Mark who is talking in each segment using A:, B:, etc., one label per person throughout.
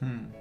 A: Hmm.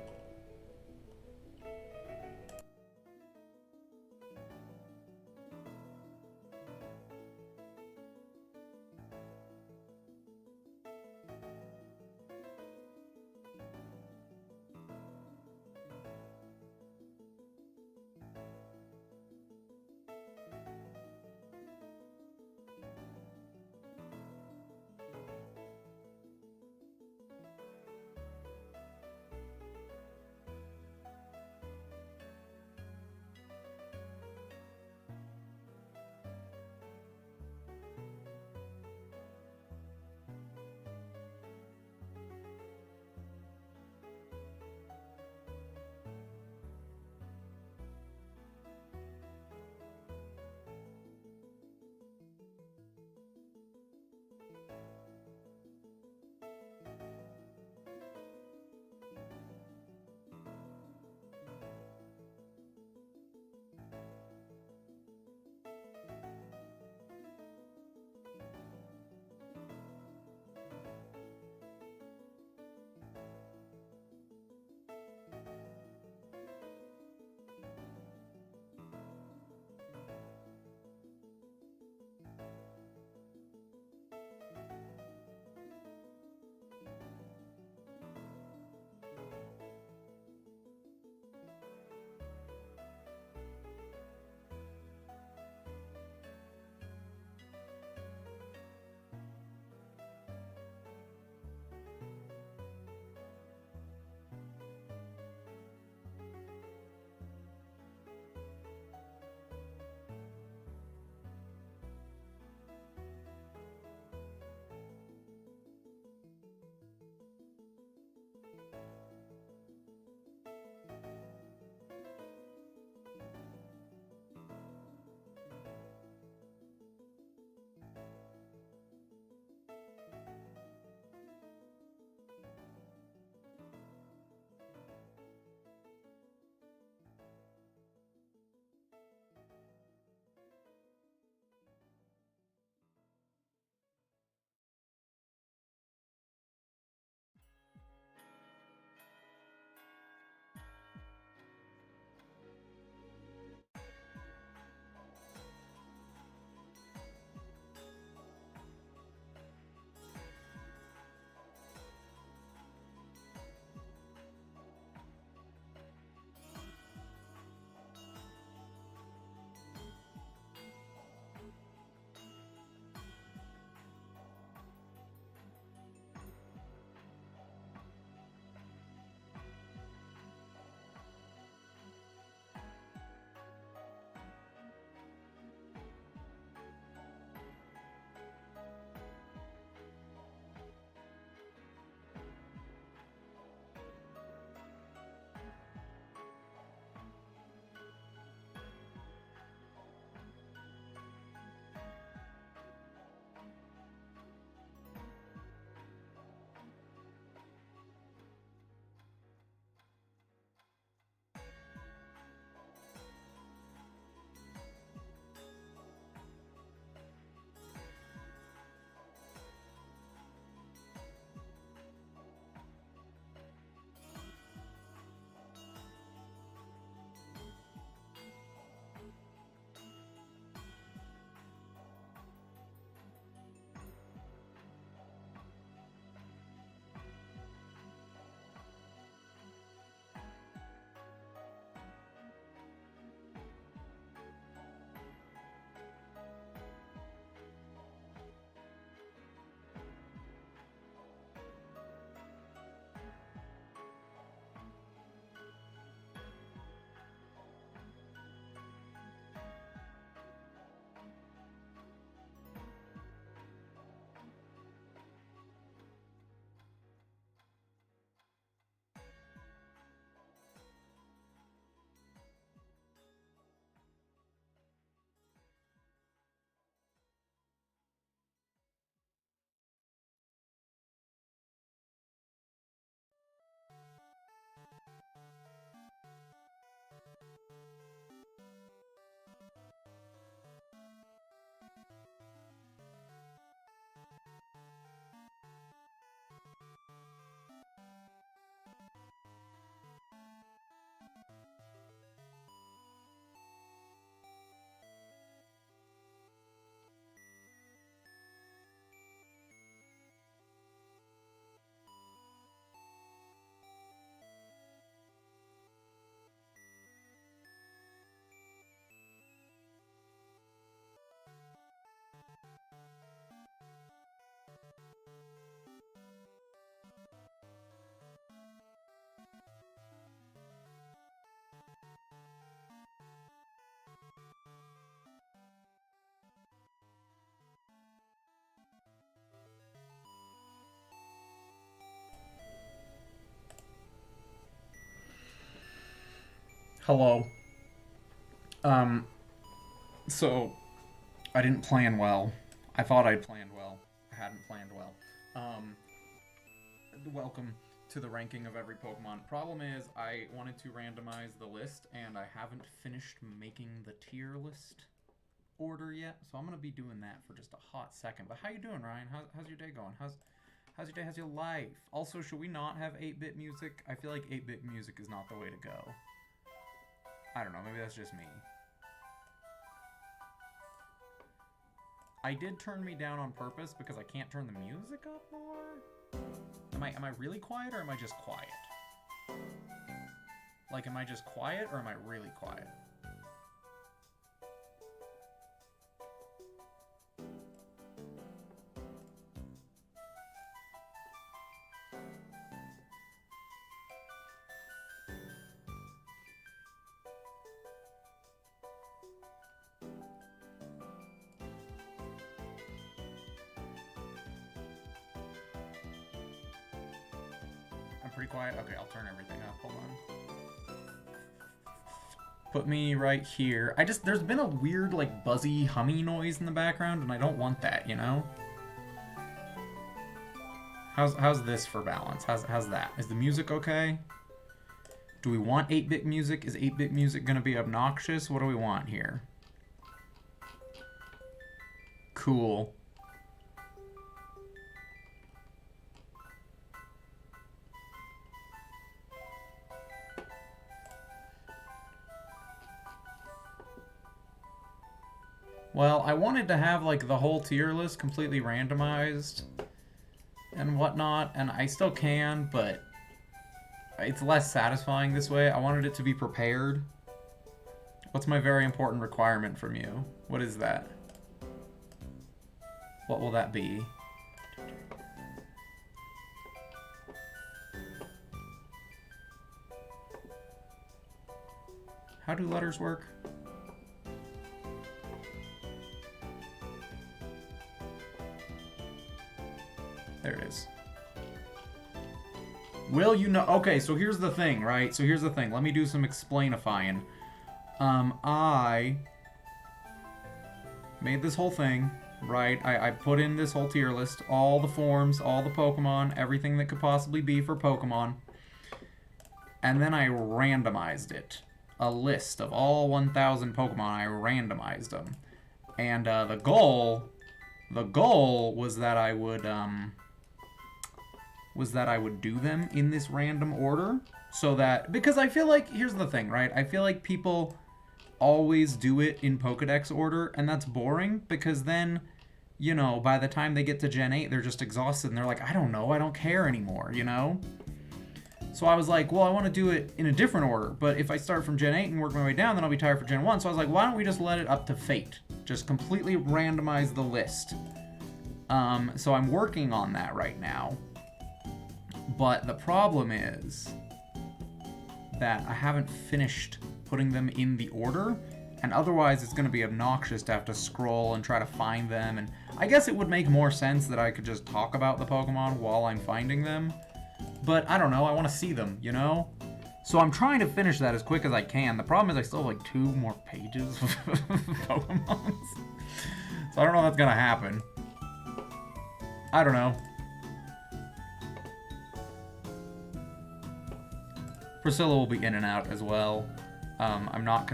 A: Hello. Um, so I didn't plan well. I thought I'd planned well. I hadn't planned well. Um, Welcome to the ranking of every Pokemon. Problem is, I wanted to randomize the list, and I haven't finished making the tier list order yet. So I'm gonna be doing that for just a hot second. But how you doing, Ryan? How's your day going? How's your day? How's your life? Also, should we not have 8-bit music? I feel like 8-bit music is not the way to go. I don't know. Maybe that's just me. I did turn me down on purpose because I can't turn the music up more. Am I really quiet or am I just quiet? Like, am I just quiet or am I really quiet? I'm pretty quiet. Okay, I'll turn everything up. Hold on. Put me right here. There's been a weird, like, buzzy, hummy noise in the background, and I don't want that, you know? How's this for balance? How's that? Is the music okay? Do we want 8-bit music? Is 8-bit music gonna be obnoxious? What do we want here? Cool. Well, I wanted to have, like, the whole tier list completely randomized and whatnot, and I still can, but it's less satisfying this way. I wanted it to be prepared. What's my very important requirement from you? What is that? What will that be? How do letters work? There it is. Will you know? Okay, so here's the thing, right? So here's the thing. Let me do some explainifying. I made this whole thing, right? I put in this whole tier list, all the forms, all the Pokemon, everything that could possibly be for Pokemon. And then I randomized it. A list of all 1,000 Pokemon, I randomized them. And the goal was that I would do them in this random order, so that, because I feel like, here's the thing, right? I feel like people always do it in Pokedex order, and that's boring, because then, you know, by the time they get to Gen 8, they're just exhausted, and they're like, I don't know, I don't care anymore, you know? So I was like, well, I want to do it in a different order, but if I start from Gen 8 and work my way down, then I'll be tired for Gen 1, so I was like, why don't we just let it up to fate? Just completely randomize the list. So I'm working on that right now. But the problem is that I haven't finished putting them in the order, and otherwise it's going to be obnoxious to have to scroll and try to find them, and I guess it would make more sense that I could just talk about the Pokemon while I'm finding them, but I don't know, I want to see them, you know? So I'm trying to finish that as quick as I can. The problem is I still have like 2 more pages of Pokemon. So I don't know if that's going to happen. I don't know. Priscilla will be in and out as well. I'm not,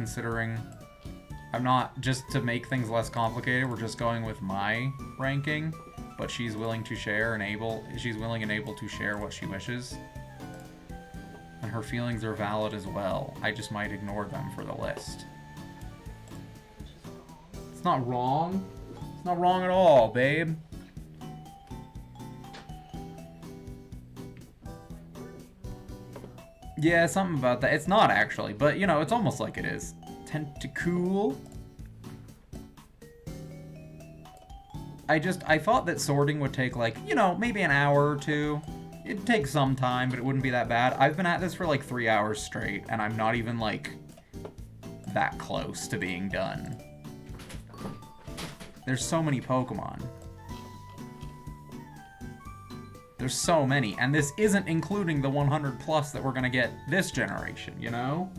A: just to make things less complicated, we're just going with my ranking, but she's willing to share and she's willing and able to share what she wishes. And her feelings are valid as well. I just might ignore them for the list. It's not wrong. It's not wrong at all, babe. Yeah, something about that. It's not actually, but you know, it's almost like it is. Tentacool. I thought that sorting would take like, you know, maybe an hour or two. It'd take some time, but it wouldn't be that bad. I've been at this for like 3 hours straight, and I'm not even like that close to being done. There's so many Pokemon. There's so many, and this isn't including the 100 plus that we're gonna get this generation, you know?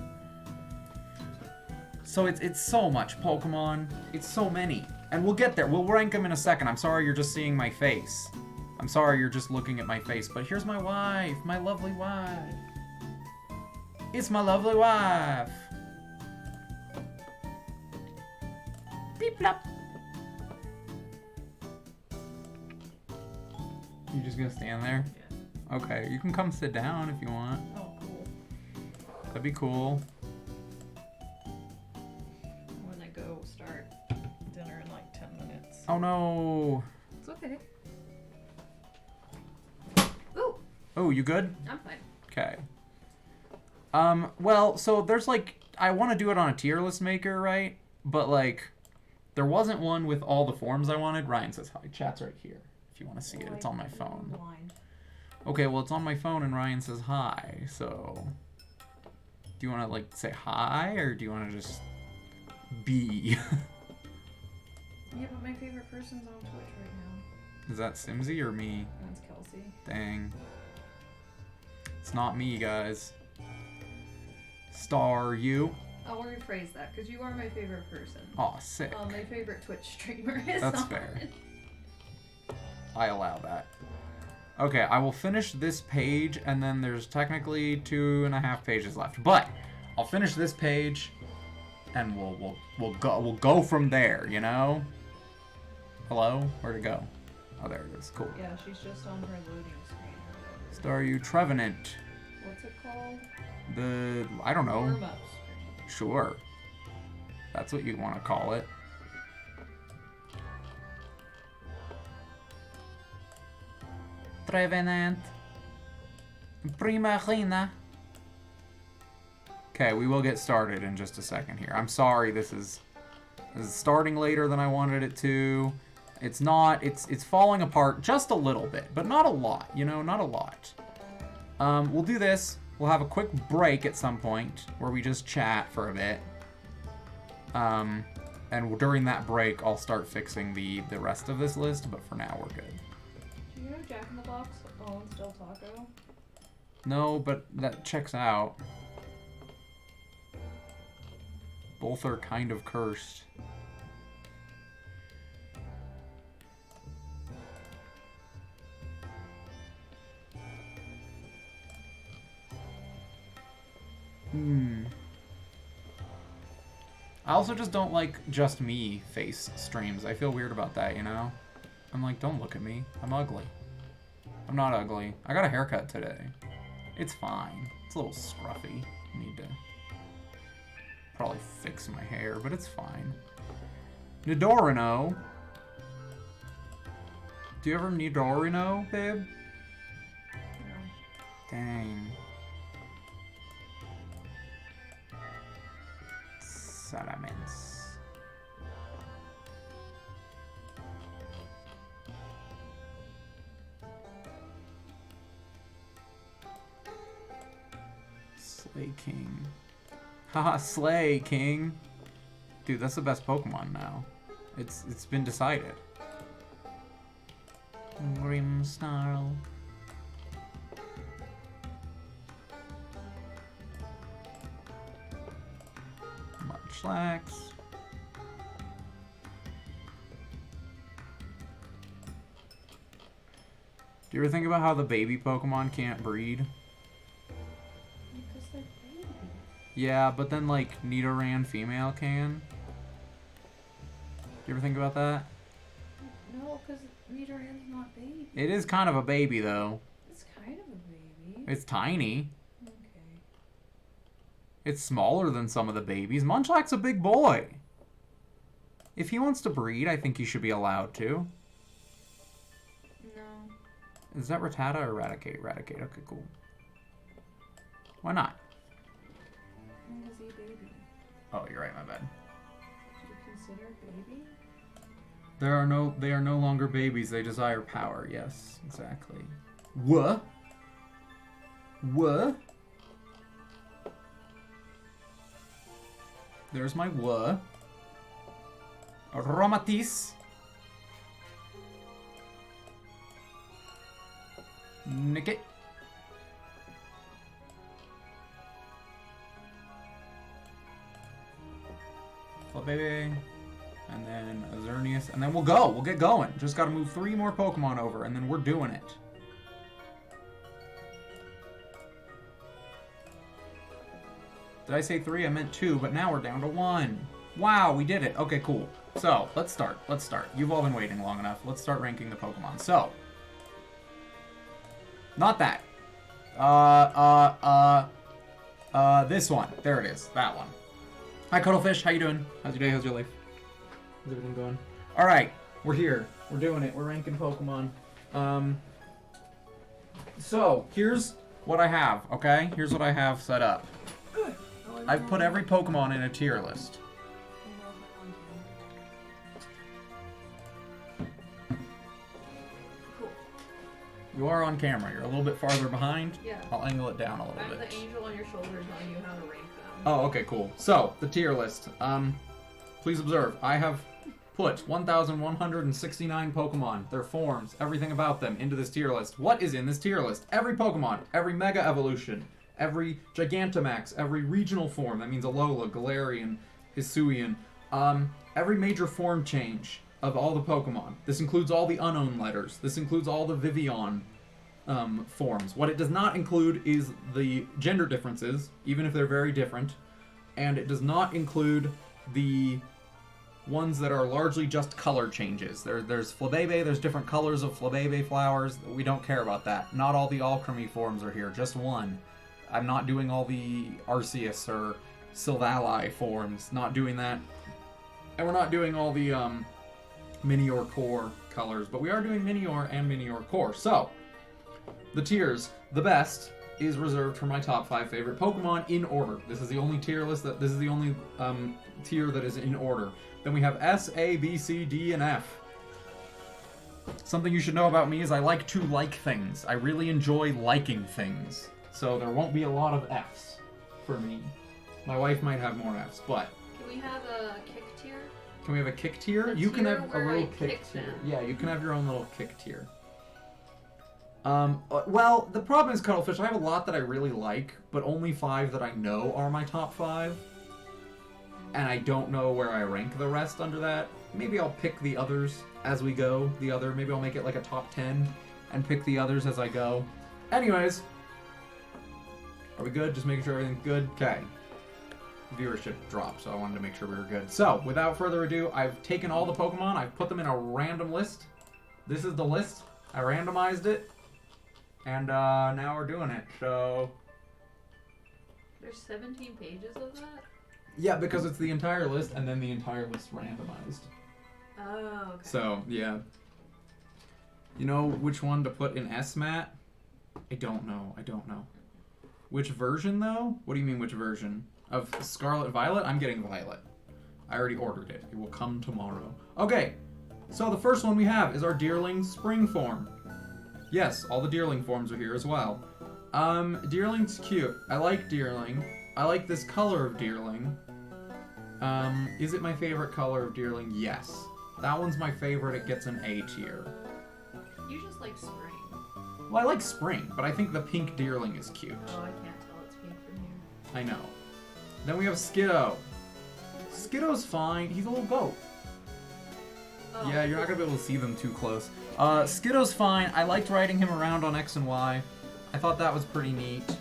A: So it's so much Pokemon. It's so many. And we'll get there. We'll rank them in a second. I'm sorry you're just seeing my face. I'm sorry you're just looking at my face. But here's my wife. My lovely wife. It's my lovely wife. Beep blop. You just gonna stand there?
B: Yeah.
A: Okay, you can come sit down if you want.
B: Oh, cool.
A: That'd be cool.
B: When I go start dinner in like 10 minutes.
A: Oh no.
B: It's okay. Ooh,
A: Oh, you good?
B: I'm fine.
A: Okay. Well, so there's like, I want to do it on a tier list maker, right? But like, there wasn't one with all the forms I wanted. Ryan says hi. Chat's right here. If you want to see it, it's on my phone.
B: Blind.
A: Okay, well, it's on my phone and Ryan says hi, so... Do you want to, like, say hi, or do you want to just be?
B: Yeah, but my favorite person's on Twitch right now.
A: Is that Simsy or me?
B: That's Kelsey.
A: Dang. It's not me, guys. Star you.
B: I'll rephrase that, because you are my favorite person.
A: Aw, sick.
B: My favorite Twitch streamer is
A: That's
B: on.
A: fair. I allow that. Okay, I will finish this page, and then there's technically 2.5 pages left. But I'll finish this page, and we'll go from there. You know? Hello? Where'd it go? Oh, there it is. Cool.
B: Yeah, she's just on her loading screen or whatever.
A: Staryu Trevenant.
B: What's it called?
A: I don't know.
B: Warm up screen.
A: Sure. That's what you want to call it. Trevenant. Primarina. Okay, we will get started in just a second here. I'm sorry this is starting later than I wanted it to. It's not, it's falling apart just a little bit, but not a lot, you know, not a lot. We'll do this. We'll have a quick break at some point where we just chat for a bit. And during that break, I'll start fixing the rest of this list, but for now, we're good.
B: Do you know Jack in the Box owns Del Taco?
A: No, but that checks out. Both are kind of cursed. I also just don't like just me face streams. I feel weird about that, you know? I'm like, don't look at me. I'm ugly. I'm not ugly. I got a haircut today. It's fine. It's a little scruffy. Need to probably fix my hair, but it's fine. Nidorino. Do you ever Nidorino, babe?
B: No.
A: Dang. Salamence. Slay King. Haha, Slay King. Dude, that's the best Pokemon now. It's been decided. Grimmsnarl. Munchlax. Do you ever think about how the baby Pokemon can't breed?
B: Because they're baby.
A: Yeah, but then like Nidoran female can. Do you ever think about that?
B: No, because Nidoran's not baby.
A: It is kind of a baby though.
B: It's kind of a baby.
A: It's tiny.
B: Okay.
A: It's smaller than some of the babies. Munchlax's a big boy. If he wants to breed, I think he should be allowed to.
B: No.
A: Is that Rattata or Raticate? Raticate. Okay, cool. Why not?
B: When is he a baby?
A: Oh, you're right. My bad.
B: Should you consider baby?
A: They are no longer babies. They desire power. Yes, exactly. What? What? There's my what. Aromatis. Nick it. Flabebe, and then a Xerneas, and then we'll go. We'll get going. Just got to move 3 more Pokemon over, and then we're doing it. Did I say 3? I meant 2, but now we're down to 1. Wow, we did it. Okay, cool. So, let's start. Let's start. You've all been waiting long enough. Let's start ranking the Pokemon. So, not that. This one. There it is. That one. Hi, Cuddlefish. How you doing? How's your day? How's your life? How's everything going? All right, we're here. We're doing it. We're ranking Pokemon. So here's what I have. Okay, here's what I have set up. I've put every Pokemon in a tier list. You are on camera. You're a little bit farther behind.
B: Yeah.
A: I'll angle it down a little
B: I'm
A: bit.
B: the angel on your shoulder telling you how to rank them.
A: Oh, okay, cool. So, the tier list. Please observe, I have put 1,169 Pokemon, their forms, everything about them into this tier list. What is in this tier list? Every Pokemon, every Mega Evolution, every Gigantamax, every regional form, that means Alola, Galarian, Hisuian, every major form change of all the Pokemon. This includes all the unknown letters. This includes all the Vivillon forms. What it does not include is the gender differences, even if they're very different, and it does not include the ones that are largely just color changes. There's Flabebe, there's different colors of Flabebe flowers. We don't care about that. Not all the Alchemy forms are here, just one. I'm not doing all the Arceus or Silvally forms, not doing that. And we're not doing all the Minior Core colors, but we are doing Minior and Minior Core. So, the tiers, the best is reserved for my top 5 favorite Pokemon in order. This is the only tier list this is the only tier that is in order. Then we have S, A, B, C, D, and F. Something you should know about me is I like to like things. I really enjoy liking things. So there won't be a lot of Fs for me. My wife might have more Fs, but...
B: Can we have a kick tier?
A: Can we have a kick tier?
B: The
A: You can
B: tier
A: have a
B: where
A: little
B: I
A: kick
B: kick
A: tier.
B: them.
A: Yeah, you can have your own little kick tier. Well, the problem is, Cuddlefish, I have a lot that I really like, but only 5 that I know are my top 5. And I don't know where I rank the rest under that. Maybe I'll pick the others as we go. Maybe I'll make it like a top 10 and pick the others as I go. Anyways. Are we good? Just making sure everything's good? Okay. Viewership dropped, so I wanted to make sure we were good. So, without further ado, I've taken all the Pokemon, I've put them in a random list. This is the list. I randomized it. And now we're doing it. So,
B: There's 17 pages of that?
A: yeah, because it's the entire list and then the entire list randomized.
B: Oh, okay.
A: So, yeah. You know which one to put in SMAT? I don't know. Which version, though? What do you mean, which version? Of Scarlet Violet? I'm getting Violet. I already ordered it. It will come tomorrow. Okay, so the first one we have is our Deerling Spring form. Yes, all the Deerling forms are here as well. Deerling's cute. I like Deerling. I like this color of Deerling. Is it my favorite color of Deerling? Yes. That one's my favorite. It gets an A tier.
B: You just like spring.
A: Well, I like spring, but I think the pink Deerling is cute.
B: Oh, I can't tell it's pink from here.
A: I know. Then we have Skiddo. Skiddo's fine. He's a little goat.
B: Oh.
A: Yeah, you're not gonna be able to see them too close. Skiddo's fine. I liked riding him around on X and Y. I thought that was pretty neat.
B: Is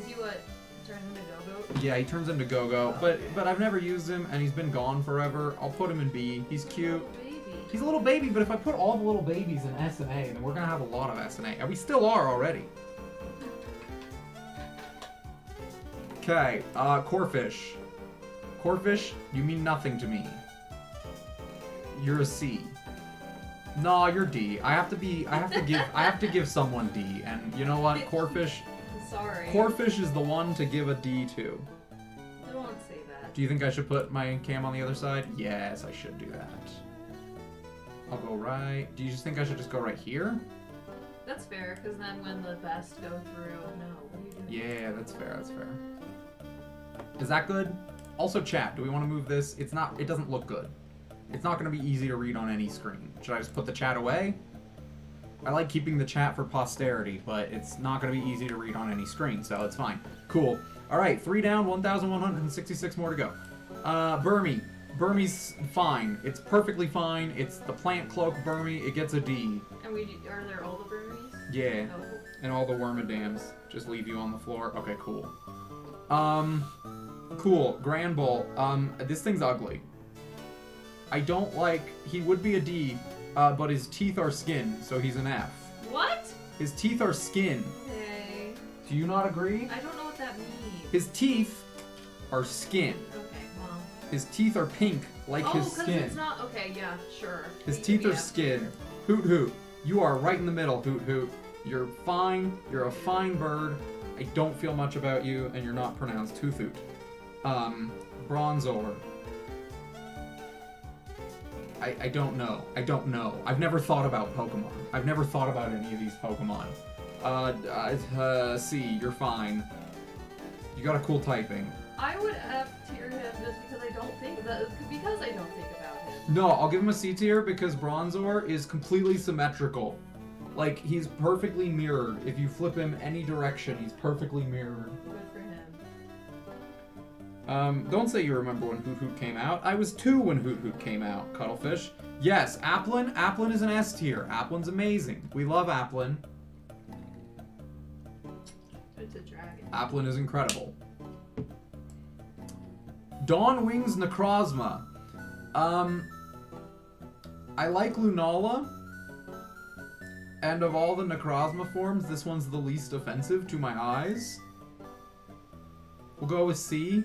B: he what? Turns into Go-Go?
A: Yeah, he turns into Go-Go, but I've never used him, and he's been gone forever. I'll put him in B. He's cute.
B: Little baby.
A: He's a little baby, but if I put all the little babies in S and A, then we're gonna have a lot of S and A, and we still are already. Okay, Corphish. Corphish, you mean nothing to me. You're a C. No, you're D. I have to give someone D, and you know what? Corphish
B: Sorry.
A: Corphish is the one to give a D to.
B: Don't say that.
A: Do you think I should put my cam on the other side? Yes, I should do that. I'll go right. Do you just think I should just go right here?
B: That's fair, because then when the best go through, no, what are you doing?
A: Yeah, that's fair, that's fair. Is that good? Also, chat, do we want to move this? It doesn't look good. It's not going to be easy to read on any screen. Should I just put the chat away? I like keeping the chat for posterity, but it's not going to be easy to read on any screen, so it's fine. Cool. All right, 3 down, 1,166 more to go. Burmy. Burmy's fine. It's perfectly fine. It's the plant cloak Burmy. It gets a D.
B: And are there all the Burmese?
A: Yeah.
B: Oh.
A: And all the Wormadams just leave you on the floor. Okay, cool. Cool. Grand Bull. This thing's ugly. I don't like... He would be a D, but his teeth are skin, so he's an F.
B: What?
A: His teeth are skin.
B: Okay.
A: Do you not agree?
B: I don't know what that means.
A: His teeth are skin.
B: Okay, well.
A: His teeth are pink, like his
B: because
A: skin.
B: it's not. Okay, yeah, sure.
A: His teeth are skin. Hoot hoot. You are right in the middle, Hoot hoot. You're fine. You're a fine bird. I don't feel much about you, and you're not pronounced Hoot hoot. Bronzor. I don't know. I don't know. I've never thought about Pokemon. I've never thought about any of these Pokemon. C, you're fine. You got a cool typing.
B: I would F tier him just because I don't think about him.
A: No, I'll give him a C tier because Bronzor is completely symmetrical. Like, he's perfectly mirrored. If you flip him any direction, he's perfectly mirrored.
B: Good for him.
A: Don't say you remember when Hoot Hoot came out. I was 2 when Hoot Hoot came out, Cuttlefish. Yes, Applin. Applin is an S tier. Applin's amazing. We love Applin.
B: It's a dragon.
A: Applin is incredible. Dawn Wings Necrozma. I like Lunala. And of all the Necrozma forms, this one's the least offensive to my eyes. We'll go with C,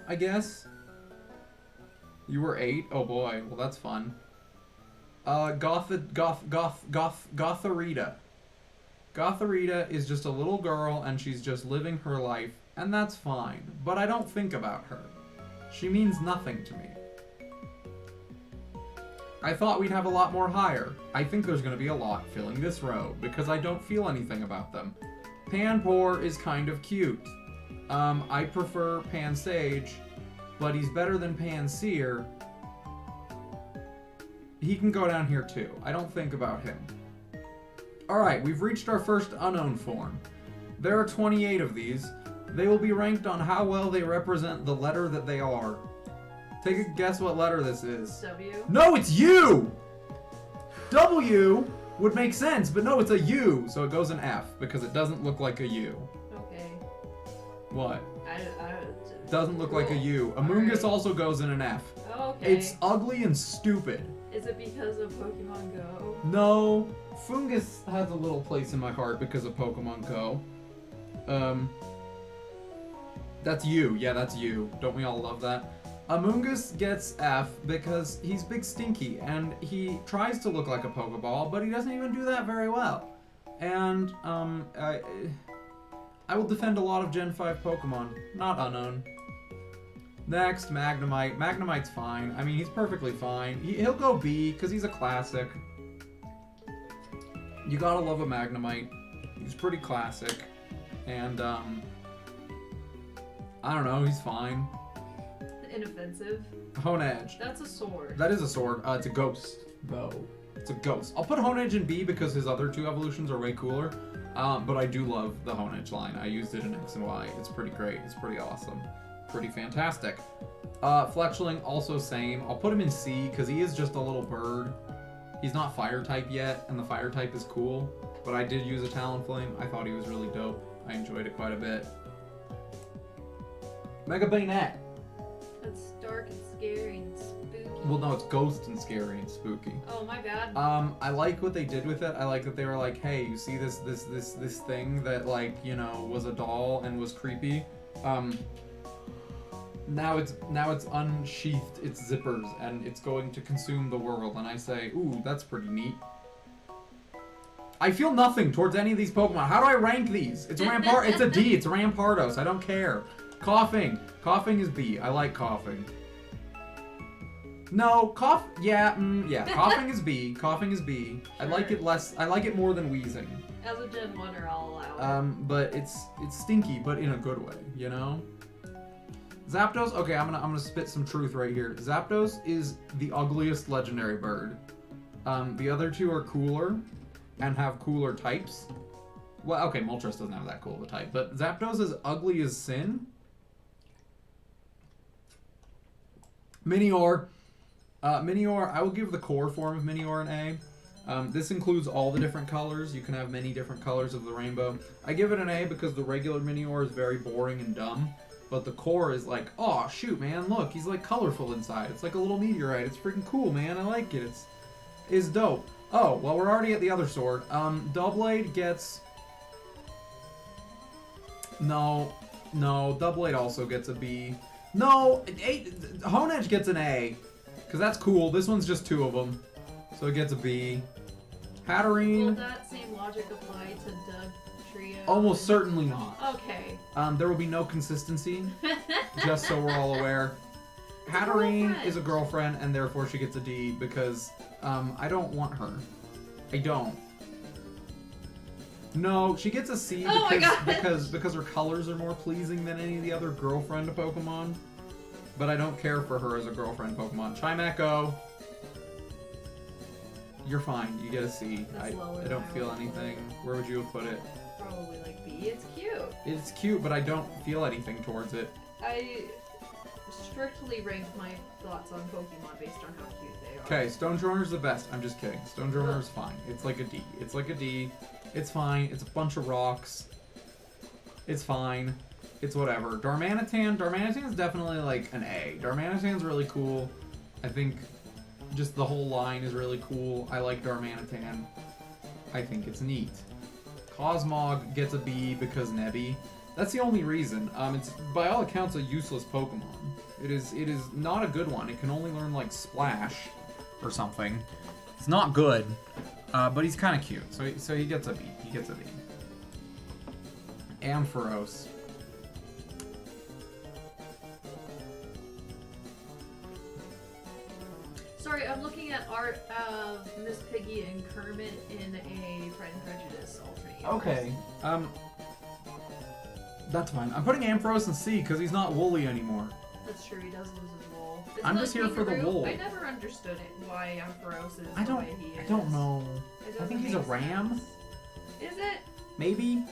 A: I guess. You were 8? Oh boy, well that's fun. Gotharita. Gotharita is just a little girl and she's just living her life, and that's fine. But I don't think about her. She means nothing to me. I thought we'd have a lot more higher. I think there's going to be a lot filling this row, because I don't feel anything about them. Panpour is kind of cute. I prefer Pansage, but he's better than Pansear. He can go down here too. I don't think about him. Alright, we've reached our first unknown form. There are 28 of these. They will be ranked on how well they represent the letter that they are. Take a guess what letter this is.
B: W?
A: No, it's U! W would make sense, but no, it's a U, so it goes in F, because it doesn't look like a U.
B: Okay.
A: What?
B: I
A: Doesn't look like a
B: Cool.
A: U. Amoonguss
B: Alright.
A: also goes in an F.
B: Okay.
A: It's ugly and stupid.
B: Is it because of Pokemon Go?
A: No, Fungus has a little place in my heart because of Pokemon Go. That's you. Yeah, that's you. Don't we all love that? Amoonguss gets F because he's big stinky and he tries to look like a Pokeball, but he doesn't even do that very well. And, I will defend a lot of Gen 5 Pokemon, not Unknown. Next, Magnemite. Magnemite's fine. I mean, he's perfectly fine. He'll go B, because he's a classic. You gotta love a Magnemite. He's pretty classic. And, I don't know, he's fine.
B: Inoffensive.
A: Honedge.
B: That's a sword.
A: That is a sword. It's a ghost, though. It's a ghost. I'll put Honedge in B because his other 2 evolutions are way cooler. But I do love the Honedge line. I used it in X and Y. It's pretty great. It's pretty awesome. Pretty fantastic. Fletchling, also same. I'll put him in C because he is just a little bird. He's not fire type yet, and the fire type is cool. But I did use a Talonflame. I thought he was really dope. I enjoyed it quite a bit. Mega Bayonet.
B: That's dark and scary and spooky.
A: Well, no, it's ghost and scary and spooky.
B: Oh, my bad.
A: I like what they did with it. I like that they were like, hey, you see this thing that, like, you know, was a doll and was creepy. Now it's unsheathed its zippers and it's going to consume the world. And I say, ooh, that's pretty neat. I feel nothing towards any of these Pokemon. How do I rank these? It's it's a D. It's Rampardos. I don't care. Coughing. Coughing is B. I like coughing. No, yeah. Coughing is B. Coughing is B. I like it less. I like it more than wheezing.
B: As a Gen 1er, I'll allow it.
A: But it's stinky, but in a good way, you know? Zapdos, okay, I'm gonna spit some truth right here. Zapdos is the ugliest legendary bird. The other 2 are cooler and have cooler types. Well, okay, Moltres doesn't have that cool of a type, but Zapdos is ugly as sin. Minior. Minior, I will give the core form of Minior an A. This includes all the different colors. You can have many different colors of the rainbow. I give it an A because the regular Minior is very boring and dumb. But the core is like, oh, shoot, man, look, he's like colorful inside. It's like a little meteorite. It's freaking cool, man. I like it. It's dope. Oh, well, we're already at the other sword. Doublade gets... No, Doublade also gets a B. No, Honedge gets an A. Because that's cool. This one's just 2 of them. So it gets a B. Hatterene...
B: Will that same logic apply to Doug Trio?
A: Almost certainly not.
B: Okay.
A: There will be no consistency, just so we're all aware. Hatterene is a girlfriend, and therefore she gets a D because I don't want her. I don't. No, she gets a C because her colors are more pleasing than any of the other girlfriend Pokemon. But I don't care for her as a girlfriend Pokemon. Chimecho, you're fine. You get a C. I don't feel anything. Where would you have put it?
B: Probably like B. It's cute.
A: It's cute, but I don't feel anything towards it.
B: I strictly rank my thoughts on Pokemon based on how cute they are.
A: Okay, Stonedroner's the best. I'm just kidding. Stonedroner's fine. It's like a D. It's like a D. It's fine. It's a bunch of rocks. It's fine. It's whatever. Darmanitan is definitely like an A. Darmanitan's really cool. I think just the whole line is really cool. I like Darmanitan. I think it's neat. Cosmog gets a B because Nebby. That's the only reason. It's by all accounts a useless Pokemon. It is not a good one. It can only learn like Splash or something. It's not good, but he's kind of cute. So he gets a B. He gets a B. Ampharos.
B: Sorry, I'm looking at art of Miss Piggy and Kermit in a Pride and Prejudice alternate universe.
A: Okay. That's fine. I'm putting Ampharos in C because he's not woolly anymore.
B: That's true, he does lose his wool. Isn't
A: I'm
B: that
A: just here for the
B: kangaroo?
A: wool.
B: I never understood it, why Ampharos is
A: I
B: the way he is.
A: I don't know.
B: It
A: I think
B: doesn't
A: he's a
B: make
A: ram.
B: sense. Is it?
A: Maybe?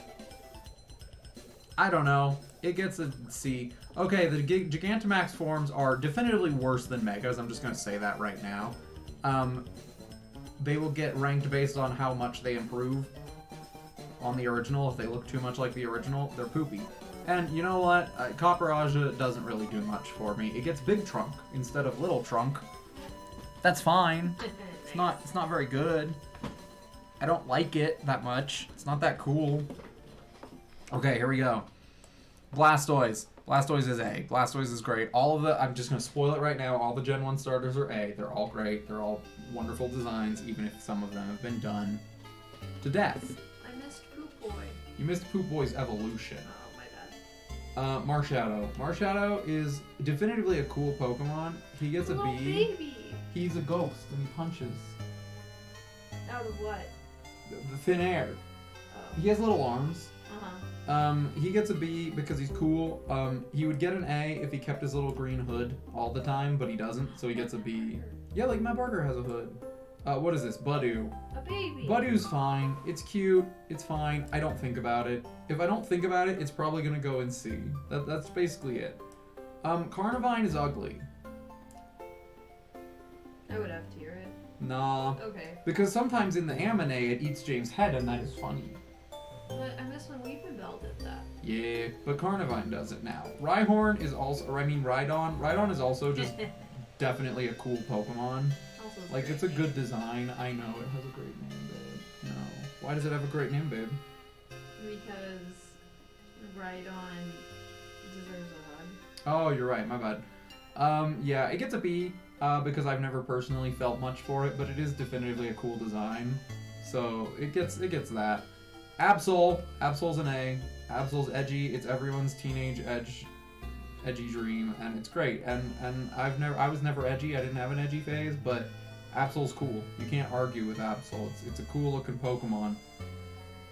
A: I don't know. It gets a C. Okay, the Gigantamax forms are definitively worse than Megas. I'm just going to say that right now. They will get ranked based on how much they improve on the original. If they look too much like the original, they're poopy. And you know what? Copperaja doesn't really do much for me. It gets Big Trunk instead of Little Trunk. That's fine. It's not very good. I don't like it that much. It's not that cool. Okay, here we go. Blastoise. Blastoise is A. Blastoise is great. All of the, I'm just going to spoil it right now, all the Gen 1 starters are A. They're all great. They're all wonderful designs, even if some of them have been done to death.
B: I missed Poop Boy.
A: You missed Poop Boy's evolution.
B: Oh, my bad.
A: Marshadow. Marshadow is definitively a cool Pokemon. He gets a
B: Little
A: B.
B: baby.
A: He's a ghost and he punches
B: Out of what?
A: the thin air.
B: Oh.
A: He has little arms.
B: Uh-huh.
A: He gets a B because he's cool. He would get an A if he kept his little green hood all the time, but he doesn't, so he gets a B. Yeah, like Matt Barker has a hood. What is this? Budew.
B: A baby.
A: Budew's fine. It's cute. It's fine. I don't think about it. If I don't think about it, it's probably gonna go in C. That's basically it. Carnivine is ugly.
B: I would have to hear it.
A: Nah.
B: Okay.
A: Because sometimes in the anime it eats James' head and that is funny.
B: But I miss when Weepinbell did that.
A: Yeah, but Carnivine does it now. Rhyhorn is also, or I mean Rhydon. Rhydon is also just definitely a cool Pokemon.
B: Also
A: Like, it's a good design. I know it has a great name, babe. No. Why does it have a great name, babe?
B: Because Rhydon deserves a hug.
A: Oh, you're right. My bad. Yeah, it gets a B because I've never personally felt much for it, but it is definitively a cool design. So it gets that. Absol. Absol's an A. Absol's edgy. It's everyone's teenage edgy dream, and it's great. And I was never edgy. I didn't have an edgy phase, but Absol's cool. You can't argue with Absol. It's a cool looking Pokemon.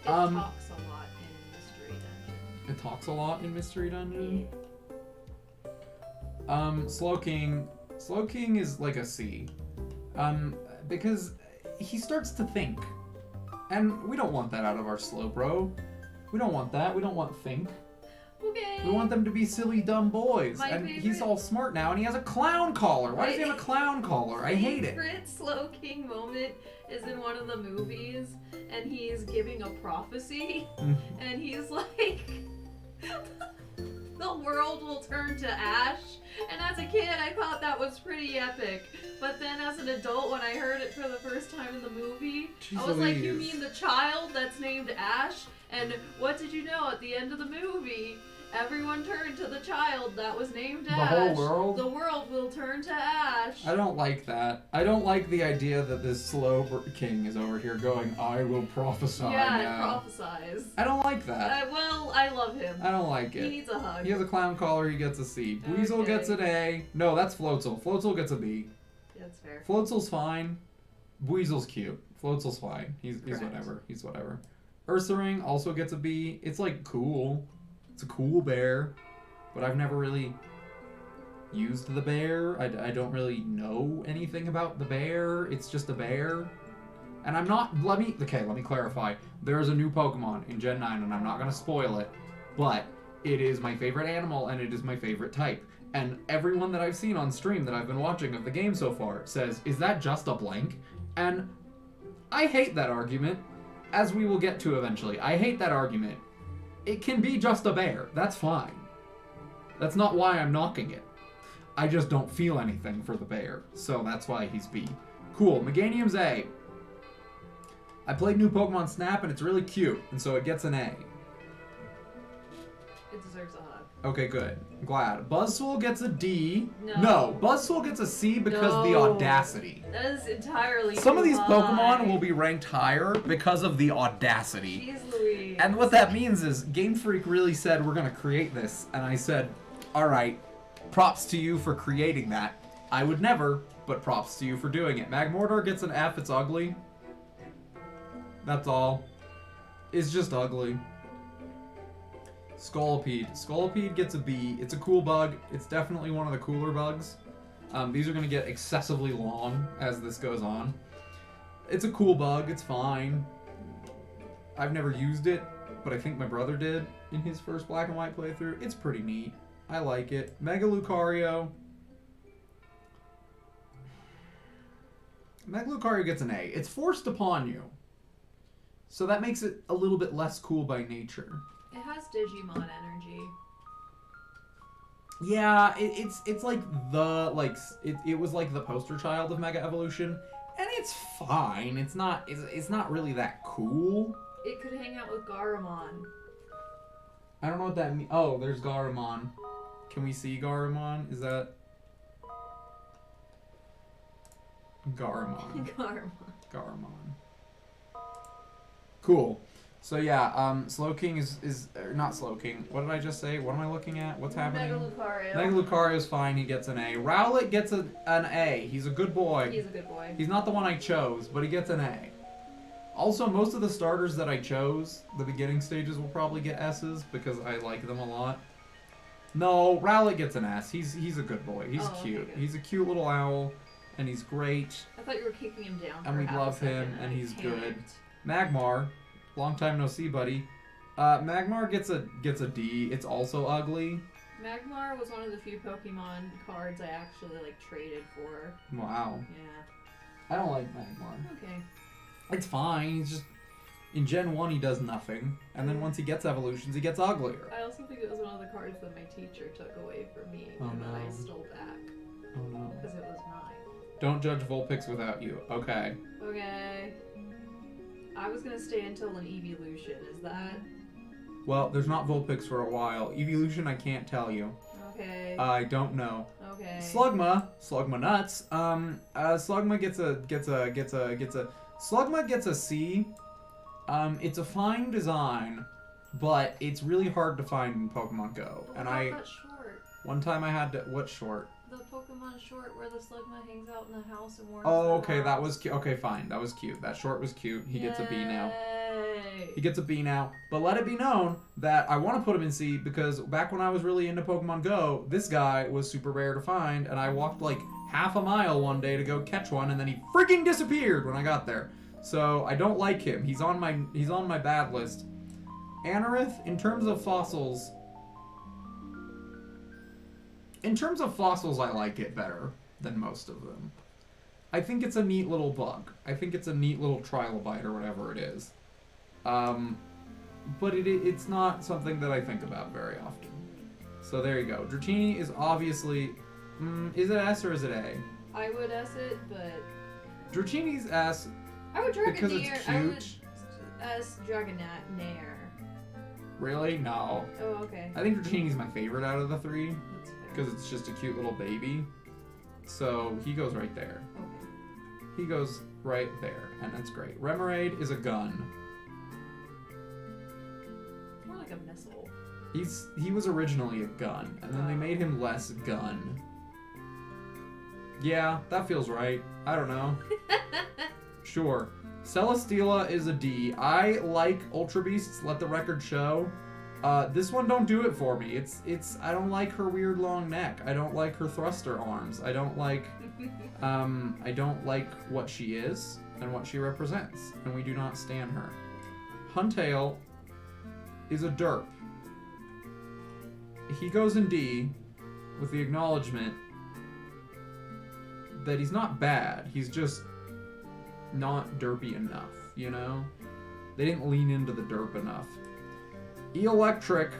B: It talks a lot in Mystery Dungeon.
A: It talks a lot in Mystery Dungeon.
B: Yeah.
A: Slowking is like a C. Because he starts to think. And we don't want that out of our Slowbro. We don't want that. We don't want think.
B: Okay.
A: We want them to be silly, dumb boys.
B: My
A: and he's
B: favorite-
A: all smart now, and he has a clown collar. Why does he have a clown collar? I hate it.
B: Favorite Slow King moment is in one of the movies, and he's giving a prophecy, and he's like, the world will turn to ash. And as a kid, I thought that was pretty epic. But then as an adult, when I heard it for the first time in the movie,
A: Jeez
B: I was like, you
A: Louise.
B: mean the child that's named Ash? And what did you know? At the end of the movie, everyone turned to the child that was named Ash.
A: whole world?
B: The world will turn to ash.
A: I don't like that. I don't like the idea that this slow king is over here going, I will prophesy
B: Yeah,
A: now.
B: it prophesies.
A: I don't like that.
B: Well, I love him.
A: I don't like
B: He
A: it.
B: needs a hug.
A: He has a clown collar, he gets a C. Weasel
B: Okay.
A: gets an A. No, that's Floatzel. Floatzel gets a B.
B: That's fair.
A: Floatzel's fine. Weasel's cute. Floatzel's fine. He's
B: Correct.
A: whatever. He's whatever. Ursaring also gets a B. It's like cool. It's a cool bear. But I've never really used the bear. I don't really know anything about the bear. It's just a bear. And I'm not, let me clarify. There is a new Pokemon in Gen 9 and I'm not going to spoil it. But it is my favorite animal and it is my favorite type. And everyone that I've seen on stream that I've been watching of the game so far says, is that just a blank? And I hate that argument, as we will get to eventually. I hate that argument. It can be just a bear. That's fine. That's not why I'm knocking it. I just don't feel anything for the bear, so that's why he's B. Cool, Meganium's A. I played new Pokemon Snap and it's really cute, and so it gets an A.
B: It deserves a hug.
A: Okay, good. I'm glad. Buzzswole gets a D.
B: No.
A: Buzzswole gets a C because of the
B: No.
A: audacity.
B: That is entirely
A: Some of these
B: too
A: Pokemon
B: high.
A: will be ranked higher because of the audacity.
B: Jeez Louise.
A: And what that means is Game Freak really said, we're going to create this. And I said, all right, props to you for creating that. I would never, but props to you for doing it. Magmortar gets an F, it's ugly. That's all. It's just ugly. Scolipede. Scolipede gets a B. It's a cool bug. It's definitely one of the cooler bugs. These are going to get excessively long as this goes on. It's a cool bug. It's fine. I've never used it, but I think my brother did in his first black and white playthrough. It's pretty neat. I like it. Mega Lucario. Mega Lucario gets an A. It's forced upon you. So that makes it a little bit less cool by nature.
B: It has Digimon energy.
A: Yeah, it's like it was like the poster child of Mega Evolution, and it's fine. It's not really that cool.
B: It could hang out with Garamon.
A: I don't know what that means. Oh, there's Garamon. Can we see Garamon? Is that Garamon? Garamon. Cool. So yeah, Slowking is not Slowking. What did I just say? What am I looking at? What's happening?
B: Mega Lucario.
A: Mega Lucario's fine. He gets an A. Rowlet gets an A. He's a good boy.
B: He's a good boy.
A: He's not the one I chose, but he gets an A. Also, most of the starters that I chose, the beginning stages will probably get S's because I like them a lot. No, Rowlet gets an S. He's a good boy. He's
B: Oh, okay,
A: cute.
B: good.
A: He's a cute little owl, and he's great.
B: I thought you were kicking him down.
A: And
B: for
A: we
B: half a
A: love him,
B: second,
A: and
B: I
A: he's good.
B: panicked.
A: Magmar, long time no see, buddy. Magmar gets a D. It's also ugly.
B: Magmar was one of the few Pokemon cards I actually traded for.
A: Wow.
B: Yeah.
A: I don't like Magmar.
B: Okay.
A: It's fine. He's just in Gen 1 he does nothing, and then once he gets evolutions, he gets uglier.
B: I also think it was one of the cards that my teacher took away from me
A: Oh,
B: and that I
A: no.
B: stole back
A: Oh no.
B: because it was mine.
A: Don't judge Vulpix without you. Okay.
B: Okay. I was gonna stay until an evolution. Is that
A: Well, there's not Vulpix for a while. Evolution, I can't tell you.
B: okay?
A: I don't know.
B: Okay.
A: Slugma nuts. Slugma gets a Slugma gets a C. It's a fine design, but it's really hard to find in Pokemon Go.
B: What
A: And
B: about that short?
A: one time I had to, what short?
B: The Pokemon short where the Slugma hangs out in the house and warns
A: Oh,
B: them
A: okay,
B: off.
A: that was cute. Okay, fine, that was cute. That short was cute. He gets a B now.
B: Yay.
A: He gets a B now. But let it be known that I want to put him in C because back when I was really into Pokemon Go, this guy was super rare to find, and I walked like half a mile one day to go catch one, and then he freaking disappeared when I got there. So I don't like him. He's on my bad list. Anorith, in terms of fossils, In terms of fossils, I like it better than most of them. I think it's a neat little bug. I think it's a neat little trilobite or whatever it is. But it's not something that I think about very often. So there you go. Dratini is obviously... is it S or is it A?
B: I would S it, but
A: Dratini's S
B: I would
A: because it's
B: Dragonair. I would
A: cute.
B: S Dragonair.
A: Really? No.
B: Oh, okay.
A: I think Dratini's my favorite out of the three
B: That's fair.
A: because it's just a cute little baby. So he goes right there.
B: Okay.
A: He goes right there, and that's great. Remoraid is a gun.
B: It's more like a missile.
A: He was originally a gun, and then they made him less gun. Yeah, that feels right. I don't know. Sure. Celesteela is a D. I like Ultra Beasts, let the record show. This one don't do it for me. I don't like her weird long neck. I don't like her thruster arms. I don't like what she is and what she represents, and we do not stand her. Huntail is a derp. He goes in D with the acknowledgement that he's not bad. He's just not derpy enough, you know? They didn't lean into the derp enough. Electric.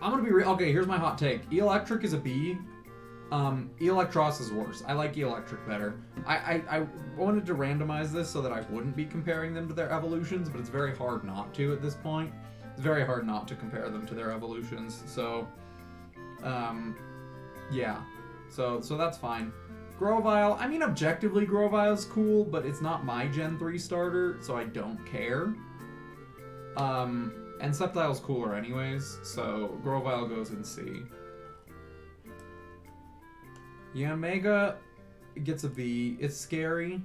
A: I'm gonna be real. Okay, here's my hot take. Electric is a B. Electros is worse. I like Electric better. I wanted to randomize this so that I wouldn't be comparing them to their evolutions, but it's very hard not to at this point. It's very hard not to compare them to their evolutions. So, yeah. So that's fine. Grovyle, I mean, objectively Grovyle's cool, but it's not my Gen 3 starter, so I don't care. And Sceptile's cooler anyways, so Grovyle goes in C. Yanmega gets a B. It's scary,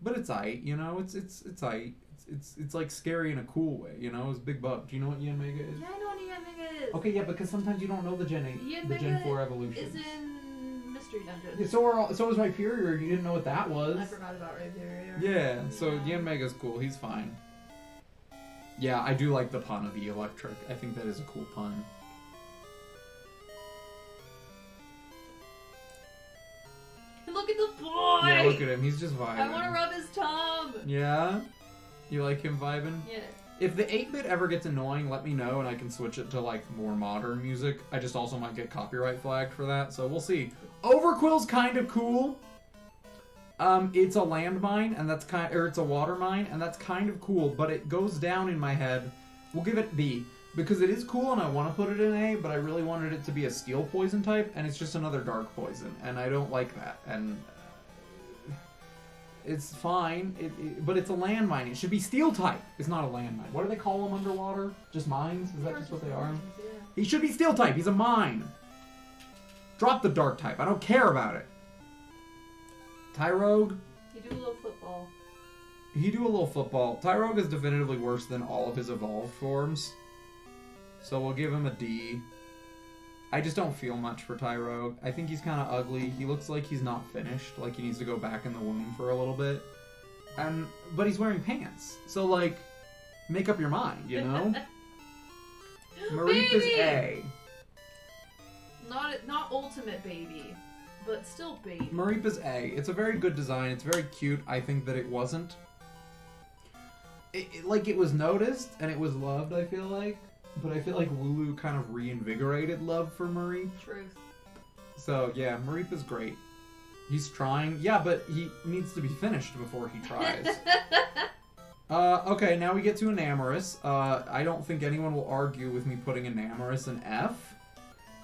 A: but it's aight, you know? It's aight. It's like scary in a cool way, you know? It's Big Bug. Do you know what Yanmega is?
B: Yeah, I know what Yanmega is.
A: Okay, yeah, because sometimes you don't know the Gen 8, the Gen 4 evolutions.
B: Is in Mystery Dungeon.
A: Yeah, so is Rhyperior. You didn't know what that was.
B: I forgot about Rhyperior.
A: Yeah, so Yanmega's cool. He's fine. Yeah, I do like the pun of Electric. I think that is a cool pun.
B: Look at the boy!
A: Yeah, look at him. He's just vibing.
B: I want to rub his tongue!
A: Yeah? You like him vibing?
B: Yeah.
A: If the 8-bit ever gets annoying, let me know and I can switch it to like more modern music. I just also might get copyright flagged for that, so we'll see. Overquill's kind of cool. It's a landmine and that's it's a water mine and that's kind of cool, but it goes down in my head. We'll give it B because it is cool and I want to put it in A, but I really wanted it to be a steel poison type and it's just another dark poison and I don't like that. And it's fine, but it's a landmine. It should be steel type. It's not a landmine. What do they call them underwater? Just mines? Is that just what they are?
B: Yeah.
A: He should be steel type. He's a mine. Drop the dark type. I don't care about it. Tyrogue.
B: You do a little football.
A: He do a little football. Tyrogue is definitively worse than all of his evolved forms. So we'll give him a D. I just don't feel much for Tyrogue. I think he's kind of ugly. He looks like he's not finished. Like he needs to go back in the womb for a little bit. But he's wearing pants. So like, make up your mind, you know? Mareep is A.
B: Not ultimate baby, but still baby.
A: Mareep is A. It's a very good design. It's very cute. I think that it wasn't. It was noticed and it was loved, I feel like. But I feel like Wooloo kind of reinvigorated love for Mareep.
B: Truth.
A: So yeah, Mareep is great. He's trying. Yeah, but he needs to be finished before he tries. Okay, now we get to Enamorous. I don't think anyone will argue with me putting Enamorous in F.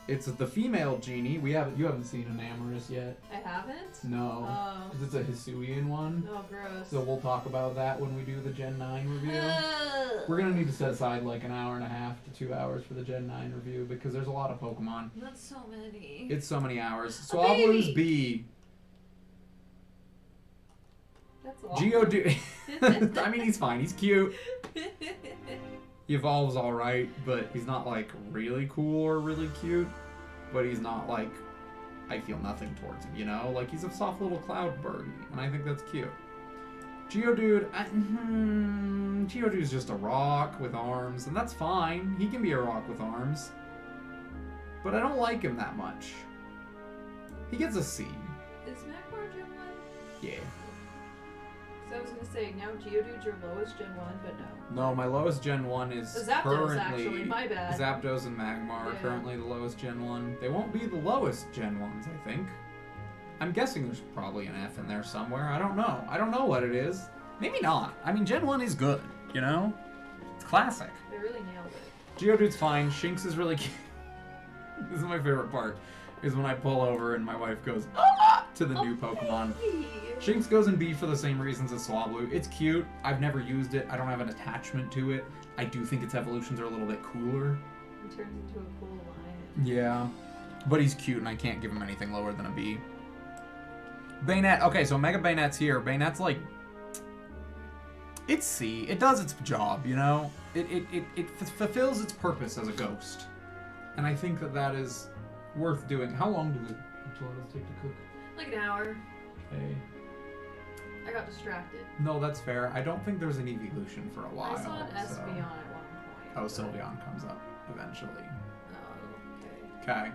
A: It's the female genie. You haven't seen Enamorous yet.
B: I haven't?
A: No.
B: Oh.
A: 'Cause it's a Hisuian one.
B: Oh, gross.
A: So we'll talk about that when we do the Gen 9 review.
B: Ugh.
A: We're gonna need to set aside like an hour and a half to 2 hours for the Gen 9 review because there's a lot of Pokemon.
B: That's so many.
A: It's so many hours.
B: A
A: Swablu's
B: baby.
A: B.
B: That's a lot.
A: Geodude. I mean, he's fine. He's cute. He evolves alright, but he's not like really cool or really cute. But he's not like, I feel nothing towards him, you know? Like he's a soft little cloud birdie, and I think that's cute. Geodude, Geodude's just a rock with arms, and that's fine. He can be a rock with arms. but I don't like him that much. He gets a C.
B: Is Magmar Gen 1?
A: Yeah.
B: Because I was gonna say, now Geodude's your lowest Gen 1, but no.
A: No, my lowest Gen 1 is
B: Zapdos,
A: currently...
B: actually, my bad.
A: Zapdos and Magmar are
B: Yeah.
A: currently the lowest Gen 1. They won't be the lowest Gen 1s, I think. I'm guessing there's probably an F in there somewhere. I don't know. I don't know what it is. Maybe not. I mean, Gen 1 is good, you know? It's classic.
B: They really nailed it.
A: Geodude's fine. Shinx is really cute. This is my favorite part, is when I pull over and my wife goes, "Ah!" to the new Pokemon.
B: Baby.
A: Shinx goes in B for the same reasons as Swablu. It's cute. I've never used it. I don't have an attachment to it. I do think its evolutions are a little bit cooler.
B: He turns into a cool lion.
A: Yeah. But he's cute and I can't give him anything lower than a B. Bayonet. Okay, so Mega Bayonet's here. Bayonet's like... It's C. It does its job, you know? It fulfills its purpose as a ghost. And I think that that is worth doing. How long do the enchiladas take to cook?
B: Like an hour.
A: Okay.
B: I got distracted.
A: No, that's fair. I don't think there's an evolution for a while.
B: I saw an
A: so-
B: Espeon at one point.
A: Oh,
B: but-
A: Sylveon comes up eventually.
B: Oh,
A: Okay.
B: okay.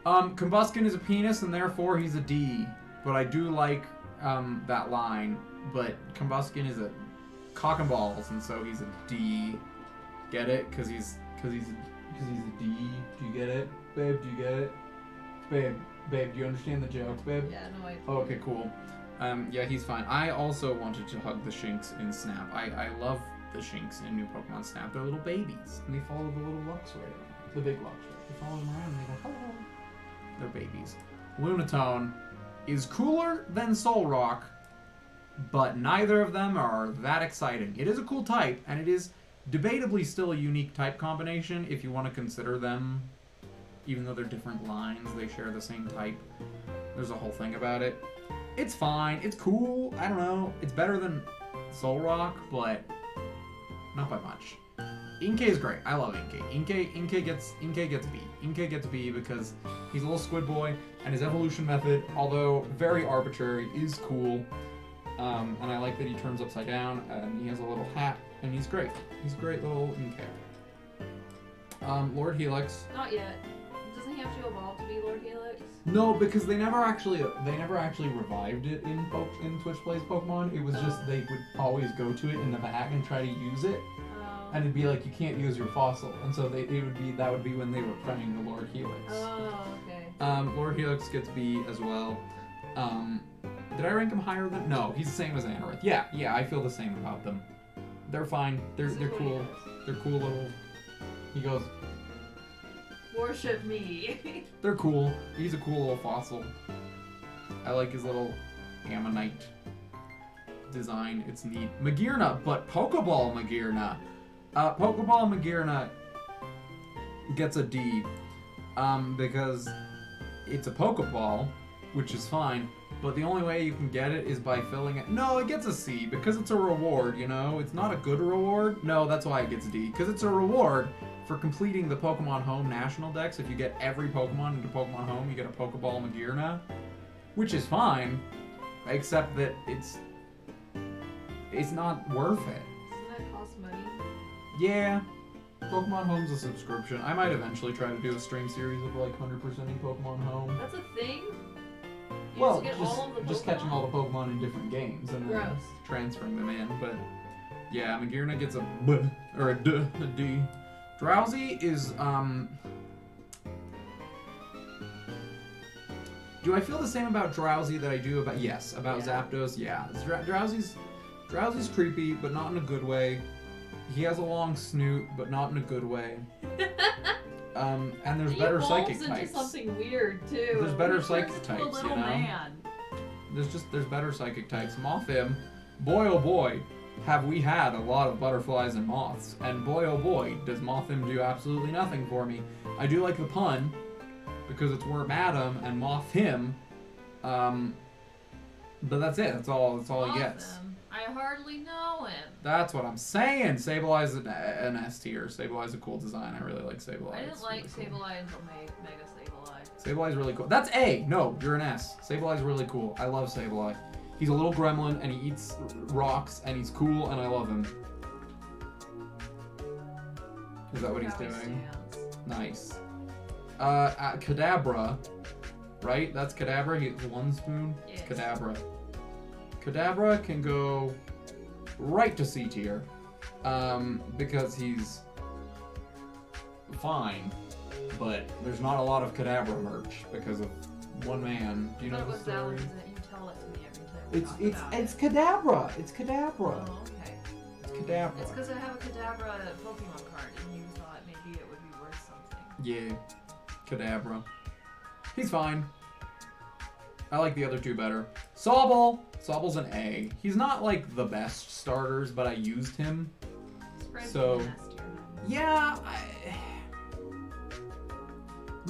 A: Combuskin is a penis and therefore he's a D. But I do like that line. But Combuskin is a cock and balls, and so he's a D. Get it? Because he's a D. Do you get it, babe? Do you get it, babe? Babe, do you understand the joke, babe?
B: Yeah, no, I.
A: Oh, okay, cool. Yeah, he's fine. I also wanted to hug the Shinx in Snap. I love the Shinx in new Pokemon Snap. They're little babies, and they follow the little Luxray, the big Luxray. They follow him around and they go, hello. They're babies. Lunatone is cooler than Solrock, but neither of them are that exciting. It is a cool type, and it is debatably still a unique type combination if you want to consider them. Even though they're different lines, they share the same type. There's a whole thing about it. It's fine. It's cool. I don't know. It's better than Solrock, but not by much. Inkay is great. I love Inkay. Inkay gets B. Inkay gets B because he's a little squid boy, and his evolution method, although very arbitrary, is cool. And I like that he turns upside down, and he has a little hat, and he's great. He's a great little Inkay. Lord Helix.
B: Not yet. Doesn't he have to evolve to be Lord Helix?
A: No, because they never actually revived it in Twitch Plays Pokemon. It was just they would always go to it in the back and try to use it, and it'd be like, you can't use your fossil, and so that would be when they were praying the Lord Helix.
B: Oh, okay.
A: Lord Helix gets B as well. Did I rank him higher than? No, he's the same as Anorith. Yeah, I feel the same about them. They're fine. They're
B: This is what he
A: cool.
B: does.
A: They're cool little. He goes.
B: Worship me.
A: They're cool. He's a cool little fossil. I like his little ammonite design. It's neat. Magearna, but Pokeball Magearna. Pokeball Magearna gets a D. Because it's a Pokeball, which is fine, but the only way you can get it is by filling it. No, it gets a C because it's a reward, you know? It's not a good reward. No, that's why it gets D, because it's a reward for completing the Pokemon Home National Dex. If you get every Pokemon into Pokemon Home, you get a Pokeball Magearna, which is fine, except that it's not worth it.
B: Doesn't that cost money?
A: Yeah. Pokemon Home's a subscription. I might eventually try to do a stream series of like 100%ing Pokemon Home.
B: That's a thing? You
A: Well,
B: get all of the
A: just catching all the Pokemon in different games and then
B: Gross.
A: transferring them in. But yeah, Magearna gets a B or a D. A D. Drowsy is Do I feel the same about Drowsy that I do about about
B: Yeah.
A: Zapdos? Yeah, Drowsy's creepy, but not in a good way. He has a long snoot, but not in a good way. And there's better psychic
B: into
A: types.
B: something weird too.
A: There's better
B: He turns
A: psychic
B: into a
A: types,
B: little
A: you know?
B: Man.
A: There's better psychic types. Mothim, boy oh boy, have we had a lot of butterflies and moths. And boy oh boy, does Mothim do absolutely nothing for me. I do like the pun, because it's Worm Adam and Moth him. But that's it. That's all he gets.
B: Awesome. I hardly know him.
A: That's what I'm saying. Sableye an S tier. Sableye a cool design. I really like Sableye.
B: I didn't
A: It's
B: like
A: really cool.
B: Sableye until Mega Sableye.
A: Sableye's really cool. That's A! No, you're an S. Sableye's really cool. I love Sableye. He's a little gremlin, and he eats rocks, and he's cool, and I love him. Is that what he's
B: How he
A: doing?
B: stands.
A: Nice. Kadabra, right? That's Kadabra. He has 1 spoon.
B: Yes.
A: It's Kadabra. Kadabra can go right to C tier, because he's fine, but there's not a lot of Kadabra merch because of one man. Do you know
B: But
A: the
B: with
A: story?
B: that, you tell it to me every time we talk about
A: It's
B: it.
A: Kadabra. It's Kadabra.
B: Oh, okay.
A: It's Kadabra.
B: It's because I have a Kadabra Pokemon card, and you thought maybe it would be worth something.
A: Yeah, Kadabra. He's fine. I like the other 2 better. Sobble. Sobble's an A. He's not like the best starters, but I used him.
B: Spread
A: So-
B: the nest here.
A: Yeah,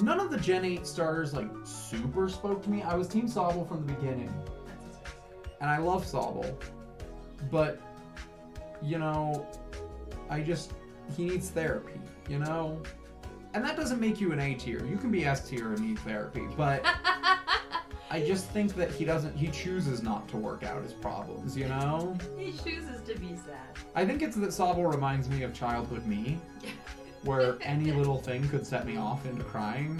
A: none of the Gen 8 starters like super spoke to me. I was Team Sobble from the beginning,
B: That's his face.
A: and I love Sobble, but you know, he needs therapy, you know, and that doesn't make you an A tier. You can be S tier and need therapy, but I just think that he chooses not to work out his problems, you know.
B: He chooses to be sad.
A: I think it's that Sobble reminds me of childhood me, where any little thing could set me off into crying.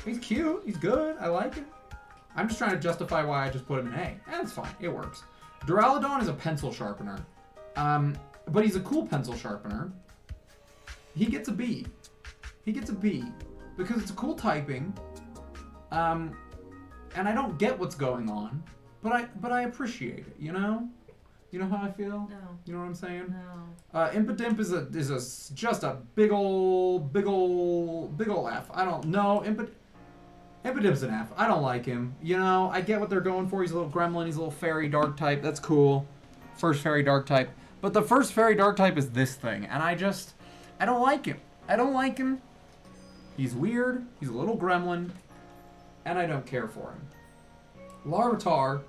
A: He's cute. He's good. I like him. I'm just trying to justify why I just put him in A. And it's fine. It works. Duraludon is a pencil sharpener. But he's a cool pencil sharpener. He gets a B. He gets a B. Because it's a cool typing. And I don't get what's going on. But I appreciate it, you know? You know how I feel?
B: No.
A: You know what I'm saying?
B: No.
A: Impidimp is just a big ol' F. I don't know. Impidimp's an F. I don't like him. You know, I get what they're going for. He's a little gremlin. He's a little fairy dark type. That's cool. First fairy dark type. But the first fairy dark type is this thing, and I don't like him. I don't like him. He's weird. He's a little gremlin, and I don't care for him. Larvitar,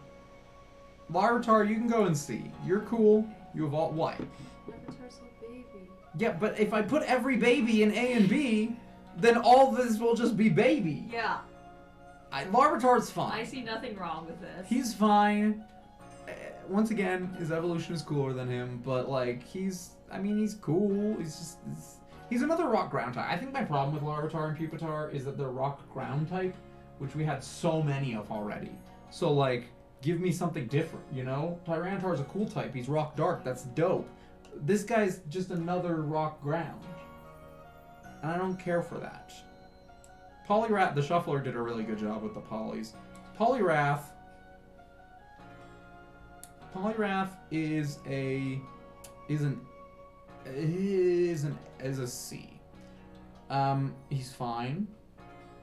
A: you can go and see. You're cool. You evolve. What?
B: Larvitar's a baby.
A: Yeah, but if I put every baby in A and B, then all this will just be baby.
B: Yeah.
A: Larvitar's fine.
B: I see nothing wrong with this.
A: He's fine. Once again, his evolution is cooler than him, but like he's cool. He's another rock ground type. I think my problem with Larvitar and Pupitar is that they're rock ground type, which we had so many of already. So like, give me something different, you know? Tyranitar's a cool type. He's rock dark. That's dope. This guy's just another rock ground. And I don't care for that. Poliwrath, the Shuffler did a really good job with the polys. Poliwrath is a C. He's fine.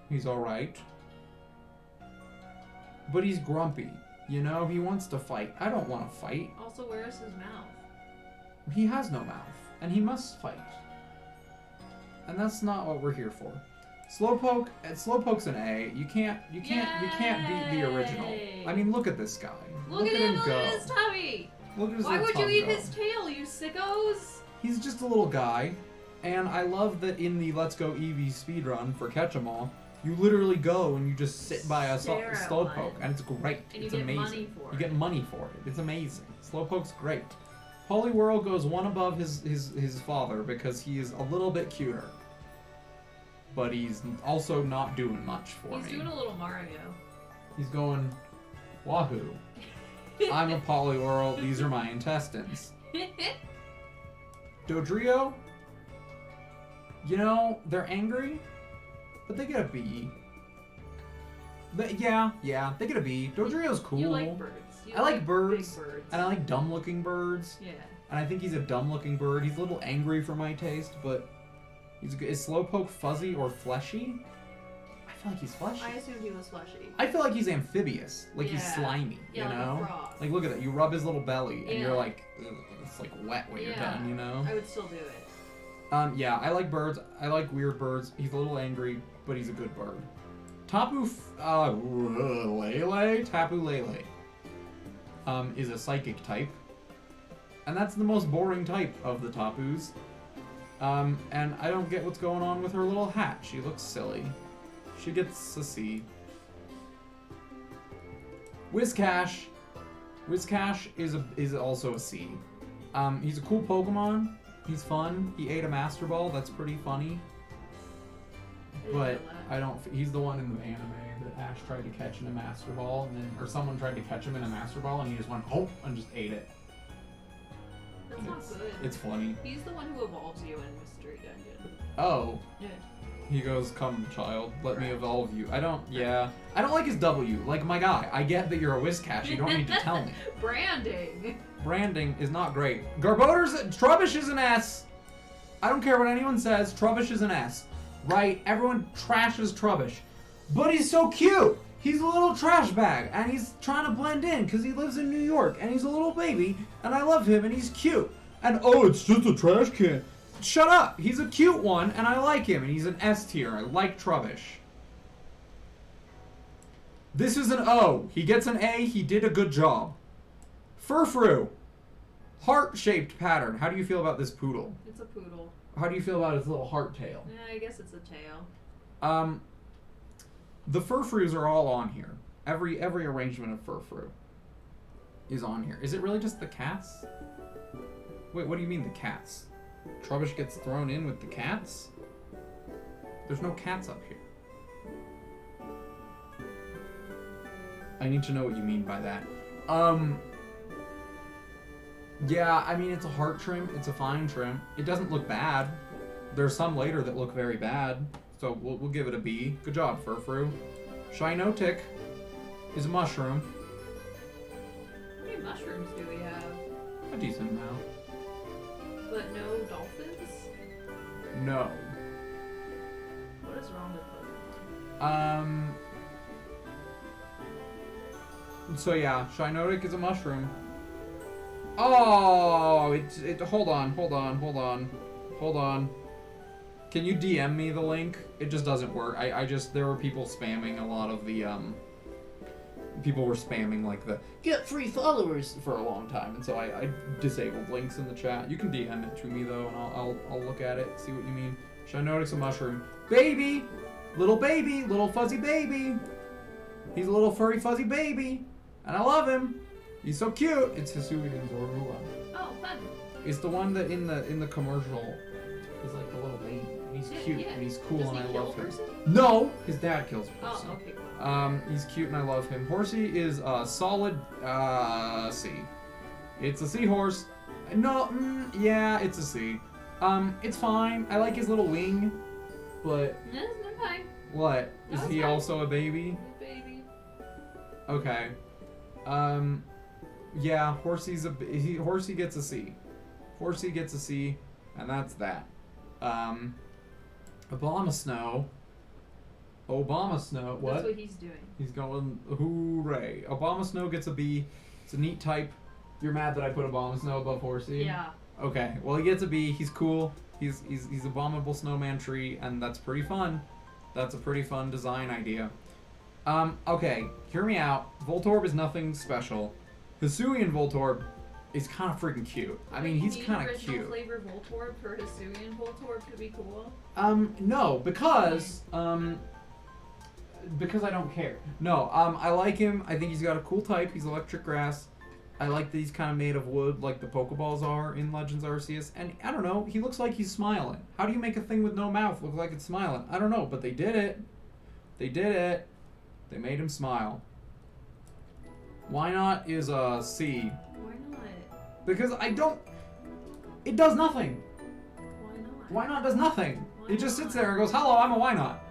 A: He's alright. But he's grumpy. You know, he wants to fight. I don't want to fight.
B: Also, where is his mouth?
A: He has no mouth, and he must fight. And that's not what we're here for. Slowpoke's an A. You can't beat the original.
B: Yay!
A: I mean, look at this guy.
B: Look at him,
A: go.
B: look at his tummy!
A: Look at his
B: Why
A: little
B: would you
A: tongue
B: eat
A: go.
B: his tail, you sickos?
A: He's just a little guy, and I love that in the Let's Go Eevee speedrun for Catch 'em All, you literally go and you just sit by a
B: Stare at
A: Slowpoke,
B: one.
A: and it's great.
B: And
A: it's
B: you get
A: amazing.
B: money for
A: You
B: it.
A: get money for it. It's amazing. Slowpoke's great. Poliwhirl goes one above his father because he is a little bit cuter. But he's also not doing much for
B: He's
A: me.
B: doing a little Mario.
A: He's going, wahoo. I'm a Poliwhirl. These are my intestines. Dodrio, you know, they're angry, but they get a B. But yeah, they get a B. Dodrio's cool.
B: You like birds. You
A: I like birds,
B: Big birds.
A: and I like dumb-looking birds.
B: Yeah.
A: And I think he's a dumb-looking bird. He's a little angry for my taste, but he's good. Is Slowpoke fuzzy or fleshy? I feel like he's fleshy.
B: I assumed he was fleshy.
A: I feel like he's amphibious. Like he's
B: Yeah.
A: slimy,
B: Yeah,
A: you
B: like
A: know?
B: a frog.
A: Like, look at that. You rub his little belly, and
B: Yeah.
A: you're like, ugh, it's like wet when you're
B: Yeah.
A: done, you know?
B: I would still do it.
A: Yeah, I like birds. I like weird birds. He's a little angry, but he's a good bird. Tapu Lele is a psychic type. And that's the most boring type of the Tapus. And I don't get what's going on with her little hat. She looks silly. She gets a C. Whiscash is also a C. He's a cool Pokemon. He's fun. He ate a Master Ball. That's pretty funny. but I don't. He's the one in the anime that Ash tried to catch in a Master Ball, and then or someone tried to catch him in a Master Ball, and he just went oh and just ate it.
B: That's
A: And
B: not good.
A: It's funny.
B: He's the one who evolves you in Mystery Dungeon.
A: Oh.
B: Yeah.
A: He goes, "Come, child, let me
B: Right.
A: evolve you." I don't. Yeah, I don't like his W. Like my guy, I get that you're a Whiscash. You don't need to tell me.
B: Branding.
A: Branding is not great. Trubbish is an S. I don't care what anyone says. Trubbish is an S. Right? Everyone trashes Trubbish. But he's so cute. He's a little trash bag. And he's trying to blend in because he lives in New York. And he's a little baby. And I love him. And he's cute. And oh, it's just a trash can. Shut up. He's a cute one. And I like him. And he's an S tier. I like Trubbish. This is an O. He gets an A. He did a good job. Furfrou. Heart-shaped pattern. How do you feel about this poodle?
B: It's a poodle.
A: How do you feel about his little heart tail?
B: Yeah, I guess it's a tail.
A: The Furfrous are all on here. Every arrangement of Furfrou is on here. Is it really just the cats? Wait, what do you mean the cats? Trubbish gets thrown in with the cats? There's no cats up here. I need to know what you mean by that. Yeah, I mean, it's a heart trim. It's a fine trim. It doesn't look bad. There's some later that look very bad. So we'll give it a B. Good job, Furfrou. Shinotic is a mushroom.
B: How many mushrooms do we have?
A: A decent amount.
B: But no dolphins?
A: No.
B: What is wrong with Pokemon?
A: So yeah, Shinotic is a mushroom. Oh, hold on. Can you DM me the link? It just doesn't work. There were people spamming a lot of the, people were spamming like the get free followers for a long time, and so I disabled links in the chat. You can DM it to me though, and I'll look at it, see what you mean. Shinotic's a mushroom. Baby! Little fuzzy baby! He's a little furry fuzzy baby! And I love him! He's so cute! It's Hisui and Zorua.
B: Oh, fun.
A: It's the one that in the commercial is like the little baby. And he's cute and he's cool.
B: Does
A: and
B: he
A: I
B: kill
A: love him.
B: a person?
A: No! His dad kills a person.
B: Oh, okay, cool.
A: He's cute and I love him. Horsey is a solid C. It's a seahorse. No, yeah, it's a C. It's fine. I like his little wing, but
B: Yeah, it's fine.
A: what? Is
B: No, it's
A: he
B: fine.
A: also a baby?
B: Baby.
A: Okay. Yeah, Horsey gets a C. Horsey gets a C, and that's that. Obama Snow. What?
B: That's what he's doing.
A: He's going, hooray. Obama Snow gets a B. It's a neat type. You're mad that I put Obama Snow above Horsey?
B: Yeah.
A: Okay, well he gets a B. He's cool. He's Abominable Snowman Tree, and that's pretty fun. That's a pretty fun design idea. Okay, hear me out. Voltorb is nothing special. Hisuian Voltorb is kind of freaking cute. I mean, he's kind of cute.
B: Flavor Voltorb for Hisuian Voltorb to be cool.
A: No, because I don't care. No, I like him. I think he's got a cool type. He's electric grass. I like that he's kind of made of wood like the Pokeballs are in Legends Arceus. And I don't know, he looks like he's smiling. How do you make a thing with no mouth look like it's smiling? I don't know, but they did it. They did it. They made him smile. Why not is a C.
B: Why not?
A: Because it does nothing.
B: Why not?
A: Why not does nothing.
B: Why
A: It just
B: not?
A: sits there and goes, hello, I'm a why not.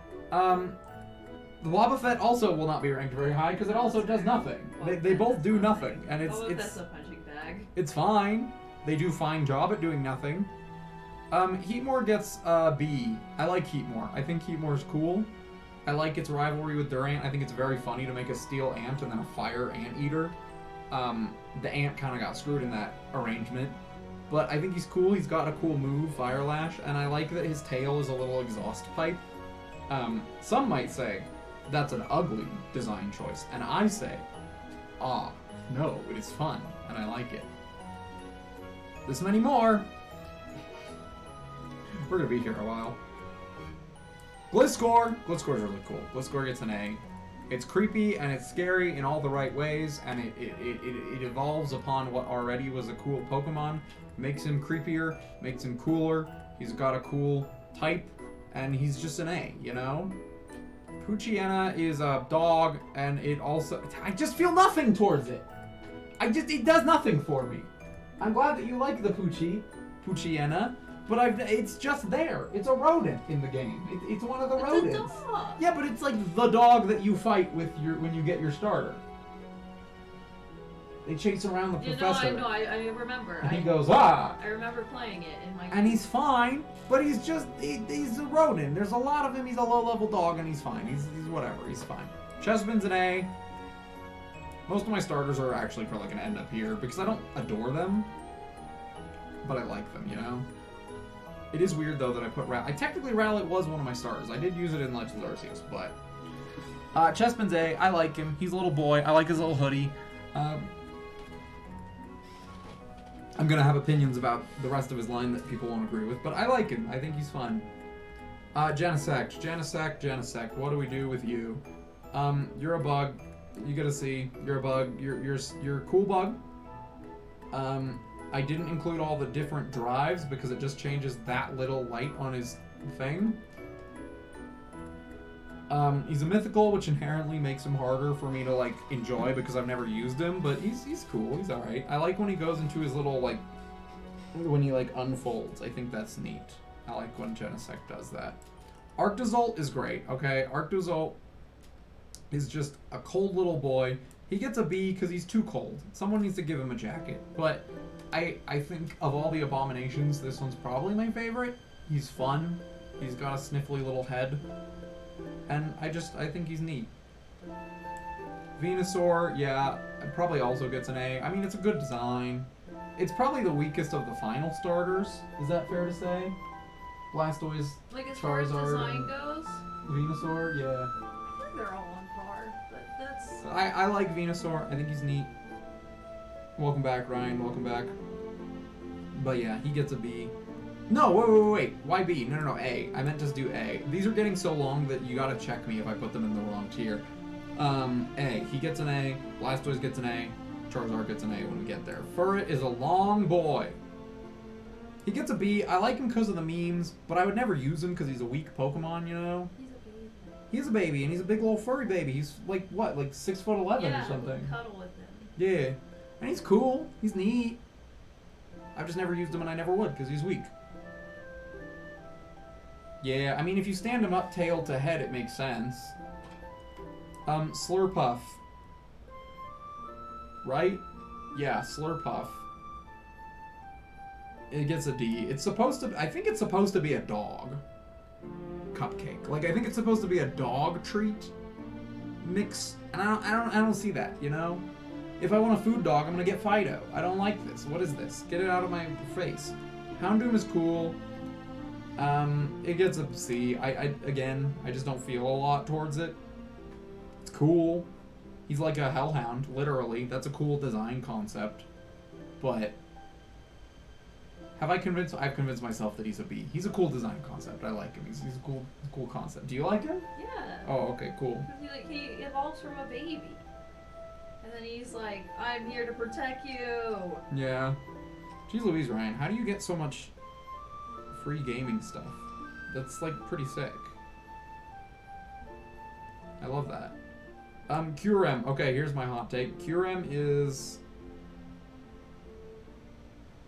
A: The Wobbuffet also will not be ranked very high because it also does nothing. They both do nothing, and
B: That's a punching bag.
A: it's fine. They do a fine job at doing nothing. Heatmore gets a B. I like Heatmore. I think Heatmore's cool. I like its rivalry with Durant. I think it's very funny to make a steel ant and then a fire anteater. The ant kind of got screwed in that arrangement. But I think he's cool. He's got a cool move, Fire Lash, and I like that his tail is a little exhaust pipe. Some might say that's an ugly design choice, and I say, no, it is fun, and I like it. This many more. We're gonna be here a while. Gliscor! Gliscor's really cool. Gliscor gets an A. It's creepy and it's scary in all the right ways, and it evolves upon what already was a cool Pokemon. Makes him creepier, makes him cooler. He's got a cool type. and he's just an A, you know? Poochyena is a dog, and it also... I just feel nothing towards it. It does nothing for me. I'm glad that you like the Poochyena, but it's just there. It's a rodent in the game. It's one of the rodents.
B: It's a dog.
A: Yeah, but it's like the dog that you fight with when you get your starter. They chase around the professor.
B: I remember.
A: And he goes, ah!
B: I remember playing it in my game.
A: And he's fine, but he's a rodent. There's a lot of him. He's a low-level dog, and he's fine. He's whatever. He's fine. Chespin's an A. Most of my starters are actually probably going to end up here, because I don't adore them, but I like them, you know? It is weird, though, that I put technically Rowlet was one of my starters. I did use it in Legends Arceus, but... Chespin's A. I like him. He's a little boy. I like his little hoodie. I'm gonna have opinions about the rest of his line that people won't agree with, but I like him. I think he's fun. Genesect. What do we do with you? You're a bug. You gotta see. You're a bug. You're a cool bug. I didn't include all the different drives because it just changes that little light on his thing. He's a mythical, which inherently makes him harder for me to, like, enjoy because I've never used him, but he's cool, he's alright. I like when he goes into his little, like, when he, like, unfolds. I think that's neat. I like when Genesect does that. Arctozolt is great, okay? Arctozolt is just a cold little boy. He gets a B because he's too cold. Someone needs to give him a jacket. But I think of all the abominations, this one's probably my favorite. He's fun. He's got a sniffly little head. And I think he's neat. Venusaur, yeah, it probably also gets an A. I mean, it's a good design. It's probably the weakest of the final starters. Is that fair to say? Blastoise,
B: like as far as design goes?
A: Venusaur, yeah.
B: I think they're all on par, but that's...
A: I like Venusaur. I think he's neat. Welcome back, Ryan. Welcome back. But yeah, he gets a B. No, wait. Why B? No, A. I meant just do A. These are getting so long that you gotta check me if I put them in the wrong tier. A. He gets an A. Blastoise gets an A. Charizard gets an A when we get there. Furret is a long boy. He gets a B. I like him because of the memes, but I would never use him because he's a weak Pokemon, you know? He's a baby, and he's a big little furry baby. He's like, what, like 6'11" or something?
B: Yeah, cuddle with him.
A: Yeah. And he's cool. He's neat. I've just never used him, and I never would because he's weak. Yeah, I mean, if you stand him up tail to head, it makes sense. Slurpuff. Right? Yeah, Slurpuff. It gets a D. It's supposed to... I think it's supposed to be a dog. Cupcake. Like, I think it's supposed to be a dog treat mix. And I don't see that, you know? If I want a food dog, I'm gonna get Fido. I don't like this. What is this? Get it out of my face. Houndoom is cool. It gets a C. Again, I just don't feel a lot towards it. It's cool. He's like a hellhound, literally. That's a cool design concept. But I've convinced myself that he's a B. He's a cool design concept. I like him. He's a cool concept. Do you like him?
B: Yeah.
A: Oh, okay, cool.
B: He evolves from a baby. And then he's like, I'm here to protect you.
A: Yeah. Jeez Louise, Ryan, how do you get so much free gaming stuff? That's, like, pretty sick. I love that. Kyurem. Okay, here's my hot take. Kyurem is...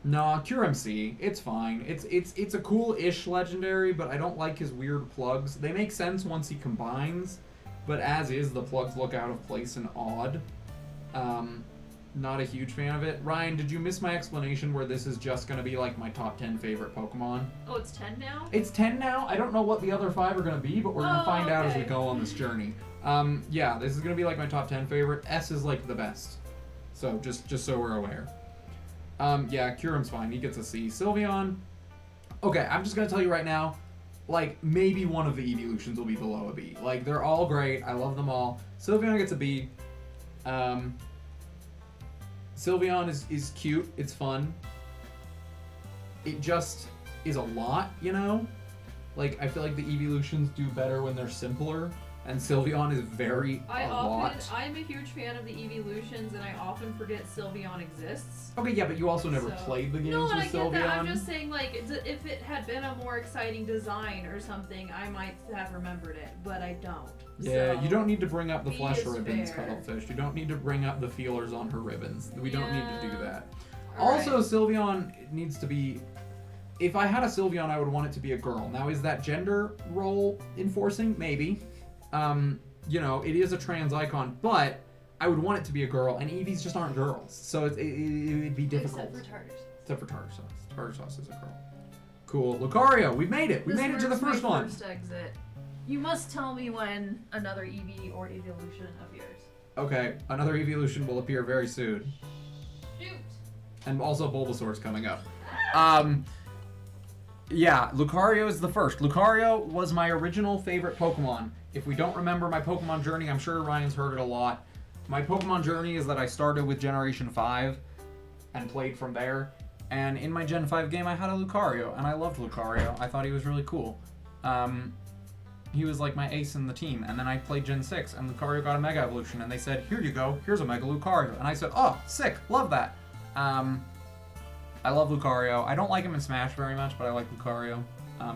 A: Nah, Kyurem C. It's fine. It's a cool-ish legendary, but I don't like his weird plugs. They make sense once he combines, but as is, the plugs look out of place and odd. Not a huge fan of it. Ryan, did you miss my explanation where this is just going to be like my top 10 favorite Pokemon?
B: Oh, it's 10 now?
A: It's 10 now. I don't know what the other 5 are going to be, but we're going to find out as we go on this journey. Yeah, this is going to be like my top 10 favorite. S is like the best. So, just so we're aware. Yeah, Kyurem's fine. He gets a C. Sylveon. Okay, I'm just going to tell you right now, like, maybe one of the evolutions will be below a B. Like, they're all great. I love them all. Sylveon gets a B. Sylveon is cute. It's fun. It just is a lot, you know? Like, I feel like the evolutions do better when they're simpler.
C: and Sylveon is very a lot.
B: I'm a huge fan of the evolutions, and I often forget Sylveon exists.
C: Okay, yeah, but you also never
B: So-
C: played the games
B: No, and I
C: with
B: get that. I'm
C: Sylveon.
B: just saying, like, if it had been a more exciting design or something, I might have remembered it, but I don't.
C: Yeah,
B: So,
C: you don't need to bring up the
B: B
C: flesh
B: is
C: ribbons,
B: fair.
C: Cuttlefish. You don't need to bring up the feelers on her ribbons. We don't need to do
B: Yeah.
C: that.
B: All
C: Also,
B: right.
C: Sylveon needs to be. If I had a Sylveon, I would want it to be a girl. Now, is that gender role enforcing? Maybe. You know, it is a trans icon, but I would want it to be a girl, and Eevees just aren't girls, so it would be difficult.
B: Except for Tartarus.
C: Except for Tartar Sauce. Tartar Sauce is a girl. Cool. Lucario, we made it. We
B: This
C: made it to the
B: marks my
C: first one.
B: First exit. You must tell me when another EV or evolution appears.
C: Okay, another evolution will appear very soon.
B: Shoot.
C: And also Bulbasaur's coming up. Yeah, Lucario is the first. Lucario was my original favorite Pokemon. If we don't remember my Pokemon journey, I'm sure Ryan's heard it a lot. My Pokemon journey is that I started with Generation 5 and played from there. And in my Gen 5 game, I had a Lucario, and I loved Lucario. I thought he was really cool. He was like my ace in the team. And then I played Gen 6, and Lucario got a Mega Evolution, and they said, here you go, here's a Mega Lucario. And I said, oh, sick, love that. I love Lucario. I don't like him in Smash very much, but I like Lucario.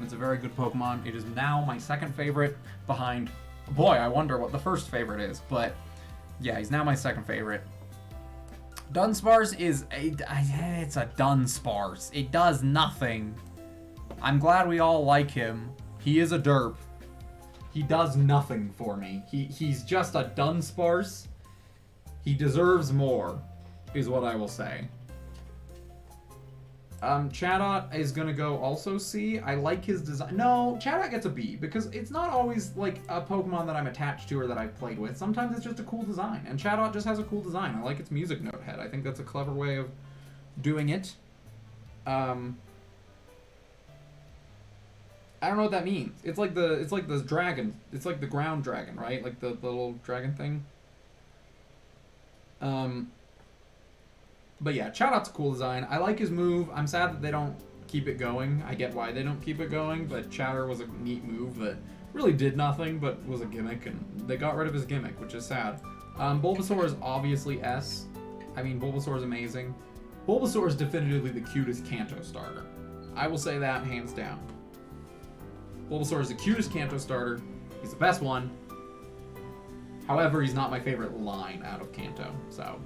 C: It's a very good Pokemon. It is now my second favorite behind... Boy, I wonder what the first favorite is, but yeah, he's now my second favorite. Dunsparce is it's a Dunsparce. It does nothing. I'm glad we all like him. He is a derp. He does nothing for me. He's just a Dunsparce. He deserves more, is what I will say. Chatot is gonna go also C. I like his design. No, Chatot gets a B because it's not always like a Pokemon that I'm attached to or that I've played with. Sometimes it's just a cool design, and Chatot just has a cool design. I like its music note head. I think that's a clever way of doing it. I don't know what that means. It's like the dragon. It's like the ground dragon, right? Like the little dragon thing. But yeah, Chatot's a cool design. I like his move. I'm sad that they don't keep it going. I get why they don't keep it going, but Chatter was a neat move that really did nothing, but was a gimmick, and they got rid of his gimmick, which is sad. Bulbasaur is obviously S. I mean, Bulbasaur is amazing. Bulbasaur is definitively the cutest Kanto starter. I will say that hands down. Bulbasaur is the cutest Kanto starter. He's the best one. However, he's not my favorite line out of Kanto, so...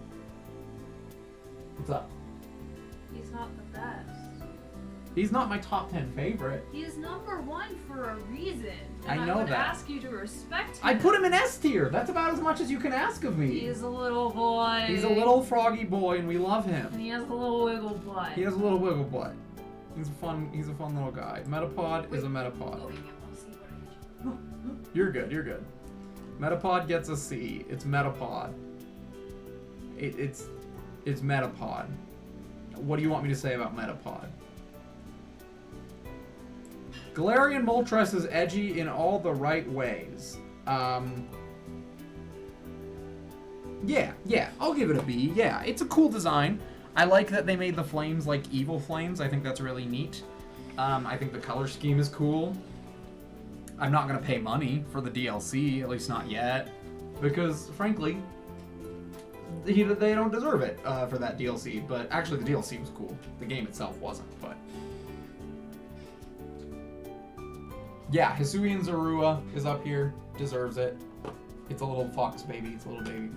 C: What's up?
B: He's not the best.
C: He's not my top 10 favorite.
B: He is number one for a reason.
C: I
B: And
C: know
B: I would
C: that.
B: ask you to respect him.
C: I put him in S tier. That's about as much as you can ask of me.
B: He is a little boy.
C: He's a little froggy boy, and we love
B: And
C: him.
B: he has a little wiggle butt.
C: He has a little wiggle butt. He's a fun little guy. Metapod is a Metapod.
B: Oh, yeah, I'll see what I get.
C: You're good. You're good. Metapod gets a C. It's Metapod. It's Metapod. What do you want me to say about Metapod? Galarian Moltres is edgy in all the right ways. Yeah, I'll give it a B. Yeah, it's a cool design. I like that they made the flames like evil flames. I think that's really neat. I think the color scheme is cool. I'm not gonna pay money for the DLC, at least not yet, because frankly, they don't deserve it for that DLC. But actually, the DLC was cool. The game itself wasn't, but yeah, Hisuian Zorua is up here. Deserves it. It's a little fox baby. It's a little baby.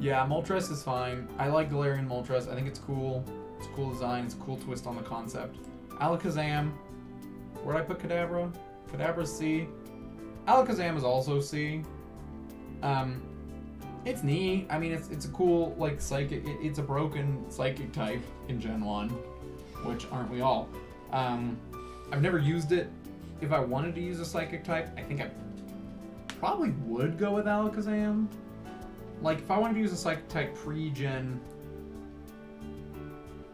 C: Yeah, Moltres is fine. I like Galarian Moltres. I think it's cool. It's a cool design. It's a cool twist on the concept. Alakazam. Where'd I put Kadabra? Kadabra's C. Alakazam is also C. It's neat. I mean, it's a cool, like, psychic... It's a broken psychic type in Gen 1. Which, aren't we all? I've never used it. If I wanted to use a psychic type, I think I probably would go with Alakazam. Like, if I wanted to use a psychic type pre-gen,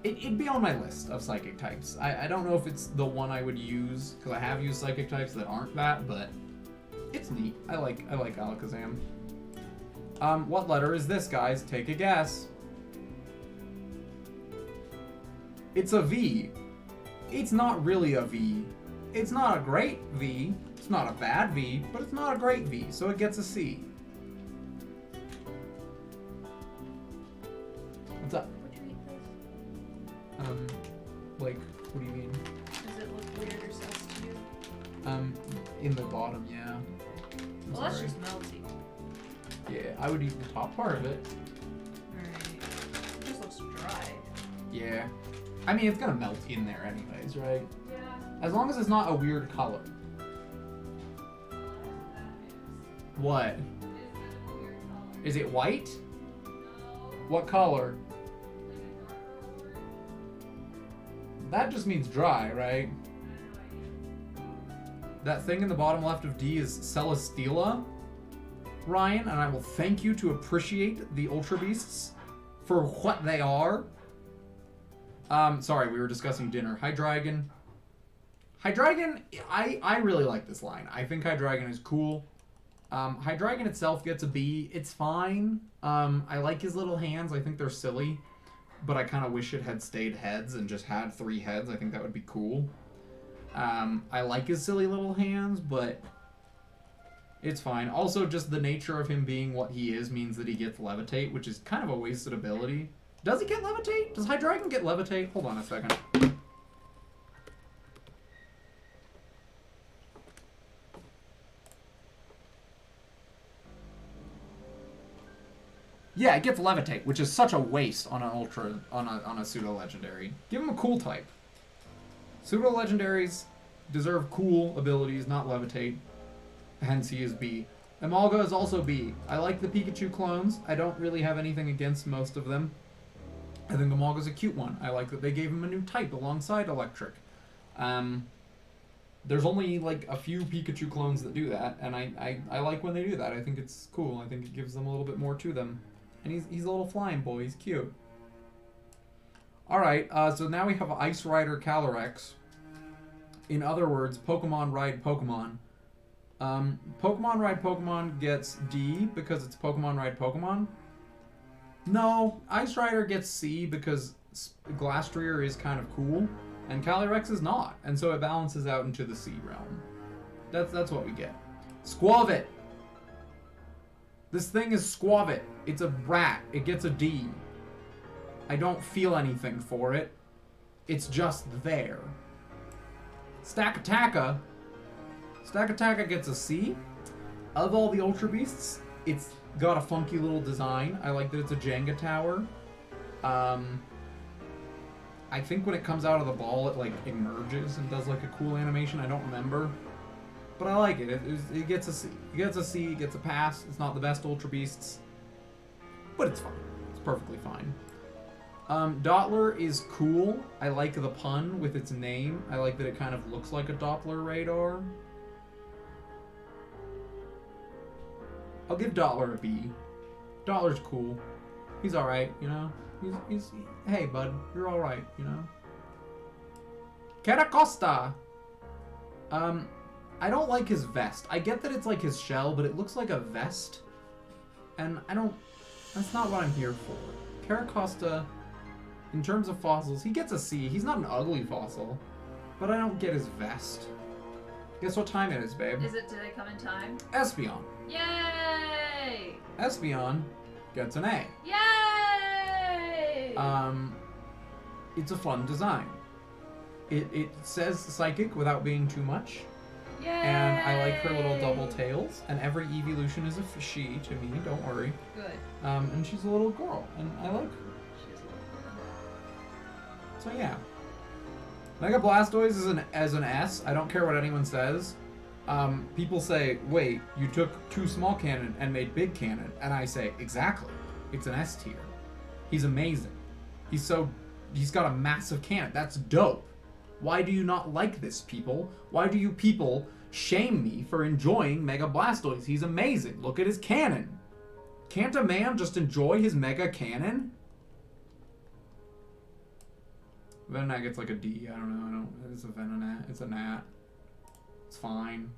C: it'd be on my list of psychic types. I don't know if it's the one I would use, because I have used psychic types that aren't that, but it's neat. I like Alakazam. What letter is this, guys? Take a guess. It's a V. It's not really a V. It's not a great V. It's not a bad V, but it's not a great V, so it gets a C. What's up?
B: Would you eat this?
C: Like, what do you mean?
B: Does it look weird or sus to you?
C: In the bottom, yeah. I'm
B: Well, that's
C: sorry.
B: just melty.
C: Yeah, I would eat the top part of it.
B: Alright. It just looks dry.
C: Yeah. I mean, it's gonna melt in there anyways, right?
B: Yeah.
C: As long as it's not a weird color. What? Is it white? What color? That just means dry, right? That thing in the bottom left of D is Celesteela, Ryan, and I will thank you to appreciate the Ultra Beasts for what they are. Sorry, we were discussing dinner. Hydreigon. Hydreigon, I really like this line. I think Hydreigon is cool. Hydreigon itself gets a B. It's fine. I like his little hands. I think they're silly. But I kind of wish it had stayed heads and just had 3 heads. I think that would be cool. I like his silly little hands, but it's fine. Also, just the nature of him being what he is means that he gets Levitate, which is kind of a wasted ability. Does he get Levitate? Does Hydreigon get Levitate? Hold on a second. Yeah, it gets Levitate, which is such a waste on an ultra on a pseudo legendary. Give him a cool type. Pseudo legendaries deserve cool abilities, not Levitate. Hence he is B. Emolga is also B. I like the Pikachu clones. I don't really have anything against most of them. I think Emolga's a cute one. I like that they gave him a new type alongside Electric. There's only like a few Pikachu clones that do that, and I like when they do that. I think it's cool. I think it gives them a little bit more to them. And he's a little flying boy. He's cute. Alright, so now we have Ice Rider Calyrex. In other words, Pokemon Ride Pokemon. Pokemon Ride Pokemon gets D because it's Pokemon Ride Pokemon. No, Ice Rider gets C because Glastrier is kind of cool, and Calyrex is not, and so it balances out into the C realm. That's what we get. Squavit! This thing is Squavit. It's a rat. It gets a D. I don't feel anything for it. It's just there. Stakataka. Stakataka gets a C. Of all the Ultra Beasts, it's got a funky little design. I like that it's a Jenga tower. I think when it comes out of the ball, it like emerges and does like a cool animation. I don't remember. But I like it. It gets a C. It gets a C. It gets a pass. It's not the best Ultra Beasts. But it's fine. It's perfectly fine. Dottler is cool. I like the pun with its name. I like that it kind of looks like a Doppler radar. I'll give Dottler a B. Dottler's cool. He's alright, you know? Hey, bud, you're alright, you know? Caracosta! I don't like his vest. I get that it's like his shell, but it looks like a vest. And that's not what I'm here for. Caracosta, in terms of fossils, he gets a C. He's not an ugly fossil, but I don't get his vest. Guess what time it is, babe?
B: Did it come in time?
C: Espeon.
B: Yay!
C: Espeon gets an A.
B: Yay!
C: It's a fun design. It says psychic without being too much.
B: Yay!
C: And I like her little double tails. And every evolution is a she to me, don't worry.
B: Good.
C: And she's a little girl, and I like her.
B: She's a little girl.
C: So yeah. Mega Blastoise is as an S. I don't care what anyone says. People say, wait, you took 2 small cannon and made big cannon. And I say, exactly. It's an S tier. He's amazing. He's got a massive cannon. That's dope. Why do you not like this, people? Why do you people shame me for enjoying Mega Blastoise? He's amazing. Look at his cannon. Can't a man just enjoy his Mega Cannon? Venonat gets like a D. I don't know. It's a Venonat. It's a Nat. It's fine.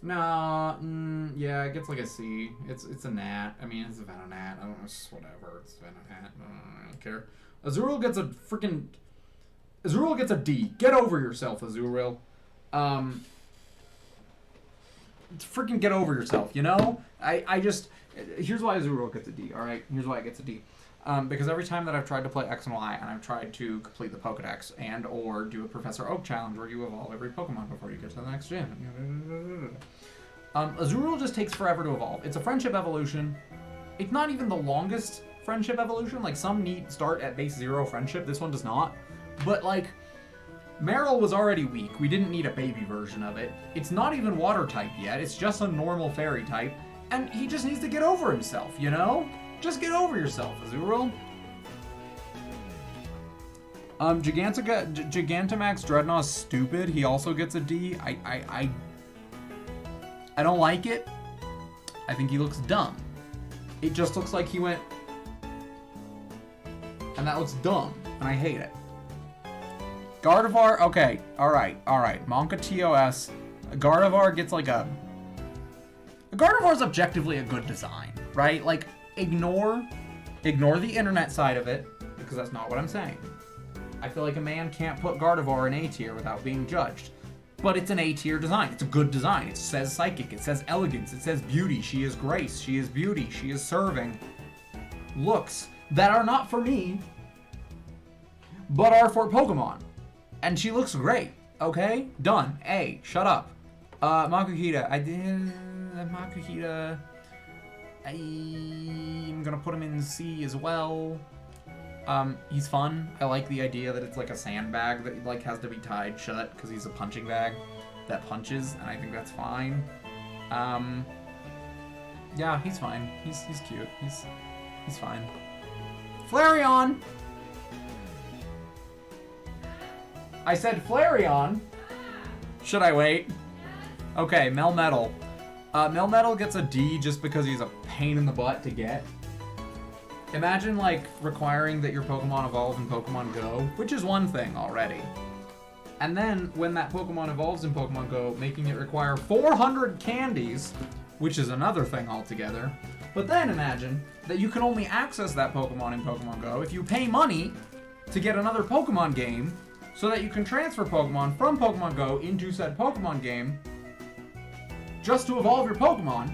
C: Nah, yeah, it gets like a C. It's a Nat. I mean, it's a Venonat. I don't know. It's whatever. It's Venonat. I don't care. Azurill gets a D. Get over yourself, Azurill. Freaking get over yourself, you know? I just... Here's why Azurill gets a D, alright? Here's why it gets a D. Because every time that I've tried to play X and Y, and I've tried to complete the Pokedex and or do a Professor Oak challenge where you evolve every Pokemon before you get to the next gym. Azurill just takes forever to evolve. It's a friendship evolution. It's not even the longest friendship evolution. Like, some need start at base 0 friendship. This one does not. But, like, Meryl was already weak. We didn't need a baby version of it. It's not even water type yet. It's just a normal fairy type. And he just needs to get over himself, you know? Just get over yourself, Azurill. Gigantamax Dreadnought is stupid. He also gets a D. I don't like it. I think he looks dumb. It just looks like he went... And that looks dumb. And I hate it. Gardevoir, okay. Alright. Monka TOS. Gardevoir gets like a... Gardevoir is objectively a good design, right? Like, ignore the internet side of it, because that's not what I'm saying. I feel like a man can't put Gardevoir in A tier without being judged. But it's an A tier design. It's a good design. It says psychic. It says elegance. It says beauty. She is grace. She is beauty. She is serving. Looks that are not for me, but are for Pokemon. And she looks great. Okay? Done. A. Shut up. Makuhita. Makuhita. I'm gonna put him in C as well. He's fun. I like the idea that it's like a sandbag that like has to be tied shut because he's a punching bag that punches, and I think that's fine. Yeah, he's fine. He's cute. He's fine. Flareon! I said Flareon! Should I wait? Okay, Melmetal. Melmetal gets a D just because he's a pain in the butt to get. Imagine, like, requiring that your Pokemon evolve in Pokemon Go, which is one thing already. And then, when that Pokemon evolves in Pokemon Go, making it require 400 candies, which is another thing altogether. But then imagine that you can only access that Pokemon in Pokemon Go if you pay money to get another Pokemon game, so that you can transfer Pokemon from Pokemon Go into said Pokemon game, just to evolve your Pokemon.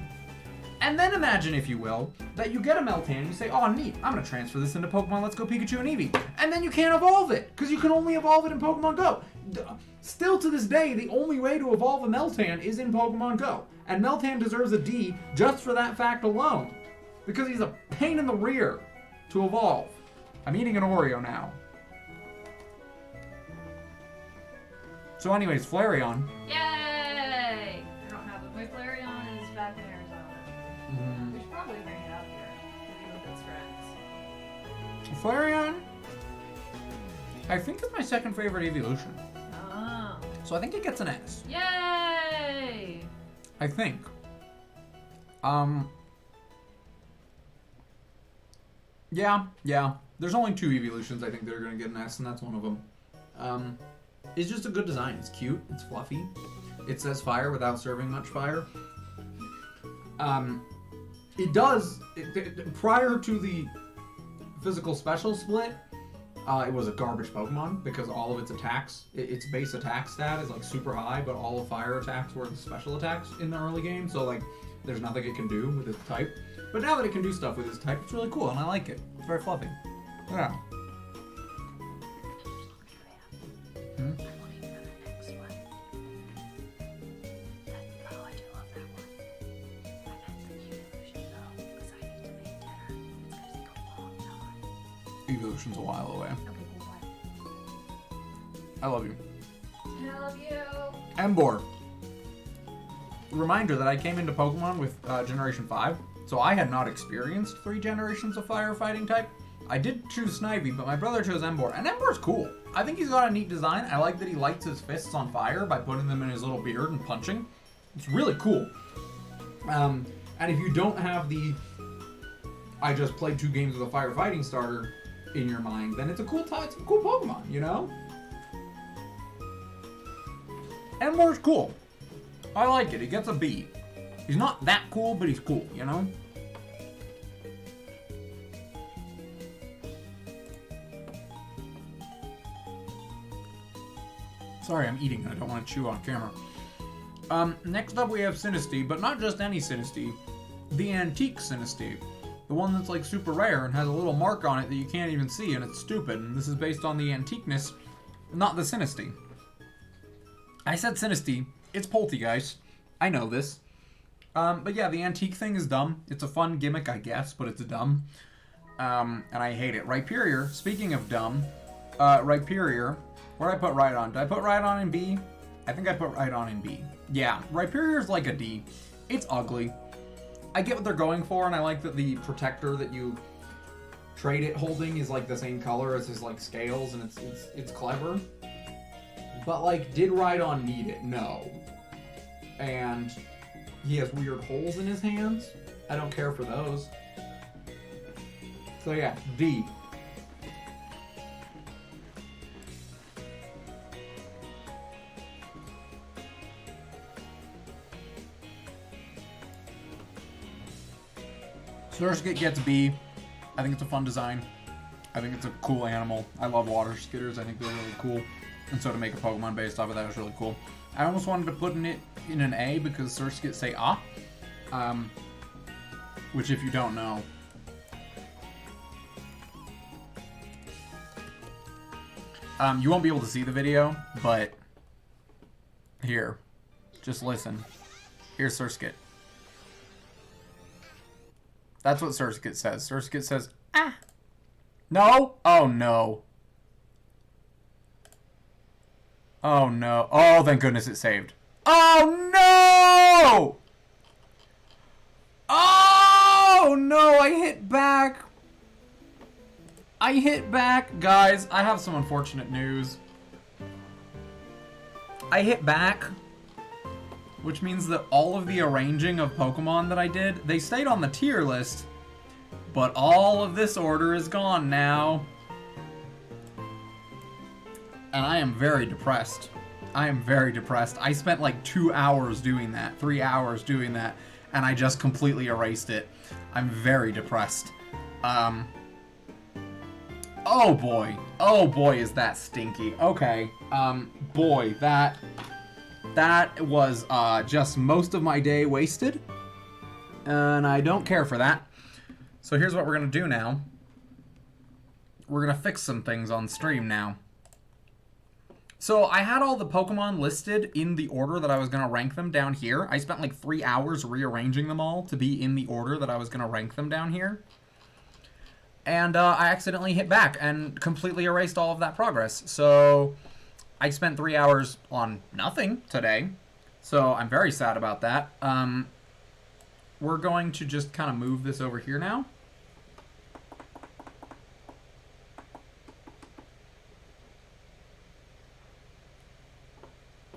C: And then imagine, if you will, that you get a Meltan and you say, oh neat, I'm gonna transfer this into Pokemon Let's Go Pikachu and Eevee. And then you can't evolve it, because you can only evolve it in Pokemon Go. Still to this day, the only way to evolve a Meltan is in Pokemon Go. And Meltan deserves a D just for that fact alone. Because he's a pain in the rear to evolve. I'm eating an Oreo now. So anyways, Flareon.
B: Yay! I don't have it. My Flareon is back in Arizona. We should probably bring it out here to be with its friends.
C: Flareon, I think it's my second favorite evolution.
B: Oh.
C: So I think it gets an S.
B: Yay!
C: I think. Yeah. There's only 2 evolutions I think that are gonna get an S, and that's one of them. It's just a good design. It's cute. It's fluffy. It says fire without serving much fire. It does. Prior to the physical special split, it was a garbage Pokemon because all of its attacks, its base attack stat is like super high, but all of fire attacks were the special attacks in the early game. So like, there's nothing it can do with its type. But now that it can do stuff with its type, it's really cool and I like it. It's very fluffy. Yeah. Evolution's a while away. I love you.
B: I love you.
C: Emboar. Reminder that I came into Pokemon with Generation 5, so I had not experienced 3 generations of firefighting type. I did choose Snivy, but my brother chose Emboar, and Emboar's cool. I think he's got a neat design. I like that he lights his fists on fire by putting them in his little beard and punching. It's really cool. And if you don't have the I just played 2 games with a firefighting starter in your mind, then it's a cool Pokemon, you know? Emboar's cool. I like it. He gets a B. He's not that cool, but he's cool, you know? Sorry, I'm eating. I don't want to chew on camera. Next up we have Sinistea, but not just any Sinistea. The antique Sinistea. The one that's like super rare and has a little mark on it that you can't even see, and it's stupid. And this is based on the antiqueness, not the Sinistea. I said Sinistea. It's Poltegeist. I know this. But yeah, the antique thing is dumb. It's a fun gimmick, I guess, but it's dumb. And I hate it. Rhyperior, speaking of dumb, Rhyperior, where did I put Rhydon? Did I put Rhydon in B? I think I put Rhydon in B. Yeah, Rhyperior's like a D. It's ugly. I get what they're going for, and I like that the protector that you trade it holding is like the same color as his like scales, and it's clever. But like, did Rhydon need it? No. And he has weird holes in his hands. I don't care for those. So yeah, D. Surskit gets B. I think it's a fun design. I think it's a cool animal. I love water skitters. I think they're really cool. And so to make a Pokemon based off of that was really cool. I almost wanted to put it in an A because Surskit say ah. Which if you don't know. You won't be able to see the video, but here. Just listen. Here's Surskit. That's what Surskit says. Surskit says, ah. No? Oh, no. Oh, no. Oh, thank goodness it saved. Oh, no! Oh, no, I hit back. I hit back. Guys, I have some unfortunate news. I hit back, which means that all of the arranging of Pokemon that I did, they stayed on the tier list, but all of this order is gone now. And I am very depressed. I am very depressed. I spent like 2 hours doing that, 3 hours doing that, and I just completely erased it. I'm very depressed. Oh boy, is that stinky. Okay, boy, that was just most of my day wasted, and I don't care for that. So here's what we're gonna do now. We're gonna fix some things on stream now. So I had all the Pokemon listed in the order that I was gonna rank them down here. I spent like 3 hours rearranging them all to be in the order that I was gonna rank them down here. And I accidentally hit back and completely erased all of that progress. So I spent 3 hours on nothing today. So I'm very sad about that. We're going to just kind of move this over here now.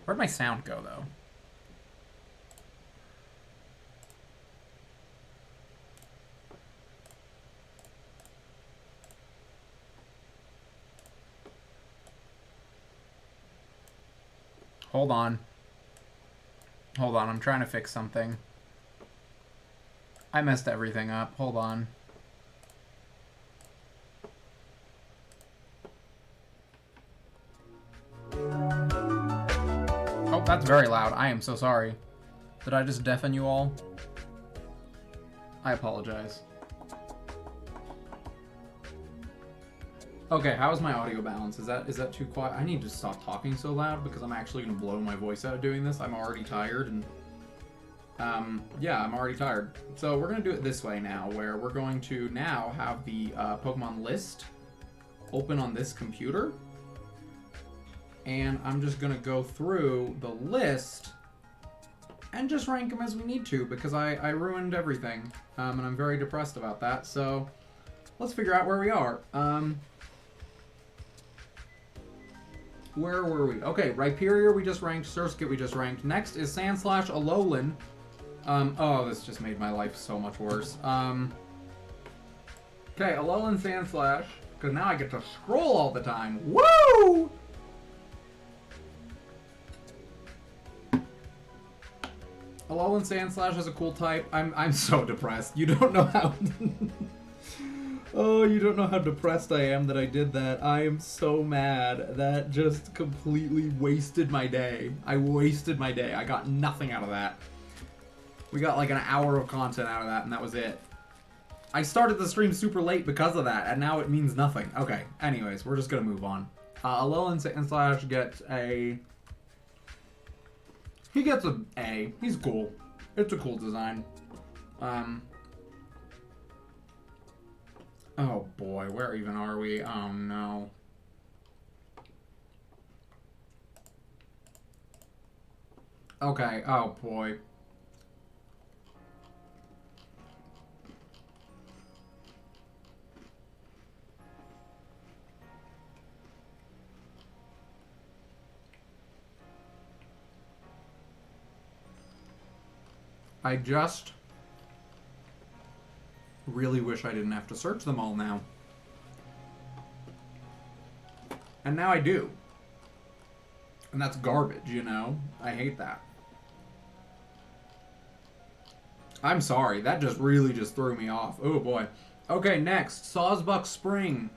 C: Where'd my sound go, though? Hold on. Hold on, I'm trying to fix something. I messed everything up. Hold on. Oh, that's very loud. I am so sorry. Did I just deafen you all? I apologize. Okay, how is my audio balance? Is that too quiet? I need to stop talking so loud because I'm actually gonna blow my voice out doing this. I'm already tired and yeah, I'm already tired. So we're gonna do it this way now, where we're going to now have the Pokemon list open on this computer. And I'm just gonna go through the list and just rank them as we need to because I ruined everything. And I'm very depressed about that. So let's figure out where we are. Where were we? Okay, Rhyperior we just ranked, Surskit we just ranked. Next is Sandslash Alolan. Oh, this just made my life so much worse. Okay, Alolan Sandslash, because now I get to scroll all the time. Woo! Alolan Sandslash is a cool type. I'm so depressed. You don't know how... Oh, you don't know how depressed I am that I did that. I am so mad. That just completely wasted my day. I wasted my day. I got nothing out of that. We got like an hour of content out of that, and that was it. I started the stream super late because of that, and now it means nothing. Okay, anyways, we're just gonna move on. Alolan Sandslash gets a... He gets an A. He's cool. It's a cool design. Oh boy, where even are we? Oh no. Okay, oh boy. I just really wish I didn't have to search them all now. And now I do. And that's garbage, you know? I hate that. I'm sorry, that just really just threw me off. Oh boy. Okay, next, Sawsbuck Spring.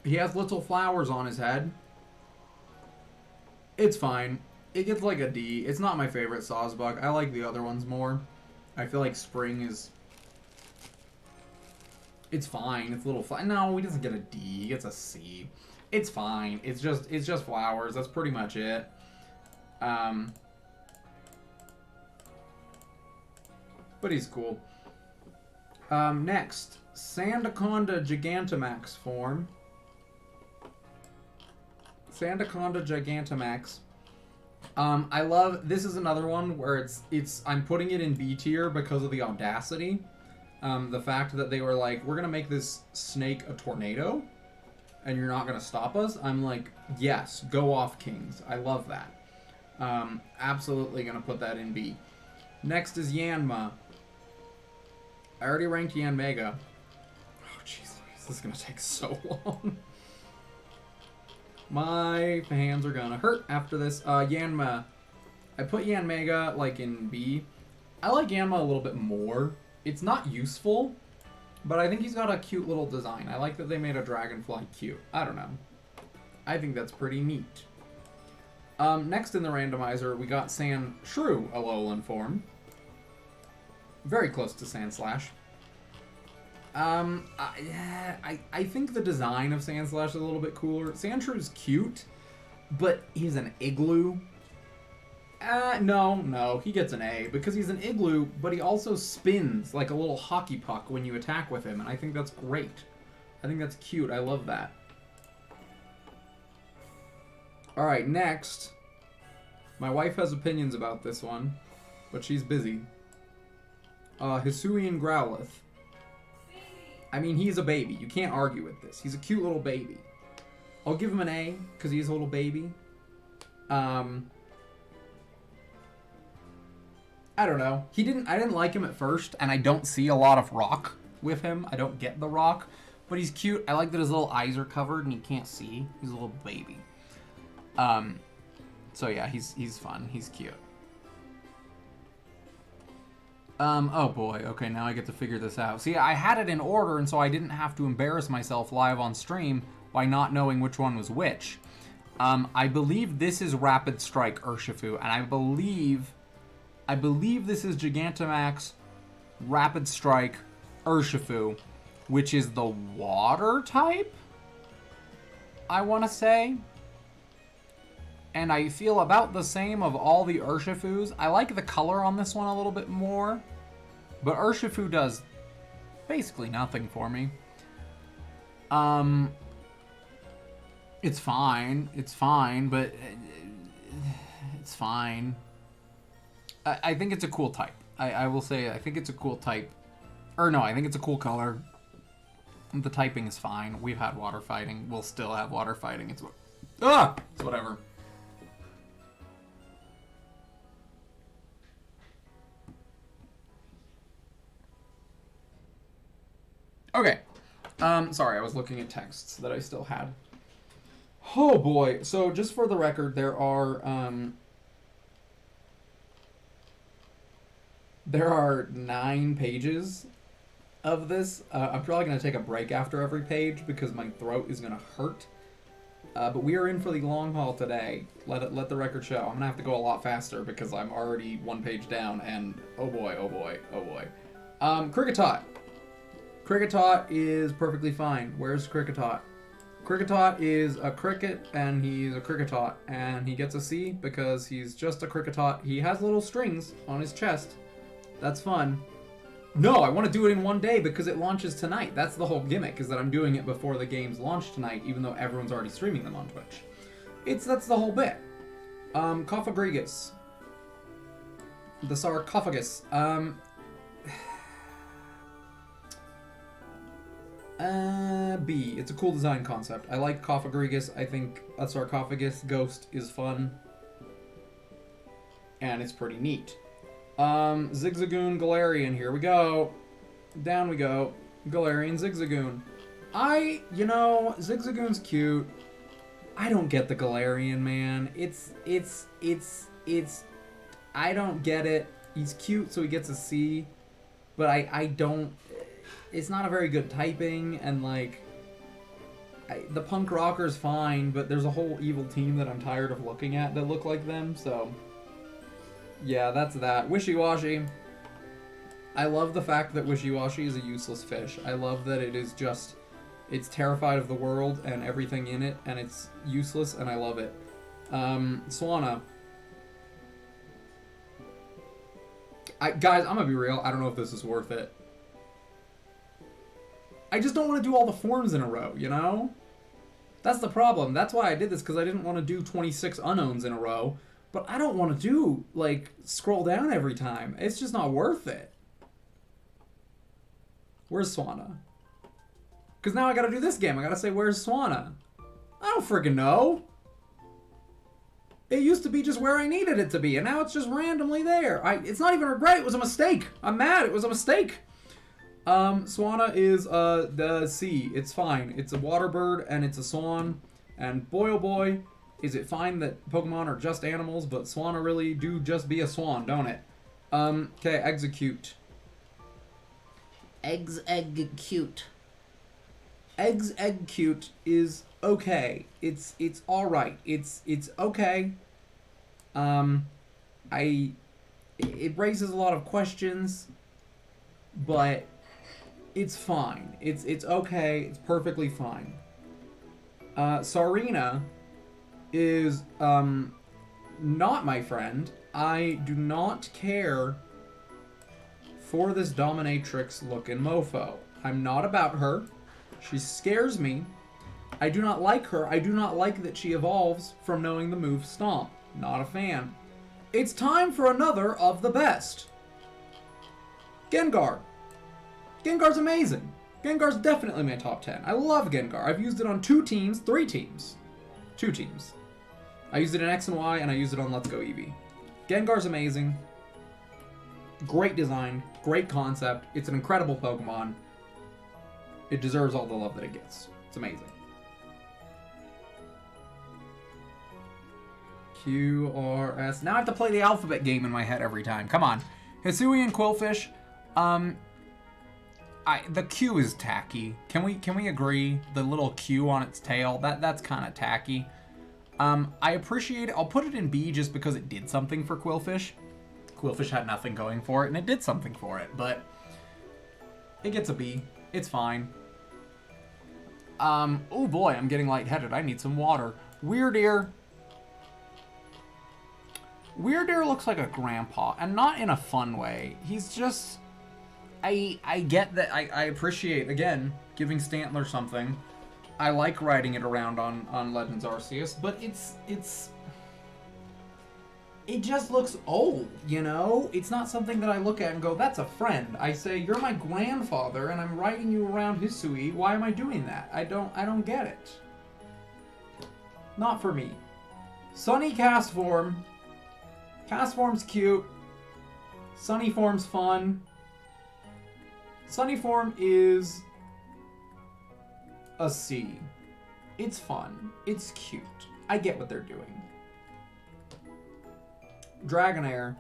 C: He has little flowers on his head. It's fine. It gets like a D. It's not my favorite Sawsbuck. I like the other ones more. I feel like Spring is... It's fine. It's a little... No, he doesn't get a D. He gets a C. It's fine. It's just flowers. That's pretty much it. But he's cool. Next. Sandaconda Gigantamax form. Sandaconda Gigantamax. I love, this is another one where I'm putting it in B tier because of the audacity. The fact that they were like, we're gonna make this snake a tornado, and you're not gonna stop us. I'm like, yes, go off, Kings. I love that. Absolutely gonna put that in B. Next is Yanma. I already ranked Yanmega. Oh, jeez, this is gonna take so long. My hands are gonna hurt after this. Yanma. I put Yanmega, like, in B. I like Yanma a little bit more. It's not useful, but I think he's got a cute little design. I like that they made a dragonfly cute. I don't know. I think that's pretty neat. Next in the randomizer, we got Sandshrew Alolan form. Very close to Sandslash. I think the design of Sandslash is a little bit cooler. Sandshrew's cute, but he's an igloo. No, he gets an A because he's an igloo, but he also spins like a little hockey puck when you attack with him, and I think that's great. I think that's cute. I love that. Alright, next. My wife has opinions about this one, but she's busy. Hisuian Growlithe. I mean, he's a baby. You can't argue with this. He's a cute little baby. I'll give him an A, because he's a little baby. I don't know. I didn't like him at first, and I don't see a lot of rock with him. I don't get the rock, but he's cute. I like that his little eyes are covered and he can't see. He's a little baby. So yeah, he's fun. He's cute. Oh boy, okay, now I get to figure this out. See, I had it in order, and so I didn't have to embarrass myself live on stream by not knowing which one was which. I believe this is Rapid Strike Urshifu, and I believe this is Gigantamax Rapid Strike Urshifu, which is the water type, I want to say. And I feel about the same of all the Urshifus. I like the color on this one a little bit more, but Urshifu does basically nothing for me. It's fine, but it's fine. I think it's a cool type. I will say I think it's a cool type. Or no, I think it's a cool color. The typing is fine. We've had water fighting. We'll still have water fighting. It's whatever. Okay. Sorry, I was looking at texts that I still had. Oh boy. So just for the record, there are 9 pages of this. I'm probably going to take a break after every page because my throat is going to hurt. But we are in for the long haul today. Let the record show. I'm going to have to go a lot faster because I'm already one page down, and oh boy, oh boy, oh boy. Kricketot. Kricketot is perfectly fine. Where's Kricketot? Kricketot is a cricket, and he's a Kricketot, and he gets a C because he's just a Kricketot. He has little strings on his chest. That's fun. No, I want to do it in one day because it launches tonight. That's the whole gimmick, is that I'm doing it before the games launch tonight, even though everyone's already streaming them on Twitch. That's the whole bit. Cophagrigus. The sarcophagus. B. It's a cool design concept. I like Cophagrigus. I think a sarcophagus ghost is fun. And it's pretty neat. Zigzagoon Galarian. Here we go. Down we go. Galarian Zigzagoon. Zigzagoon's cute. I don't get the Galarian, man. I don't get it. He's cute, so he gets a C. But I don't... It's not a very good typing, and the punk rocker's fine, but there's a whole evil team that I'm tired of looking at that look like them, so yeah, that's that. Wishiwashi. I love the fact that Wishiwashi is a useless fish. I love that it's terrified of the world and everything in it, and it's useless, and I love it. Swanna. Guys, I'm gonna be real, I don't know if this is worth it. I just don't want to do all the forms in a row, you know? That's the problem. That's why I did this, because I didn't want to do 26 unknowns in a row. But I don't want to do, scroll down every time. It's just not worth it. Where's Swanna? Because now I gotta do this game. I gotta say, where's Swanna? I don't friggin' know. It used to be just where I needed it to be, and now it's just randomly there. It's not even regret, it was a mistake. I'm mad, it was a mistake. Swanna is the C. It's fine. It's a water bird and it's a swan. And boy oh boy, is it fine that Pokemon are just animals, but Swanna really do just be a swan, don't it? Okay, Execute.
D: Execute.
C: Execute is okay. It's alright. It's okay. It raises a lot of questions, but it's fine. It's okay. It's perfectly fine. Sarina is not my friend. I do not care for this dominatrix looking mofo. I'm not about her. She scares me. I do not like her. I do not like that she evolves from knowing the move Stomp. Not a fan. It's time for another of the best. Gengar. Gengar's amazing. Gengar's definitely my top 10. I love Gengar. I've used it on 2 teams, 3 teams. 2 teams. I used it in X and Y, and I used it on Let's Go Eevee. Gengar's amazing. Great design. Great concept. It's an incredible Pokemon. It deserves all the love that it gets. It's amazing. Q, R, S. Now I have to play the alphabet game in my head every time. Come on. Hisuian Quillfish. The Q is tacky. Can we agree? The little Q on its tail, that's kind of tacky. I appreciate it. I'll put it in B just because it did something for Quillfish. Quillfish had nothing going for it, and it did something for it, but it gets a B. It's fine. Oh boy, I'm getting lightheaded. I need some water. Weirdeer. Weirdeer looks like a grandpa, and not in a fun way. He's just... I get that. I appreciate, again, giving Stantler something. I like riding it around on Legends Arceus, but it just looks old, you know? It's not something that I look at and go, that's a friend. I say, you're my grandfather, and I'm riding you around Hisui. Why am I doing that? I don't get it. Not for me. Sunny Castform. Castform's cute. Sunny Form's fun. Sunny Form is a C. It's fun. It's cute. I get what they're doing. Dragonair.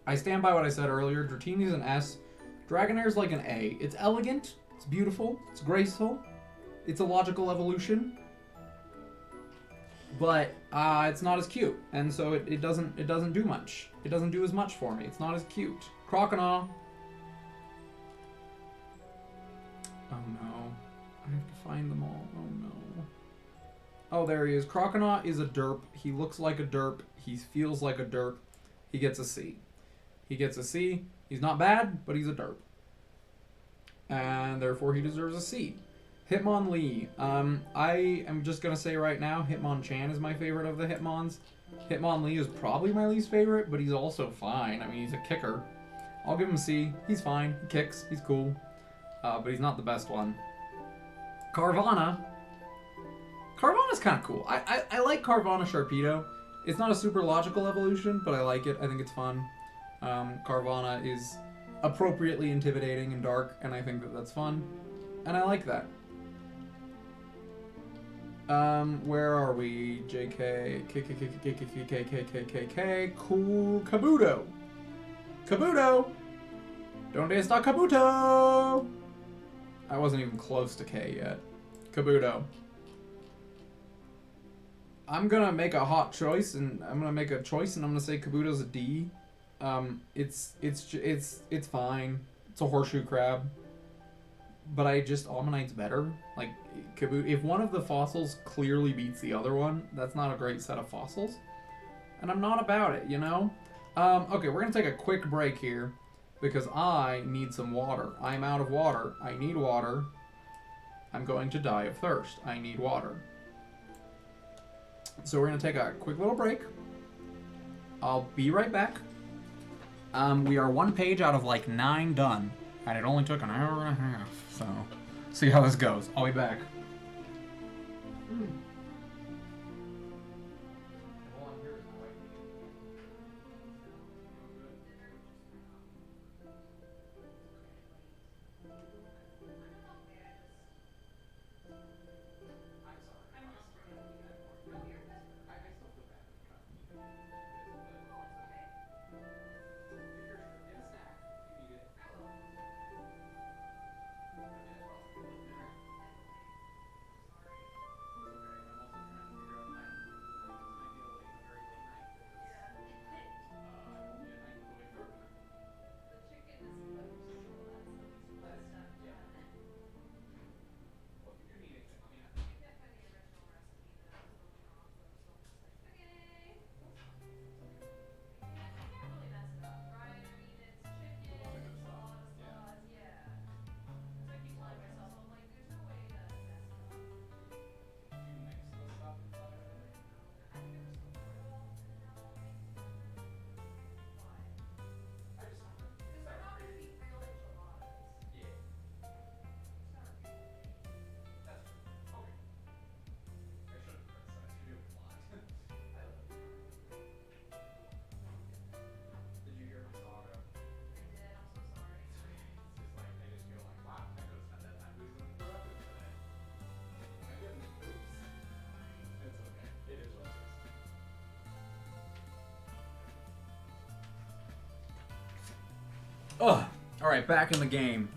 C: I stand by what I said earlier. Dratini's an S. Dragonair's like an A. It's elegant, it's beautiful, it's graceful, it's a logical evolution, but it's not as cute, and so it doesn't do much. It doesn't do as much for me. It's not as cute. Croconaw. Oh no, I have to find them all. Oh no. Oh, there he is. Croconaw is a derp. He looks like a derp. He feels like a derp. He gets a C. He gets a C. He's not bad, but he's a derp. And therefore he deserves a C. Hitmonlee. I am just gonna say right now, Hitmonchan is my favorite of the Hitmons. Hitmonlee is probably my least favorite, but he's also fine. I mean, he's a kicker. I'll give him a C. He's fine. He kicks. He's cool. But he's not the best one. Carvana. Carvana's kind of cool. I like Carvana Sharpedo. It's not a super logical evolution, but I like it. I think it's fun. Carvana is appropriately intimidating and dark, and I think that that's fun. And I like that. Where are we? JK, KKKKKKKKKK, cool, Kabuto. Kabuto! Donde está Kabuto? I wasn't even close to K yet. Kabuto. I'm gonna make a hot choice, and I'm gonna make a choice, and I'm gonna say Kabuto's a D. It's fine. It's a horseshoe crab. But Ammonite's better. Like, Kabuto, if one of the fossils clearly beats the other one, that's not a great set of fossils. And I'm not about it, you know? Okay, we're gonna take a quick break here, because I need some water. I'm out of water. I need water. I'm going to die of thirst. I need water. So we're gonna take a quick little break. I'll be right back. We are 1 page out of like 9 done. And it only took an hour and a half, so see how this goes. I'll be back. Ugh. Alright, back in the game.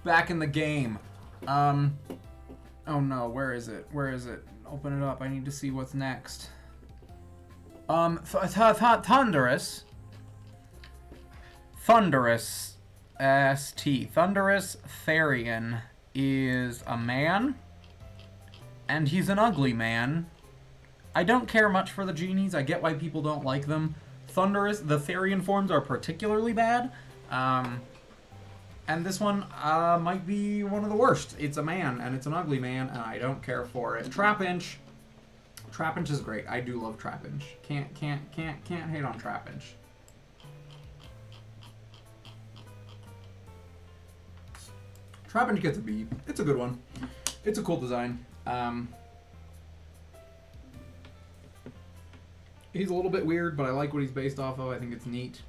C: Back in the game. Oh no, where is it? Where is it? Open it up. I need to see what's next. Thundurus. Thundurus. ST. Thundurus Therian is a man. And he's an ugly man. I don't care much for the genies. I get why people don't like them. Thundurus, the Therian forms are particularly bad. And this one might be one of the worst. It's a man, and it's an ugly man, and I don't care for it. Trapinch. Trapinch is great. I do love Trapinch. Can't hate on Trapinch. Trapinch gets a B. It's a good one. It's a cool design. He's a little bit weird, but I like what he's based off of. I think it's neat.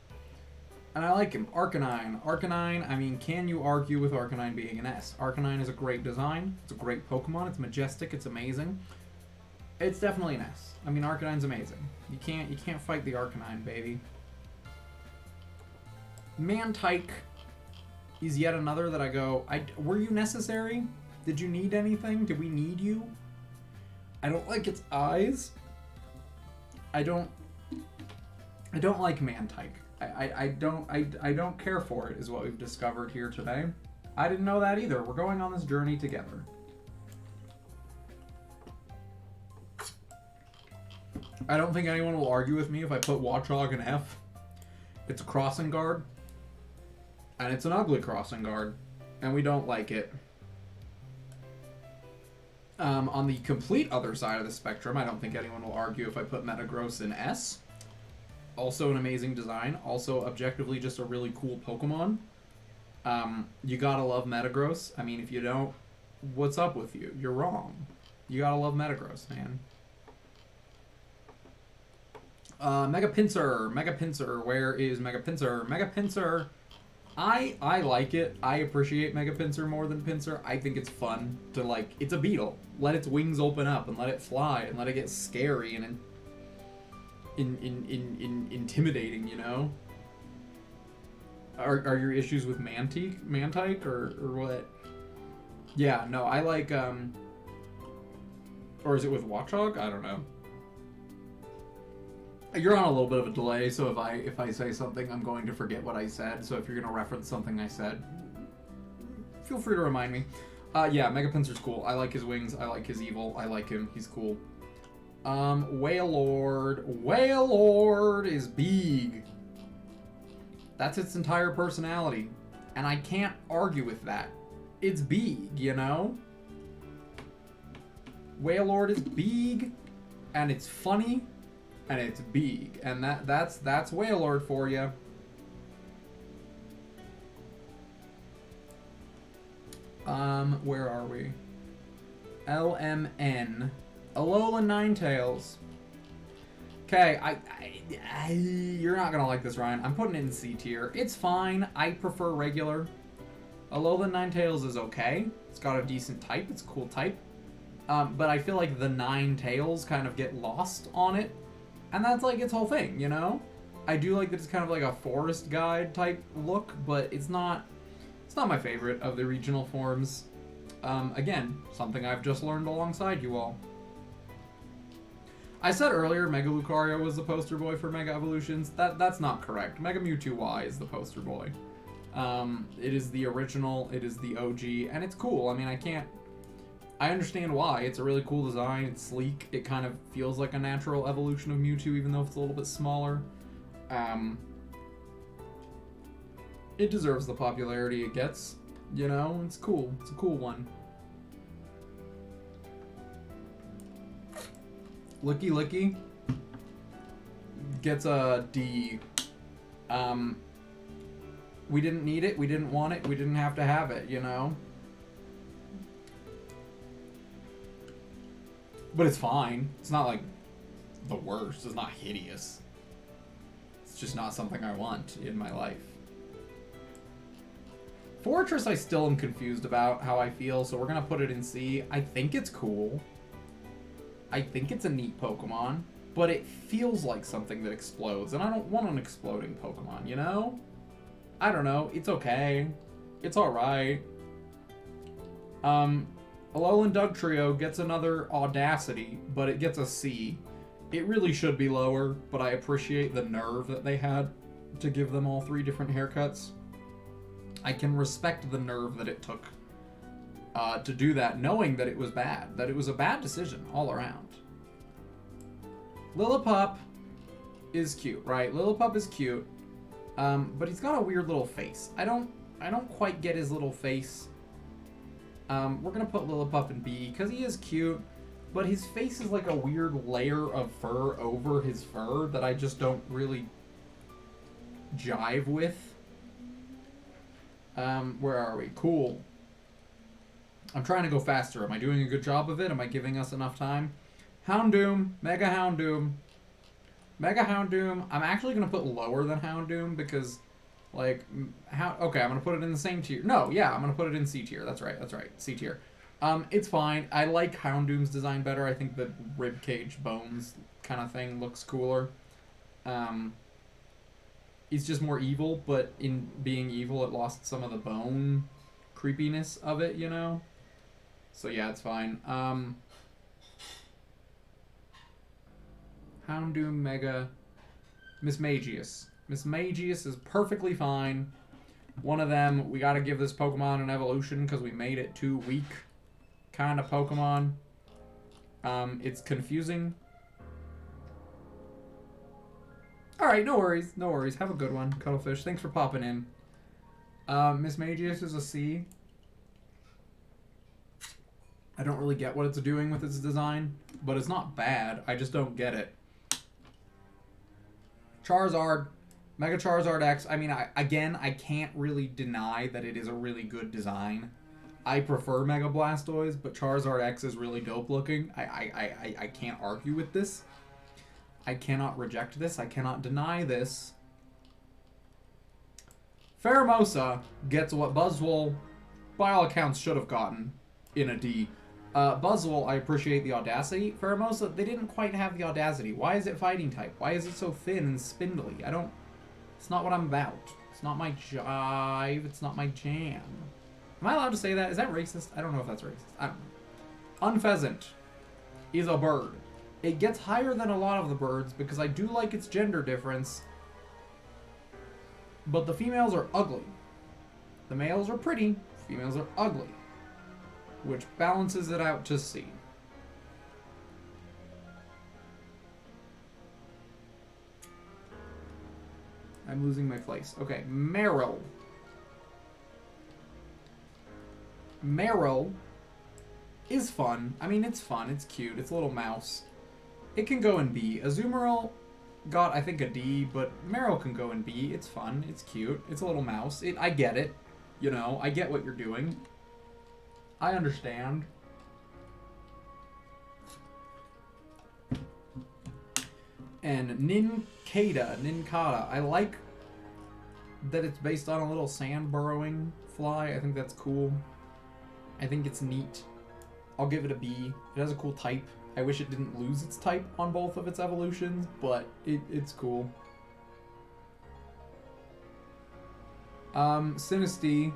C: And I like him. Arcanine. Arcanine, I mean, can you argue with Arcanine being an S? Arcanine is a great design. It's a great Pokemon. It's majestic. It's amazing. It's definitely an S. I mean, Arcanine's amazing. You can't fight the Arcanine, baby. Mantike is yet another that I go, were you necessary? Did you need anything? Did we need you? I don't like its eyes. I don't like Mantike. I don't care for it, is what we've discovered here today. I didn't know that either. We're going on this journey together. I don't think anyone will argue with me if I put Watchog in F. It's a crossing guard. And it's an ugly crossing guard. And we don't like it. On the complete other side of the spectrum, I don't think anyone will argue if I put Metagross in S. Also an amazing design. Also objectively just a really cool Pokemon. You gotta love Metagross. I mean, if you don't, what's up with you? You're wrong. You gotta love Metagross, man. Mega Pinsir. Where is Mega Pinsir? Mega Pinsir. I like it. I appreciate Mega Pinsir more than Pinsir. I think it's fun to, like, it's a beetle. Let its wings open up and let it fly and let it get scary and intimidating, you know? Are your issues with Mantike or what? Yeah, no, I like or is it with Watchog? I don't know. You're on a little bit of a delay, so if I say something, I'm going to forget what I said. So if you're gonna reference something I said, feel free to remind me. Yeah, Mega Pinsir's cool. I like his wings. I like his evil. I like him. He's cool. Wailord. Wailord is big. That's its entire personality, and I can't argue with that. It's big, you know? Wailord is big, and it's funny. And it's big, and that's Wailord for you. Where are we? LMN, Alolan Ninetales. Okay, you're not gonna like this, Ryan. I'm putting it in C tier. It's fine. I prefer regular. Alolan Ninetales is okay. It's got a decent type. It's a cool type. But I feel like the Ninetales kind of get lost on it. And that's like its whole thing, you know? I do like that it's kind of like a forest guide type look, but it's not my favorite of the regional forms. Again, something I've just learned alongside you all. I said earlier Mega Lucario was the poster boy for Mega Evolutions. That's not correct. Mega Mewtwo Y is the poster boy. It is the original, it is the OG, and it's cool. I mean, I understand why. It's a really cool design. It's sleek. It kind of feels like a natural evolution of Mewtwo, even though it's a little bit smaller. It deserves the popularity it gets. You know, it's cool. It's a cool one. Licky gets a D. We didn't need it. We didn't want it. We didn't have to have it, you know? But it's fine. It's not like the worst. It's not hideous. It's just not something I want in my life. Fortress I still am confused about how I feel, so we're gonna put it in C. I think it's cool. I think it's a neat Pokemon, but it feels like something that explodes, and I don't want an exploding Pokemon, you know? I don't know. It's okay. It's alright. Alolan Dugtrio gets another Audacity, but it gets a C. It really should be lower, but I appreciate the nerve that they had to give them all 3 different haircuts. I can respect the nerve that it took to do that, knowing that it was bad. That it was a bad decision all around. Lillipup is cute, right? Lillipup is cute, but he's got a weird little face. I don't quite get his little face. We're gonna put Lillipup in B because he is cute, but his face is like a weird layer of fur over his fur that I just don't really jive with. Where are we? Cool. I'm trying to go faster. Am I doing a good job of it? Am I giving us enough time? Houndoom, Mega Houndoom. Mega Houndoom, I'm actually gonna put lower than Houndoom because, like, okay, I'm gonna put it in the same tier. No, yeah, I'm gonna put it in C tier. That's right, C tier. It's fine. I like Houndoom's design better. I think the ribcage bones kind of thing looks cooler. It's just more evil, but in being evil, it lost some of the bone creepiness of it, you know? So yeah, it's fine. Houndoom, Mega, Mismagius. Mismagius is perfectly fine. One of them, we gotta give this Pokemon an evolution because we made it too weak kind of Pokemon. It's confusing. Alright, no worries, no worries. Have a good one, Cuttlefish. Thanks for popping in. Mismagius is a C. I don't really get what it's doing with its design, but it's not bad. I just don't get it. Charizard, Mega Charizard X. I mean, I can't really deny that it is a really good design. I prefer Mega Blastoise, but Charizard X is really dope looking. I can't argue with this. I cannot reject this. I cannot deny this. Pheromosa gets what Buzzwole, by all accounts, should have gotten in a D. Buzzwole, I appreciate the audacity. Pheromosa, they didn't quite have the audacity. Why is it fighting type? Why is it so thin and spindly? It's not what I'm about. It's not my jive. It's not my jam. Am I allowed to say that? Is that racist? I don't know if that's racist. I don't know. Unpheasant is a bird. It gets higher than a lot of the birds because I do like its gender difference. But the females are ugly. The males are pretty. Females are ugly. Which balances it out to C. I'm losing my place. Okay, Marrow. Marrow is fun. I mean, it's fun. It's cute. It's a little mouse. It can go in B. Azumarill got, I think, a D, but Marrow can go in B. It's fun. It's cute. It's a little mouse. I get it. You know, I get what you're doing. I understand. And Nincada. I like that it's based on a little sand burrowing fly. I think that's cool. I think it's neat. I'll give it a B. It has a cool type. I wish it didn't lose its type on both of its evolutions, but it's cool. Sinistea,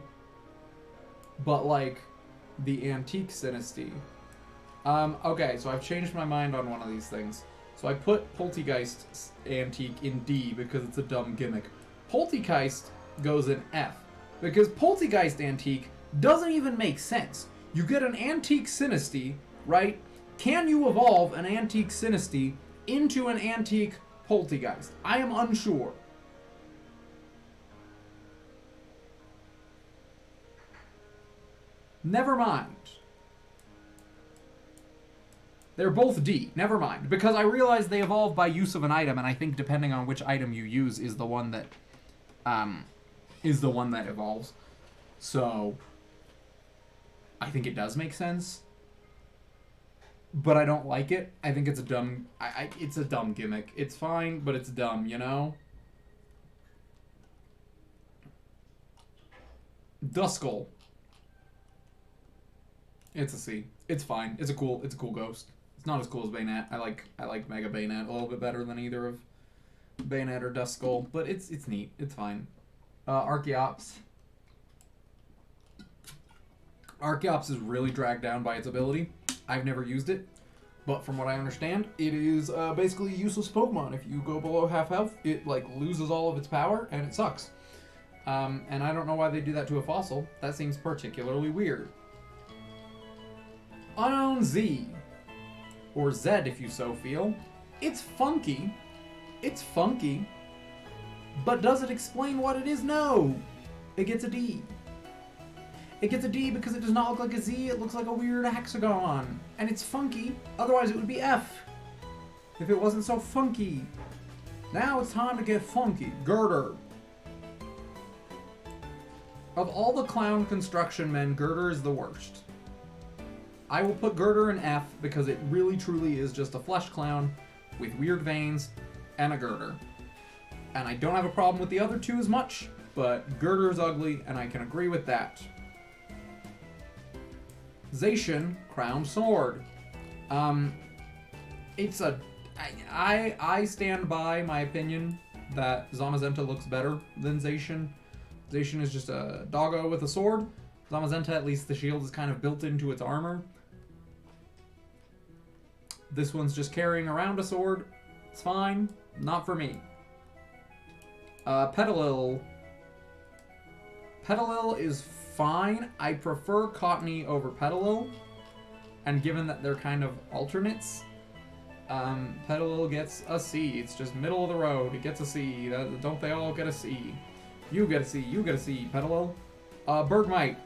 C: but like the antique Sinistea. Okay, so I've changed my mind on one of these things. So I put Poltegeist Antique in D because it's a dumb gimmick. Poltegeist goes in F because Poltegeist Antique doesn't even make sense. You get an antique Sinistea, right? Can you evolve an antique Sinistea into an antique Poltegeist? I am unsure. Never mind. They're both D. Never mind. Because I realize they evolve by use of an item, and I think depending on which item you use is the one that evolves. So I think it does make sense. But I don't like it. I think it's a dumb it's a dumb gimmick. It's fine, but it's dumb, you know? Duskull. It's a C. It's fine. It's a cool ghost. It's not as cool as Banette. I like Mega Banette a little bit better than either of Banette or Duskull, but it's neat. It's fine. Archeops. Archeops is really dragged down by its ability. I've never used it, but from what I understand, it is basically a useless Pokemon. If you go below half health, it like loses all of its power and it sucks. And I don't know why they do that to a fossil. That seems particularly weird. Unknown Z, or Z if you so feel. It's funky. It's funky. But does it explain what it is? No. It gets a D. It gets a D because it does not look like a Z, it looks like a weird hexagon. And it's funky, otherwise it would be F. If it wasn't so funky. Now it's time to get funky. Girder. Of all the clown construction men, Girder is the worst. I will put Girder in F because it really truly is just a flesh clown with weird veins and a girder. And I don't have a problem with the other two as much, but Girder is ugly and I can agree with that. Zacian, Crowned Sword. It's a... I stand by my opinion that Zamazenta looks better than Zacian. Zacian is just a doggo with a sword. Zamazenta, at least the shield is kind of built into its armor. This one's just carrying around a sword. It's fine. Not for me. Petalil. Petalil is fine. I prefer Cottony over Petalil. And given that they're kind of alternates, Petalil gets a C. It's just middle of the road. It gets a C. Don't they all get a C? You get a C. You get a C, Petalil. Bergmite.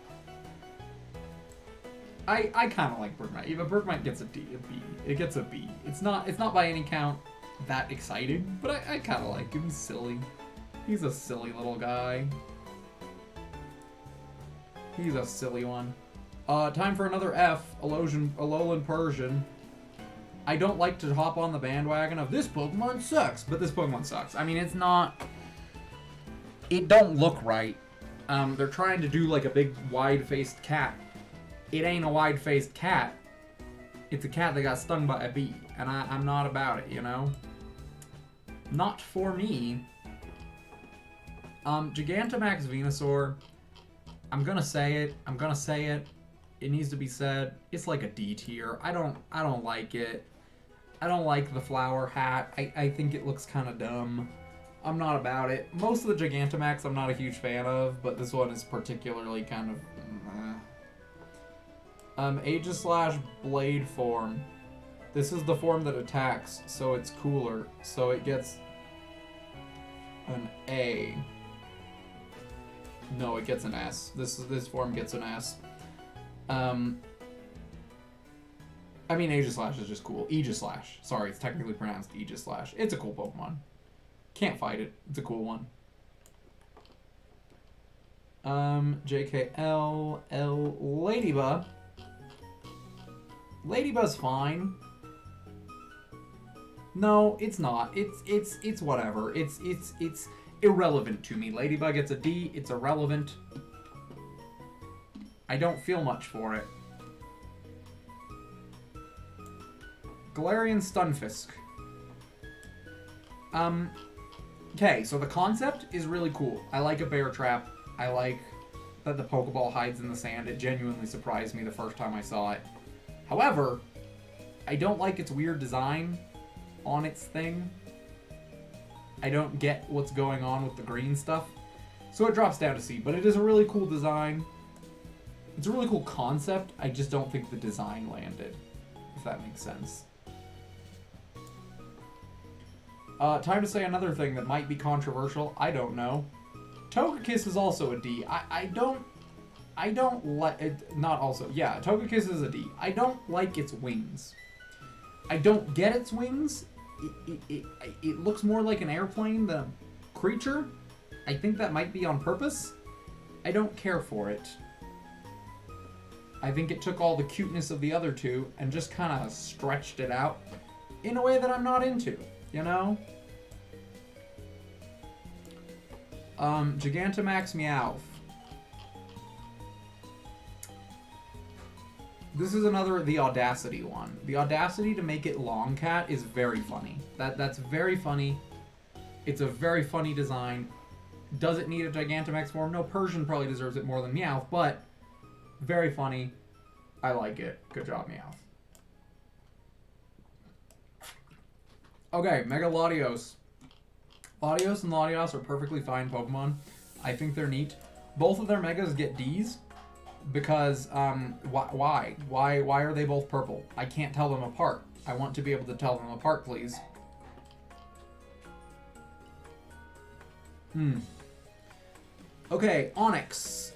C: I kind of like Bergmite. Even Bergmite gets a D, a B. It gets a B. It's not by any count that exciting, but I kind of like him. He's silly. He's a silly little guy. He's a silly one. Time for another F. Alolan Persian. I don't like to hop on the bandwagon of this Pokemon sucks, but this Pokemon sucks. I mean, it's not... It don't look right. They're trying to do like a big wide-faced cat. It ain't a wide-faced cat. It's a cat that got stung by a bee, and I'm not about it, you know? Not for me. Gigantamax Venusaur. I'm gonna say it. It needs to be said. It's like a D tier. I don't like it. I don't like the flower hat. I think it looks kind of dumb. I'm not about it. Most of the Gigantamax I'm not a huge fan of, but this one is particularly kind of... Aegislash Blade form. This is the form that attacks, so it's cooler. So it gets an A. No, it gets an S. This form gets an S. I mean, Aegislash is just cool. Aegislash. Sorry, it's technically pronounced Aegislash. It's a cool Pokemon. Can't fight it. It's a cool one. JKL Ladybug. Ladybug's fine. No, it's not. It's whatever. It's irrelevant to me. Ladybug gets a D. It's irrelevant. I don't feel much for it. Galarian Stunfisk. Okay, so the concept is really cool. I like a bear trap. I like that the Pokeball hides in the sand. It genuinely surprised me the first time I saw it. However, I don't like its weird design on its thing. I don't get what's going on with the green stuff. So it drops down to C, but it is a really cool design. It's a really cool concept. I just don't think the design landed, if that makes sense. Time to say another thing that might be controversial. I don't know. Togekiss is also a D. I don't like it. Not also. Yeah, Togekiss is a D. I don't like its wings. I don't get its wings. It looks more like an airplane than a creature. I think that might be on purpose. I don't care for it. I think it took all the cuteness of the other two and just kind of stretched it out in a way that I'm not into, you know? Gigantamax Meowth. This is another, the Audacity one. The Audacity to make it Longcat is very funny. That's very funny. It's a very funny design. Does it need a Gigantamax form? No, Persian probably deserves it more than Meowth, but very funny. I like it. Good job, Meowth. Okay, Mega Latios. Latios and Latios are perfectly fine Pokemon. I think they're neat. Both of their Megas get Ds because, why? Why are they both purple? I can't tell them apart. I want to be able to tell them apart, please. Okay, Onix.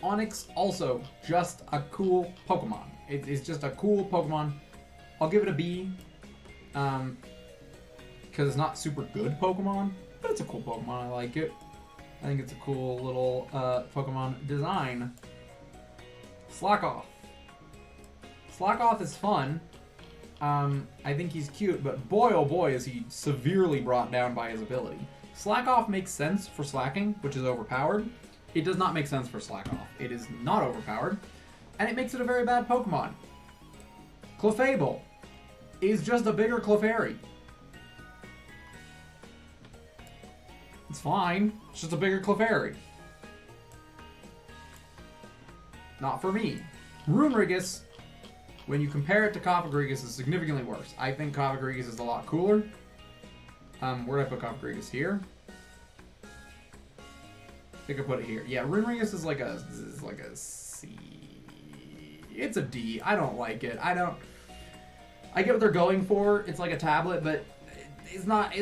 C: Onix also just a cool Pokemon. It's just a cool Pokemon. I'll give it a B. Because it's not super good Pokemon, but it's a cool Pokemon. I like it. I think it's a cool little Pokemon design. Slackoth. Slackoth is fun. I think he's cute, but boy oh boy is he severely brought down by his ability. Slackoth makes sense for slacking, which is overpowered. It does not make sense for Slackoth. It is not overpowered, and it makes it a very bad Pokemon. Clefable is just a bigger Clefairy. It's fine. It's just a bigger Clefairy. Not for me. Runerigus, when you compare it to Cofagrigus, is significantly worse. I think Cofagrigus is a lot cooler. Where did I put Cofagrigus? Here? I think I put it here. Yeah, Runerigus is like a C. It's a D. I don't like it. I get what they're going for. It's like a tablet, but it's not.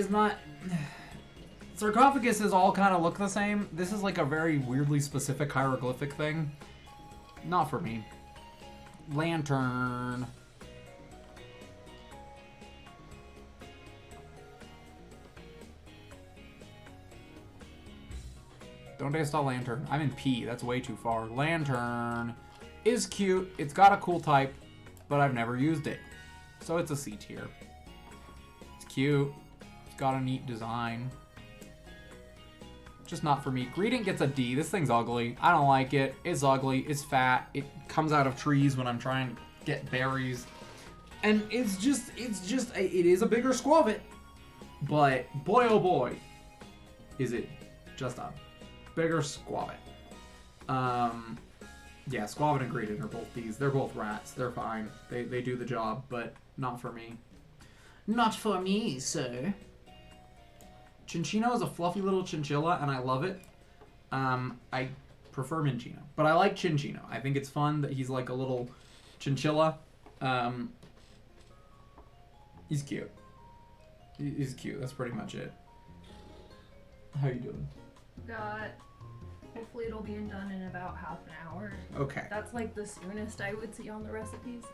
C: Sarcophagus all kind of look the same. This is like a very weirdly specific hieroglyphic thing. Not for me. Lantern. Don't taste a Lantern. I'm in P. That's way too far. Lantern is cute. It's got a cool type, but I've never used it. So it's a C tier. It's cute. It's got a neat design. Just not for me. Greedent gets a D. This thing's ugly. I don't like it. It's ugly. It's fat. It comes out of trees when I'm trying to get berries. And it is a bigger Squavit. But boy oh boy, is it just a bigger Squavit. Yeah, Squavit and Greedent are both Ds. They're both rats. They're fine. They do the job, but not for me. Not for me, sir. Chinchino is a fluffy little chinchilla, and I love it. I prefer Minchino, but I like Chinchino. I think it's fun that he's like a little chinchilla. He's cute. He's cute. That's pretty much it. How you doing?
D: Hopefully it'll be done in about half an hour.
C: Okay.
D: That's like the soonest I would see on the recipes.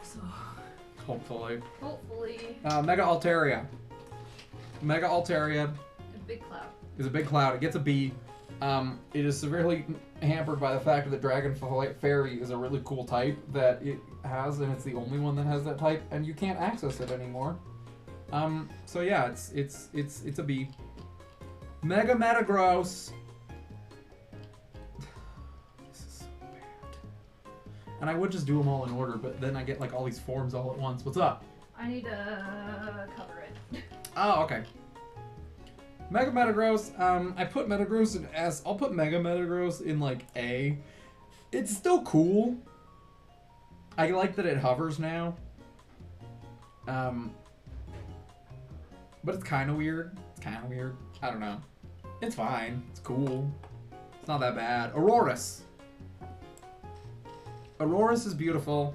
D: So
C: Hopefully.
D: Mega
C: Altaria. Mega Altaria
D: a big cloud.
C: is a big cloud. It gets a B. It is severely hampered by the fact that Dragon Fairy is a really cool type that it has, and it's the only one that has that type, and you can't access it anymore. So yeah, it's a B. Mega Metagross. This is so bad. And I would just do them all in order, but then I get like all these forms all at once. What's up?
D: I need to cover it.
C: Oh, okay. Mega Metagross, I put Metagross in S. I'll put Mega Metagross in like A. It's still cool. I like that it hovers now. But it's kind of weird. I don't know. It's fine. It's cool. It's not that bad. Aurorus. Aurorus is beautiful.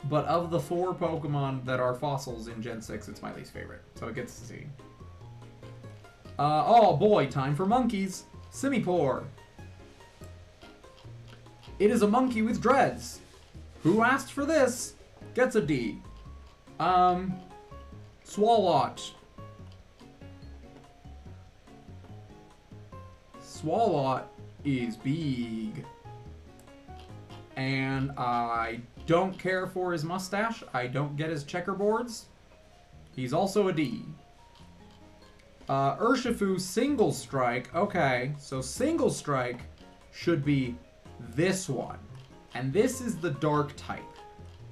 C: But of the 4 Pokemon that are fossils in Gen 6, it's my least favorite. So it gets to C. Oh boy, time for monkeys. Simipour. It is a monkey with dreads. Who asked for this? Gets a D. Swalot. Swalot is big. And I don't care for his mustache. I don't get his checkerboards. He's also a D. Urshifu Single Strike. Okay, so Single Strike should be this one. And this is the dark type.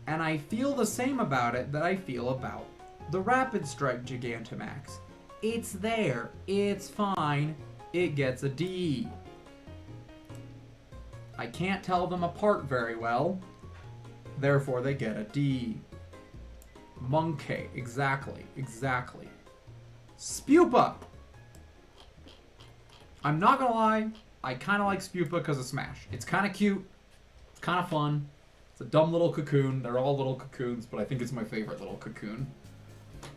C: And I feel the same about it that I feel about the Rapid Strike Gigantamax. It's there. It's fine. It gets a D. I can't tell them apart very well. Therefore, they get a D. Monkey. Exactly. Spupa. I'm not gonna lie. I kind of like Spupa because of Smash. It's kind of cute. It's kind of fun. It's a dumb little cocoon. They're all little cocoons, but I think it's my favorite little cocoon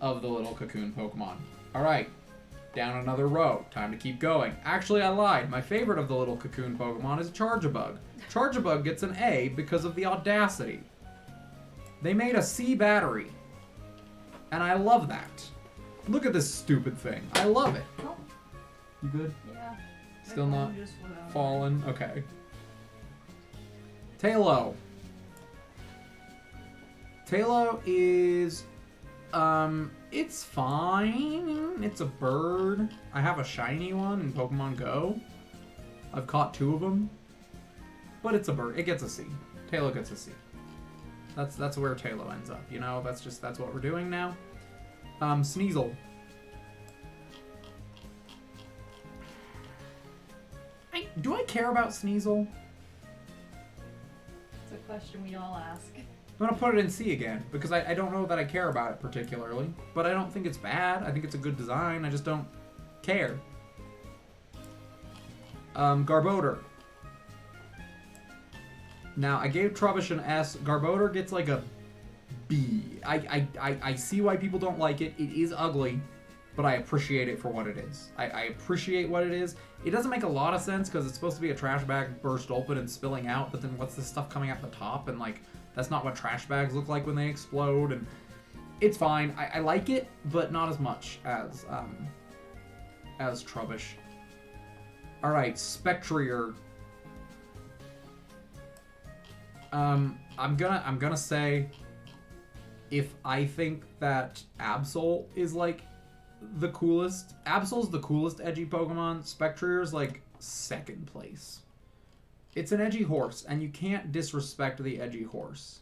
C: of the little cocoon Pokemon. Alright. Down another row. Time to keep going. Actually, I lied. My favorite of the little cocoon Pokemon is Charjabug. Charjabug gets an A because of the audacity. They made a C battery. And I love that. Look at this stupid thing. I love it.
D: Oh,
C: You good?
D: yeah.
C: Still
D: My
C: not
D: phone just went out.
C: fallen? Okay. Tailo. Tailo is... it's fine. It's a bird. I have a shiny one in Pokemon Go. I've caught 2 of them. But it's a bird. It gets a C. Tailo gets a C. That's where Tailo ends up, you know? That's what we're doing now. Sneasel. Do I care about Sneasel?
D: It's a question we all ask.
C: I'm gonna put it in C again, because I don't know that I care about it particularly. But I don't think it's bad. I think it's a good design. I just don't care. Garbodor. Now, I gave Trubbish an S. Garbodor gets like a B. I see why people don't like it. It is ugly, but I appreciate it for what it is. I appreciate what it is. It doesn't make a lot of sense because it's supposed to be a trash bag burst open and spilling out, but then what's this stuff coming out the top? And like, that's not what trash bags look like when they explode. And it's fine. I like it, but not as much as Trubbish. All right, Spectrier. I'm gonna say, if I think that Absol is like the coolest, Absol's the coolest edgy Pokemon. Spectrier's like second place. It's an edgy horse, and you can't disrespect the edgy horse.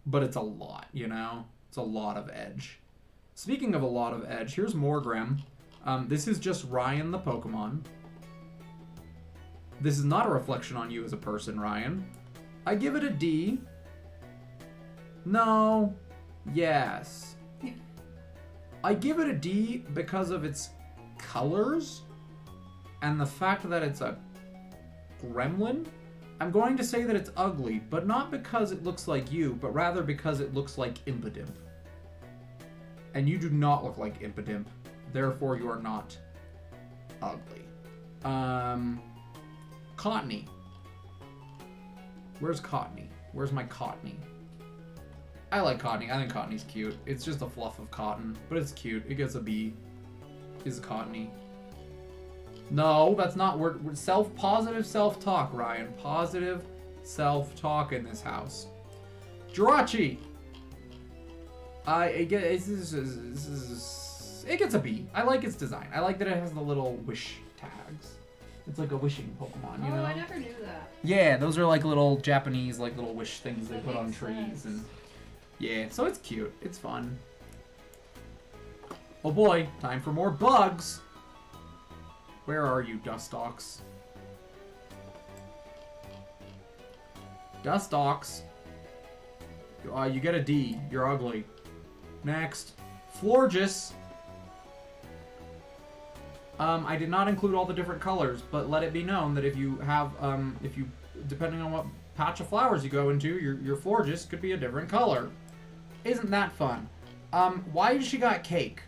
C: But it's a lot, you know? It's a lot of edge. Speaking of a lot of edge, here's Morgrem. This is just Ryan the Pokemon. This is not a reflection on you as a person, Ryan. I give it a D. No. Yes. I give it a D because of its colors and the fact that it's a gremlin. I'm going to say that it's ugly, but not because it looks like you, but rather because it looks like Impidimp. And you do not look like Impidimp. Therefore, you are not ugly. Cottony. Where's Cottony? Where's my Cottony? I like Cottony. I think Cottony's cute. It's just a fluff of cotton, but it's cute. It gets a B. Is Cottony. No, that's not word. Positive self-talk, Ryan. Positive self-talk in this house. Jirachi. It gets a B. I like its design. I like that it has the little wish tags. It's like a wishing Pokemon, you know?
B: I never knew that.
C: Yeah, those are like little Japanese, like little wish things they
B: That
C: put on
B: makes
C: trees,
B: sense.
C: and yeah, so it's cute. It's fun. Oh boy, time for more bugs. Where are you, Dustox? Dustox. You get a D. You're ugly. Next. Florges. I did not include all the different colors, but let it be known that if you have, depending on what patch of flowers you go into, your Florges could be a different color. Isn't that fun? Why does she got cake?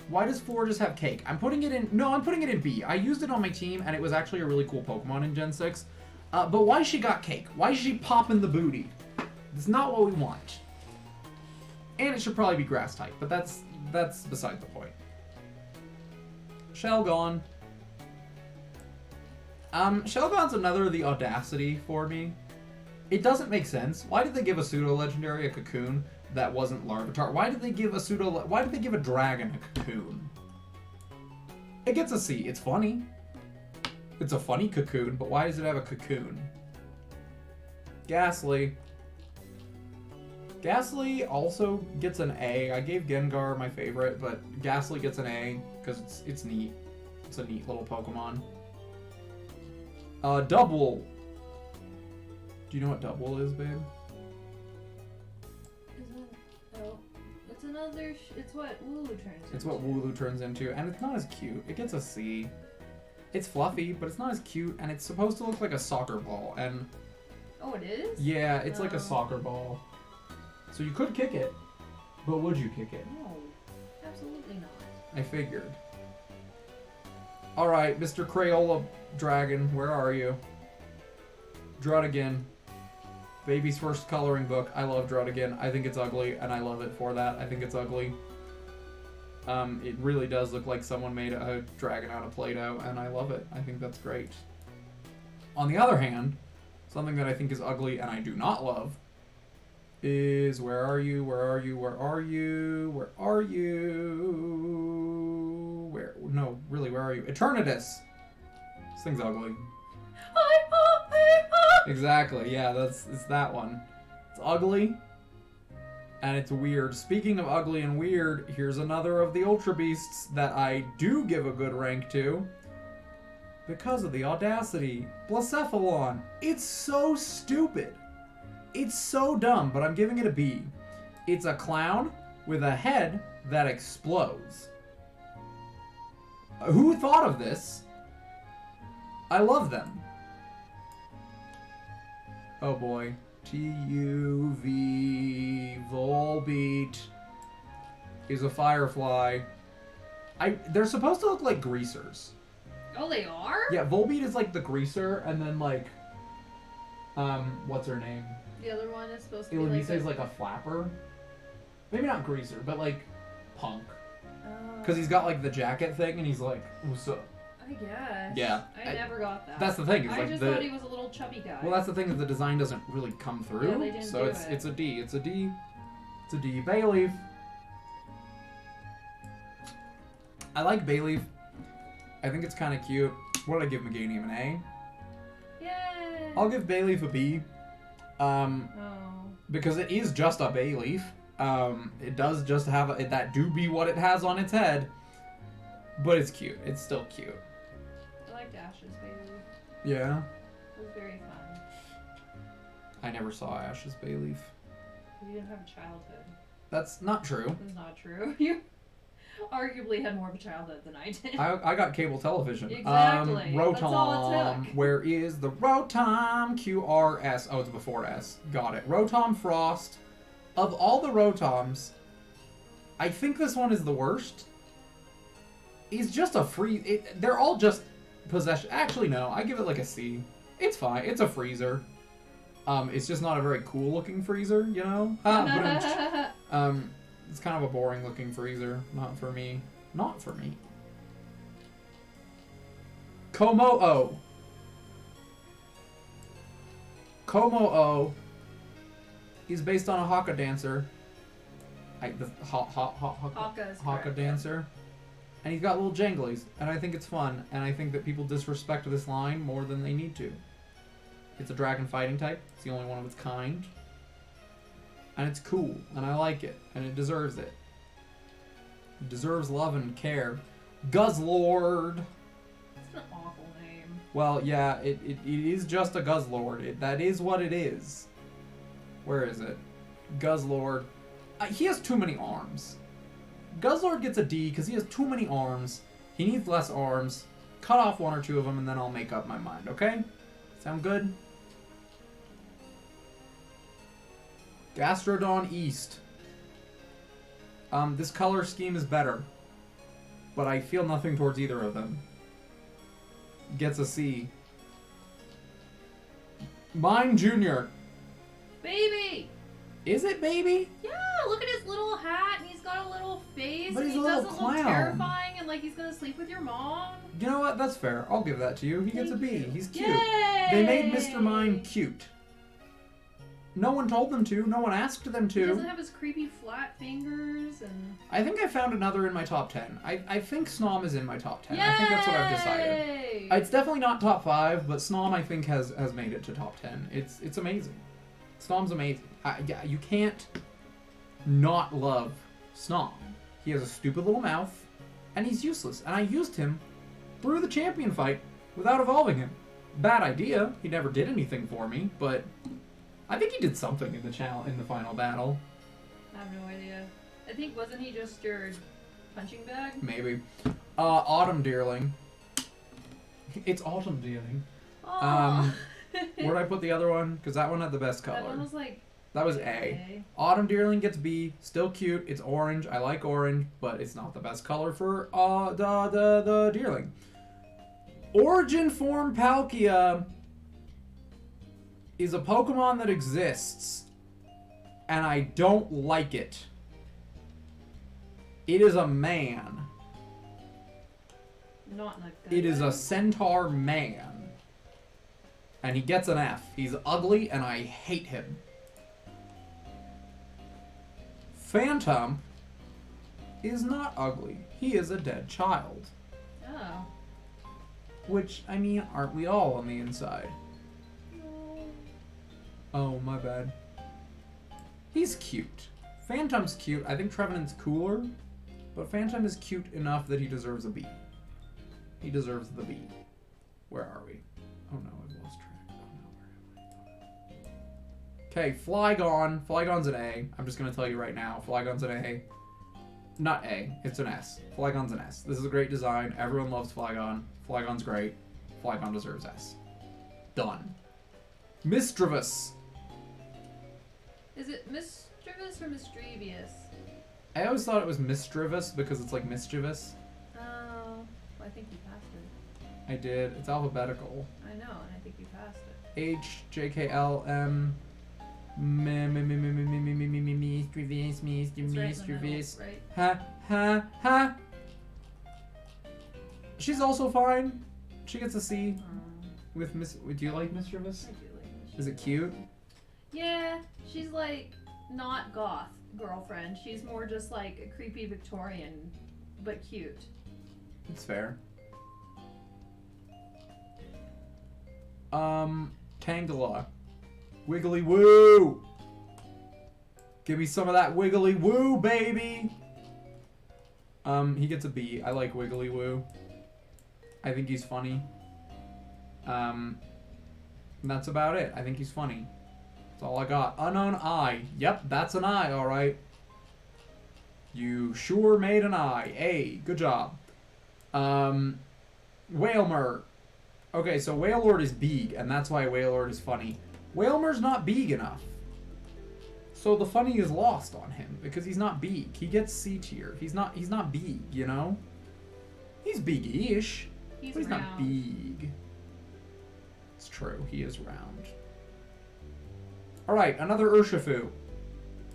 C: Why does Florges have cake? I'm putting it in B. I used it on my team, and it was actually a really cool Pokemon in Gen 6. But why she got cake? Why is she popping the booty? It's not what we want. And it should probably be grass type, but that's beside the point. Shelgon. Shelgon's another of the audacity for me. It doesn't make sense. Why did they give a pseudo-legendary a cocoon that wasn't Larvitar? Why did they give a dragon a cocoon? It gets a C. It's funny. It's a funny cocoon, but why does it have a cocoon? Ghastly. Ghastly also gets an A. I gave Gengar my favorite, but Ghastly gets an A because it's neat. It's a neat little Pokemon. Double. Do you know what Double is, babe?
B: It's another. It's what Wooloo turns into.
C: It's what Wooloo turns into, and it's not as cute. It gets a C. It's fluffy, but it's not as cute, and it's supposed to look like a soccer ball, and...
B: Oh, it is?
C: Yeah, it's like a soccer ball. So you could kick it, but would you kick it?
B: No, absolutely not.
C: I figured. Alright, Mr. Crayola Dragon, where are you? Druddigon. Baby's first coloring book. I love Druddigon. I think it's ugly, and I love it for that. I think it's ugly. It really does look like someone made a dragon out of Play-Doh, and I love it. I think that's great. On the other hand, something that I think is ugly and I do not love is... Where are you? Where are you? Where are you? Where are you? Where? No, really, where are you? Eternatus! This thing's ugly. Exactly, yeah, it's that one. It's ugly, and it's weird. Speaking of ugly and weird, here's another of the Ultra Beasts that I do give a good rank to. because of the audacity. Blacephalon. It's so stupid. It's so dumb, but I'm giving it a B. It's a clown with a head that explodes. Who thought of this? I love them. Oh boy. TUV Volbeat is a firefly. They're supposed to look like greasers.
B: Oh, they are?
C: Yeah, Volbeat is like the greaser, and then like, what's her name?
B: The other one is supposed to be
C: Elise
B: like
C: is like a flapper. Maybe not greaser, but like punk.
B: Oh.
C: Because he's got like the jacket thing, and he's like, what's up?
B: I guess.
C: Yeah.
B: I never got that.
C: That's the thing. It's
B: I
C: like
B: just
C: the.
B: thought he was a little chubby guy.
C: Well, that's the thing is the design doesn't really come through.
B: Yeah, they didn't
C: so
B: do
C: it's
B: it.
C: it's a D. It's a D. It's a D. Bayleaf. I like Bayleaf. I think it's kind of cute. What did I give Meganium, an A?
B: Yay!
C: I'll give Bayleaf a B.
B: Oh.
C: Because it is just a Bayleaf. It does just have that do be what it has on its head. But it's cute. It's still cute.
B: I liked Ash's baby.
C: Yeah.
B: It was very fun.
C: I never saw Ash's Bayleaf.
B: You didn't have a childhood.
C: That's not true.
B: That's not true. You arguably had more of a childhood than I did.
C: I got cable television.
B: Exactly.
C: Rotom.
B: That's all it took.
C: Where is the Rotom? QRS. Oh, it's before S. Got it. Rotom Frost. Of all the Rotoms, I think this one is the worst. He's just a free. They're all just possession. Actually, no. I give it like a C. It's fine. It's a freezer. It's just not a very cool looking freezer, you know? It's kind of a boring looking freezer. Not for me. Not for me. Como-O. Como-O is based on a Haka dancer.
B: Haka is
C: Haka
B: correct.
C: dancer. And he's got little janglies. And I think it's fun. And I think that people disrespect this line more than they need to. It's a dragon fighting type. It's the only one of its kind. And it's cool. And I like it. And it deserves it. It deserves love and care. Guzzlord.
B: It's an awful name.
C: Well, yeah, it is just a Guzzlord. That is what it is. Where is it? Guzzlord. He has too many arms. Guzzlord gets a D because he has too many arms. He needs less arms. Cut off one or two of them and then I'll make up my mind, okay? Sound good? Gastrodon East. This color scheme is better. But I feel nothing towards either of them. Gets a C. Mime Jr.
B: Baby!
C: Is it baby?
B: Yeah, look at his little hat and he's got a little face.
C: But
B: and
C: he's
B: he
C: a little
B: doesn't
C: clown.
B: look terrifying and like he's gonna sleep with your mom.
C: You know what? That's fair. I'll give that to you. He gets a B.
B: Thank you.
C: He's cute.
B: Yay!
C: They made Mr. Mime cute. No one told them to. No one asked them
B: He doesn't
C: to.
B: have his creepy flat fingers and.
C: I think I found another in my top 10. I think Snom is in my top 10. I think that's what I've decided.
B: Yay!
C: It's definitely not top 5, but Snom I think has made it to top 10. It's amazing. Snom's amazing. Yeah, you can't not love Snom. He has a stupid little mouth, and he's useless. And I used him through the champion fight without evolving him. Bad idea. He never did anything for me, but I think he did something in the final battle.
B: I have no idea. I think wasn't he just your punching bag?
C: Maybe. Autumn Deerling. It's Autumn Deerling.
B: Oh.
C: Where'd I put the other one? Because that one had the best color.
B: That one was like.
C: That was A. Autumn Deerling gets B. Still cute. It's orange. I like orange, but it's not the best color for the Deerling. Origin Form Palkia is a Pokemon that exists, and I don't like it. It is a man.
B: Not in a good
C: It is
B: way.
C: a centaur man. And he gets an F. He's ugly, and I hate him. Phantom is not ugly. He is a dead child.
B: Oh.
C: Which, I mean, aren't we all on the inside? Oh, my bad. He's cute. Phantom's cute. I think Trevenant's cooler. But Phantom is cute enough that he deserves a B. He deserves the B. Where are we? Oh no, I've lost track. Oh no, where am I? Okay, Flygon. Flygon's an A. I'm just gonna tell you right now. Flygon's an A. Not A. It's an S. Flygon's an S. This is a great design. Everyone loves Flygon. Flygon's great. Flygon deserves S. Done. Misdreavus.
B: Is it mischievous or mischievous?
C: I always thought it was Misdreavus because it's like mischievous.
B: Oh, I think you passed it.
C: I did. It's alphabetical.
B: I know, and I think you passed it.
C: H J K L M. Misdreavus.
B: It's right in the middle,
C: Misdreavus.
B: right?
C: Ha ha ha. She's also fine. She gets a C with Miss. Do you like Misdreavus?
B: I do like
C: Is it cute?
B: Yeah, she's like not goth girlfriend. She's more just like a creepy Victorian, but cute.
C: It's fair. Tangela. Wiggly woo! Give me some of that wiggly woo, baby! He gets a B. I like Wiggly Woo. I think he's funny. And that's about it. I think he's funny. That's all I got. Unknown I. Yep, that's an I, alright. You sure made an I. A. Good job. Whalmer. Okay, so Wailord is big, and that's why Wailord is funny. Whalmer's not big enough. So the funny is lost on him because he's not big. He gets C tier. He's not big, you know? He's big-ish.
B: He's
C: But he's
B: round.
C: not big. It's true, he is round. Alright, another Urshifu.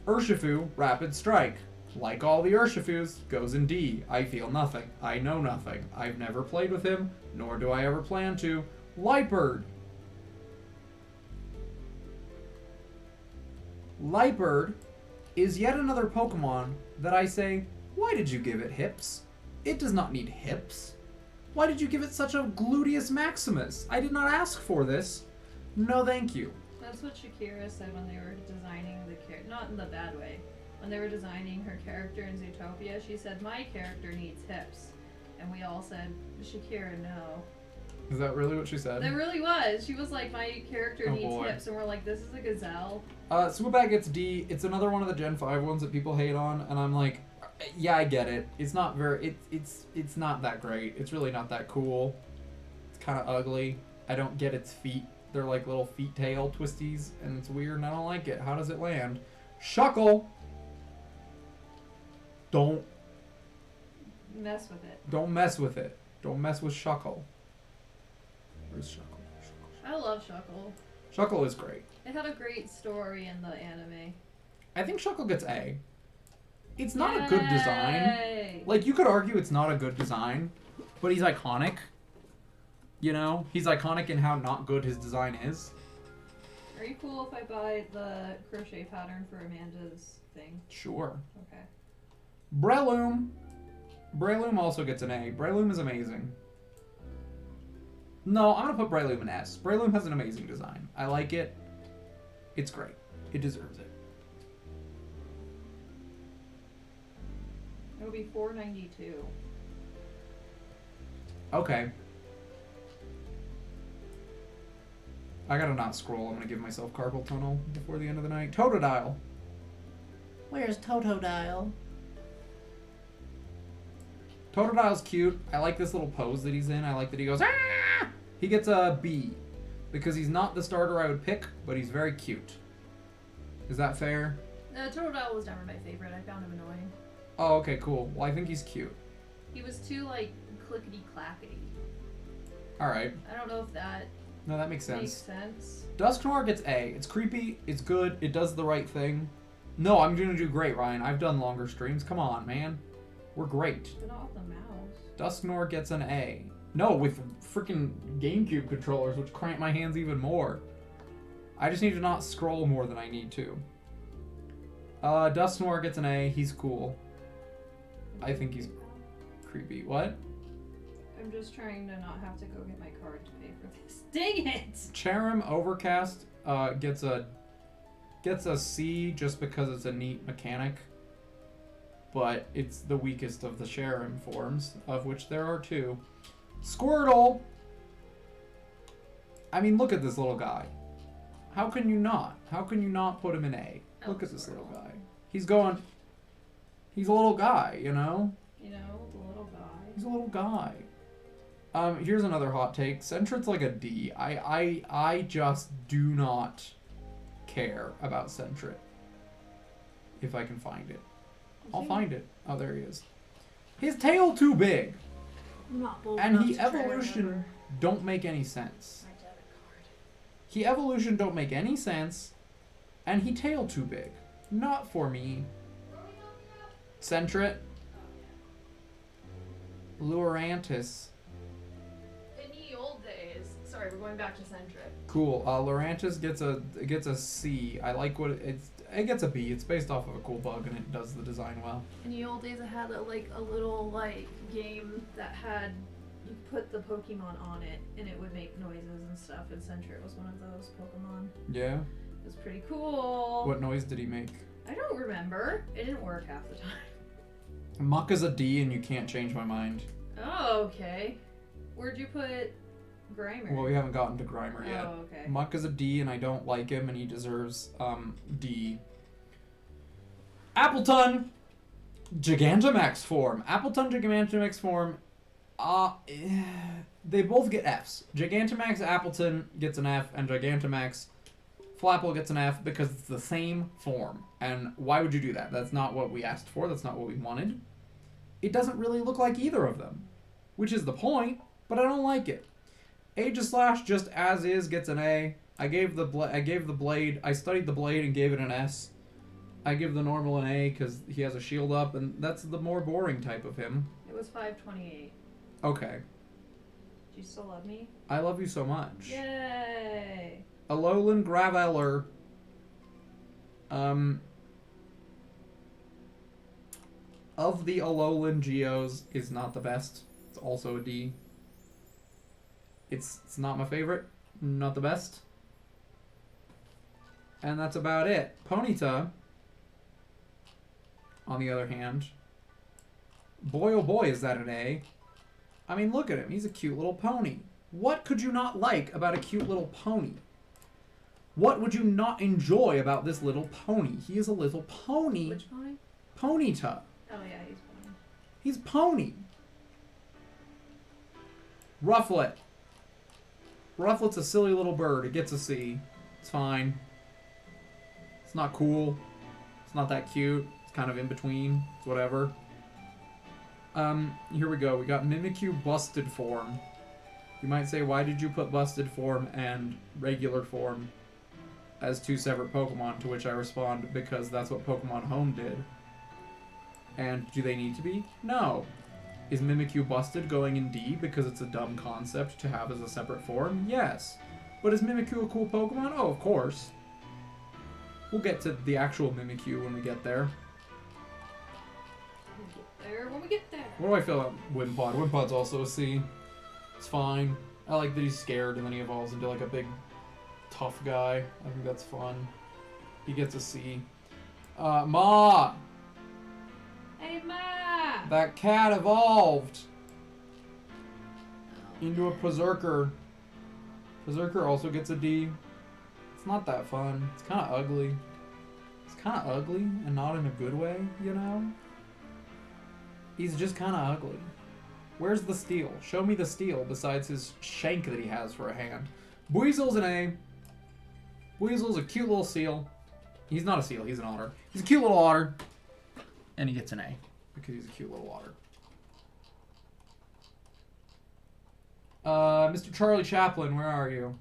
C: Urshifu, Rapid Strike. Like all the Urshifus, goes in D. I feel nothing. I know nothing. I've never played with him, nor do I ever plan to. Liepard. Liepard is yet another Pokemon that I say, why did you give it hips? It does not need hips. Why did you give it such a gluteus maximus? I did not ask for this. No thank you.
B: That's what Shakira said when they were designing the character. Not in the bad way. When they were designing her character in Zootopia, she said, my character needs hips. And we all said, Shakira, no.
C: Is that really what she said?
B: That really was. She was like, my character
C: Oh,
B: needs
C: boy.
B: hips. And we're like, this is a gazelle.
C: Swoopat gets D. It's another one of the Gen 5 ones that people hate on, and I'm like, yeah, I get it. It's not very, it's not that great. It's really not that cool. It's kind of ugly. I don't get its feet. They're like little feet tail twisties, and it's weird, and I don't like it. How does it land? Shuckle. Don't
B: Mess with it.
C: mess with it. Don't mess with Shuckle. Where's Shuckle?
B: I love Shuckle.
C: Shuckle is great.
B: It had a great story in the anime.
C: I think Shuckle gets A. It's not a good design.
B: Yay!
C: Like, you could argue it's not a good design, but he's iconic. You know? He's iconic in how not good his design is.
B: Are you cool if I buy the crochet pattern for Amanda's thing?
C: Sure.
B: Okay.
C: Breloom. Breloom also gets an A. Breloom is amazing. No, I'm gonna put Breloom in S. Breloom has an amazing design. I like it. It's great. It deserves it.
B: It'll be $4.92.
C: Okay. I gotta not scroll. I'm gonna give myself carpal tunnel before the end of the night. Totodile.
E: Where's Totodile?
C: Totodile's cute. I like this little pose that he's in. I like that he goes, ah! He gets a B. Because he's not the starter I would pick, but he's very cute. Is that fair?
B: Totodile was never my favorite. I found him annoying.
C: Oh, okay, cool. Well, I think he's cute.
B: He was too, like, clickety-clackety.
C: Alright.
B: I don't know if that
C: No, that makes
B: makes
C: sense.
B: sense.
C: Dusknoir gets A. It's creepy. It's good. It does the right thing. No, I'm gonna do great, Ryan. I've done longer streams. Come on, man. We're great.
B: But not with the mouse.
C: Dusknoir gets an A. No, with freaking GameCube controllers, which cramp my hands even more. I just need to not scroll more than I need to. Dusknoir gets an A. He's cool. I think he's creepy. What?
B: I'm just trying to not have to go get my card to pay for this. Dang it!
C: Charim Overcast gets a C just because it's a neat mechanic. But it's the weakest of the Charim forms, of which there are two. Squirtle! I mean, look at this little guy. How can you not? How can you not put him in A? Look at this little guy. He's going. He's a little guy, you know?
B: You know, the little guy.
C: He's a little guy. Here's another hot take. Sentret's like a D. I just do not care about Sentret. If I can find it. I'll find it. Oh, there he is. His tail too big.
D: I'm not bold
C: And
D: enough
C: he
D: to try to
C: evolution
D: remember
C: don't make any sense.
D: my debit card.
C: He evolution don't make any sense. And he tail too big. Not for me. Sentret. Lurantis.
D: In the old days. Sorry, we're going back to Sentret.
C: Cool. Lurantis gets a C. I like what it gets a B. It's based off of a cool bug and it does the design well.
D: In the old days, I had a little game that had you put the Pokemon on it and it would make noises and stuff. And Sentret was one of those Pokemon.
C: Yeah.
B: It was pretty cool.
C: What noise did he make?
B: I don't remember. It didn't work half the time.
C: Muck is a D and you can't change my mind.
B: Oh, okay. Where'd you put Grimer?
C: Well, we haven't gotten to Grimer yet.
B: Oh, okay.
C: Muck is a D and I don't like him and he deserves D. Appleton Gigantamax form. Appleton Gigantamax form. They both get Fs. Gigantamax Appleton gets an F and Gigantamax Flapple gets an F because it's the same form. And why would you do that? That's not what we asked for. That's not what we wanted. It doesn't really look like either of them, which is the point, but I don't like it. Aegislash just as is gets an A. I gave the blade. I studied the blade and gave it an S. I give the normal an A because he has a shield up, and that's the more boring type of him.
B: It was 528.
C: Okay.
B: Do you still love me?
C: I love you so much.
B: Yay!
C: Alolan Graveler. Of the Alolan Geos is not the best. It's also a D. It's not my favorite. Not the best. And that's about it. Ponyta, on the other hand, boy oh boy is that an A. I mean, look at him. He's a cute little pony. What could you not like about a cute little pony? What would you not enjoy about this little pony? He is a little pony.
B: Which pony?
C: Ponyta.
B: Oh yeah, he's pony.
C: He's pony. Rufflet. Rufflet's a silly little bird. It gets a C. It's fine. It's not cool. It's not that cute. It's kind of in between. It's whatever. Here we go. We got Mimikyu Busted Form. You might say, why did you put Busted Form and Regular Form as two separate Pokemon? To which I respond, because that's what Pokemon Home did. And do they need to be? No. Is Mimikyu Busted going in D because it's a dumb concept to have as a separate form? Yes. But is Mimikyu a cool Pokemon? Oh, of course. We'll get to the actual Mimikyu when we get there.
B: When we get there.
C: What do I feel about Wimpod? Wimpod's also a C. It's fine. I like that he's scared and then he evolves into like a big tough guy. I think that's fun. He gets a C. Ma!
B: Hey, Ma!
C: That cat evolved into a Berserker. Berserker also gets a D. It's not that fun. It's kind of ugly. It's kind of ugly and not in a good way, you know? He's just kind of ugly. Where's the steel? Show me the steel besides his shank that he has for a hand. Buizel's an A. Buizel's a cute little seal. He's not a seal, he's an otter. He's a cute little otter. And he gets an A because he's a cute little otter. Mr. Charlie Chaplin, where are you?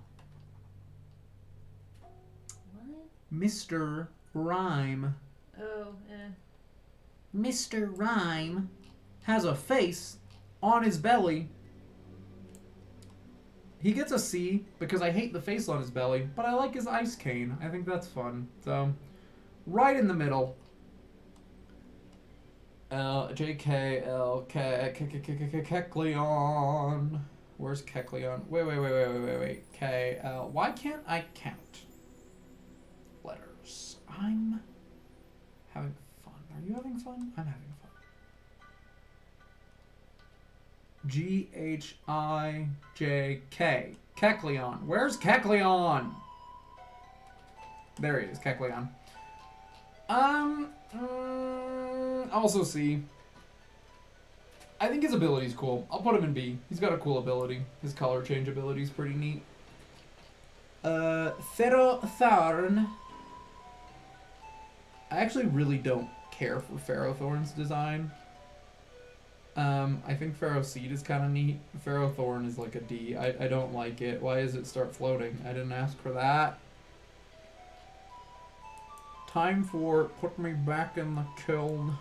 E: What?
C: Mr. Rhyme.
B: Oh,
C: Mr. Rhyme has a face on his belly. He gets a C because I hate the face on his belly, but I like his ice cane. I think that's fun. So, right in the middle. Kecleon. Where's Kecleon? Wait. K-L. Why can't I count letters? I'm having fun. Are you having fun? I'm having fun. G-H-I-J-K. Kecleon. Where's Kecleon? There he is, Kecleon. Also C. I think his ability's cool. I'll put him in B. He's got a cool ability. His color change ability is pretty neat. Ferrothorn. I actually really don't care for Ferrothorn's design. I think Ferroseed is kind of neat. Ferrothorn is like a D. I don't like it. Why does it start floating? I didn't ask for that. Time for put me back in the kiln.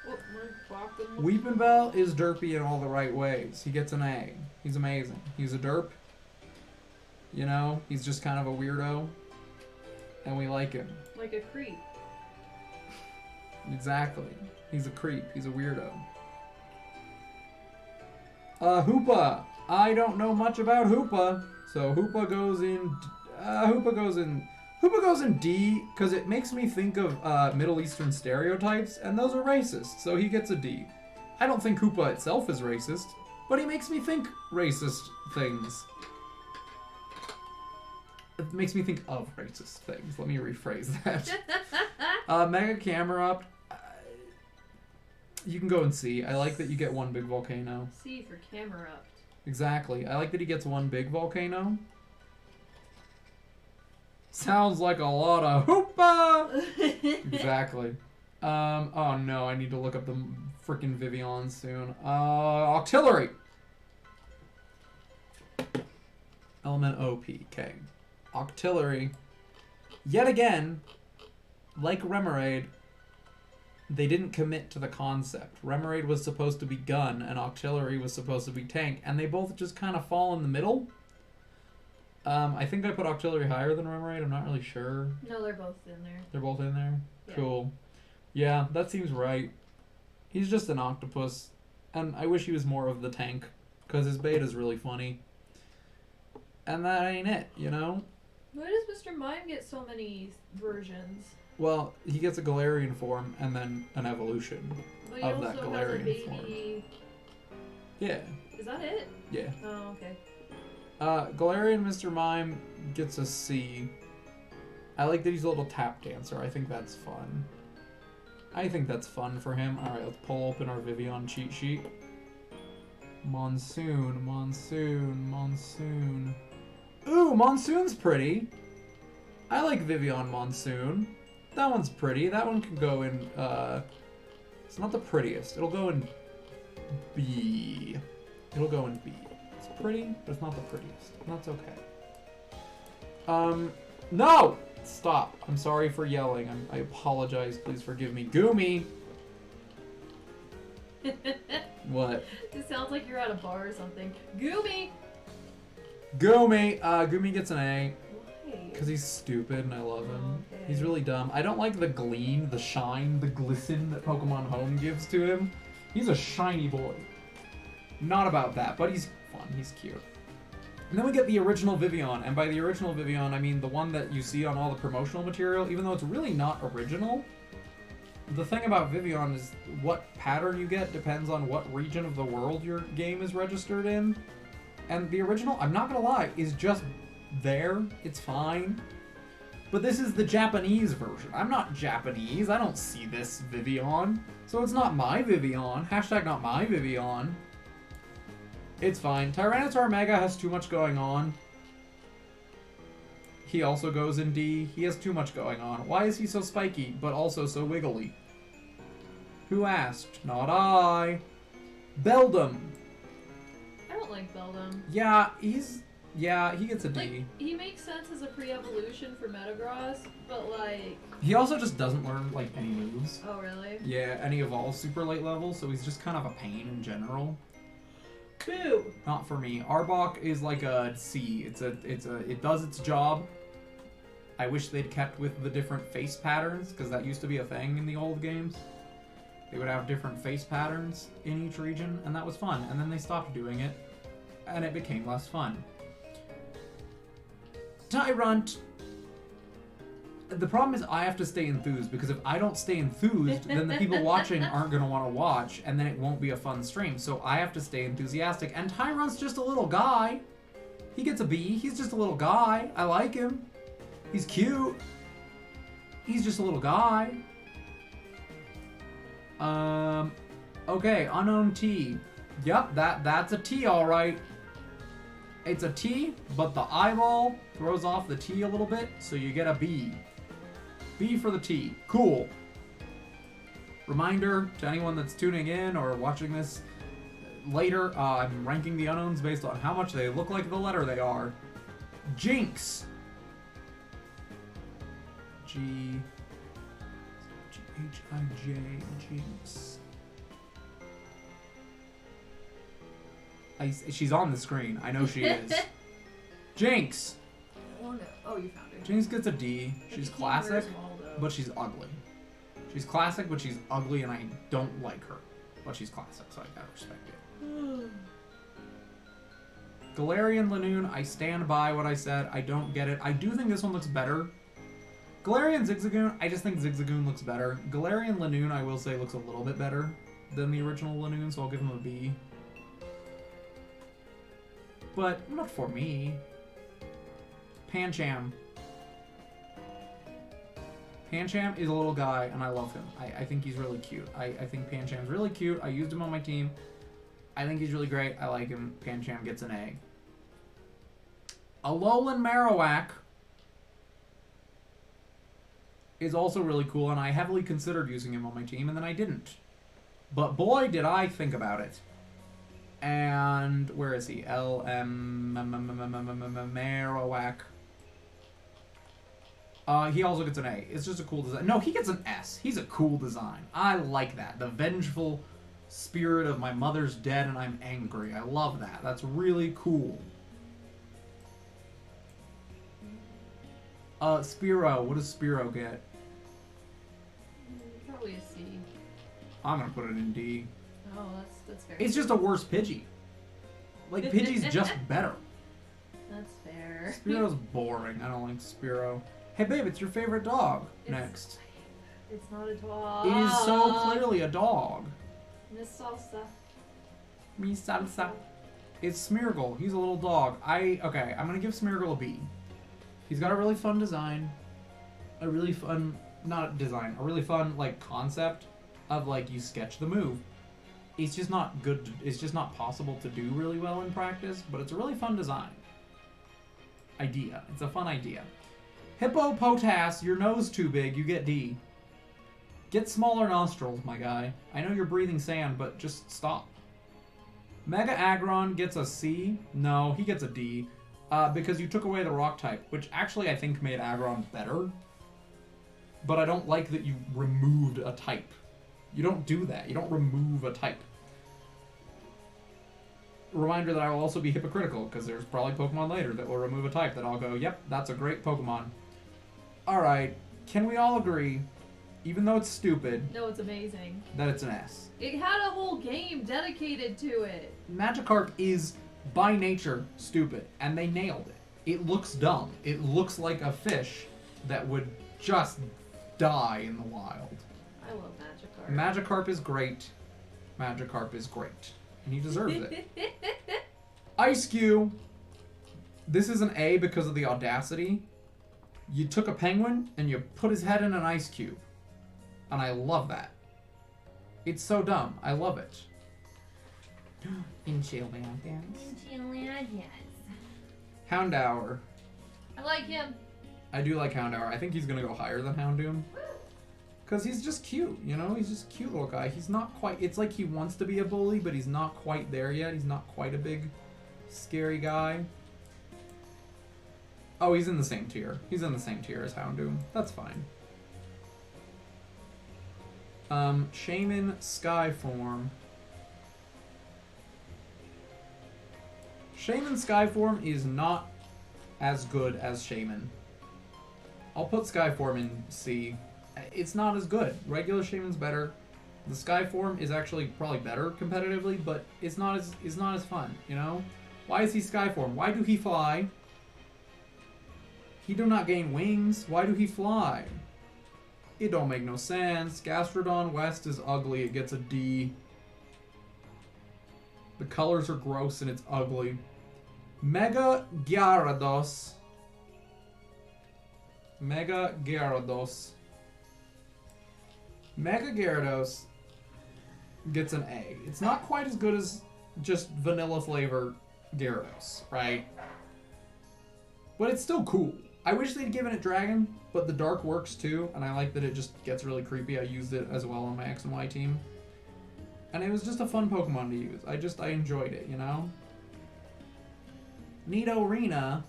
D: Oh, my fucking-
C: Weepinbell is derpy in all the right ways. He gets an A. He's amazing. He's a derp. You know, he's just kind of a weirdo. And we like him.
B: Like a creep.
C: Exactly. He's a creep. He's a weirdo. Hoopa. I don't know much about Hoopa. So Hoopa goes in... Hoopa goes in D because it makes me think of Middle Eastern stereotypes, and those are racist, so he gets a D. I don't think Hoopa itself is racist, but he makes me think racist things. It makes me think of racist things. Let me rephrase that. Mega Camerupt. You can go and see. I like that you get one big volcano.
B: C for Camerupt.
C: Exactly. I like that he gets one big volcano. Sounds like a lot of hoopa! Exactly. Oh no, I need to look up the freaking Vivian soon. Octillery! Element OP, okay. Octillery. Yet again, like Remoraid, they didn't commit to the concept. Remoraid was supposed to be gun, and Octillery was supposed to be tank, and they both just kind of fall in the middle. I think I put Octillery higher than Remoraid, I'm not really sure.
B: No, they're both in there.
C: They're both in there?
B: Yeah.
C: Cool. Yeah, that seems right. He's just an octopus, and I wish he was more of the tank, because his beta's really funny. And that ain't it, you know?
B: Why does Mr. Mime get so many versions?
C: Well, he gets a Galarian form, and then an evolution
B: But he
C: of
B: also
C: that
B: has a
C: Galarian
B: baby.
C: form. Yeah,
B: Is that it?
C: yeah.
B: Oh, okay.
C: Galarian Mr. Mime gets a C. I like that he's a little tap dancer. I think that's fun. I think that's fun for him. Alright, let's pull open our Vivian cheat sheet. Monsoon, Monsoon, Monsoon. Ooh, Monsoon's pretty. I like Vivian Monsoon. That one's pretty. That one can go in, it's not the prettiest. It'll go in B. It'll go in B. It's pretty, but it's not the prettiest. That's okay. No! Stop. I'm sorry for yelling. I apologize. Please forgive me. Goomy! What?
B: It sounds like you're at a bar or something. Goomy!
C: Goomy! Goomy gets an A.
B: Why?
C: Because he's stupid and I love him.
B: Okay.
C: He's really dumb. I don't like the gleam, the shine, the glisten that Pokemon Home gives to him. He's a shiny boy. Not about that, but he's fun. He's cute. And then we get the original Vivian, and by the original Vivian, I mean the one that you see on all the promotional material, even though it's really not original. The thing about Vivian is what pattern you get depends on what region of the world your game is registered in. And the original, I'm not gonna lie, is just there. It's fine. But this is the Japanese version. I'm not Japanese. I don't see this Vivian. So it's not my Vivian. Hashtag not my Vivian. It's fine. Tyranitar Mega has too much going on. He also goes in D. He has too much going on. Why is he so spiky, but also so wiggly? Who asked? Not I. Beldum.
B: I don't like Beldum.
C: Yeah, he gets a D.
B: Like, he makes sense as a pre-evolution for Metagross, but like...
C: He also just doesn't learn, like, any moves.
B: Oh, really?
C: Yeah, and he evolves super late level, so he's just kind of a pain in general.
B: Boo!
C: Not for me. Arbok is like a C. It does its job. I wish they'd kept with the different face patterns, because that used to be a thing in the old games. They would have different face patterns in each region, and that was fun. And then they stopped doing it, and it became less fun. Tyrunt. The problem is I have to stay enthused, because if I don't stay enthused, then the people watching aren't going to want to watch, and then it won't be a fun stream. So I have to stay enthusiastic. And Tyron's just a little guy. He gets a B. He's just a little guy. I like him. He's cute. He's just a little guy. Okay, unknown T. Yep, that's a T, all right. It's a T, but the eyeball throws off the T a little bit, so you get a B. B for the T. Cool. Reminder to anyone that's tuning in or watching this later, I'm ranking the unknowns based on how much they look like the letter they are. Jinx. G-H-I-J, Jinx. She's on the screen. I know she is. Jinx.
B: Oh no. Oh, you found her.
C: Jinx gets a D. She's
B: But
C: classic,
B: small, though.
C: but she's ugly. She's classic, but she's ugly, and I don't like her. But she's classic, so I gotta respect it. Galarian Lanoon, I stand by what I said. I don't get it. I do think this one looks better. Galarian Zigzagoon, I just think Zigzagoon looks better. Galarian Lanoon, I will say, looks a little bit better than the original Lanoon, so I'll give him a B. But not for me. Pancham. Pancham is a little guy, and I love him. I think he's really cute. I think Pancham's really cute. I used him on my team. I think he's really great. I like him. Pancham gets an A. Alolan Marowak is also really cool, and I heavily considered using him on my team, and then I didn't. But boy, did I think about it. And where is he? Marowak. He also gets an A. It's just a cool design. No, he gets an S. He's a cool design. I like that. The vengeful spirit of my mother's dead and I'm angry. I love that. That's really cool. Spearow. What does Spearow get?
B: Probably a C.
C: I'm gonna put it in D.
B: Oh, that's fair.
C: It's just a worse Pidgey. Like, Pidgey's just better.
B: That's fair.
C: Spearow's boring. I don't like Spearow. Hey, babe, it's your favorite dog. Next.
B: It's not a dog.
C: It is so clearly a dog.
B: Miss Salsa.
C: Me salsa. It's Smeargle. He's a little dog. Okay, I'm gonna give Smeargle a B. He's got a really fun design. A really fun, not design, a really fun, like, concept of, like, you sketch the move. It's just not good, it's just not possible to do really well in practice, but it's a really fun design. Idea. It's a fun idea. Hippopotas, your nose too big, you get D. Get smaller nostrils, my guy. I know you're breathing sand, but just stop. Mega Aggron gets a C. No, he gets a D. Because you took away the rock type, which actually I think made Aggron better. But I don't like that you removed a type. You don't do that. You don't remove a type. Reminder that I will also be hypocritical, because there's probably Pokemon later that will remove a type that I'll go, yep, that's a great Pokemon. Alright, can we all agree, even though it's stupid,
B: No, it's amazing.
C: that it's an S?
B: It had a whole game dedicated to it.
C: Magikarp is, by nature, stupid, and they nailed it. It looks dumb. It looks like a fish that would just die in the wild.
B: I love Magikarp.
C: Magikarp is great. Magikarp is great. And he deserves it. Ice Cube. This is an A because of the audacity. You took a penguin and you put his head in an ice cube. And I love that. It's so dumb. I love it. Houndour.
B: I like him.
C: I do like Houndour. I think he's gonna go higher than Houndoom. Because he's just cute, you know? He's just a cute little guy. He's not quite... It's like he wants to be a bully, but he's not quite there yet. He's not quite a big, scary guy. Oh, he's in the same tier. He's in the same tier as Houndoom. That's fine. Shaman Skyform. Shaman Skyform is not as good as Shaman. I'll put Skyform in C. It's not as good. Regular Shaman's better. The Skyform is actually probably better competitively, but it's not as fun, you know? Why is he Skyform? Why do he fly? He do not gain wings. Why do he fly? It don't make no sense. Gastrodon West is ugly. It gets a D. The colors are gross and it's ugly. Mega Gyarados. Mega Gyarados. Mega Gyarados gets an A. It's not quite as good as just vanilla flavor Gyarados, right? But it's still cool. I wish they'd given it Dragon, but the Dark works too, and I like that it just gets really creepy. I used it as well on my X and Y team. And it was just a fun Pokemon to use. I enjoyed it, you know? Nidorina.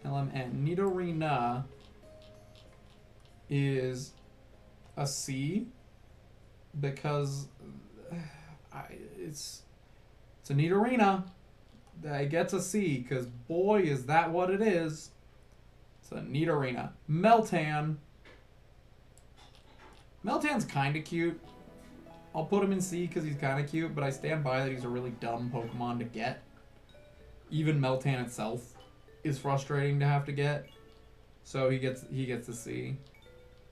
C: LMN. Nidorina is a C because it's a Nidorina. It gets a C because boy is that what it is. It's a Nidorina. Meltan. Meltan's kind of cute. I'll put him in C because he's kind of cute, but I stand by that he's a really dumb Pokemon to get. Even Meltan itself is frustrating to have to get. So he gets a C.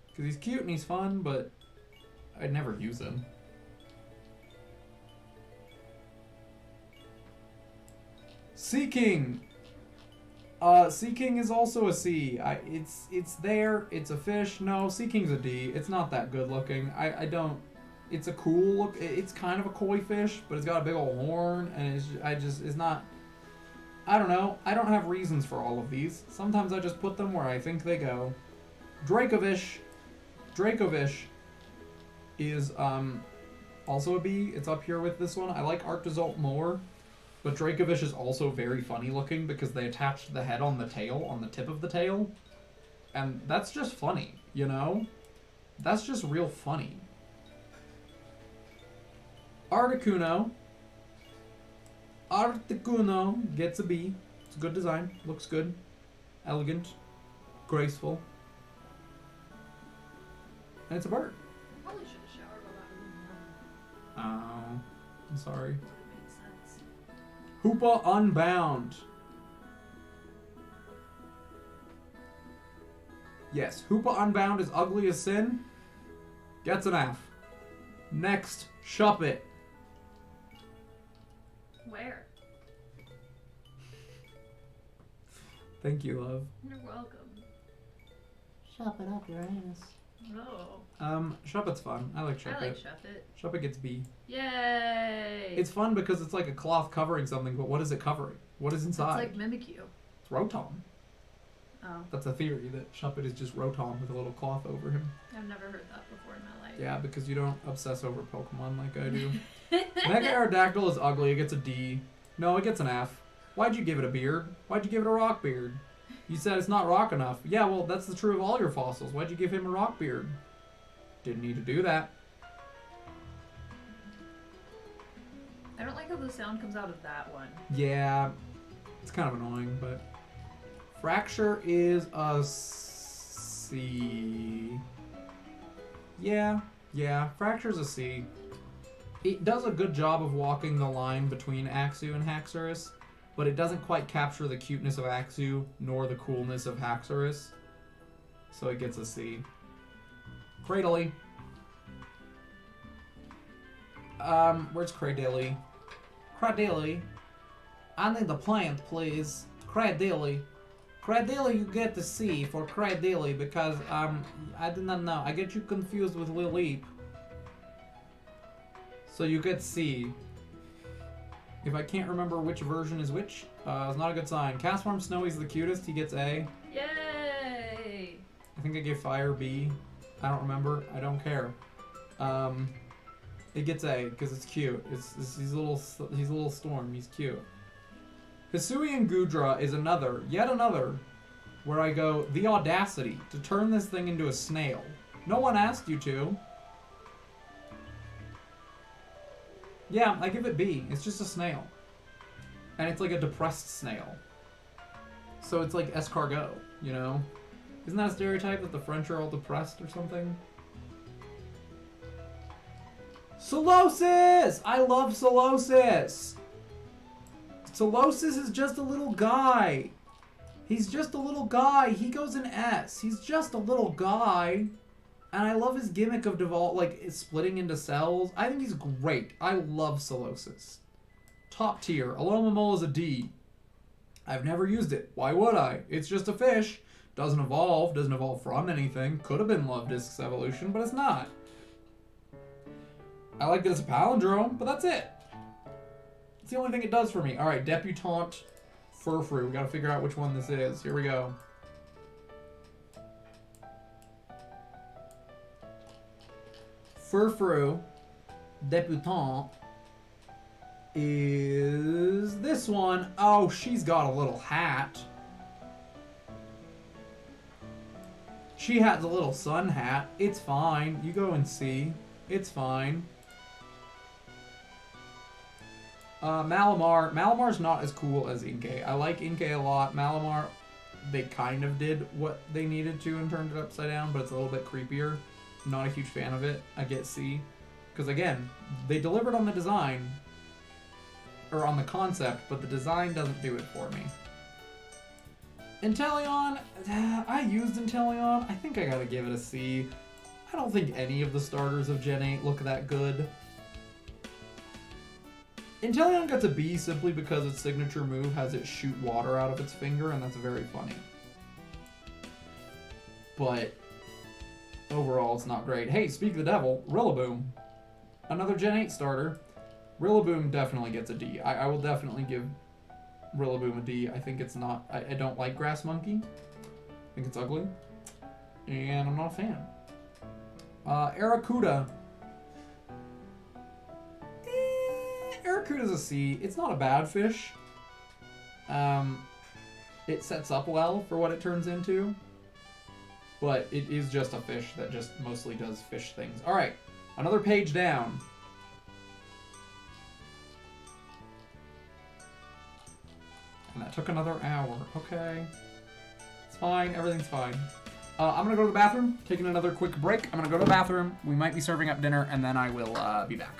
C: Because he's cute and he's fun, but I'd never use him. Seaking. Seaking is also a C. It's there. It's a fish. No, Seaking's a D. It's not that good looking. I don't. It's a cool look. It's kind of a koi fish, but it's got a big old horn, and it's not. I don't know. I don't have reasons for all of these. Sometimes I just put them where I think they go. Dracovish. Dracovish is also a B. It's up here with this one. I like Arctozolt more. But Dracovish is also very funny looking because they attached the head on the tail, on the tip of the tail. And that's just funny, you know? That's just real funny. Articuno. Articuno gets a B. It's a good design. Looks good. Elegant. Graceful. And it's a bird.
B: Probably should have showered all that room.
C: Oh, I'm sorry.
B: It makes sense.
C: Hoopa Unbound. Yes, Hoopa Unbound is ugly as sin. Gets an F. Next, Shuppet.
B: Where?
C: Thank you, love.
B: You're welcome.
E: Shop it up, Uranus.
B: No.
C: Shuppet's fun. I like Shuppet.
B: I like Shuppet.
C: Shuppet gets B.
B: Yay!
C: It's fun because it's like a cloth covering something, but what is it covering? What is
B: It's
C: inside?
B: like Mimikyu.
C: It's Rotom.
B: Oh,
C: That's a theory that Shuppet is just Rotom with a little cloth over him.
B: I've never heard that before in my life.
C: Yeah, because you don't obsess over Pokemon like I do. Mega Aerodactyl is ugly. It gets a D. No, it gets an F. Why'd you give it a beard? Why'd you give it a rock beard? You said it's not rock enough. Yeah, well, that's the true of all your fossils. Why'd you give him a rock beard? Didn't need to do that.
B: I don't like how the sound comes out of that one.
C: Yeah, it's kind of annoying, but... Fracture is a C. Yeah, Fracture's a C. It does a good job of walking the line between Axew and Haxorus, but it doesn't quite capture the cuteness of Axew, nor the coolness of Haxorus. So it gets a C. Cradily. Where's Cradily? Cradily. I need the plant, please. Cradily. Cradily, you get the C for Cradily because, I do not know. I get you confused with Lileep. So you get C. If I can't remember which version is which, it's not a good sign. Castform Snowy's the cutest. He gets A.
B: Yay!
C: I think I gave Fire B. I don't remember. I don't care. It gets A because it's cute. He's a little storm. He's cute. Hisuian Gudra is yet another, where I go, the audacity to turn this thing into a snail. No one asked you to. Yeah, I give it B. It's just a snail. And it's like a depressed snail. So it's like escargot, you know? Isn't that a stereotype that the French are all depressed or something? Solosis! I love Solosis! Solosis is just a little guy. He's just a little guy. He goes in S. He's just a little guy. And I love his gimmick of splitting into cells. I think he's great. I love Solosis. Top tier. Alomamole is a D. I've never used it. Why would I? It's just a fish. Doesn't evolve from anything. Could have been Love Disc's evolution, but it's not. I like that it's a palindrome, but that's it. It's the only thing it does for me. Alright, Debutante Furfrou. We gotta figure out which one this is. Here we go. Furfrou Debutante is this one. Oh, she's got a little hat. She has a little sun hat. It's fine. You go and see. It's fine. Malamar. Malamar's not as cool as Inkay. I like Inkay a lot. Malamar, they kind of did what they needed to and turned it upside down, but it's a little bit creepier. I'm not a huge fan of it. I get C. Because again, they delivered on the design, or on the concept, but the design doesn't do it for me. Inteleon, I used Inteleon. I think I gotta give it a C. I don't think any of the starters of Gen 8 look that good. Inteleon gets a B simply because its signature move has it shoot water out of its finger, and that's very funny. But overall, it's not great. Hey, speak of the devil, Rillaboom. Another Gen 8 starter. Rillaboom definitely gets a D. I will definitely give Rillaboom a D. I think it's not... I don't like Grass Monkey. I think it's ugly. And I'm not a fan. Arrokuda. Arrokuda's a C. It's not a bad fish. It sets up well for what it turns into. But it is just a fish that just mostly does fish things. Alright, another page down. And that took another hour. Okay. It's fine. Everything's fine. I'm going to go to the bathroom. Taking another quick break. I'm going to go to the bathroom. We might be serving up dinner, and then I will be back.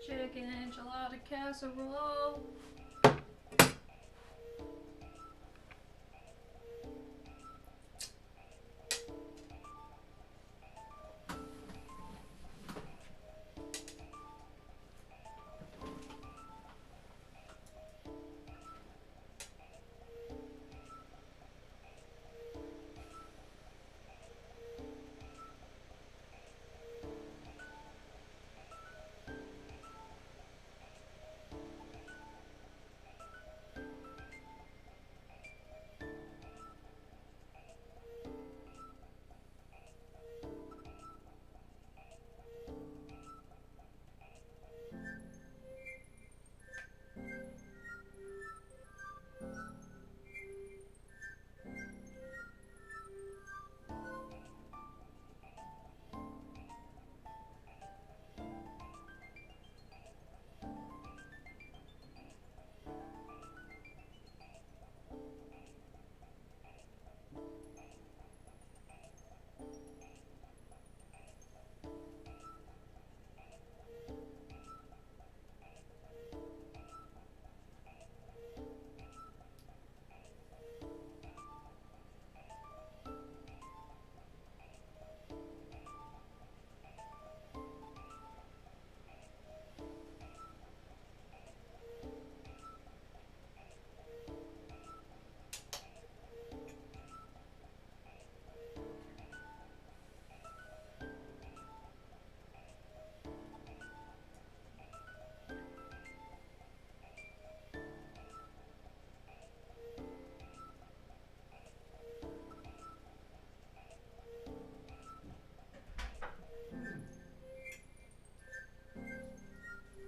B: Chicken enchilada casserole.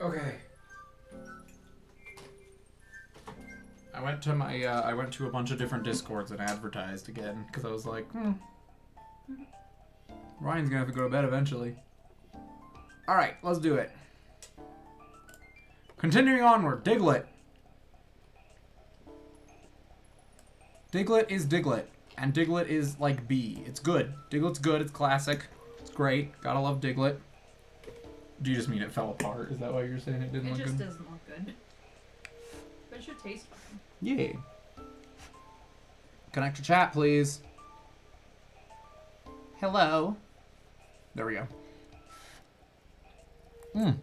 C: Okay. I went to a bunch of different Discords and advertised again because I was like, Ryan's gonna have to go to bed eventually. All right, let's do it. Continuing onward, Diglett. Diglett is Diglett, and Diglett is like B. It's good. Diglett's good. It's classic. It's great. Gotta love Diglett. Do you just mean it fell apart? Is that why you're saying it didn't
B: It
C: look
B: just
C: good?
B: doesn't look good. But it should taste fine.
C: Yay. Connect to chat, please. Hello. There we go.
B: It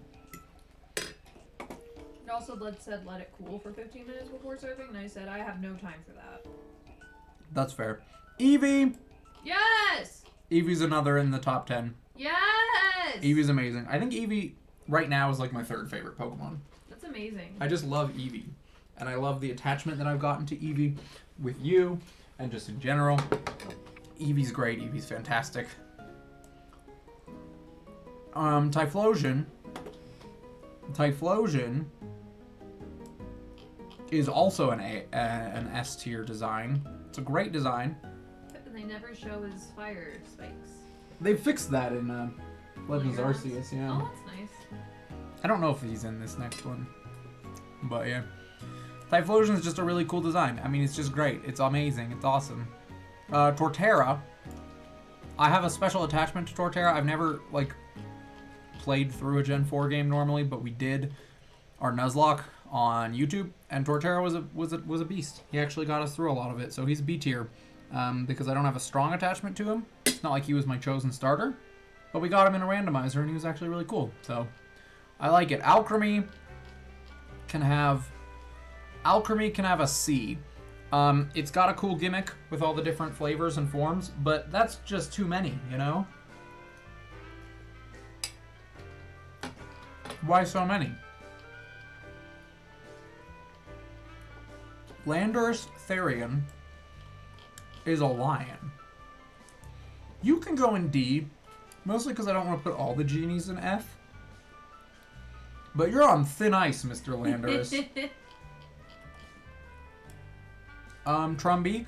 B: also said let it cool for 15 minutes before serving, and I said I have no time for that.
C: That's fair. Eevee!
B: Yes!
C: Eevee's another in the top 10.
B: Yes!
C: Eevee's amazing. I think Eevee right now is like my third favorite Pokemon.
B: That's amazing.
C: I just love Eevee. And I love the attachment that I've gotten to Eevee with you and just in general. Eevee's great. Eevee's fantastic. Typhlosion. Typhlosion is also an S tier design. It's a great design.
B: But they never show his fire spikes.
C: They fixed that in Legends
B: Yours?
C: Arceus, yeah.
B: Oh, that's nice.
C: I don't know if he's in this next one. But yeah. Typhlosion is just a really cool design. I mean, it's just great. It's amazing. It's awesome. Torterra. I have a special attachment to Torterra. I've never, like, played through a Gen 4 game normally, but we did our Nuzlocke on YouTube, and Torterra was a beast. He actually got us through a lot of it, so he's B tier. Because I don't have a strong attachment to him. It's not like he was my chosen starter, but we got him in a randomizer, and he was actually really cool. So, I like it. Alchemy can have a C. It's got a cool gimmick with all the different flavors and forms, but that's just too many, you know? Why so many? Landorus Therian is a lion. You can go in D, mostly because I don't want to put all the genies in F. But you're on thin ice, Mr. Landorus. Trumbeak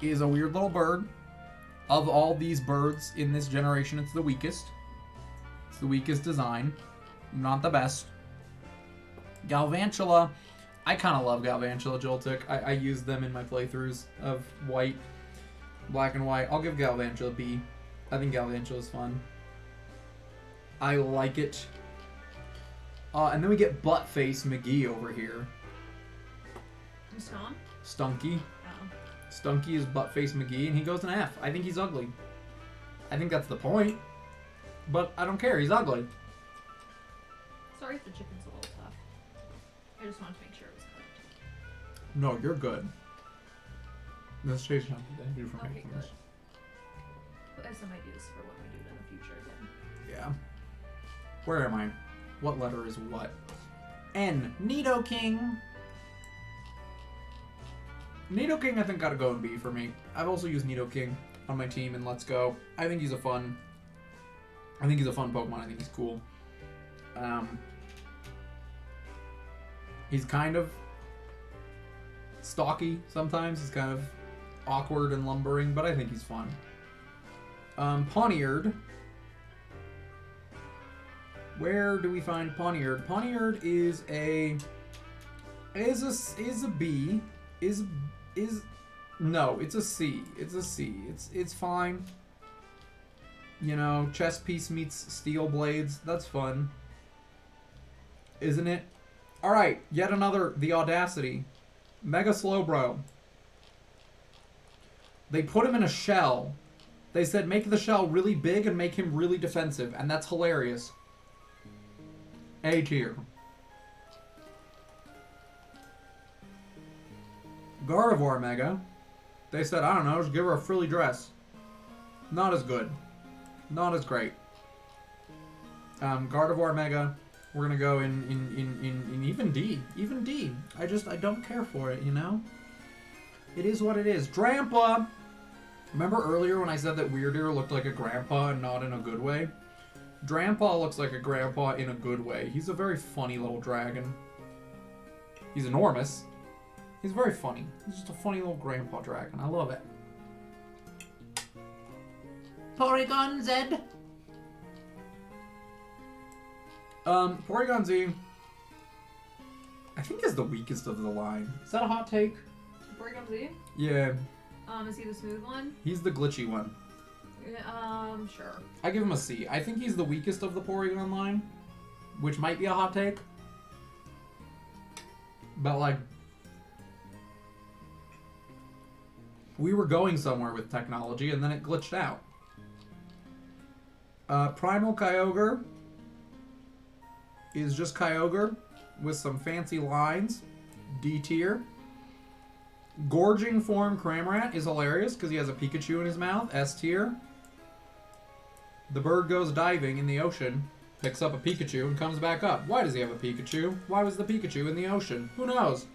C: is a weird little bird. Of all these birds in this generation, it's the weakest. It's the weakest design. Not the best. Galvantula. I kind of love Galvantula Joltik. I use them in my playthroughs of white, black and white. I'll give Galvantula B. I think Galvantula is fun. I like it. And then we get Buttface McGee over here.
B: Stomp?
C: Stunky.
B: Oh.
C: Stunky is Buttface McGee, and he goes an F. I think he's ugly. I think that's the point. But I don't care. He's ugly.
B: Sorry if the chicken's a little tough. I just wanted to make sure it was cooked.
C: No, you're good. Let's change something. Thank you for
B: Okay,
C: making
B: good.
C: this.
B: But I still might do this for when we do it in the future again.
C: Yeah. Where am I? What letter is what? N. Nidoking. Nidoking, I think, gotta go in B for me. I've also used Nidoking on my team in Let's Go. I think he's a fun Pokemon. I think he's cool. He's kind of stocky sometimes. He's kind of awkward and lumbering, but I think he's fun. Pawniard. Where do we find Pawniard? Pawniard is a B. No, it's a C. It's a C. It's fine. You know, chess piece meets steel blades. That's fun. Isn't it? Alright, yet another, the Audacity. Mega Slowbro. They put him in a shell. They said make the shell really big and make him really defensive, and that's hilarious. A tier. Gardevoir Mega. They said, I don't know, just give her a frilly dress. Not as good. Not as great. Gardevoir Mega. We're gonna go in even D. Even D. I don't care for it, you know? It is what it is. Drampa! Remember earlier when I said that Weirdeer looked like a grandpa and not in a good way? Dranpa looks like a grandpa in a good way. He's a very funny little dragon. He's enormous. He's very funny. He's just a funny little grandpa dragon. I love it.
E: Porygon Z.
C: Porygon Z, I think is the weakest of the line. Is that a hot take?
B: Porygon Z?
C: Yeah,
B: Is he the smooth one?
C: he's the glitchy one.
B: Sure.
C: I give him a C. I think he's the weakest of the Porygon line, which might be a hot take. But, like, we were going somewhere with technology, and then it glitched out. Primal Kyogre is just Kyogre with some fancy lines. D tier. Gorging form Cramorant is hilarious because he has a Pikachu in his mouth. S tier. The bird goes diving in the ocean, picks up a Pikachu, and comes back up. Why does he have a Pikachu? Why was the Pikachu in the ocean? Who knows?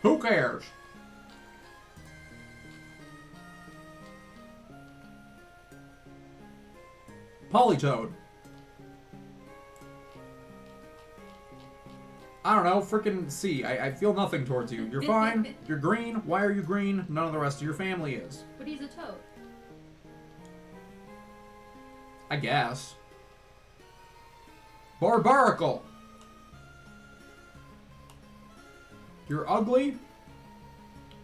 C: Who cares? Politoed. I don't know, freaking C. I feel nothing towards you. You're fine. You're green. Why are you green? None of the rest of your family is.
B: But he's a toad.
C: I guess. Barbarical. You're ugly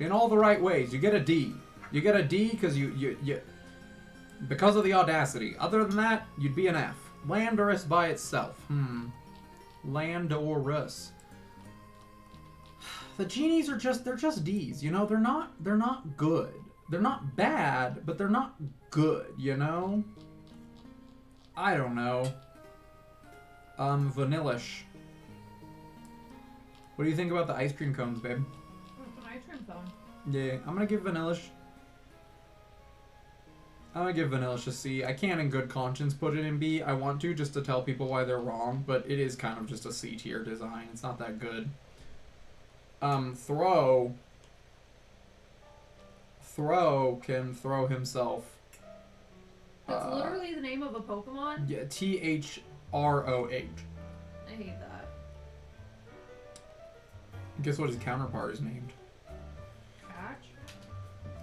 C: in all the right ways. You get a D. You get a D because you because of the audacity. Other than that, you'd be an F. Landorus by itself. Landorus. The genies are they're just D's, you know? They're not good. They're not bad, but they're not good, you know? I don't know. Vanillish. What do you think about the ice cream cones, babe?
B: What's an ice cream cone?
C: Yeah, I'm gonna give Vanillish a C. I can't in good conscience put it in B. I want to just to tell people why they're wrong, but it is kind of just a C tier design. It's not that good. Throw can throw himself.
B: That's literally the name of a Pokemon?
C: Yeah, THROH.
B: I hate that.
C: Guess what his counterpart is named?
B: Catch?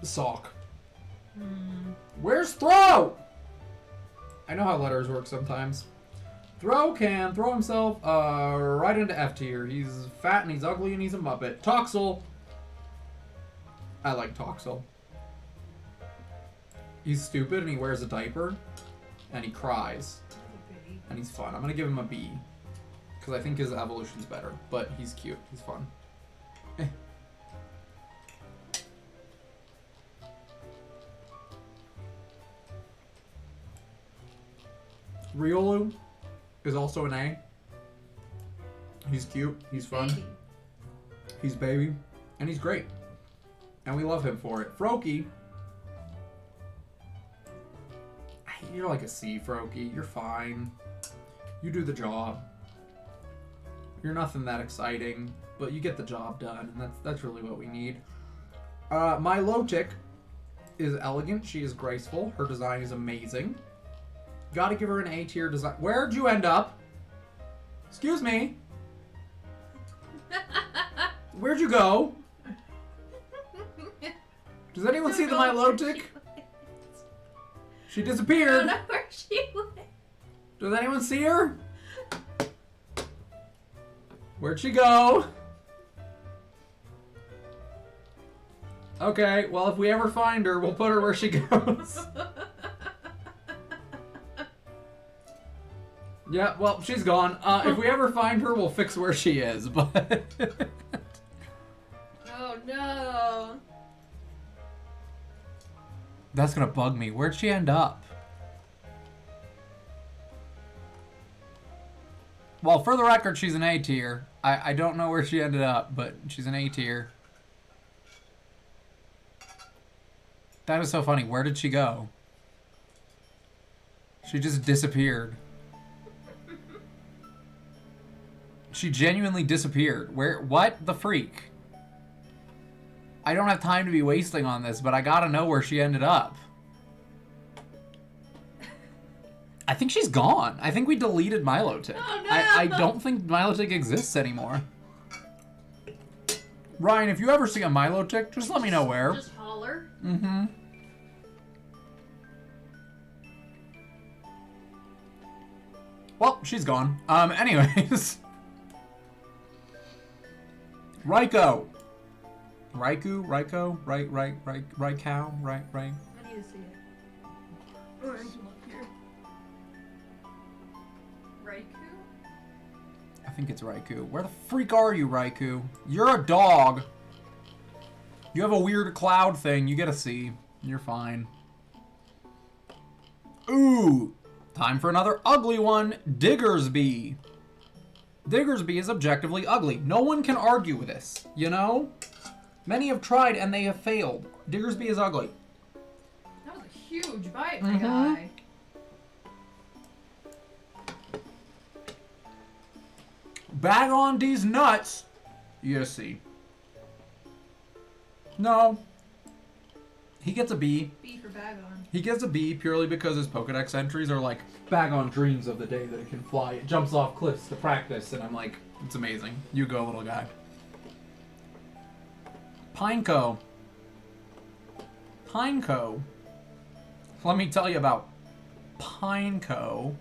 C: Sock. Where's Throw? I know how letters work sometimes. Throw can throw himself right into F tier. He's fat and he's ugly and he's a Muppet. Toxel. I like Toxel. He's stupid and he wears a diaper and he cries and he's fun. I'm gonna give him a B because I think his evolution's better, but he's cute. He's fun. Riolu is also an A. He's cute. He's fun.
B: Baby.
C: He's baby. And he's great. And we love him for it. Froakie. You're like a C, Froakie. You're fine. You do the job. You're nothing that exciting, but you get the job done, and that's really what we need. Milotic is elegant. She is graceful. Her design is amazing. Gotta give her an A tier design. Where'd you end up? Excuse me. Where'd you go? Does anyone see the Milotic? She
B: I
C: disappeared.
B: don't know where she went.
C: Does anyone see her? Where'd she go? Okay, well, if we ever find her, we'll put her where she goes. Yeah, well, she's gone. If we ever find her, we'll fix where she is, but...
B: Oh no.
A: That's gonna bug me. Where'd she end up? Well, for the record, she's an A tier. I don't know where she ended up, but she's an A tier. That is so funny. Where did she go? She just disappeared. She genuinely disappeared. Where? What the freak? I don't have time to be wasting on this, but I gotta know where she ended up.
C: I think she's gone. I think we deleted Milotic.
B: Oh, no!
C: I don't think Milotic exists anymore. Ryan, if you ever see a Milotic, just let me know where.
B: Just holler.
C: Mm-hmm. Well, she's gone. Anyways. Raikou. Raikou? Raikou? Raikau? Right.
B: I need to see it. Or I can look here. Raikou?
C: I think it's Raikou. Where the freak are you, Raikou? You're a dog. You have a weird cloud thing. You get a C. You're fine. Ooh. Time for another ugly one. Diggersby. Diggersby is objectively ugly. No one can argue with this, you know? Many have tried and they have failed. Diggersby is ugly.
B: That was a huge bite, my guy.
C: Bag on these nuts. You get a C. No. He gets a B.
B: B for bag on.
C: He gets a B purely because his Pokedex entries are like, bag on dreams of the day that it can fly. It jumps off cliffs to practice, and I'm like, it's amazing. You go, little guy. Pineco. Pineco. Let me tell you about Pineco.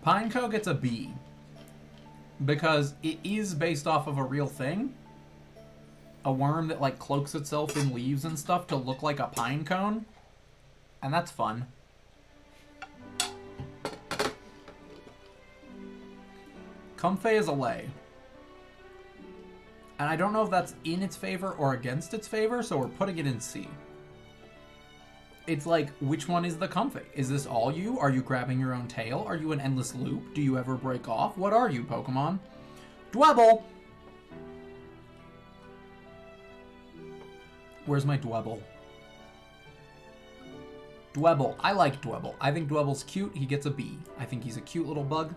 C: Pineco gets a B because it is based off of a real thing. A worm that like cloaks itself in leaves and stuff to look like a pine cone. And that's fun. Comfey is a lay. And I don't know if that's in its favor or against its favor, so we're putting it in C. It's like, which one is the Comfey? Is this all you? Are you grabbing your own tail? Are you an endless loop? Do you ever break off? What are you, Pokemon? Dwebble! Where's my Dwebble? Dwebble. I like Dwebble. I think Dwebble's cute. He gets a B. I think he's a cute little bug.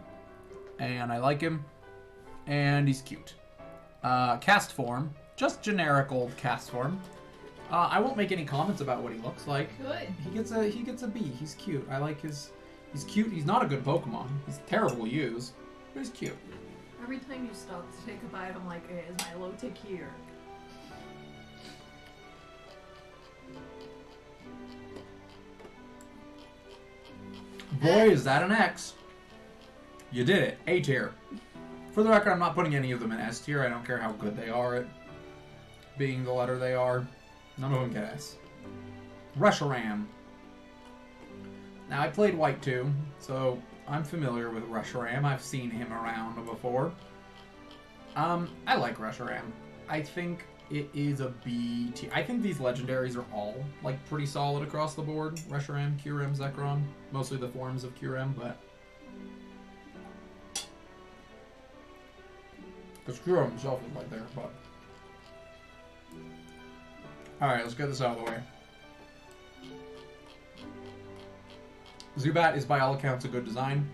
C: And I like him. And he's cute. Cast form. Just generic old cast form. I won't make any comments about what he looks like.
B: Good.
C: He gets a B. He's cute. I like his... He's cute. He's not a good Pokemon. He's terrible to use. But he's cute.
D: Every time you stop to take a bite, I'm like, hey, is Milotic here?
C: Boy, is that an X. You did it. A tier. For the record, I'm not putting any of them in S tier. I don't care how good they are at being the letter they are. None of them get S. Reshiram. Now, I played White 2, so I'm familiar with Reshiram. I've seen him around before. I like Reshiram. I think it is a B tier. I think these legendaries are all, like, pretty solid across the board. Reshiram, Kyurem, Zekrom. Mostly the forms of Kyurem, but... because Kyurem himself is like there, but... Alright, let's get this out of the way. Zubat is by all accounts a good design.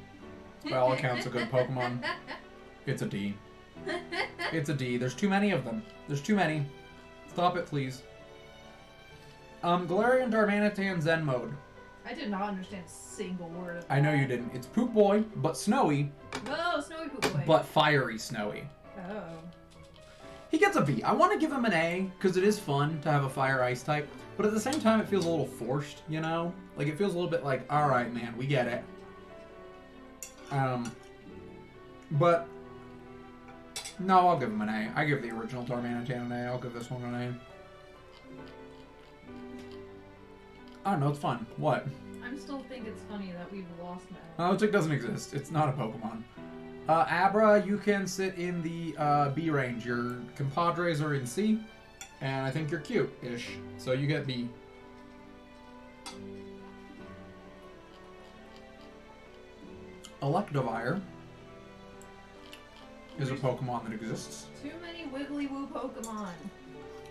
C: By all accounts a good Pokemon. It's a D. It's a D. There's too many of them. There's too many. Stop it, please. Galarian, Darmanitan, Zen mode.
B: I did not understand a single word of that.
C: I know you didn't. It's Poop Boy, but snowy,
B: Oh, Snowy Poop Boy.
C: but fiery snowy.
B: Oh.
C: He gets a B. I want to give him an A, because it is fun to have a fire ice type, but at the same time it feels a little forced, you know? Like, it feels a little bit like, alright, man, we get it. But, no, I'll give him an A. I give the original Darmanitan an A. I'll give this one an A. I don't know, it's fun. What?
B: I still think it's funny that we've lost now.
C: Milotic doesn't exist. It's not a Pokemon. Abra, you can sit in the B range. Your compadres are in C, and I think you're cute-ish, so you get B. Electivire is a Pokemon that exists.
B: Too many wiggly woo Pokemon.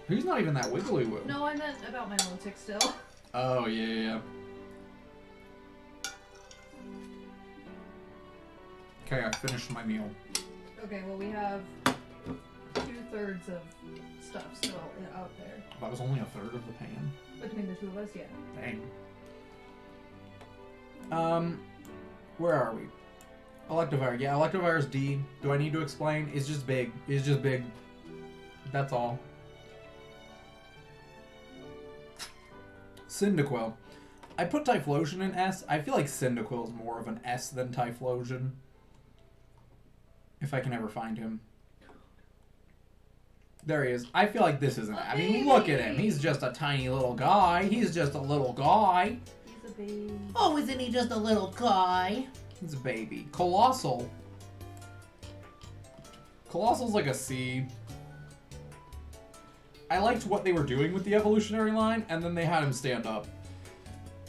C: He's not even that wiggly woo.
B: No, I meant about my Milotic still.
C: Oh, yeah. Okay, I finished my meal.
B: Okay, well we have 2/3 of stuff still out there.
C: That was only a third of the pan.
B: Between the two of us, yeah.
C: Dang. Where are we? Electivire. Yeah, Electivire's D. Do I need to explain? It's just big. It's just big. That's all. Cyndaquil. I put Typhlosion in S. I feel like Cyndaquil is more of an S than Typhlosion. If I can ever find him. There he is. I feel like this isn't. I mean, look at him. He's just a tiny little guy. He's just a little guy.
B: He's a baby.
E: Oh, isn't he just a little guy?
C: He's a baby. Colossal. Colossal's like a C. I liked what they were doing with the evolutionary line, and then they had him stand up.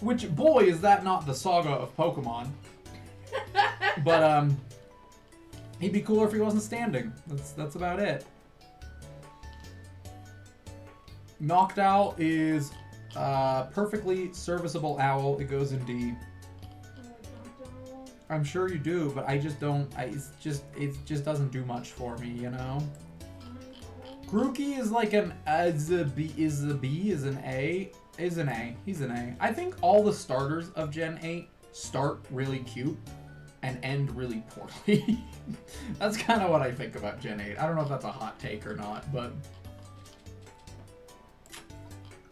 C: Which, boy, is that not the saga of Pokemon. But, he'd be cooler if he wasn't standing. That's about it. Noctowl is perfectly serviceable owl. It goes in D. I'm sure you do, but I just don't. It just doesn't do much for me, you know. Grookey is like an is an A. He's an A. I think all the starters of Gen 8 start really cute and end really poorly. That's kind of what I think about Gen 8. I don't know if that's a hot take or not, but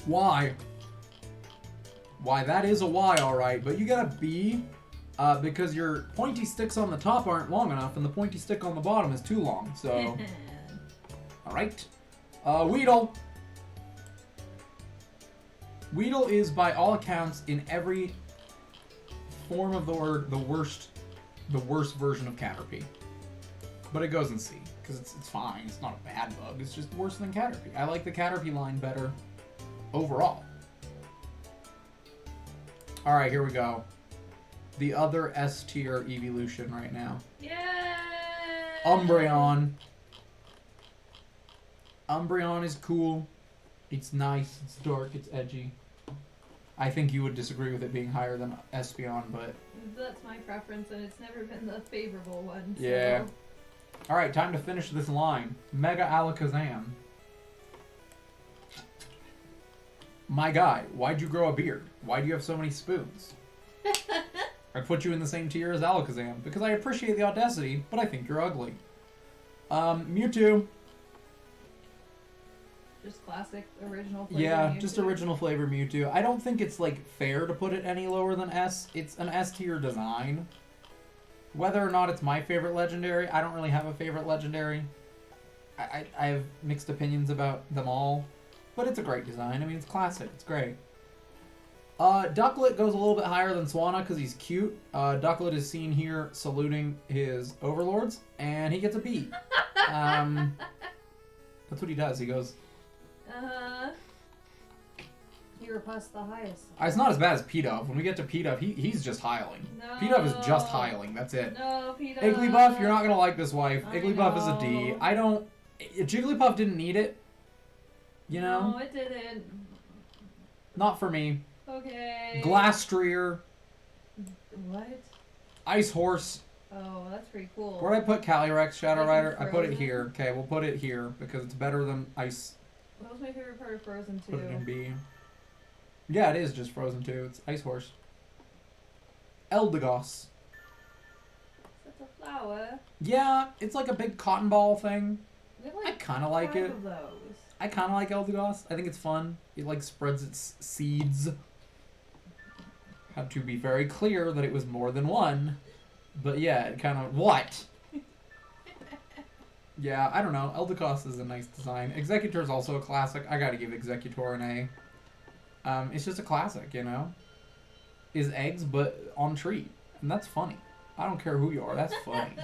C: why? Why, that is a Y, alright, but you got a B because your pointy sticks on the top aren't long enough and the pointy stick on the bottom is too long, so alright. Weedle. Weedle is, by all accounts, in every form of the word, the worst version of Caterpie. But it goes in C, because it's fine. It's not a bad bug. It's just worse than Caterpie. I like the Caterpie line better overall. Alright, here we go. The other S tier evolution right now.
B: Yay!
C: Umbreon. Umbreon is cool. It's nice, it's dark, it's edgy. I think you would disagree with it being higher than Espeon, but
B: That's my preference, and it's never been the favorable one. So.
C: yeah. Alright, time to finish this line. Mega Alakazam. My guy, why'd you grow a beard? Why do you have so many spoons? I put you in the same tier as Alakazam, because I appreciate the audacity, but I think you're ugly. Mewtwo.
B: Just classic, original flavor.
C: Yeah,
B: Mewtwo.
C: just original flavor Mewtwo. I don't think it's, like, fair to put it any lower than S. It's an S tier design. Whether or not it's my favorite legendary, I don't really have a favorite legendary. I have mixed opinions about them all. But it's a great design. I mean, it's classic. It's great. Ducklet goes a little bit higher than Swanna because he's cute. Ducklet is seen here saluting his overlords, and he gets a B. That's what he does. He goes...
B: You request the highest.
C: It's not as bad as P-Dove. When we get to P-Dove, he's just hiling.
B: No.
C: P-Dove is just hiling. That's it.
B: No, Peter.
C: Igglybuff, you're not going to like this wife.
B: I
C: Igglybuff is a D.
B: know.
C: I don't... Jigglypuff didn't need it. You know?
B: No, it didn't.
C: Not for me.
B: Okay.
C: Glastrier.
B: What?
C: Ice Horse.
B: Oh, that's pretty cool.
C: Where did I put Calyrex, Shadow
B: Like in
C: Rider? I put it
B: Frozen?
C: here. Okay, we'll put it here because it's better than Ice.
B: That was my favorite part of Frozen
C: Put it in
B: 2.
C: B. Yeah, it is just Frozen 2. It's Ice Horse. Eldegoss.
B: That's a flower.
C: Yeah, it's like a big cotton ball thing.
B: We have
C: I
B: like
C: kind of like
B: 5
C: it.
B: of those.
C: I kind of like Eldegoss. I think it's fun. It like spreads its seeds. Had to be very clear that it was more than one. But yeah, it kind of... What? Yeah, I don't know. Eldegoss is a nice design. Executor is also a classic. I gotta give Executor an A. It's just a classic, you know? Is eggs, but on treat. And that's funny. I don't care who you are. That's funny.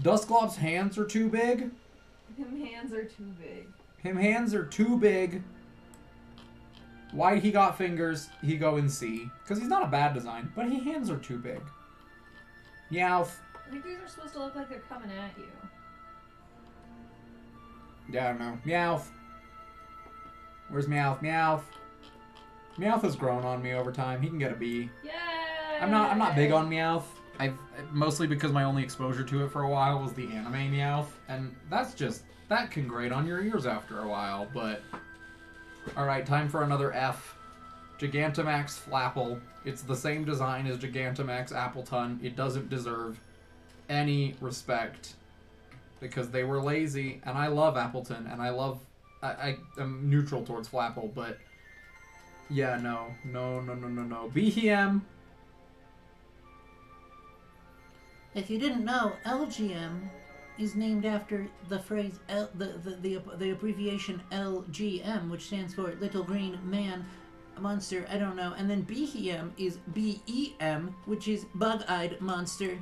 C: Dusclop's hands are too big.
B: Him hands are too big.
C: Him hands are too big. Why he got fingers, he go in C. Because he's not a bad design, but he hands are too big. Meowth.
B: I think these are supposed to look like they're coming at you.
C: Yeah, I don't know. Meowth. Where's Meowth? Meowth. Meowth has grown on me over time. He can get a B.
B: Yay!
C: I'm not big on Meowth. Mostly because my only exposure to it for a while was the anime Meowth, and that can grate on your ears after a while, but... Alright, time for another F. Gigantamax Flapple. It's the same design as Gigantamax Appleton. It doesn't deserve any respect because they were lazy, and I love Appleton, and I am neutral towards Flapple, but yeah, no. BHM.
E: If you didn't know, LGM is named after the phrase the abbreviation LGM, which stands for Little Green Man Monster. I don't know. And then BHM is BEM, which is Bug-Eyed Monster.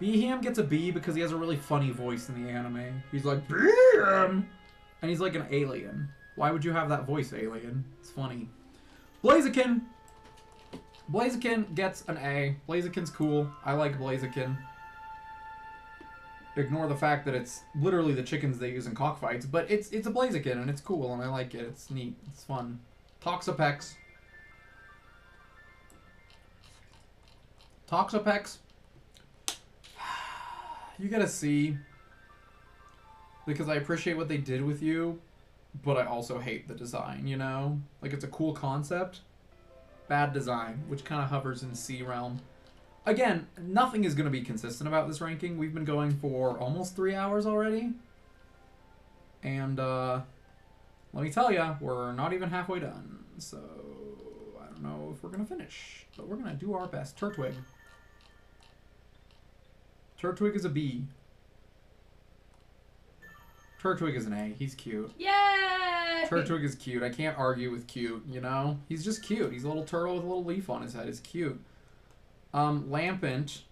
C: BHM gets a B because he has a really funny voice in the anime. He's like, BHM! And he's like an alien. Why would you have that voice, alien? It's funny. Blaziken! Blaziken gets an A. Blaziken's cool. I like Blaziken. Ignore the fact that it's literally the chickens they use in cockfights, but it's a Blaziken and it's cool and I like it. It's neat. It's fun. Toxapex. Toxapex. You get a C. Because I appreciate what they did with you, but I also hate the design, you know? Like, it's a cool concept. Bad design, which kind of hovers in C realm. Again, nothing is going to be consistent about this ranking. We've been going for almost 3 hours already. And, let me tell ya, we're not even halfway done. So, I don't know if we're going to finish. But we're going to do our best. Turtwig. Turtwig is a B. Turtwig is an A. He's cute.
B: Yay!
C: Turtwig is cute. I can't argue with cute, you know? He's just cute. He's a little turtle with a little leaf on his head. It's cute. Lampent.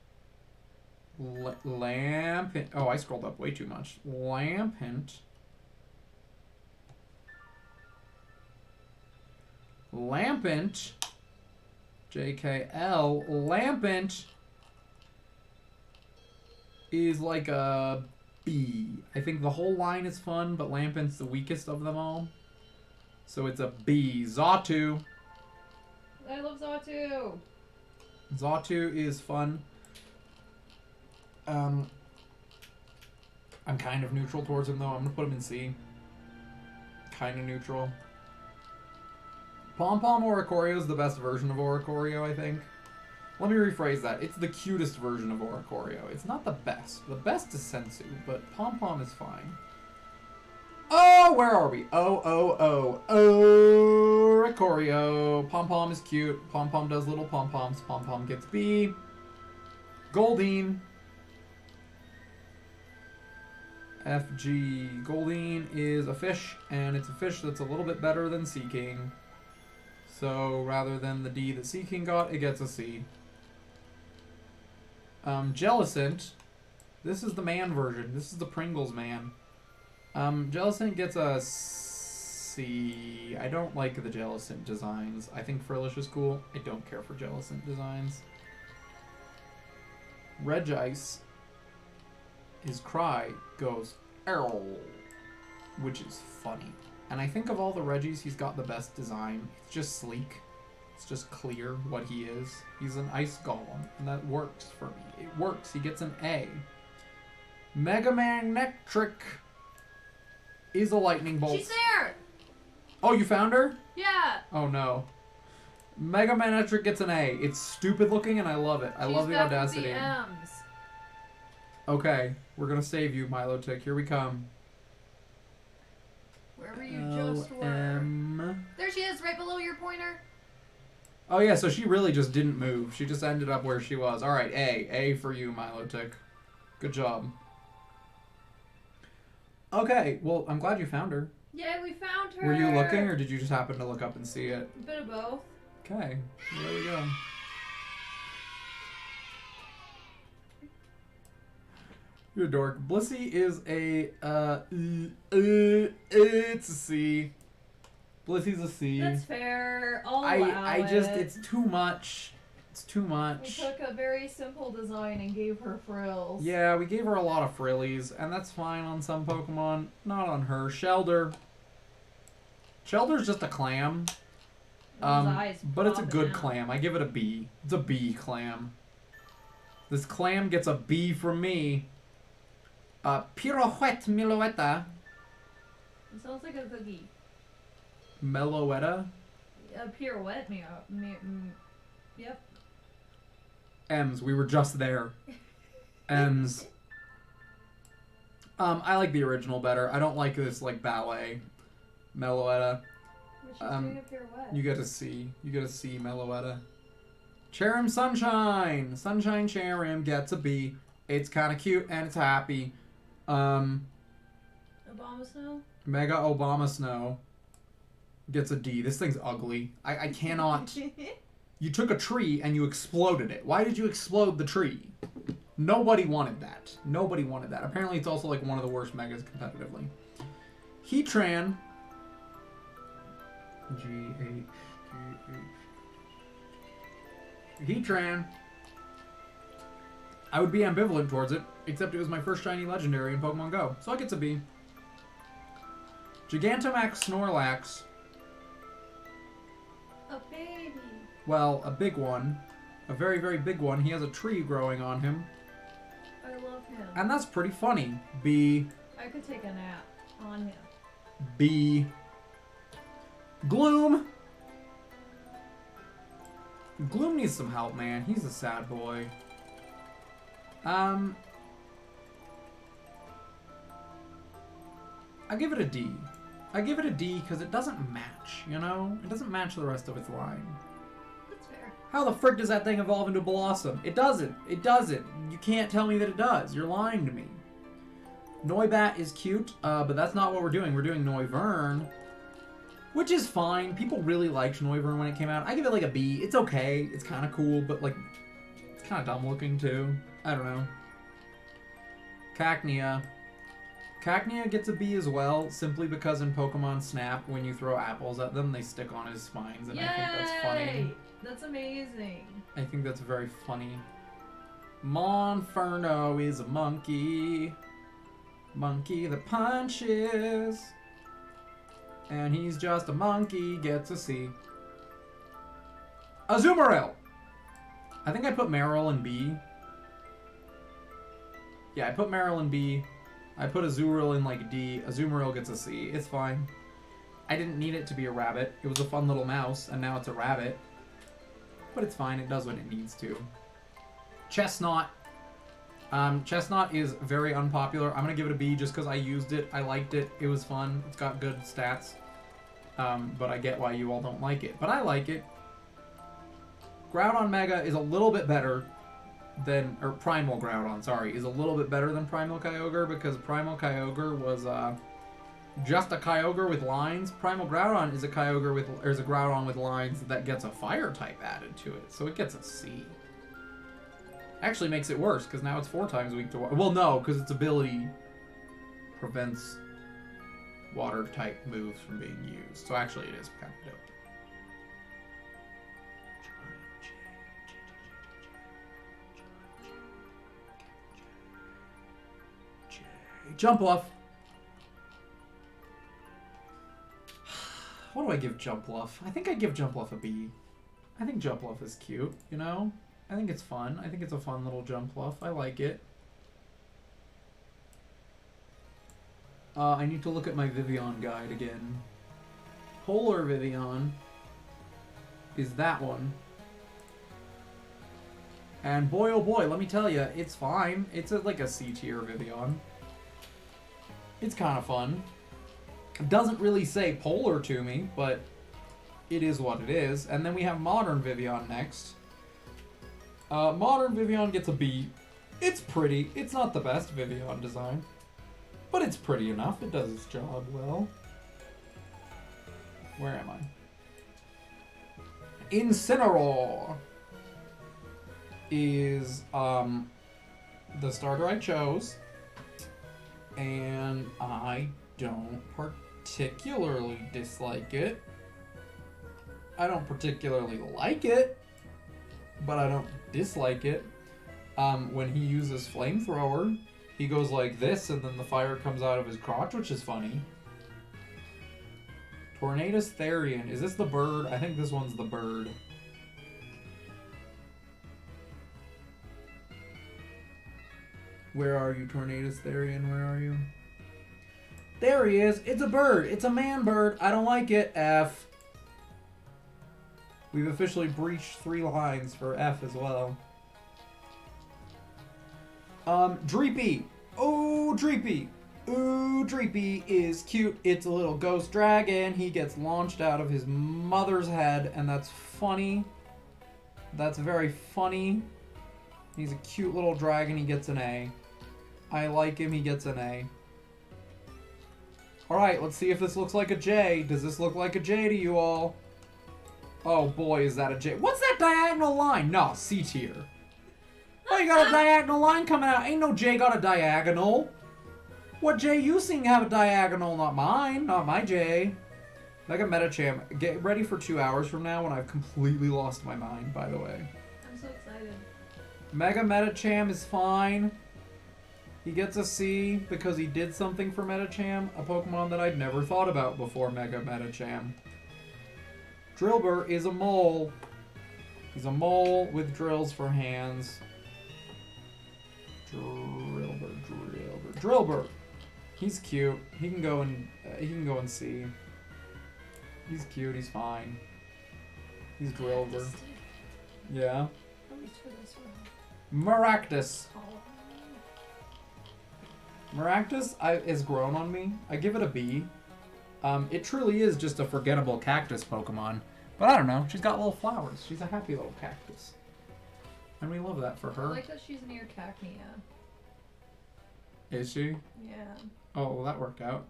C: Lampent. Oh, I scrolled up way too much. Lampent. Lampent. JKL. Lampent is like a B. I think the whole line is fun, but Lampent's the weakest of them all. So it's a B. Xatu.
B: I love Xatu.
C: Xatu is fun. I'm kind of neutral towards him, though. I'm going to put him in C. Kind of neutral. Pom Pom Oricorio is the best version of Oricorio, I think. Let me rephrase that. It's the cutest version of Oricorio. It's not the best. The best is Sensu, but Pom Pom is fine. Oh, where are we? Oricorio. Pom Pom is cute. Pom Pom does little pom poms. Pom Pom gets B. Goldeen. FG. Goldeen is a fish, and it's a fish that's a little bit better than Sea King. So rather than the D that Sea King got, it gets a C. Jellicent. This is the man version. This is the Pringles man. Jellicent gets a C. I don't like the Jellicent designs. I think Frillish is cool. I don't care for Jellicent designs. Regice. His cry goes, "Ow," which is funny. And I think of all the Reggies, he's got the best design. It's just sleek. It's just clear what he is. He's an ice golem, and that works for me. It works. He gets an A. Mega Magnetric is a lightning bolt.
B: She's there!
C: Oh, you found her?
B: Yeah!
C: Oh no. Mega Magnetric gets an A. It's stupid looking, and I love it. I love the audacity.
B: She's back with the M's.
C: Okay, we're gonna save you, Milotic. Here we come.
B: Wherever you just were.
C: M.
B: There she is, right below your pointer.
C: Oh yeah, so she really just didn't move. She just ended up where she was. All right, A. A for you, Milotic. Good job. Okay, well, I'm glad you found her.
B: Yeah, we found her.
C: Were you looking, or did you just happen to look up and see it?
B: A bit of both.
C: Okay, well, there we go. You're a dork. Blissey is a, it's a C. Blissey's a C.
B: That's fair. I'll allow
C: I just,
B: it.
C: it's too much. It's too
B: We
C: much.
B: took a very simple design and gave her frills.
C: Yeah, we gave her a lot of frillies, and that's fine on some Pokemon. Not on her. Shelder. Shelder's just a clam.
B: His eyes
C: But it's a
B: popping
C: good
B: out.
C: clam. I give it a B. It's a B clam. This clam gets a B from me. Pirouette Miloetta.
B: It sounds like a cookie.
C: Meloetta?
B: A pirouette yep.
C: Ems, we were just there. Ems. I like the original better. I don't like this like ballet. Meloetta.
B: But she's
C: Um,
B: doing a pirouette.
C: You get to see. You get to see Meloetta. Cherim Sunshine. Sunshine Cherim gets a B. It's kind of cute and it's happy.
B: Obama Snow?
C: Mega Obama Snow gets a D. This thing's ugly. I cannot. You took a tree and you exploded it. Why did you explode the tree? Nobody wanted that. Nobody wanted that. Apparently it's also like one of the worst megas competitively. Heatran. G-H. Heatran. I would be ambivalent towards it, except it was my first shiny legendary in Pokemon Go. So I get to be. Gigantamax Snorlax.
B: A baby.
C: Well, a big one. A very, very big one. He has a tree growing on him.
B: I love him.
C: And that's pretty funny. B.
B: I could take a nap on him.
C: B. Gloom. Gloom needs some help, man. He's a sad boy. I give it a D. I give it a D because it doesn't match, you know? It doesn't match the rest of its line.
B: That's fair.
C: How the frick does that thing evolve into Blossom? It doesn't. It doesn't. You can't tell me that it does. You're lying to me. Noibat is cute, but that's not what we're doing. We're doing Noivern, which is fine. People really liked Noivern when it came out. I give it like a B. It's okay. It's kind of cool, but like, it's kind of dumb looking too. I don't know. Cacnea. Cacnea gets a B as well, simply because in Pokemon Snap, when you throw apples at them, they stick on his spines, and
B: Yay!
C: I think that's funny.
B: That's amazing.
C: I think that's very funny. Monferno is a monkey. Monkey that punches. And he's just a monkey, gets a C. Azumarill! I think I put Marill in B. Yeah, I put Marill in B. I put Azumarill in like D. Azumarill gets a C. It's fine. I didn't need it to be a rabbit. It was a fun little mouse, and now it's a rabbit. But it's fine. It does what it needs to. Chestnut. Chestnut is very unpopular. I'm going to give it a B just because I used it. I liked it. It was fun. It's got good stats. But I get why you all don't like it. But I like it. Groudon Mega is a little bit better than... Or Primal Groudon, sorry. Is a little bit better than Primal Kyogre because Primal Kyogre was just a Kyogre with lines. Primal Groudon is a Kyogre with... Or is a Groudon with lines that gets a Fire type added to it. So it gets a C. Actually makes it worse, because now it's 4 times weak to water. Well, no, because its ability prevents water-type moves from being used. So actually it is kind of dope. Jump off. What do I give Jumpluff? I think I give Jumpluff a B. I think Jumpluff is cute, you know? I think it's fun. I think it's a fun little Jumpluff. I like it. I need to look at my Vivian guide again. Polar Vivian is that one. And boy oh boy, let me tell you, it's fine. It's like a C tier Vivian. It's kind of fun. It doesn't really say polar to me, but it is what it is. And then we have Modern Vivian next. Modern Vivian gets a B. It's pretty. It's not the best Vivian design, but it's pretty enough. It does its job well. Where am I? Incineroar is the starter I chose, and I don't particularly dislike it. I don't particularly like it, but I don't dislike it. When he uses Flamethrower, he goes like this, and then the fire comes out of his crotch, which is funny. Tornadus Therian. Is this the bird? I think this one's the bird. Where are you, Tornadus Therian? Where are you? There he is. It's a bird. It's a man bird. I don't like it. F. We've officially breached 3 lines for F as well. Dreepy. Oh, Dreepy. Ooh, Dreepy is cute. It's a little ghost dragon. He gets launched out of his mother's head, and that's funny. That's very funny. He's a cute little dragon. He gets an A. I like him. He gets an A. Alright, let's see if this looks like a J. Does this look like a J to you all? Oh boy, is that a J. What's that diagonal line? No, C tier. Oh, you got a diagonal line coming out. Ain't no J got a diagonal. What J you seeing have a diagonal? Not mine. Not my J. Mega Metacham. Get ready for 2 hours from now when I've completely lost my mind, by the way.
B: I'm so excited.
C: Mega Metacham is fine. He gets a C because he did something for Metacham, a Pokemon that I'd never thought about before Mega Metacham. Drillbur is a mole. He's a mole with drills for hands. Drillbur. He's cute. He can go in C. He's cute. He's fine. He's Drillbur. Yeah.
B: At least for this one.
C: Maractus.
B: Oh.
C: Maractus is grown on me. I give it a B. It truly is just a forgettable cactus Pokemon. But I don't know. She's got little flowers. She's a happy little cactus. And we love that for
B: I
C: her.
B: like that she's near Cacnea.
C: Is she?
B: Yeah.
C: Oh, well, that worked out.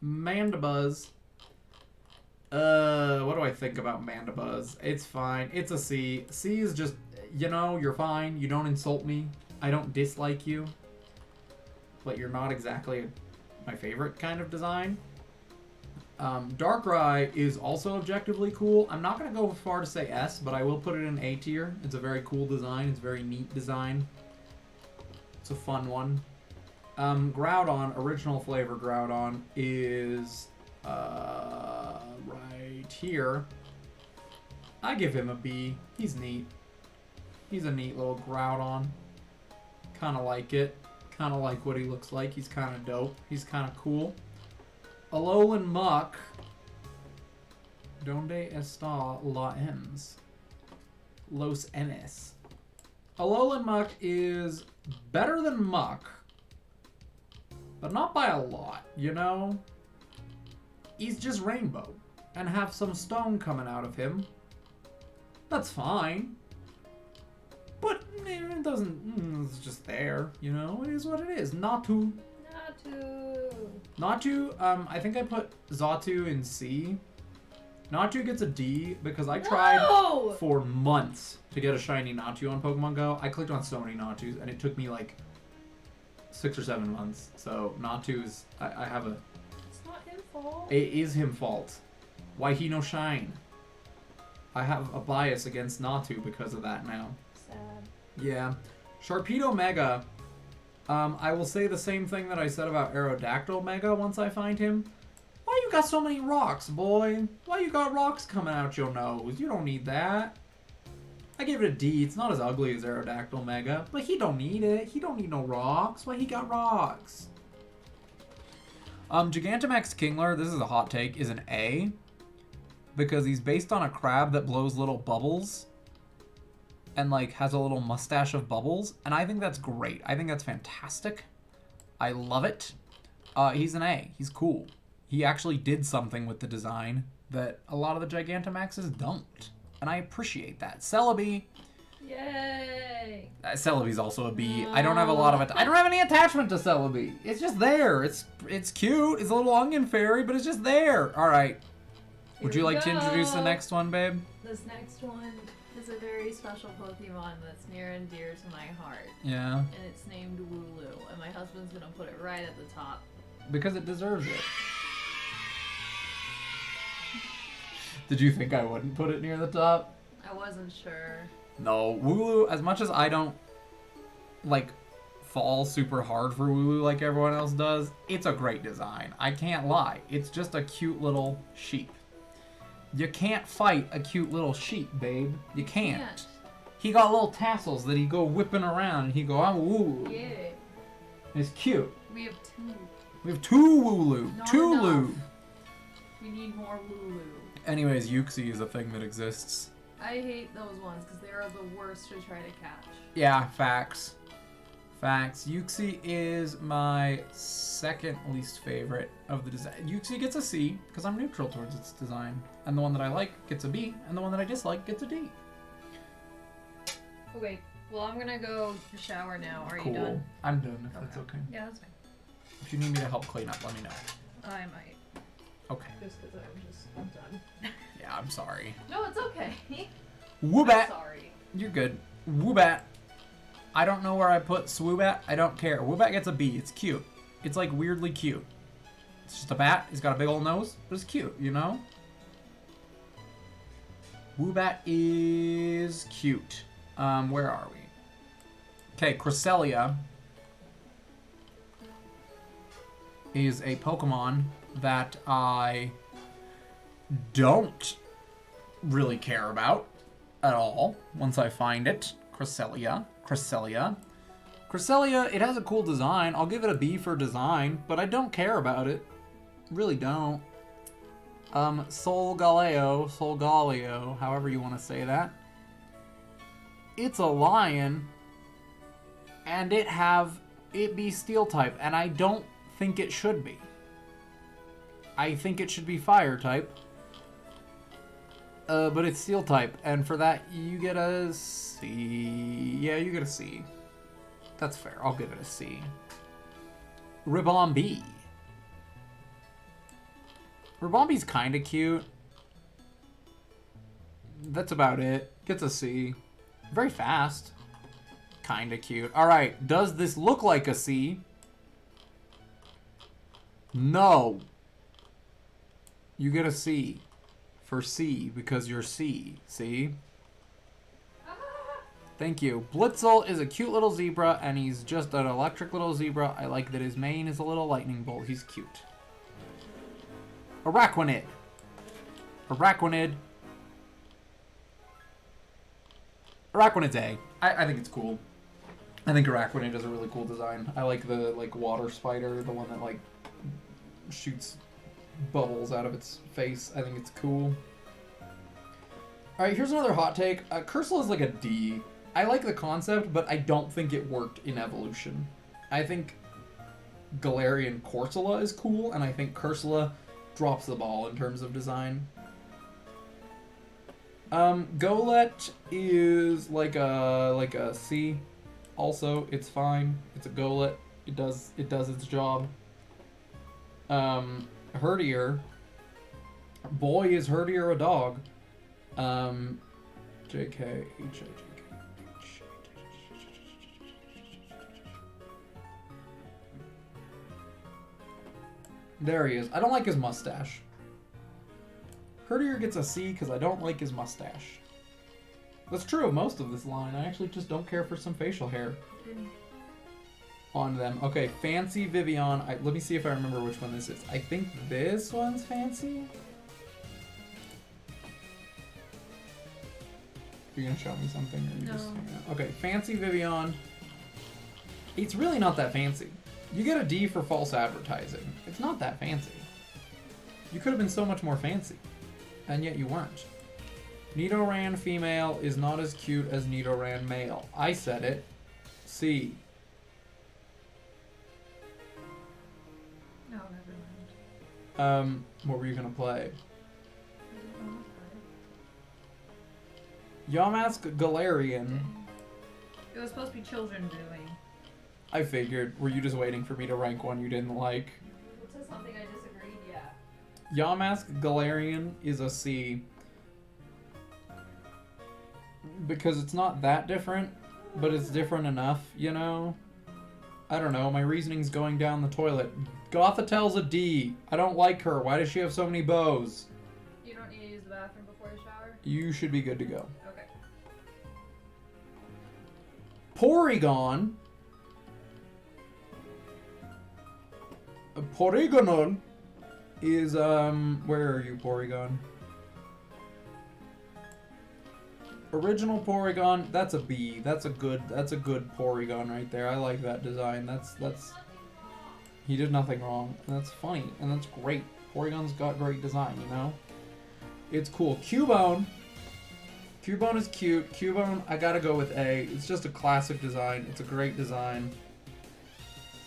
C: Mandibuzz. What do I think about Mandibuzz? It's fine. It's a C. C is just, you know, you're fine. You don't insult me. I don't dislike you. But you're not exactly my favorite kind of design. Darkrai is also objectively cool. I'm not going to go far to say S, but I will put it in A tier. It's a very cool design. It's a very neat design. It's a fun one. Groudon, original flavor Groudon, is right here. I give him a B. He's neat. He's a neat little Groudon. Kind of like it. Kind of like what he looks like. He's kind of dope. He's kind of cool. Alolan Muck. Donde está la M's? Los N's. Alolan Muck is better than Muck, but not by a lot, you know? He's just rainbow and have some stone coming out of him. That's fine. But it doesn't, it's just there, you know? It is what it is. Natu. Natu, I think I put Xatu in C. Natu gets a D because I tried for months to get a shiny Natu on Pokemon Go. I clicked on so many Natus and it took me like 6 or 7 months. So Natu's, I have a...
B: It's not his fault.
C: It is him fault. Why he no shine? I have a bias against Natu because of that now.
B: Sad.
C: Yeah. Sharpedo Mega. I will say the same thing that I said about Aerodactyl Mega once I find him. Why you got so many rocks, boy? Why you got rocks coming out your nose? You don't need that. I give it a D. It's not as ugly as Aerodactyl Mega, but he don't need it. He don't need no rocks. Why he got rocks? Gigantamax Kingler, this is a hot take, is an A. Because he's based on a crab that blows little bubbles. And like has a little mustache of bubbles, and I think that's great. I think that's fantastic. I love it. He's an A. He's cool. He actually did something with the design that a lot of the Gigantamaxes don't, and I appreciate that. Celebi.
B: Yay!
C: Celebi's also a B. I don't have a lot of it. I don't have any attachment to Celebi. It's just there. It's cute. It's a little onion fairy, but it's just there. All right. Would you like to introduce the next one, babe?
B: This next one is a very special Pokemon that's near and dear to my heart.
C: Yeah.
B: And it's named Wooloo, and my husband's gonna put it right at the top.
C: Because it deserves it. Did you think I wouldn't put it near the top?
B: I wasn't sure.
C: No, Wooloo, as much as I don't, like, fall super hard for Wooloo like everyone else does, it's a great design. I can't lie. It's just a cute little sheep. You can't fight a cute little sheep, babe. You can't. He got little tassels that he go whipping around and he go, I'm Wooloo.
B: Yeah.
C: It's cute.
B: We have 2.
C: We have 2 Wooloo.
B: Not
C: 2
B: enough.
C: Loo.
B: We need more Wooloo.
A: Anyways, Yuxi is a thing that exists.
D: I hate those ones because they are the worst to try to catch.
A: Yeah, facts. Facts. Yuxi is my second least favorite of the design. Yuxi gets a C because I'm neutral towards its design. And the one that I like gets a B, and the one that I dislike gets a D.
B: Okay, well, I'm gonna go shower now. Are
A: Cool.
B: you done?
A: I'm done if that's okay.
B: Yeah, that's fine.
A: If you need me to help clean up, let me know.
B: I might.
A: Okay.
B: Just because I'm done.
A: Yeah, I'm sorry.
B: No, it's okay.
A: Woobat!
B: Sorry.
A: You're good. Woobat. I don't know where I put Swoobat. I don't care. Woobat gets a B. It's cute. It's like weirdly cute. It's just a bat. He's got a big old nose, but it's cute, you know? Woobat is cute. Where are we? Okay, Cresselia is a Pokemon that I don't really care about at all once I find it. Cresselia. Cresselia, it has a cool design. I'll give it a B for design, but I don't care about it. Really don't. Solgaleo, however you want to say that. It's a lion, and it be steel type, and I don't think it should be. I think it should be fire type. But it's steel type, and for that you get a C. Yeah, you get a C. That's fair. I'll give it a C. Ribombee. Ribombee's kind of cute. That's about it. Gets a C. Very fast. Kind of cute. Alright, does this look like a C? No. You get a C. For C, because you're C. See? Thank you. Blitzel is a cute little zebra, and he's just an electric little zebra. I like that his mane is a little lightning bolt. He's cute. Araquanid. Araquanid's A. I think it's cool. I think Araquanid is a really cool design. I like the water spider, the one that shoots bubbles out of its face. I think it's cool. Alright, here's another hot take. Cursula is like a D. I like the concept, but I don't think it worked in evolution. I think Galarian Corsola is cool, and I think Cursula drops the ball in terms of design. Golett is like a C. Also, it's fine. It's a Golett. It does its job. Herdier. Boy, is Herdier a dog. JK, HIJK. There he is. I don't like his mustache. Herdier gets a C because I don't like his mustache. That's true of most of this line. I actually just don't care for some facial hair on them. Okay, Fancy Vivian. Let me see if I remember which one this is. I think this one's Fancy. You're gonna show me something? Or you just hanging out? Okay, Fancy Vivian. It's really not that fancy. You get a D for false advertising. It's not that fancy. You could have been so much more fancy, and yet you weren't. Nidoran female is not as cute as Nidoran male. I said it. C.
B: No, never mind.
A: What were you gonna play? Yamask Galarian.
B: It was supposed to be children doing.
A: I figured. Were you just waiting for me to rank one you didn't like?
B: It says something I disagreed, yeah.
A: Yamask Galarian is a C. Because it's not that different, but it's different enough, you know? I don't know, my reasoning's going down the toilet. Gothitel's a D. I don't like her. Why does she have so many bows?
B: You don't need to use the bathroom before you shower?
A: You should be good to go.
B: Okay.
A: Porygon. Porygonal is, where are you, Porygon? Original Porygon, that's a B. That's a good Porygon right there. I like that design. That's he did nothing wrong. And that's funny, and that's great. Porygon's got great design, you know?
C: It's cool. Cubone. Cubone is cute. Cubone, I gotta go with A. It's just a classic design. It's a great design.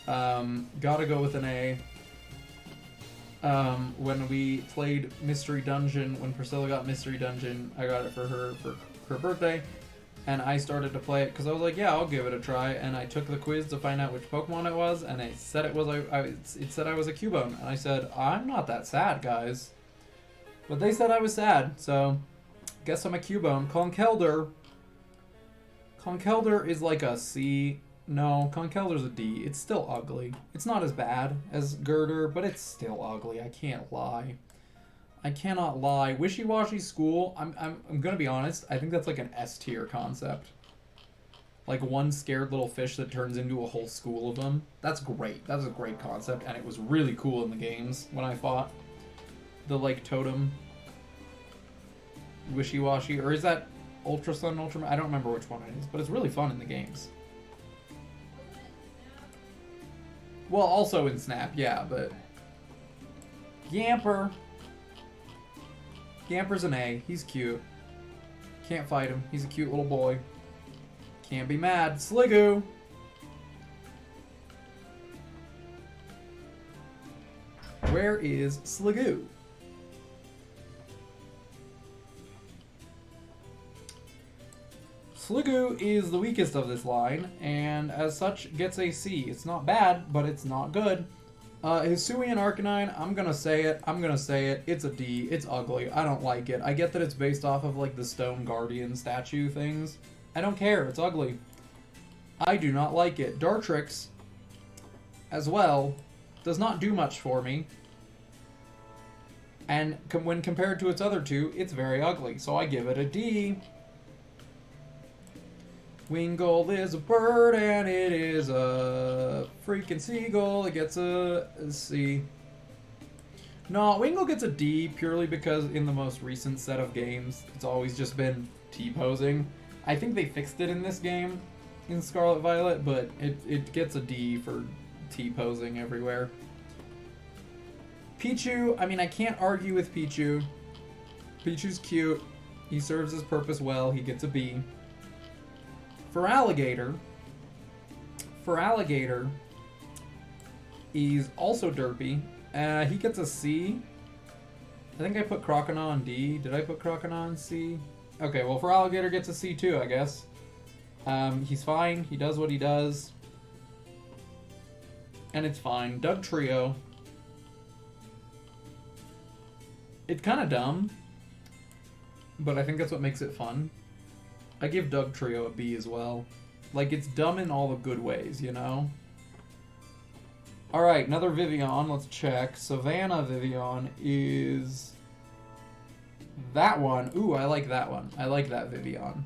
C: Gotta go with an A. When we played Mystery Dungeon, when Priscilla got Mystery Dungeon, I got it for her birthday, and I started to play it because I was like, yeah, I'll give it a try, and I took the quiz to find out which Pokemon it was, and it said it was it said I was a Cubone, and I said, I'm not that sad, guys. But they said I was sad, so guess I'm a Cubone. Conkeldurr. Conkeldurr is like a C. No, Conkeldurr's a D. It's still ugly. It's not as bad as Girder, but it's still ugly. I can't lie. I cannot lie. Wishy-Washy School, I'm gonna be honest, I think that's like an S tier concept. Like one scared little fish that turns into a whole school of them. That's great. That's a great concept, and it was really cool in the games when I fought the like totem Wishy-Washy, or is that Ultra Sun, Ultra? I don't remember which one it is, but it's really fun in the games. Well, also in Snap, yeah, but Yamper. Yamper's an A. He's cute. Can't fight him. He's a cute little boy. Can't be mad. Sliggoo. Where is Sliggoo? Sliggoo is the weakest of this line, and as such gets a C. It's not bad, but it's not good. Hisuian Arcanine, I'm gonna say it. It's a D. It's ugly. I don't like it. I get that it's based off of like the Stone Guardian statue things. I don't care. It's ugly. I do not like it. Dartrix, as well, does not do much for me. And when compared to its other two, it's very ugly. So I give it a D. Wingull is a bird, and it is a freaking seagull. It gets a C. No, Wingull gets a D purely because in the most recent set of games, it's always just been T-posing. I think they fixed it in this game, in Scarlet Violet, but it gets a D for T-posing everywhere. Pichu, I mean, I can't argue with Pichu. Pichu's cute. He serves his purpose well. He gets a B. For Alligator, he's also derpy. He gets a C. I think I put Croconaw on D. Did I put Croconaw on C? Okay, well, for Alligator gets a C too, I guess. He's fine. He does what he does. And it's fine. Dugtrio. It's kind of dumb, but I think that's what makes it fun. I give Dugtrio a B as well. Like, it's dumb in all the good ways, you know? Alright, another Vivian. Let's check. Savannah Vivian is that one. Ooh, I like that one. I like that Vivian.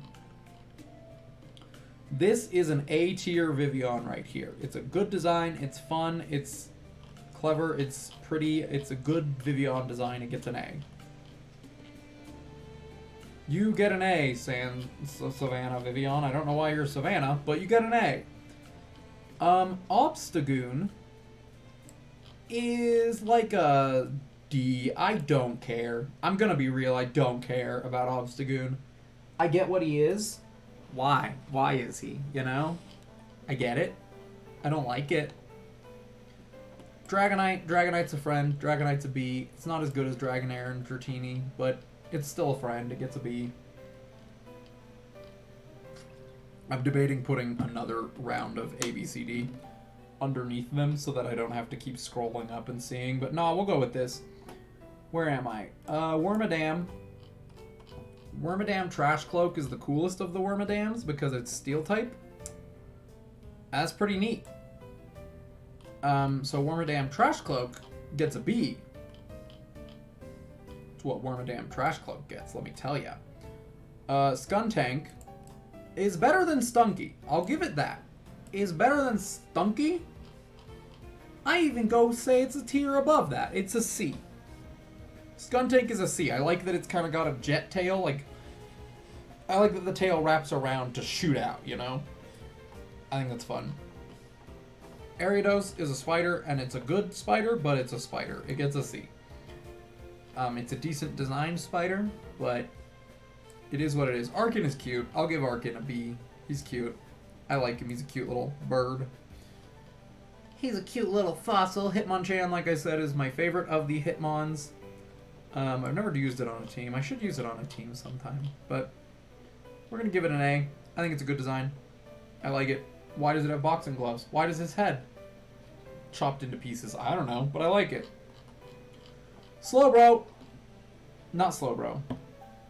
C: This is an A tier Vivian right here. It's a good design. It's fun. It's clever. It's pretty. It's a good Vivian design. It gets an A. You get an A, Savannah Vivian. I don't know why you're Savannah, but you get an A. Obstagoon is like a D. I don't care. I'm gonna be real, I don't care about Obstagoon. I get what he is. Why? Why is he? You know? I get it. I don't like it. Dragonite. Dragonite's a friend. Dragonite's a B. It's not as good as Dragonair and Dratini, but it's still a friend. It gets a B. I'm debating putting another round of ABCD underneath them so that I don't have to keep scrolling up and seeing. But no, we'll go with this. Where am I? Wormadam. Wormadam Trash Cloak is the coolest of the Wormadams because it's Steel type. That's pretty neat. So Wormadam Trash Cloak gets a B. It's what Wormadam Trash Cloak gets, let me tell ya. Skuntank is better than Stunky. I'll give it that. Is better than Stunky? I even go say it's a tier above that. It's a C. Skuntank is a C. I like that it's kind of got a jet tail. Like, I like that the tail wraps around to shoot out, you know? I think that's fun. Ariados is a spider, and it's a good spider, but it's a spider. It gets a C. It's a decent designed spider, but it is what it is. Arkin is cute. I'll give Arkin a B. He's cute. I like him. He's a cute little bird. He's a cute little fossil. Hitmonchan, like I said, is my favorite of the Hitmons. I've never used it on a team. I should use it on a team sometime, but we're going to give it an A. I think it's a good design. I like it. Why does it have boxing gloves? Why does his head chopped into pieces? I don't know, but I like it. Slowbro. Not Slowbro.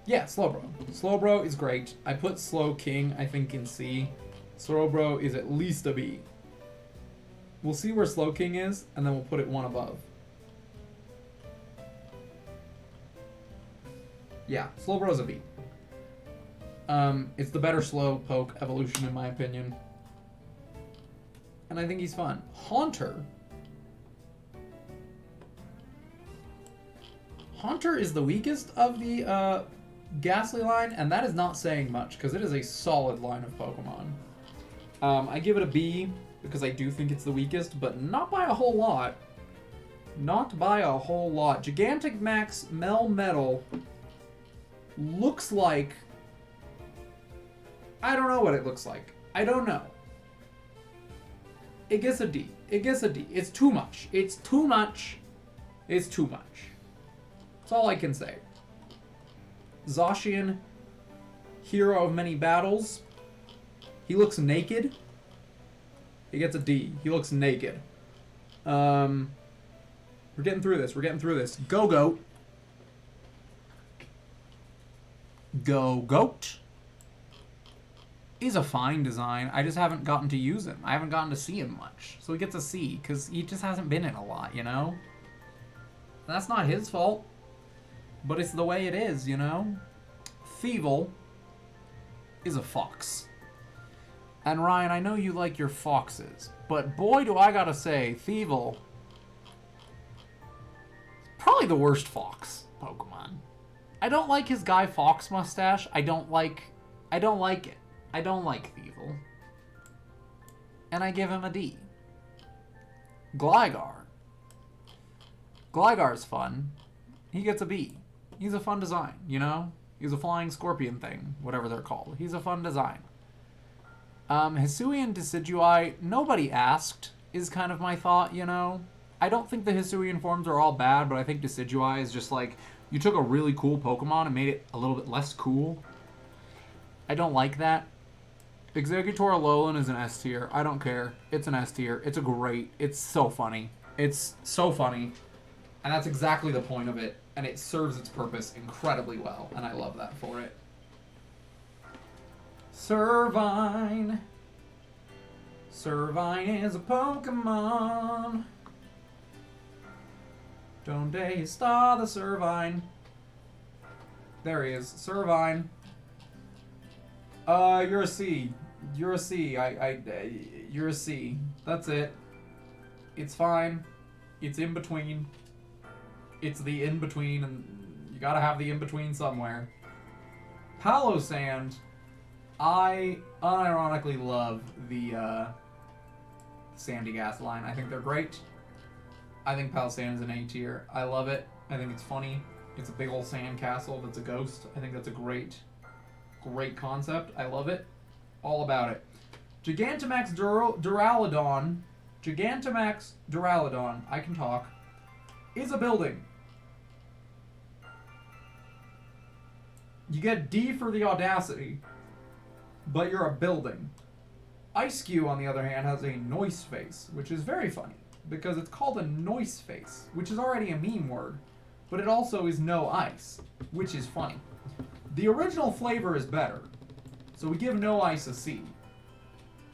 C: Yeah, Slowbro. Slowbro is great. I put Slowking, I think, in C. Slowbro is at least a B. We'll see where Slowking is, and then we'll put it one above. Yeah, Slowbro's a B. It's the better Slowpoke evolution, in my opinion. And I think he's fun. Haunter. Haunter is the weakest of the Ghastly line, and that is not saying much, because it is a solid line of Pokemon. I give it a B, because I do think it's the weakest, but not by a whole lot. Not by a whole lot. Gigantamax Melmetal looks like... I don't know what it looks like. I don't know. It gets a D. It gets a D. It's too much. It's too much. It's too much. That's all I can say. Zacian, hero of many battles. He looks naked. He gets a D. He looks naked. We're getting through this. We're getting through this. Go-Goat. Go-Goat is a fine design. I just haven't gotten to use him. I haven't gotten to see him much. So he gets a C, because he just hasn't been in a lot, you know? That's not his fault. But it's the way it is, you know? Thievul is a fox. And Ryan, I know you like your foxes, but boy do I gotta say, Thievul is probably the worst fox Pokemon. I don't like his Guy Fawkes mustache. I don't like it. I don't like Thievul. And I give him a D. Gligar. Gligar's fun. He gets a B. He's a fun design, you know? He's a flying scorpion thing, whatever they're called. He's a fun design. Hisuian Decidueye, nobody asked, is kind of my thought, you know? I don't think the Hisuian forms are all bad, but I think Decidueye is just like, you took a really cool Pokemon and made it a little bit less cool. I don't like that. Exeggutor Alolan is an S tier. I don't care. It's an S tier. It's it's so funny. It's so funny. And that's exactly the point of it. And it serves its purpose incredibly well. And I love that for it. Servine. Servine is a Pokemon. Donde está the Servine? There he is. Servine. You're a C. You're a C. You're a C. That's it. It's fine. It's in between. It's the in between, and you gotta have the in between somewhere. Palossand. I unironically love the Sandygast line. I think they're great. I think Palossand is an A tier. I love it. I think it's funny. It's a big old sand castle that's a ghost. I think that's a great concept. I love it. All about it. Gigantamax Duraludon. Gigantamax Duraludon. I can talk. Is a building. You get D for the audacity, but you're a building. Ice-Q, on the other hand, has a noise face, which is very funny, because it's called a noise face, which is already a meme word, but it also is no ice, which is funny. The original flavor is better, so we give no ice a C.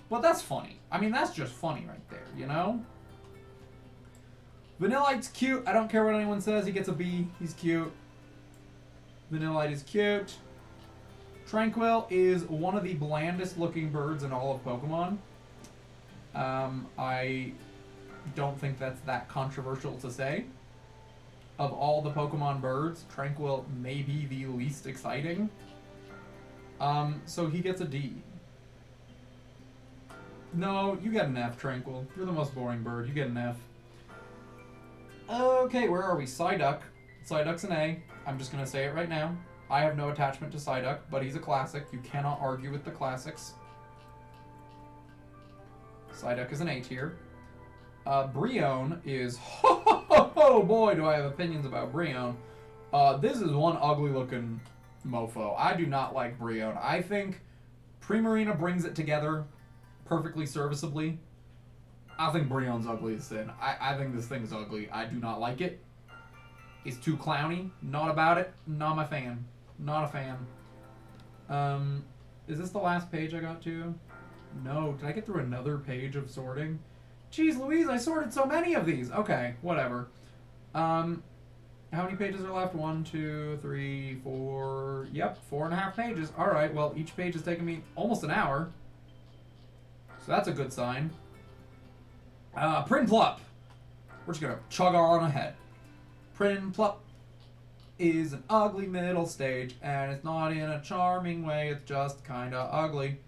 C: But that's funny. I mean, that's just funny right there, you know? Vanillite's cute. I don't care what anyone says. He gets a B. He's cute. Vanillite is cute. Tranquil is one of the blandest looking birds in all of Pokemon. I don't think that's that controversial to say. Of all the Pokemon birds, Tranquil may be the least exciting. So he gets a D. No, you get an F, Tranquil. You're the most boring bird. You get an F. Okay, where are we? Psyduck. Psyduck's an A. I'm just gonna say it right now. I have no attachment to Psyduck, but he's a classic. You cannot argue with the classics. Psyduck is an A tier. Brionne is... Oh boy, do I have opinions about Brionne. This is one ugly looking mofo. I do not like Brionne. I think Primarina brings it together perfectly serviceably. I think Brionne's ugly as sin. I think this thing's ugly. I do not like it. It's too clowny. Not about it. Not my fan. Not a fan. Is this the last page I got to? No. Did I get through another page of sorting? Jeez Louise, I sorted so many of these. Okay, whatever. How many pages are left? 1, 2, 3, 4... Yep, 4.5 pages. Alright, well, each page has taken me almost an hour. So that's a good sign. Prinplup. We're just gonna chug on ahead. Prinplup is an ugly middle stage, and it's not in a charming way, it's just kinda ugly.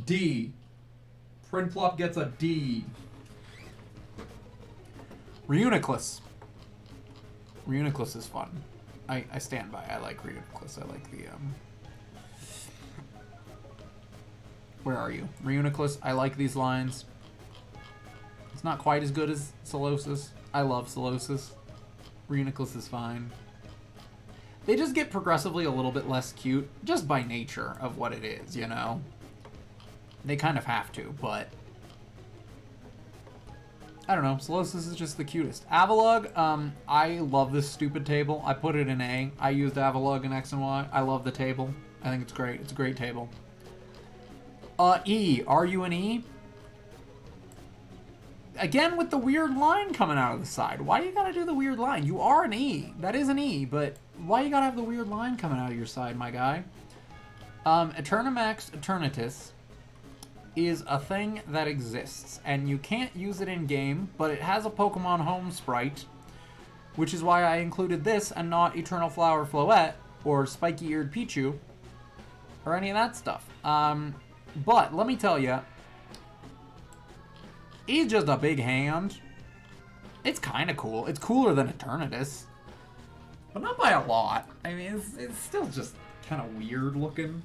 C: D. Prinplup gets a D. Reuniclus. Reuniclus is fun. I stand by. I like Reuniclus. I like the Where are you? Reuniclus. I like these lines. It's not quite as good as Solosis. I love Solosis. Reuniclus is fine. They just get progressively a little bit less cute, just by nature of what it is, you know? They kind of have to, but... I don't know. Solosis is just the cutest. Avalugg, I love this stupid table. I put it in A. I used Avalugg in X and Y. I love the table. I think it's great. It's a great table. E. Are you an E? Again, with the weird line coming out of the side. Why you gotta do the weird line? You are an E. That is an E, but why you gotta have the weird line coming out of your side, my guy? Eternamax Eternatus is a thing that exists, and you can't use it in-game, but it has a Pokemon Home sprite, which is why I included this and not Eternal Flower Floette, or Spiky-Eared Pichu, or any of that stuff. But, let me tell you, he's just a big hand. It's kind of cool. It's cooler than Eternatus, but not by a lot. I mean, it's still just kind of weird looking.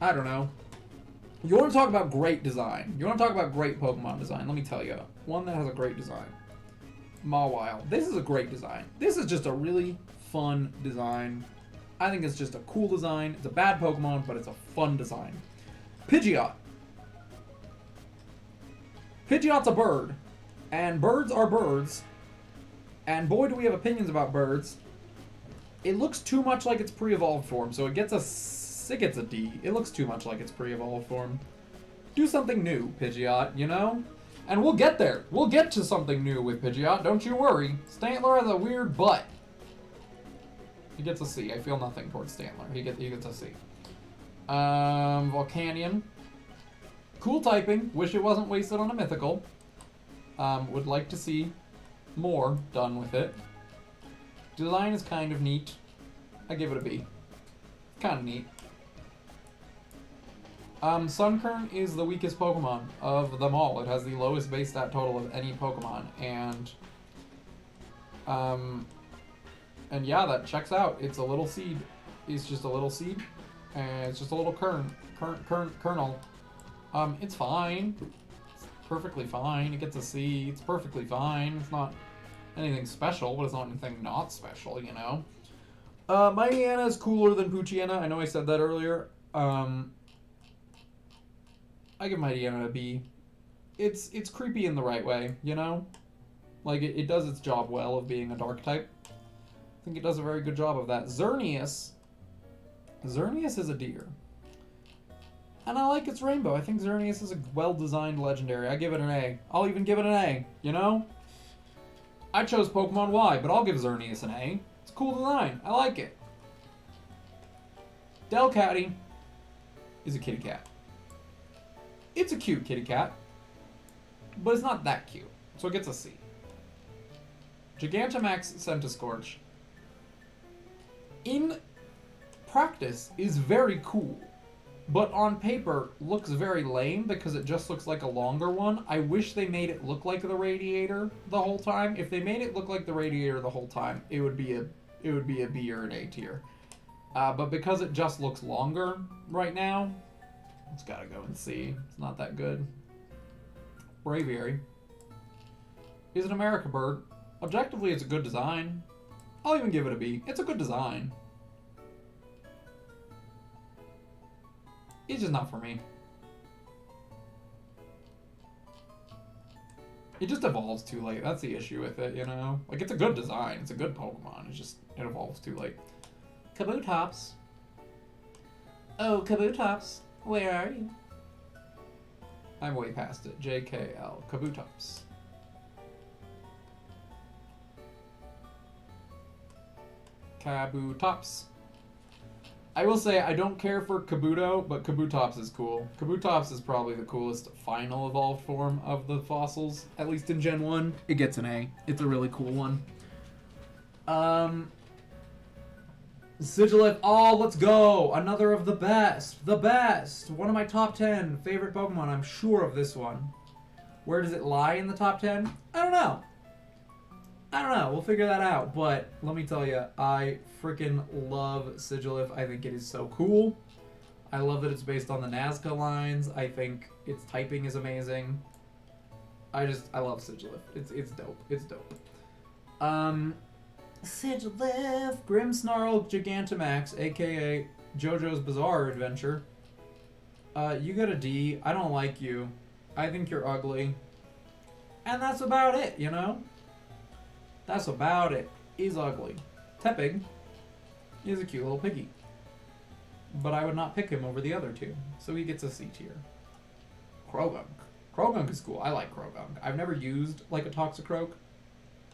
C: I don't know. You want to talk about great design. You want to talk about great Pokemon design. Let me tell you. One that has a great design. Mawile. This is a great design. This is just a really fun design. I think it's just a cool design. It's a bad Pokemon, but it's a fun design. Pidgeot. Pidgeot's a bird. And birds are birds. And boy, do we have opinions about birds. It looks too much like its pre-evolved form, so it gets a D. It looks too much like its pre-evolved form. Do something new, Pidgeot, you know? And we'll get there. We'll get to something new with Pidgeot, don't you worry. Stantler has a weird butt. He gets a C. I feel nothing towards Stantler. He gets a C. Volcanion. Cool typing. Wish it wasn't wasted on a mythical. Would like to see more done with it. Design is kind of neat. I give it a B. Kind of neat. Sunkern is the weakest Pokemon of them all. It has the lowest base stat total of any Pokemon, and yeah, that checks out. It's a little seed. It's just a little seed, and it's just a little kernel. It's fine. It's perfectly fine. It gets a C. It's perfectly fine. It's not anything special, but it's not anything not special, you know? Mightyena is cooler than Poochyena. I know I said that earlier. I give Mightyena a B. It's creepy in the right way, you know? Like, it does its job well of being a dark type. I think it does a very good job of that. Xerneas is a deer. And I like its rainbow. I think Xerneas is a well-designed legendary. I give it an A. I'll even give it an A, you know? I chose Pokemon Y, but I'll give Xerneas an A. It's a cool design. I like it. Delcatty is a kitty cat. It's a cute kitty cat, but it's not that cute, so it gets a C. Gigantamax Centiskorch, in practice, is very cool. but on paper looks very lame because it just looks like a longer one. I wish they made it look like the Radiator the whole time. If they made it look like the Radiator the whole time, it would be a B or an A tier. But because it just looks longer right now, it's gotta go and see. It's not that good. Braviary is an America bird. Objectively, it's a good design. I'll even give it a B. It's a good design. It's just not for me. It just evolves too late. That's the issue with it, you know? Like, it's a good design. It's a good Pokemon. It's just, it evolves too late. Kabutops. Oh, Kabutops. Where are you? I'm way past it. JKL. Kabutops. Kabutops. I will say I don't care for Kabuto, but Kabutops is cool. Kabutops is probably the coolest final evolved form of the fossils, at least in Gen 1. It gets an A. It's a really cool one. Sigilyph. Oh, let's go! Another of the best. The best! One of my top 10 favorite Pokemon. I'm sure of this one. Where does it lie in the top 10? I don't know. We'll figure that out. But let me tell you, I freaking love Sigilyph. I think it is so cool. I love that it's based on the Nazca lines. I think its typing is amazing. I love Sigilyph. It's dope. It's dope. Sigilyph, Grimmsnarl Gigantamax, aka JoJo's Bizarre Adventure. You get a D. I don't like you. I think you're ugly. And that's about it, you know? That's about it. He's ugly. Tepig is a cute little piggy. But I would not pick him over the other two. So he gets a C tier. Krogunk. Krogunk is cool. I like Krogunk. I've never used like a Toxicroak,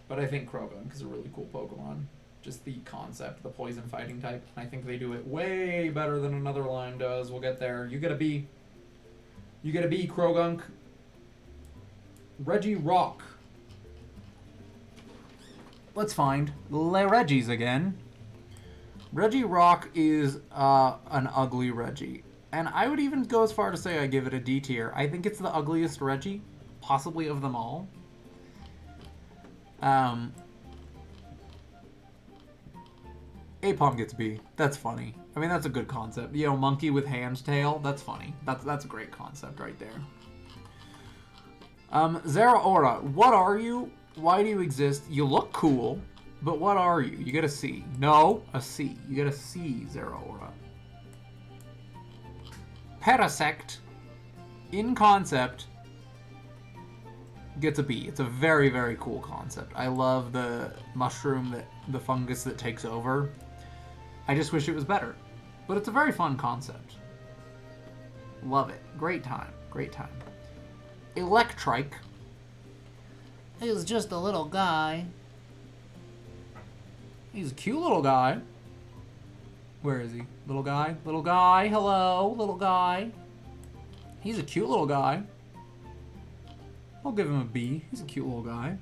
C: but I think Krogunk is a really cool Pokemon. Just the concept, the poison fighting type. I think they do it way better than another line does. We'll get there. You get a B. You get a B, Krogunk. Regirock. Let's find Le Regis again. Regirock is an ugly Reggie. And I would even go as far to say I give it a D tier. I think it's the ugliest Reggie, possibly of them all. Apom gets B. That's funny. I mean, that's a good concept. You know, monkey with hand tail. That's funny. That's a great concept right there. Zeraora, what are you? Why do you exist? You look cool, but what are you? You get a C. No, a C. You get a C, Zeraora. Parasect, in concept, gets a B. It's a very, very cool concept. I love the mushroom, the fungus that takes over. I just wish it was better. But it's a very fun concept. Love it. Great time. Great time. Electrike.
E: He was just a little guy.
C: He's a cute little guy. Where is he? Little guy? Little guy? Hello? Little guy? He's a cute little guy. I'll give him a B. He's a cute little guy.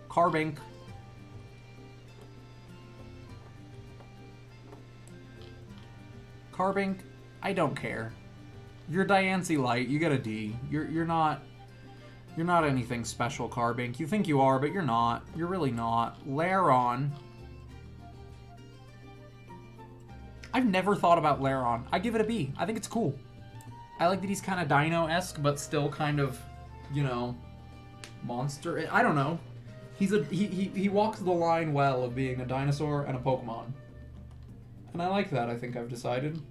C: Carbink. Carbink, I don't care. You're Diancie Light. You get a D. You're not anything special, Carbink. You think you are, but you're not. You're really not. Lairon. I've never thought about Lairon. I give it a B. I think it's cool. I like that he's kind of Dino-esque, but still kind of, you know, monster. I don't know. He walks the line well of being a dinosaur and a Pokemon. And I like that, I think I've decided.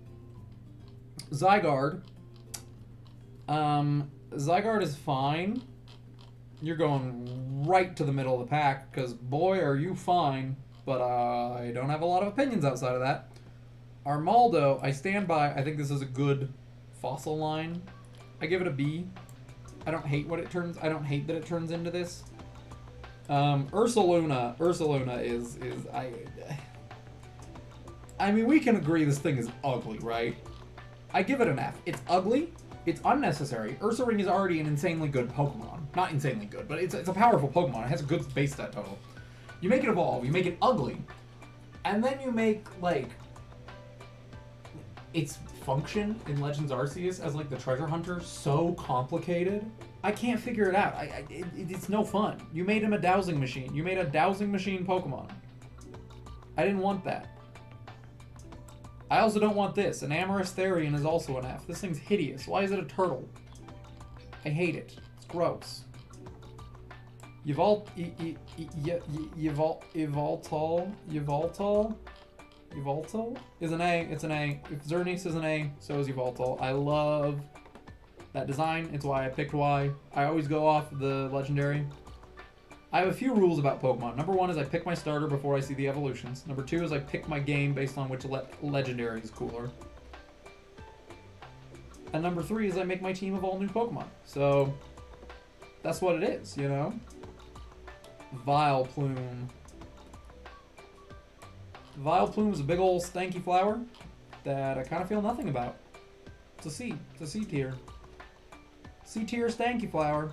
C: Zygarde. Zygarde is fine. You're going right to the middle of the pack, because boy, are you fine. But I don't have a lot of opinions outside of that. Armaldo, I stand by. I think this is a good fossil line. I give it a B. I don't hate what it turns. I don't hate that it turns into this. Ursaluna. Ursaluna is I mean, we can agree this thing is ugly, right? I give it an F. It's ugly. It's unnecessary. Ursaring is already an insanely good Pokemon. Not insanely good, but it's a powerful Pokemon. It has a good base stat total. You make it evolve. You make it ugly. And then you make, like... Its function in Legends Arceus as like the treasure hunter so complicated. I can't figure it out. It's no fun. You made him a dowsing machine. You made a dowsing machine Pokemon. I didn't want that. I also don't want this. An Amorous Therian is also an F. This thing's hideous. Why is it a turtle? I hate it. It's gross. Yveltal is an A. It's an A. If Xerneas is an A, so is Yveltal. I love that design. It's why I picked Y. I always go off the legendary. I have a few rules about Pokemon. Number 1 is I pick my starter before I see the evolutions. Number 2 is I pick my game based on which legendary is cooler. And number 3 is I make my team of all new Pokemon. So that's what it is, you know? Vileplume. Vileplume is a big old stanky flower that I kind of feel nothing about. It's a C. It's a C tier. C tier stanky flower.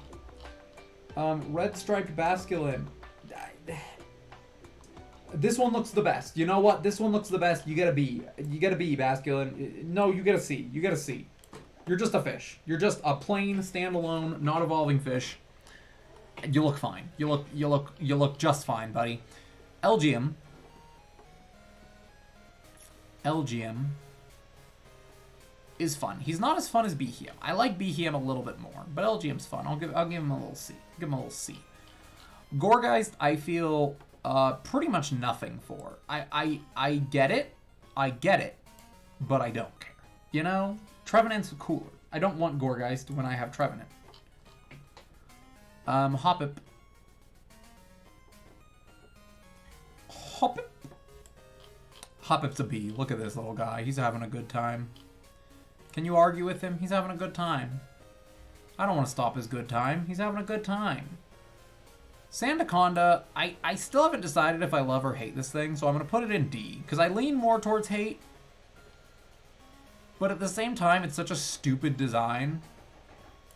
C: Red striped Basculin. This one looks the best. You know what? This one looks the best. You get a B. You get a B, Basculin. No, you get a C. You get a C. You're just a fish. You're just a plain, standalone, not evolving fish. You look fine. You look just fine, buddy. Elgium. Elgium is fun. He's not as fun as Beheeyem. I like Beheeyem a little bit more, but Elgium's fun. I'll give him a little C. Give him a little C. Gourgeist, I feel pretty much nothing for. I get it, but I don't care. You know, Trevenant's cooler. I don't want Gourgeist when I have Trevenant. Hoppip. Hoppip's a B. Look at this little guy. He's having a good time. Can you argue with him? He's having a good time. I don't want to stop his good time. He's having a good time. Sandaconda, I still haven't decided if I love or hate this thing, so I'm going to put it in D, because I lean more towards hate. But at the same time, it's such a stupid design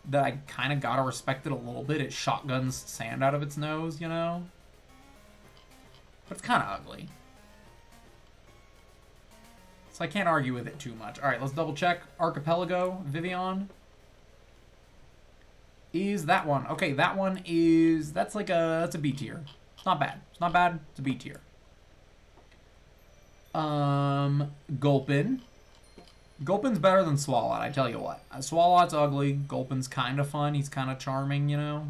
C: that I kind of gotta respect it a little bit. It shotguns sand out of its nose, you know? But it's kind of ugly. So I can't argue with it too much. Alright, let's double check. Archipelago, Vivian. Is that one. Okay, that one is... That's a B tier. It's not bad. It's not bad. It's a B tier. Gulpin. Gulpin's better than Swalot, I tell you what. Swalot's ugly. Gulpin's kind of fun. He's kind of charming, you know?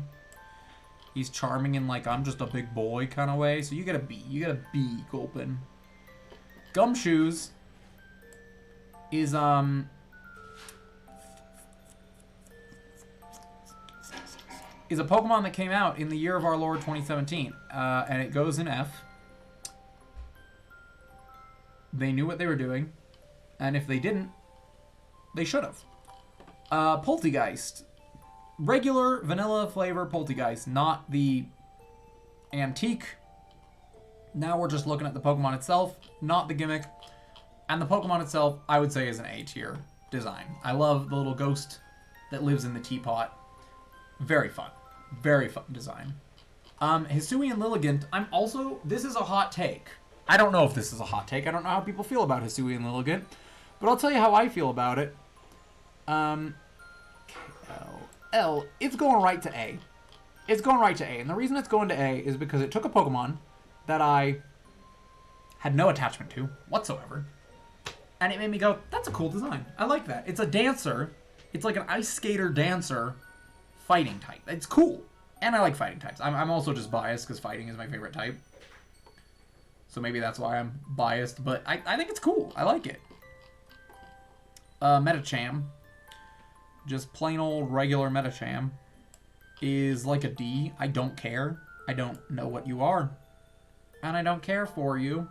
C: He's charming in, like, I'm just a big boy kind of way. So you get a B. You get a B, Gulpin. Gumshoes is, is a Pokemon that came out in the year of our Lord 2017. And it goes in F. They knew what they were doing. And if they didn't, they should have. Poltegeist. Regular vanilla flavor Poltegeist, not the antique. Now we're just looking at the Pokemon itself, not the gimmick. And the Pokemon itself, I would say, is an A tier design. I love the little ghost that lives in the teapot. Very fun. Very fun design. Hisuian Lilligant, this is a hot take. I don't know if this is a hot take. I don't know how people feel about Hisuian Lilligant. But I'll tell you how I feel about it. L, it's going right to A. It's going right to A. And the reason it's going to A is because it took a Pokemon that I had no attachment to whatsoever. And it made me go, that's a cool design. I like that. It's a dancer. It's like an ice skater dancer fighting type. It's cool. And I like fighting types. I'm also just biased because fighting is my favorite type. So maybe that's why I'm biased. But I think it's cool. I like it. Metacham, just plain old regular Metacham, is like a D. I don't care. I don't know what you are. And I don't care for you.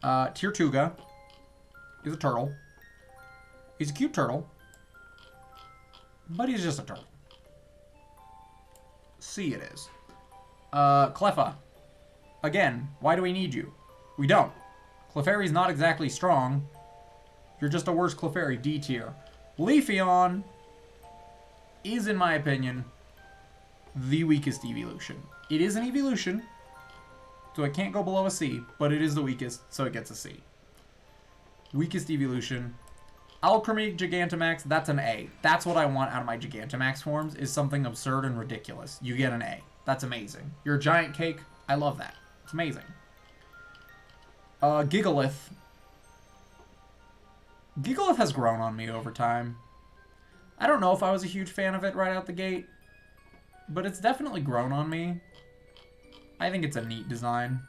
C: Tirtuga is a turtle. He's a cute turtle. But he's just a turtle. C it is. Cleffa. Again, why do we need you? We don't. Clefairy's not exactly strong. You're just a worse Clefairy, D tier. Leafeon is, in my opinion, the weakest evolution. It is an evolution, so it can't go below a C, but it is the weakest, so it gets a C.
A: Weakest evolution. Alchemy Gigantamax, that's an A. That's what I want out of my Gigantamax forms, is something absurd and ridiculous. You get an A. That's amazing. You're a giant cake. I love that. It's amazing. Gigalith. Gigalith has grown on me over time. I don't know if I was a huge fan of it right out the gate, but it's definitely grown on me. I think it's a neat design.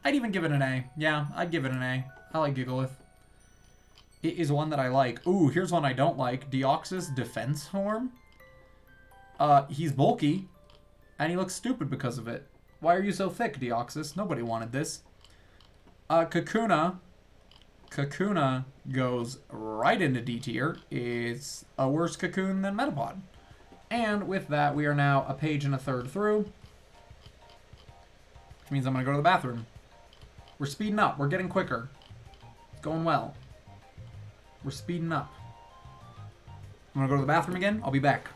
A: I'd even give it an A. Yeah, I'd give it an A. I like Gigalith. It is one that I like. Ooh, here's one I don't like. Deoxys Defense form. He's bulky, and he looks stupid because of it. Why are you so thick, Deoxys? Nobody wanted this. Kakuna. Kakuna goes right into D tier. It's a worse Cocoon than Metapod. And with that, we are now a page and a third through. Which means I'm going to go to the bathroom. We're speeding up. We're getting quicker. It's going well. We're speeding up. I'm going to go to the bathroom again. I'll be back.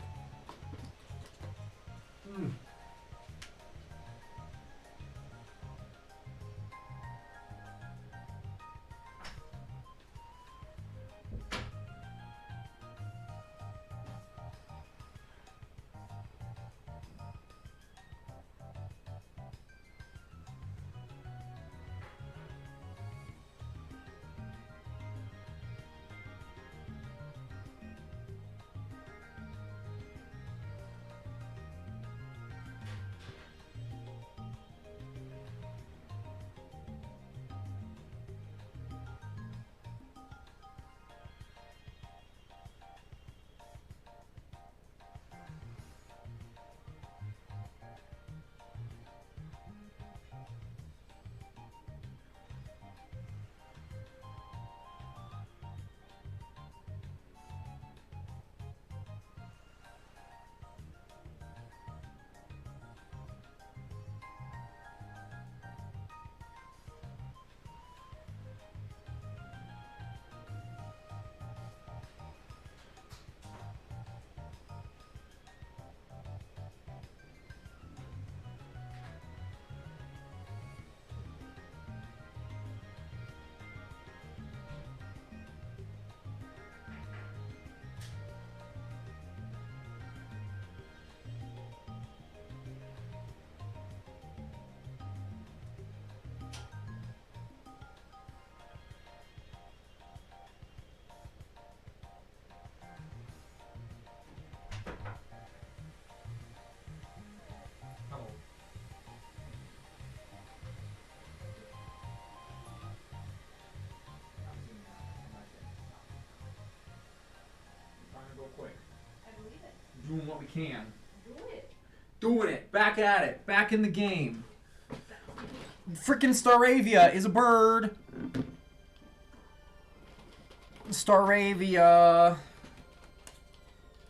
A: Doing what we can.
B: Do it.
A: Doing it. Back at it. Back in the game. Frickin' Staravia is a bird. Staravia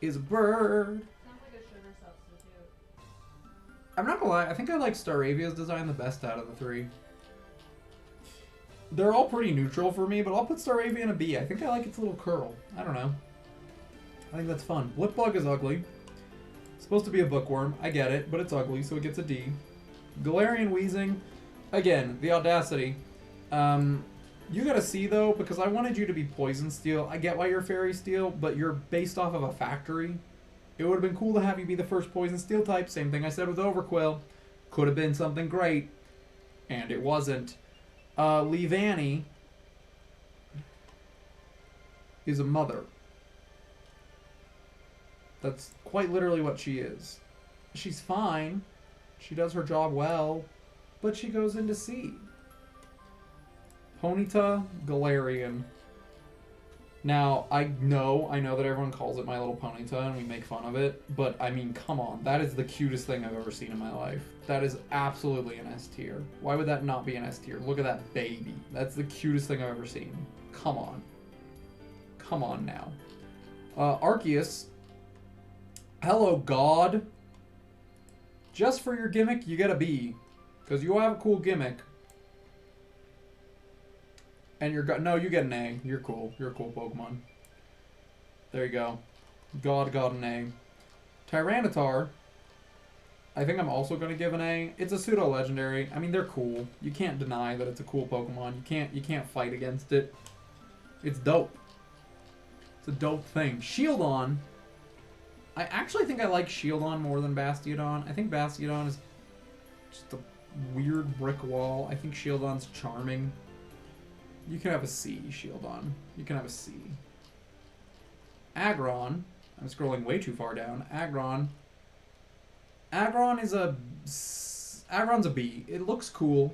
A: is a bird.
B: Sounds like a sugar substitute.
A: I'm not gonna lie, I think I like Staravia's design the best out of the three. They're all pretty neutral for me, but I'll put Staravia in a B. I think I like its little curl. I don't know. I think that's fun. Blipbug is ugly. It's supposed to be a bookworm. I get it, but it's ugly, so it gets a D. Galarian Wheezing. Again, the audacity. You gotta see, though, because I wanted you to be Poison Steel. I get why you're Fairy Steel, but you're based off of a factory. It would have been cool to have you be the first Poison Steel type. Same thing I said with Overquill. Could have been something great, and it wasn't. Leavanny is a mother. That's quite literally what she is. She's fine. She does her job well, but she goes into C. Ponyta Galarian. Now, I know that everyone calls it My Little Ponyta and we make fun of it, but I mean, come on. That is the cutest thing I've ever seen in my life. That is absolutely an S tier. Why would that not be an S tier? Look at that baby. That's the cutest thing I've ever seen. Come on. Come on now. Arceus. Hello, God. Just for your gimmick, you get a B. Because you have a cool gimmick. And you're no, you get an A. You're cool. You're a cool Pokemon. There you go. God got an A. Tyranitar.
C: I think I'm also going to give an A. It's a pseudo-legendary. I mean, they're cool. You can't deny that it's a cool Pokemon. You can't fight against it. It's dope. It's a dope thing. Shieldon. I actually think I like Shieldon more than Bastiodon. I think Bastiodon is just a weird brick wall. I think Shieldon's charming. You can have a C, Shieldon. You can have a C. Aggron. I'm scrolling way too far down. Aggron. Aggron's a B. It looks cool.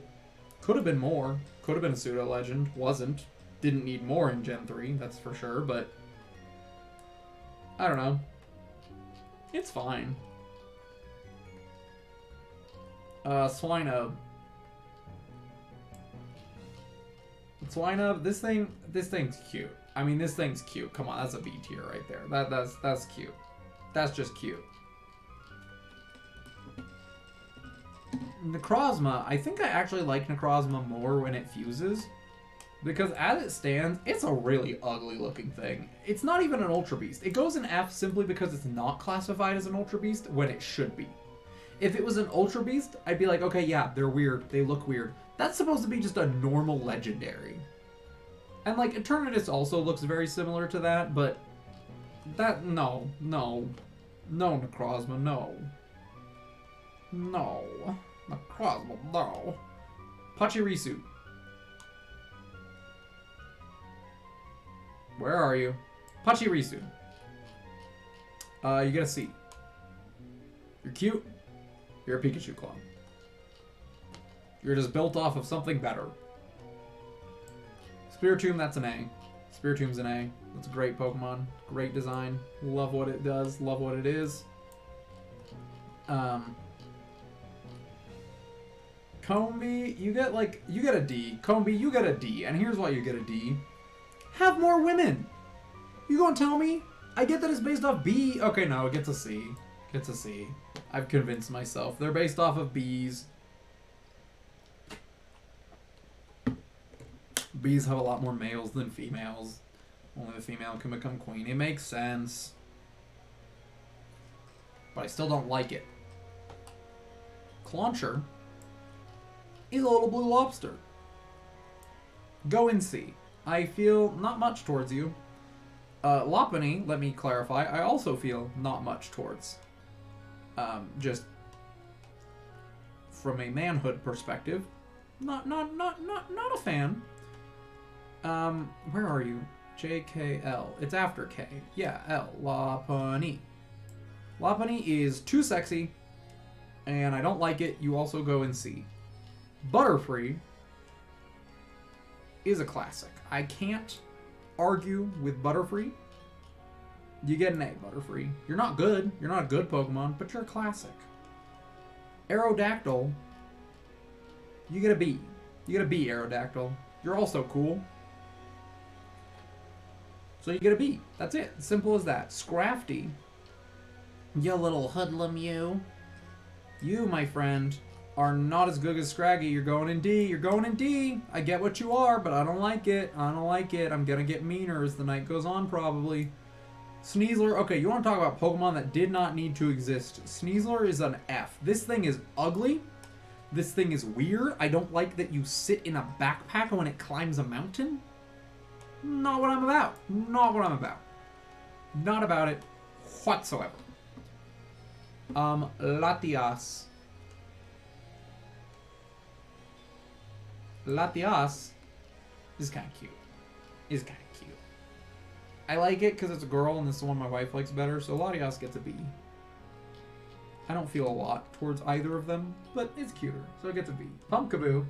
C: Could have been more. Could have been a pseudo-legend. Wasn't. Didn't need more in Gen 3, that's for sure, but I don't know. It's fine. Swinub. Swinub, this thing's cute. I mean, this thing's cute. Come on, that's a B tier right there. That's cute. That's just cute. Necrozma, I think I actually like Necrozma more when it fuses. Because as it stands, it's a really ugly looking thing. It's not even an Ultra Beast. It goes in F simply because it's not classified as an Ultra Beast when it should be. If it was an Ultra Beast, I'd be like, okay, yeah, they're weird. They look weird. That's supposed to be just a normal legendary. And like, Eternatus also looks very similar to that, but no, Necrozma, no. No. Necrozma, no. Pachirisu. Where are you? Pachirisu. You get a C. You're cute. You're a Pikachu clone. You're just built off of something better. Spiritomb, that's an A. Spiritomb's an A. That's a great Pokemon. Great design. Love what it does. Love what it is. Combee, you get a D. Combee, you get a D. And here's why you get a D. Have more women. You gonna tell me? I get that it's based off B. Okay, no, it gets a C. Gets a C. I've convinced myself. They're based off of bees. Bees have a lot more males than females. Only the female can become queen. It makes sense. But I still don't like it. Clauncher is a little blue lobster. Go and see. I feel not much towards you. Lopunny, let me clarify, I also feel not much towards. Just from a manhood perspective, not a fan. Where are you? JKL. It's after K. Yeah, L. Lopunny. Lopunny is too sexy, and I don't like it. You also go and see. Butterfree is a classic. I can't argue with Butterfree. You get an A, Butterfree. You're not good. You're not a good Pokemon, but you're a classic. Aerodactyl, you get a B. You get a B, Aerodactyl. You're also cool. So you get a B. That's it. Simple as that. Scrafty, you little hoodlum, you. You, my friend, are not as good as Scraggy. You're going in D. You're going in D. I get what you are, but I don't like it. I don't like it. I'm gonna get meaner as the night goes on, probably. Sneasler. Okay, you want to talk about Pokemon that did not need to exist. Sneasler is an F. This thing is ugly. This thing is weird. I don't like that you sit in a backpack when it climbs a mountain. Not what I'm about. Not what I'm about. Not about it whatsoever. Latias. Latias is kind of cute. Is kind of cute. I like it because it's a girl and this is the one my wife likes better, so Latias gets a B. I don't feel a lot towards either of them, but it's cuter, so it gets a B. Pumpkaboo.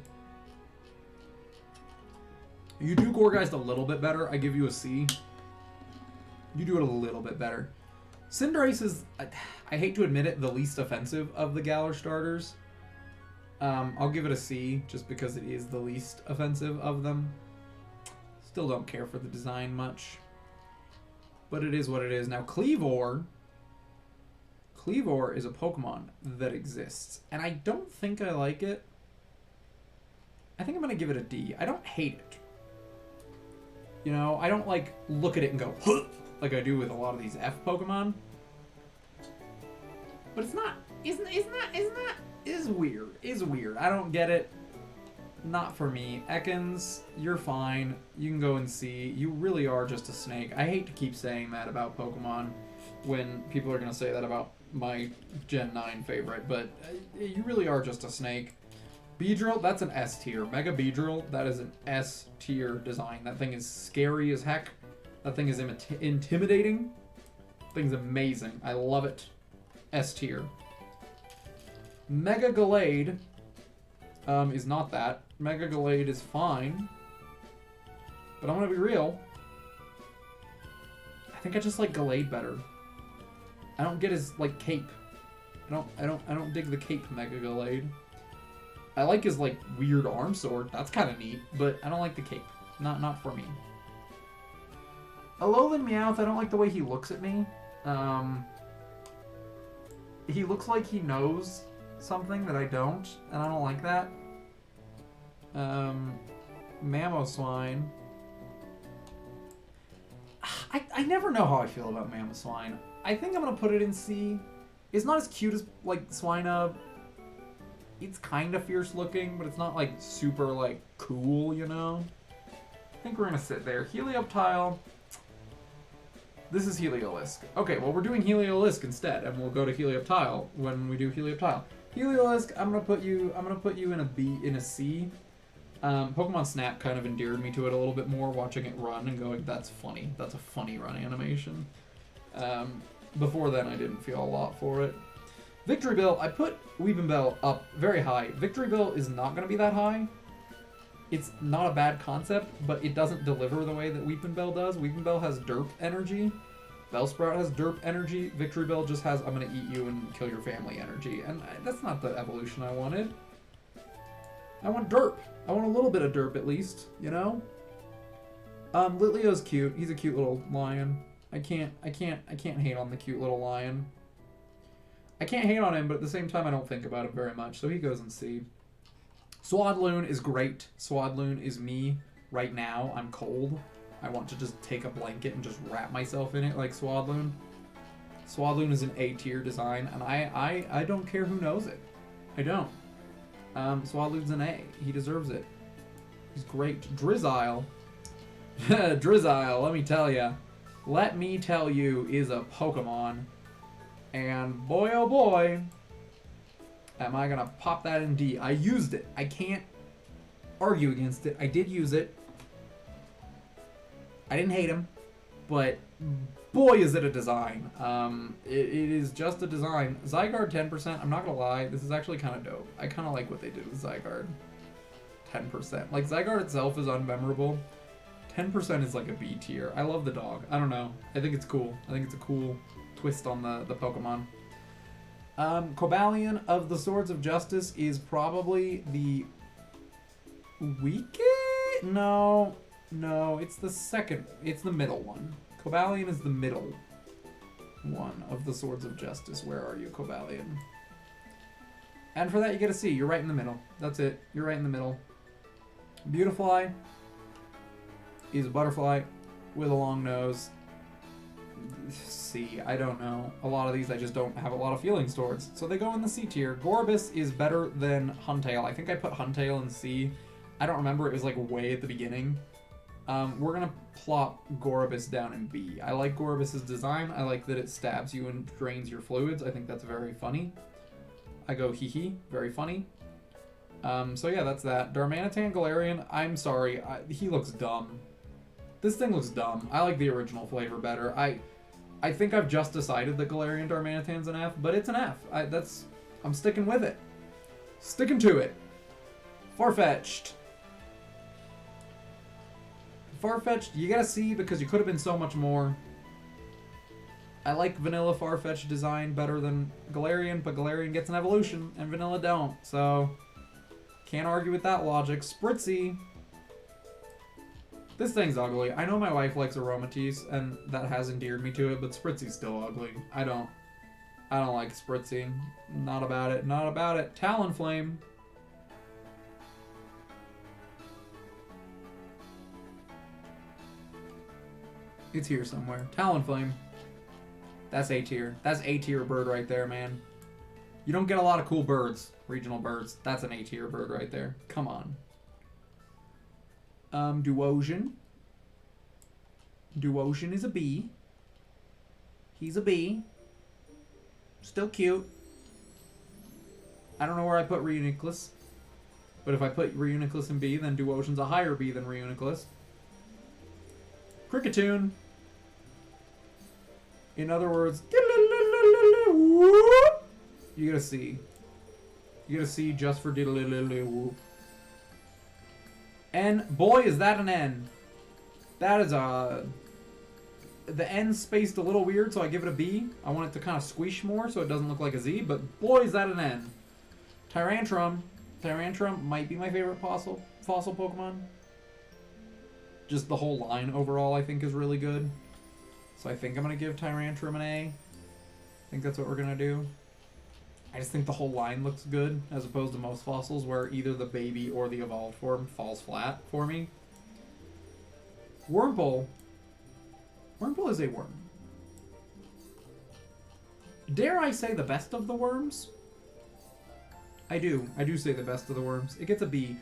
C: You do Gourgeist a little bit better. I give you a C. You do it a little bit better. Cinderace is, I hate to admit it, the least offensive of the Galar starters. I'll give it a C just because it is the least offensive of them. Still don't care for the design much. But it is what it is. Now, Kleavor is a Pokemon that exists. And I don't think I like it. I think I'm going to give it a D. I don't hate it. You know, I don't like look at it and go, huh, like I do with a lot of these F Pokemon. But is weird. Is weird. I don't get it. Not for me. Ekans, you're fine. You can go and see. You really are just a snake. I hate to keep saying that about Pokemon when people are going to say that about my Gen 9 favorite, but you really are just a snake. Beedrill, that's an S tier. Mega Beedrill, that is an S tier design. That thing is scary as heck. That thing is intimidating. That thing's amazing. I love it. S tier. Mega Gallade is not that. Mega Gallade is fine. But I'm gonna be real. I think I just like Gallade better. I don't get his like cape. I don't dig the cape Mega Gallade. I like his like weird arm sword. That's kind of neat, but I don't like the cape. Not for me. Alolan Meowth, I don't like the way he looks at me. He looks like he knows something that I don't, and I don't like that. Mamoswine. I never know how I feel about Mamoswine. I think I'm gonna put it in C. It's not as cute as like Swinub. It's kind of fierce looking, but it's not like super like cool, you know? I think we're gonna sit there. Helioptile. This is Heliolisk. Okay, well we're doing Heliolisk instead, and we'll go to Helioptile when we do Helioptile. Heliolisk, I'm gonna put you in a B, in a C. Pokemon Snap kind of endeared me to it a little bit more, watching it run and going, that's funny. That's a funny run animation. Before then, I didn't feel a lot for it. Victreebel, I put Weepinbell up very high. Victreebel is not going to be that high. It's not a bad concept, but it doesn't deliver the way that Weepinbell does. Weepinbell has derp energy. Bellsprout has derp energy. Victreebel just has, I'm going to eat you and kill your family energy. And that's not the evolution I wanted. I want derp. I want a little bit of derp at least, you know? Litleo's cute. He's a cute little lion. I can't hate on the cute little lion. I can't hate on him, but at the same time, I don't think about him very much, so he goes in C. Swadloon is great. Swadloon is me right now. I'm cold. I want to just take a blanket and just wrap myself in it like Swadloon. Swadloon is an A tier design, and I don't care who knows it. I don't. Swadloon's an A. He deserves it. He's great. Drizzile. Drizzile, let me tell you, is a Pokemon. And boy, oh boy, am I gonna pop that in D. I used it. I can't argue against it. I did use it. I didn't hate him, but boy, is it a design. It is just a design. Zygarde 10%, I'm not gonna lie, this is actually kind of dope. I kind of like what they did with Zygarde. 10%. Like, Zygarde itself is unmemorable. 10% is like a B tier. I love the dog. I don't know. I think it's cool. I think it's a cool twist on the Pokemon. Cobalion of the Swords of Justice is probably the weakest? No, it's the second. It's the middle one. Cobalion is the middle one of the Swords of Justice. Where are you, Cobalion? And for that, you get a C. You're right in the middle. That's it. You're right in the middle. Beautifly is a butterfly with a long nose. C, I don't know. A lot of these I just don't have a lot of feelings towards. So they go in the C tier. Gorbis is better than Huntail. I think I put Huntail in C. I don't remember. It was like way at the beginning. We're going to plop Gorbis down in B. I like Gorbis' design. I like that it stabs you and drains your fluids. I think that's very funny. I go hee hee. Very funny. So yeah, that's that. Darmanitan Galarian, I'm sorry. He looks dumb. This thing looks dumb. I like the original flavor better. I think I've just decided that Galarian Darmanitan's an F, but it's an F. I'm sticking with it. Sticking to it. Farfetch'd. Farfetch'd, you gotta see because you could have been so much more. I like Vanilla Farfetch'd design better than Galarian, but Galarian gets an evolution and Vanilla don't, so can't argue with that logic. Spritzy. This thing's ugly. I know my wife likes Aromatisse, and that has endeared me to it, but Spritzy's still ugly. I don't like Spritzy. Not about it. Not about it. Talonflame. It's here somewhere. Talonflame. That's A tier. That's A tier bird right there, man. You don't get a lot of cool birds, regional birds. That's an A tier bird right there. Come on. Duosian. Duosian is a B. He's a B. Still cute. I don't know where I put Reuniclus. But if I put Reuniclus in B, then Duosian's a higher B than Reuniclus. Cricketune. In other words, you get a C. You get a C just for diddle-diddle-diddle-whoop. And boy, is that an N. That is a... The N spaced a little weird, so I give it a B. I want it to kind of squish more so it doesn't look like a Z, but boy, is that an N. Tyrantrum. Tyrantrum might be my favorite fossil Pokemon. Just the whole line overall I think is really good. So I think I'm going to give Tyrantrum an A. I think that's what we're going to do. I just think the whole line looks good, as opposed to most fossils where either the baby or the evolved form falls flat for me. Wurmple. Wurmple is a worm. Dare I say the best of the worms? I do. I do say the best of the worms. It gets a B.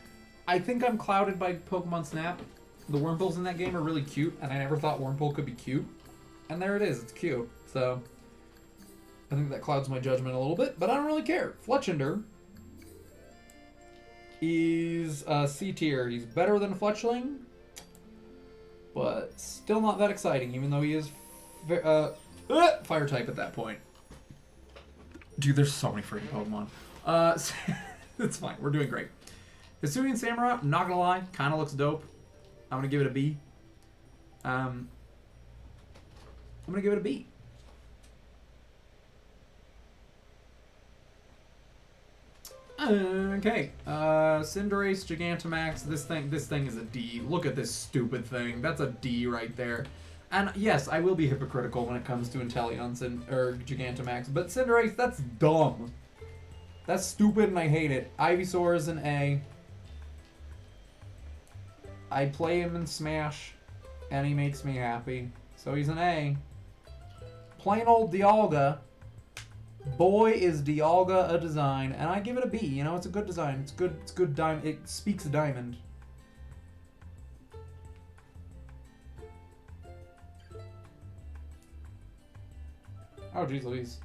C: I think I'm clouded by Pokemon Snap. The Wurmples in that game are really cute, and I never thought Wurmple could be cute. And there it is. It's cute. So... I think that clouds my judgment a little bit, but I don't really care. Fletchinder is C tier. He's better than Fletchling, but still not that exciting, even though he is fire type at that point. Dude, there's so many freaking Pokemon. It's fine. We're doing great. Hisuian Samurott, not gonna lie, kind of looks dope. I'm gonna give it a B. I'm gonna give it a B. Okay, Cinderace, Gigantamax, this thing is a D. Look at this stupid thing. That's a D right there. And yes, I will be hypocritical when it comes to Inteleon or Gigantamax, but Cinderace, that's dumb. That's stupid and I hate it. Ivysaur is an A. I play him in Smash, and he makes me happy. So he's an A. Plain old Dialga. Boy, is Dialga a design, and I give it a B. You know, it's a good design. It's good. It's good. It speaks a diamond. Oh, geez Louise.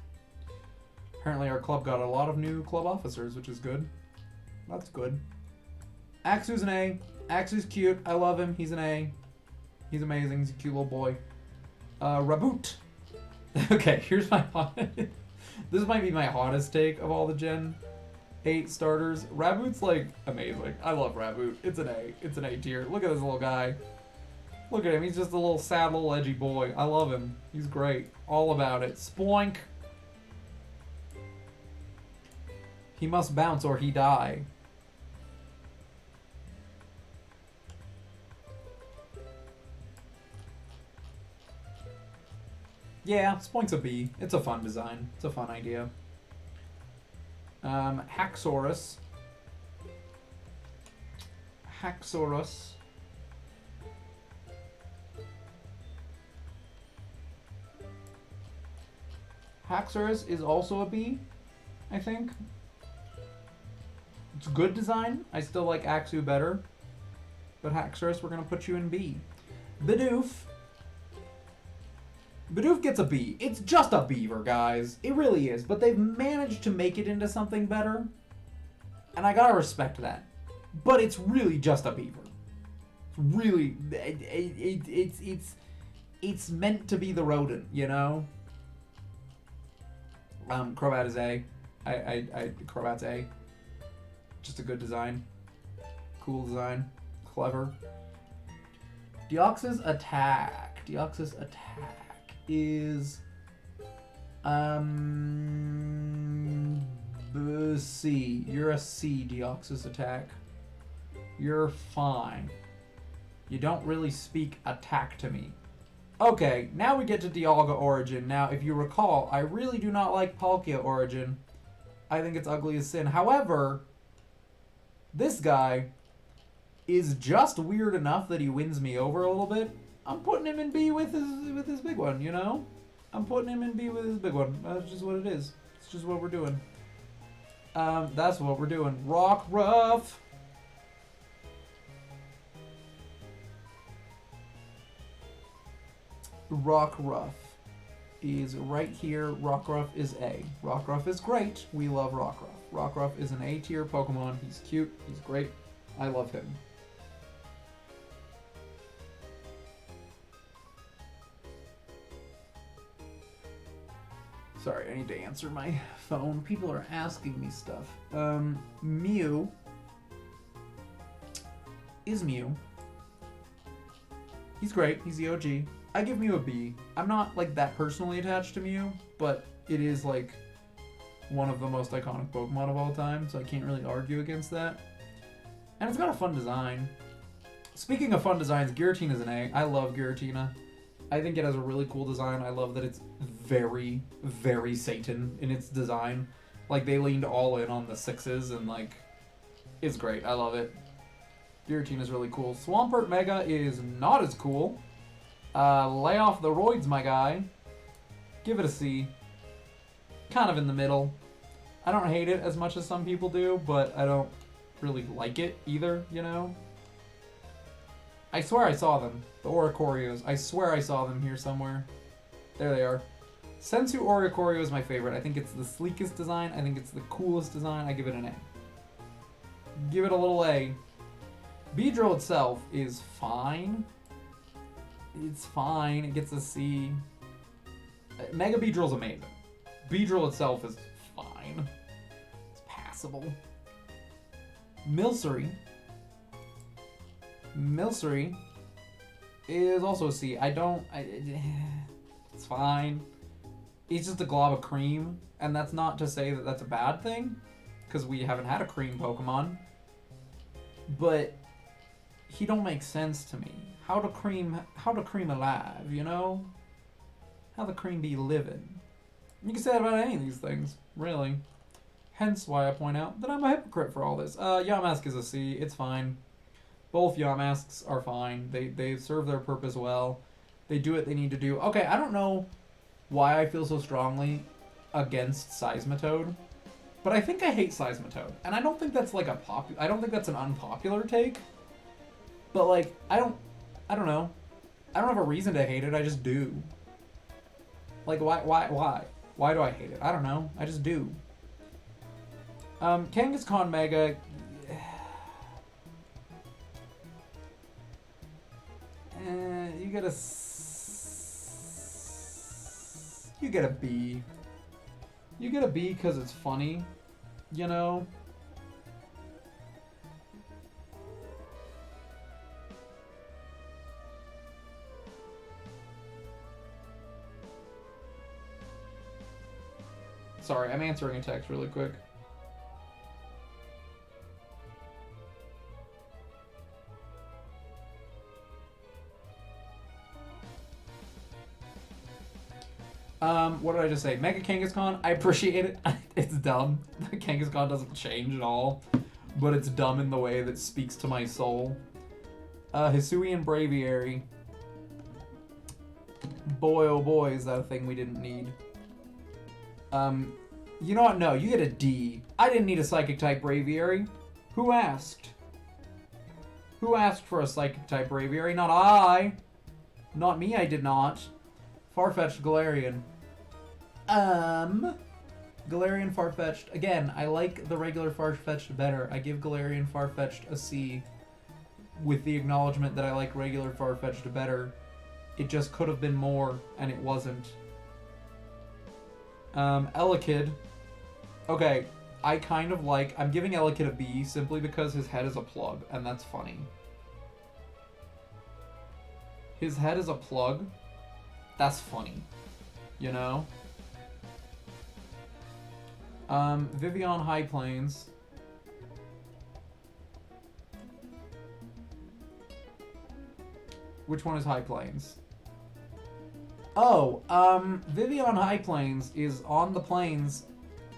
C: Apparently our club got a lot of new club officers, which is good. That's good. Axu's an A. Axu's cute. I love him. He's an A. He's amazing. He's a cute little boy. Raboot. Okay, here's my hot... This might be my hottest take of all the Gen 8 starters. Raboot's, like, amazing. I love Raboot. It's an A. It's an A tier. Look at this little guy. Look at him. He's just a little sad, little edgy boy. I love him. He's great. All about it. Spoink. He must bounce or he die. Yeah, Spoink's a B. It's a fun design. It's a fun idea. Haxorus. Haxorus. Haxorus is also a B, I think. It's a good design. I still like Axu better. But Haxorus, we're going to put you in B. Bidoof. Bidoof gets a B. It's just a beaver, guys. It really is. But they've managed to make it into something better. And I gotta respect that. But it's really just a beaver. It's really... It's meant to be the rodent, you know? Crobat is A. Crobat's A. Just a good design. Cool design. Clever. Deoxys Attack. Deoxys Attack is C. You're a C, Deoxys Attack. You're fine. You don't really speak attack to me. Okay, now we get to Dialga Origin. Now, if you recall, I really do not like Palkia Origin. I think it's ugly as sin. However, this guy is just weird enough that he wins me over a little bit. I'm putting him in B with his big one, you know? I'm putting him in B with his big one. That's just what it is. It's just what we're doing. That's what we're doing. Rockruff. Rockruff is right here. Rockruff is A. Rockruff is great. We love Rockruff. Rockruff is an A tier Pokemon. He's cute. He's great. I love him. Sorry, I need to answer my phone. People are asking me stuff. Mew is Mew. He's great. He's the OG. I give Mew a B. I'm not like that personally attached to Mew, but it is like one of the most iconic Pokemon of all time, so I can't really argue against that. And it's got a fun design. Speaking of fun designs, Giratina is an A. I love Giratina. I think it has a really cool design. I love that it's very, very Satan in its design. Like, they leaned all in on the 6s, and like, it's great. I love it. Giratina is really cool. Swampert Mega is not as cool. Lay off the roids, my guy. Give it a C. Kind of in the middle. I don't hate it as much as some people do, but I don't really like it either, you know? I swear I saw them. The Oricorios. I swear I saw them here somewhere. There they are. Sensu Oricorio is my favorite. I think it's the sleekest design. I think it's the coolest design. I give it an A. Give it a little A. Beedrill itself is fine. It's fine. It gets a C. Mega Beedrill's amazing. Beedrill itself is fine. It's passable. Milcery. Milcery is also a C. It's fine. It's just a glob of cream, and that's not to say that that's a bad thing, because we haven't had a cream Pokemon. But he don't make sense to me. How to cream alive, you know? How the cream be living? You can say that about any of these things, really. Hence why I point out that I'm a hypocrite for all this. Yamask is a C. It's fine. Both Yamasks are fine. They serve their purpose well. They do what they need to do. Okay, I don't know why I feel so strongly against Seismitoad, but I think I hate Seismitoad, and I don't think that's like I don't think that's an unpopular take. But like, I don't know. I don't have a reason to hate it. I just do. Like, why? Why do I hate it? I don't know. I just do. Kangaskhan Mega. You get a B. You get a B because it's funny, you know? Sorry, I'm answering a text really quick. What did I just say? Mega Kangaskhan, I appreciate it. It's dumb. Kangaskhan doesn't change at all, but it's dumb in the way that speaks to my soul. Hisuian Braviary. Boy, oh boy, is that a thing we didn't need. You know what? No, you get a D. I didn't need a Psychic-type Braviary. Who asked? Who asked for a Psychic-type Braviary? Not I. Not me, I did not. Farfetch'd Galarian. Galarian Farfetch'd. Again, I like the regular Farfetch'd better. I give Galarian Farfetch'd a C with the acknowledgement that I like regular Farfetch'd better. It just could have been more, and it wasn't. Elekid. Okay, I kind of like... I'm giving Elekid a B simply because his head is a plug, and that's funny. His head is a plug? That's funny. You know? Vivian High Plains. Which one is High Plains? Oh, Vivian High Plains is on the plains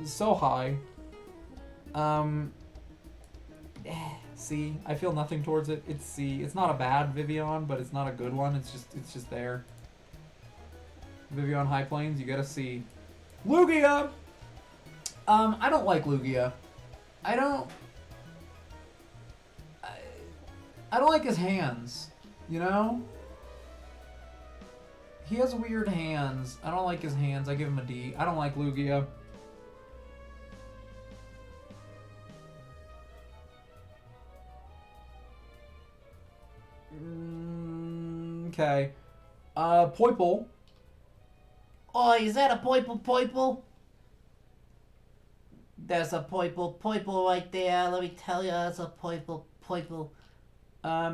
C: so high. C. I feel nothing towards it. It's C. It's not a bad Vivian, but it's not a good one. It's just there. Vivian High Plains, you get a C. Lugia! I don't like Lugia. I don't like his hands, you know? He has weird hands. I don't like his hands. I give him a D. I don't like Lugia. Okay. Poiple.
E: Oh, is that a Poiple? There's a Poiple right there. Let me tell you, that's a Poiple.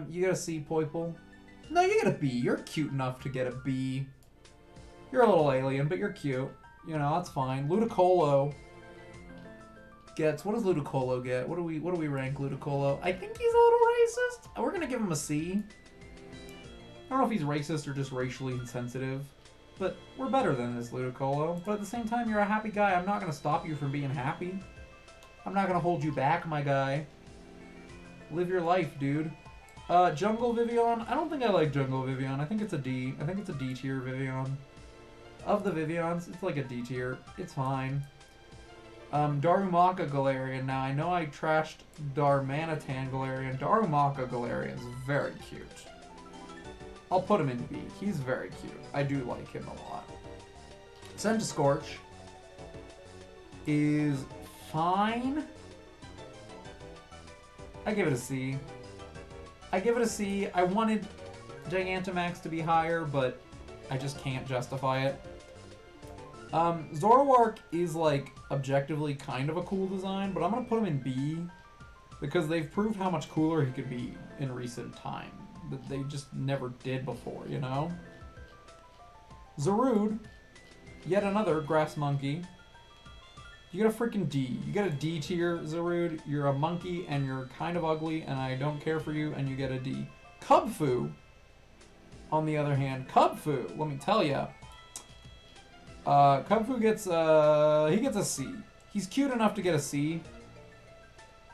C: You get a C, Poiple. No, you get a B. You're cute enough to get a B. You're a little alien, but you're cute. You know, that's fine. Ludicolo gets... What does Ludicolo get? What do we rank Ludicolo? I think he's a little racist. We're gonna give him a C. I don't know if he's racist or just racially insensitive. But we're better than this, Ludicolo. But at the same time, you're a happy guy. I'm not gonna stop you from being happy. I'm not gonna hold you back, my guy. Live your life, dude. Jungle Vivian. I don't think I like Jungle Vivian. I think it's a D. I think it's a D tier Vivian. Of the Vivians, it's like a D tier. It's fine. Darumaka Galarian. Now, I know I trashed Darmanitan Galarian. Darumaka Galarian is very cute. I'll put him in B. He's very cute. I do like him a lot. Centiskorch is fine. I give it a C. I wanted Gigantamax to be higher, but I just can't justify it. Zoroark is, like, objectively kind of a cool design, but I'm gonna put him in B because they've proved how much cooler he could be in recent time. That they just never did before, you know? Zarude, yet another grass monkey. You get a freaking D. You get a D tier, Zarude. You're a monkey and you're kind of ugly and I don't care for you and you get a D. Cubfu, on the other hand, Cubfu, let me tell ya. Cubfu gets, he gets a C. He's cute enough to get a C.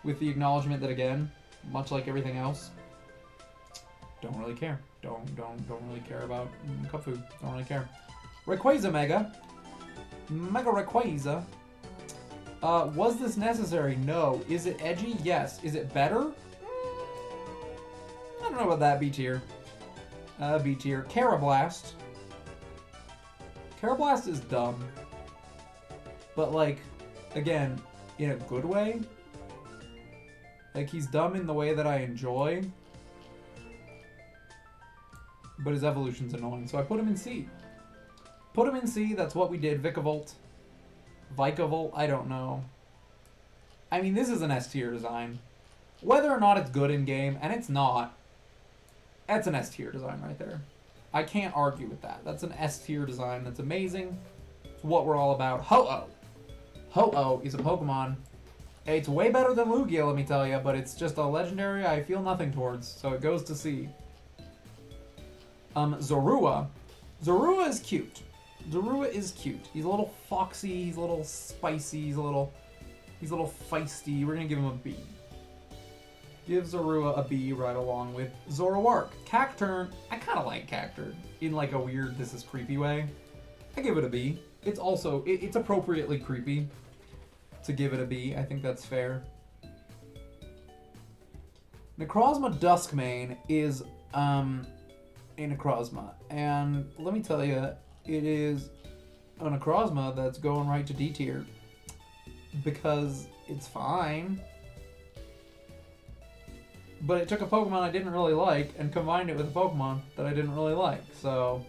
C: With the acknowledgement that, again, much like everything else, don't really care. Don't really care about Cubfu. Don't really care. Rayquaza Mega. Mega Rayquaza. Was this necessary? No. Is it edgy? Yes. Is it better? I don't know about that. B tier. B tier. Carablast. Carablast is dumb. But, like, again, in a good way. Like, he's dumb in the way that I enjoy. But his evolution's annoying, so I put him in C. Put him in C, that's what we did. Vikavolt. Vikavolt, I don't know. I mean, this is an S tier design. Whether or not it's good in game, and it's not, that's an S tier design right there. I can't argue with that. That's an S tier design. That's amazing. It's what we're all about. Ho-Oh. Ho-Oh is a Pokemon. It's way better than Lugia, let me tell you, but it's just a legendary I feel nothing towards, so it goes to C. Zorua. Zorua is cute. Zorua is cute. He's a little foxy, he's a little spicy, he's a little feisty. We're gonna give him a B. Give Zorua a B right along with Zoroark. Cacturne, I kinda like Cacturne in like a weird, this is creepy way. I give it a B. It's also, it's appropriately creepy to give it a B. I think that's fair. Necrozma Duskmane is, a Necrozma. And let me tell you, it is a Necrozma that's going right to D tier. Because it's fine. But it took a Pokemon I didn't really like and combined it with a Pokemon that I didn't really like. So,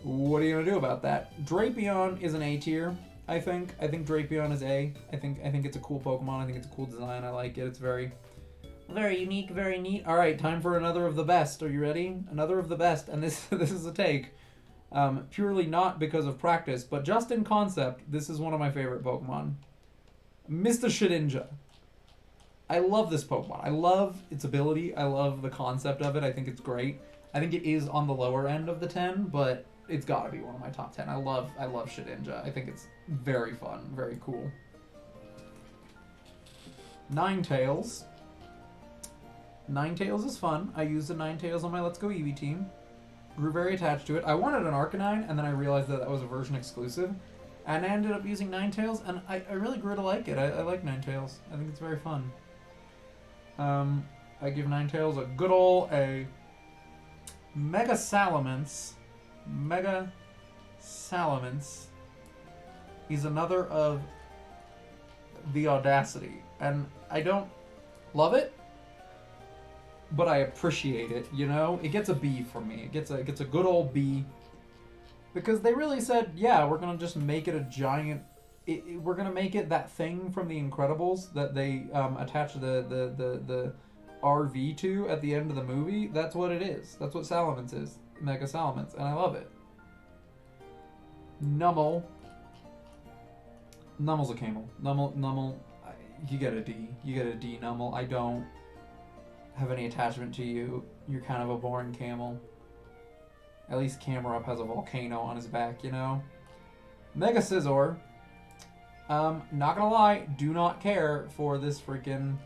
C: what are you gonna do about that? Drapion is an A tier, I think. I think Drapion is A. I think it's a cool Pokemon. I think it's a cool design. I like it. It's very unique, very neat. All right, time for another of the best. Are you ready? Another of the best, and this is a take. Purely not because of practice, but just in concept, this is one of my favorite Pokemon. Mr. Shedinja. I love this Pokemon. I love its ability. I love the concept of it. I think it's great. I think it is on the lower end of the 10, but it's got to be one of my top 10. I love Shedinja. I think it's very fun, very cool. Ninetales. Ninetales is fun. I used a Ninetales on my Let's Go Eevee team. Grew very attached to it. I wanted an Arcanine, and then I realized that was a version exclusive. And I ended up using Ninetales, and I really grew to like it. I like Ninetales. I think it's very fun. I give Ninetales a good ol' A. Mega Salamence. Mega Salamence. He's another of the Audacity. And I don't love it, but I appreciate it, you know? It gets a B from me. It gets a good old B. Because they really said, yeah, we're going to just make it a giant... we're going to make it that thing from The Incredibles that they attach the RV to at the end of the movie. That's what it is. That's what Salamence is. Mega Salamence. And I love it. Nummel. Nummel's a camel. Nummel, you get a D. You get a D, Nummel. I don't have any attachment to you. You're kind of a boring camel. At least Camerupt has a volcano on his back, you know? Mega Scizor. Not gonna lie, do not care for this freaking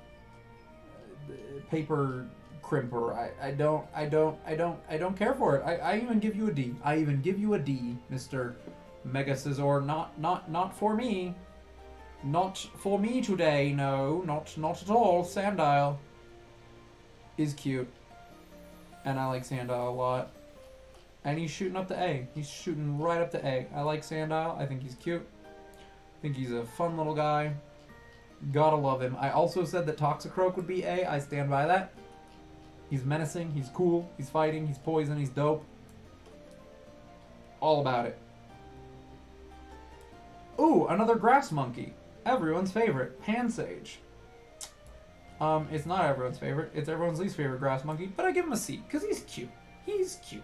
C: paper crimper. I don't care for it. I even give you a D. I even give you a D, Mr. Mega Scizor. Not for me. Not for me today, no. Not at all. Sandile is cute. And I like Sandile a lot. And he's shooting up to A. He's shooting right up to A. I like Sandile. I think he's cute. I think he's a fun little guy. Gotta love him. I also said that Toxicroak would be A. I stand by that. He's menacing. He's cool. He's fighting. He's poison. He's dope. All about it. Ooh, another grass monkey. Everyone's favorite. Pansage. It's not everyone's favorite. It's everyone's least favorite grass monkey. But I give him a C. Because he's cute. He's cute.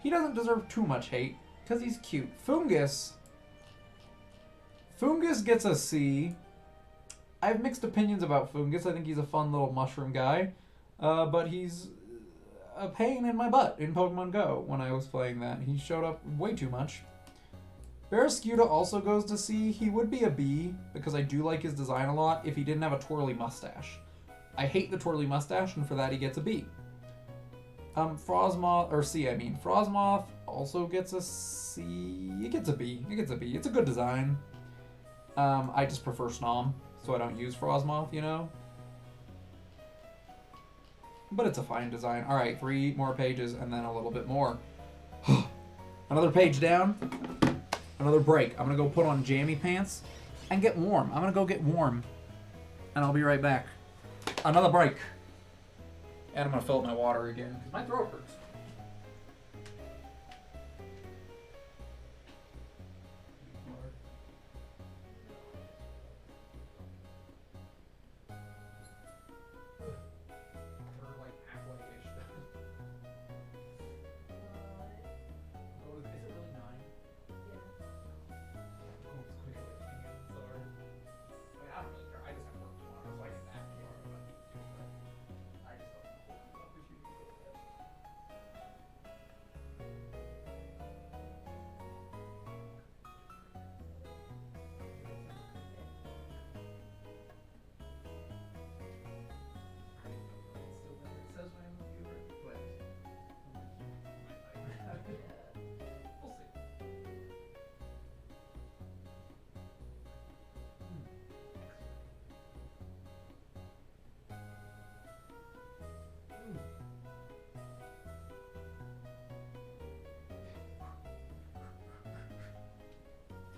C: He doesn't deserve too much hate. Because he's cute. Fungus. Fungus gets a C. I have mixed opinions about Fungus. I think he's a fun little mushroom guy. But he's a pain in my butt in Pokemon Go when I was playing that. He showed up way too much. Barrascuda also goes to C. He would be a B because I do like his design a lot if he didn't have a twirly mustache. I hate the twirly mustache, and for that he gets a B. Frosmoth, or C I mean. Frosmoth also gets a C. It gets a B. It gets a B. It's a good design. I just prefer Snom, so I don't use Frosmoth, you know? But it's a fine design. Alright, 3 more pages and then a little bit more. Another page down. Another break. I'm gonna go put on jammy pants and get warm. I'm gonna go get warm. And I'll be right back. Another break. And I'm gonna fill up my water again, because my throat hurts.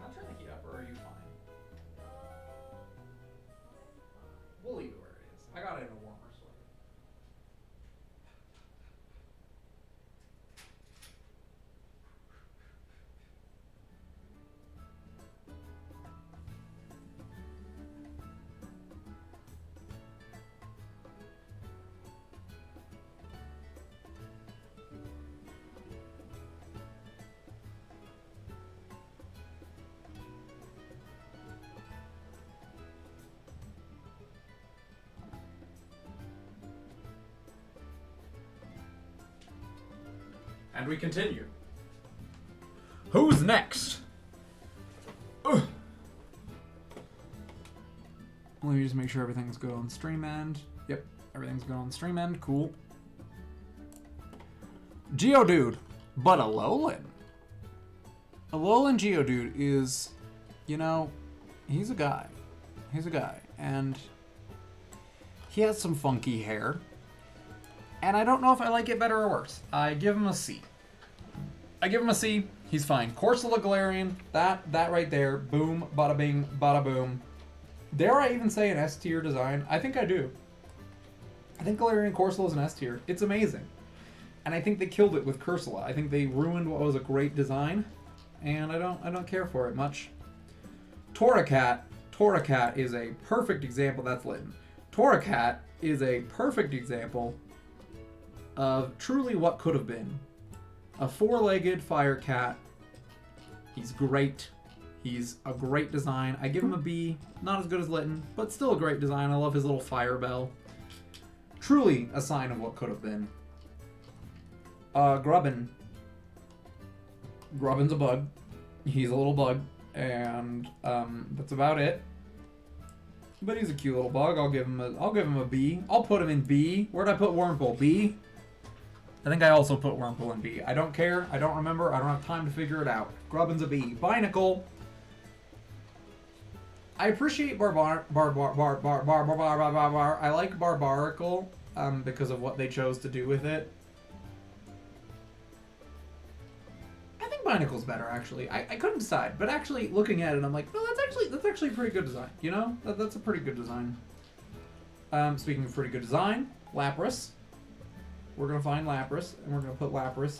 C: I'm trying to heat up, or are you fine? We'll leave it where it is. I got it in a warmer sweater. And we continue. Who's next? Ugh. Let me just make sure everything's good on stream end. Yep, everything's good on stream end. Cool. Geodude, but a Alolan. Alolan Geodude is, he's a guy. He's a guy. And he has some funky hair. And I don't know if I like it better or worse. I give him a C. He's fine. Corsola Galarian, that right there. Boom, bada bing, bada boom. Dare I even say an S tier design? I think I do. I think Galarian Corsola is an S tier. It's amazing. And I think they killed it with Corsola. I think they ruined what was a great design. And I don't care for it much. Torracat. Torracat is a perfect example. That's Litten. Torracat is a perfect example of truly what could have been. A four-legged fire cat. He's great. He's a great design. I give him a B. Not as good as Litten, but still a great design. I love his little fire bell. Truly a sign of what could have been. Grubbin. Grubbin's a bug. He's a little bug. And that's about it. But he's a cute little bug. I'll give him a B. I'll put him in B. Where'd I put Wurmple? B? I think I also put Wurmple in B. I don't care. I don't remember. I don't have time to figure it out. Grubbin's a B. Binacle. I appreciate I like Barbaracle because of what they chose to do with it. I think Binacle's better actually. I couldn't decide, but actually looking at it, I'm like, well, that's actually a pretty good design. You know, that's a pretty good design. Speaking of pretty good design, Lapras. We're gonna find Lapras and we're gonna put Lapras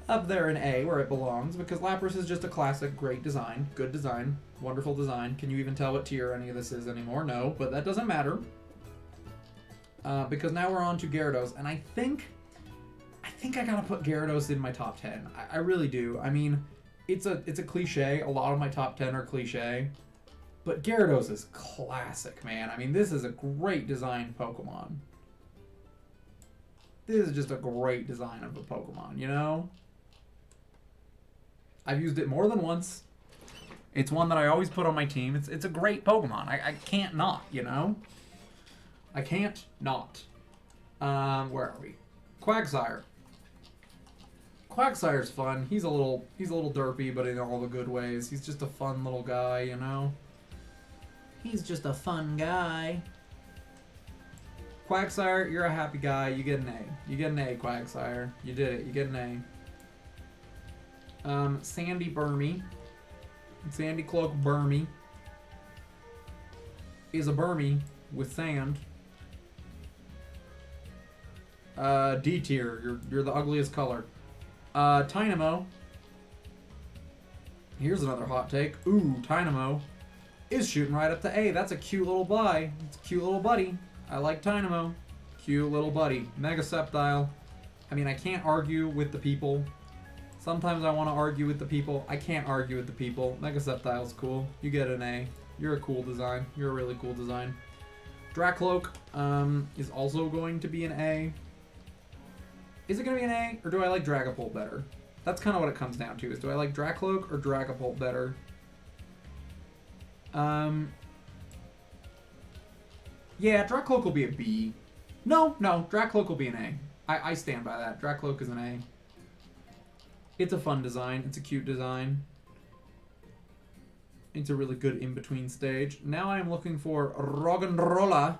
C: up there in A where it belongs because Lapras is just a classic, great design, good design, wonderful design. Can you even tell what tier any of this is anymore? No, but that doesn't matter because now we're on to Gyarados, and I think I gotta put Gyarados in my top 10. I really do. I mean, it's a cliche. A lot of my top 10 are cliche, but Gyarados is classic, man. I mean, this is a great design Pokemon. This is just a great design of a Pokemon, you know? I've used it more than once. It's one that I always put on my team. It's a great Pokemon. I can't not, you know? I can't not. Where are we? Quagsire. Quagsire's fun. He's a little derpy, but in all the good ways. He's just a fun little guy, you know? He's just a fun guy. Quagsire, you're a happy guy. You get an A. You get an A, Quagsire. You did it. You get an A. Sandy Burmy. Sandy Cloak Burmy is a Burmy with sand. D tier. You're the ugliest color. Tynamo. Here's another hot take. Ooh, Tynamo is shooting right up to A. That's a cute little buy. It's a cute little buddy. I like Tynamo. Cute little buddy. Mega Sceptile. I mean, I can't argue with the people. Sometimes I want to argue with the people. I can't argue with the people. Mega Sceptile's cool. You get an A. You're a cool design. You're a really cool design. Dracloak is also going to be an A. Is it going to be an A, or do I like Dragapult better? That's kind of what it comes down to, is do I like Dracloak or Dragapult better? Yeah, Dracloak will be a B. No, Dracloak will be an A. I stand by that. Dracloak is an A. It's a fun design. It's a cute design. It's a really good in-between stage. Now I am looking for Roggenrola.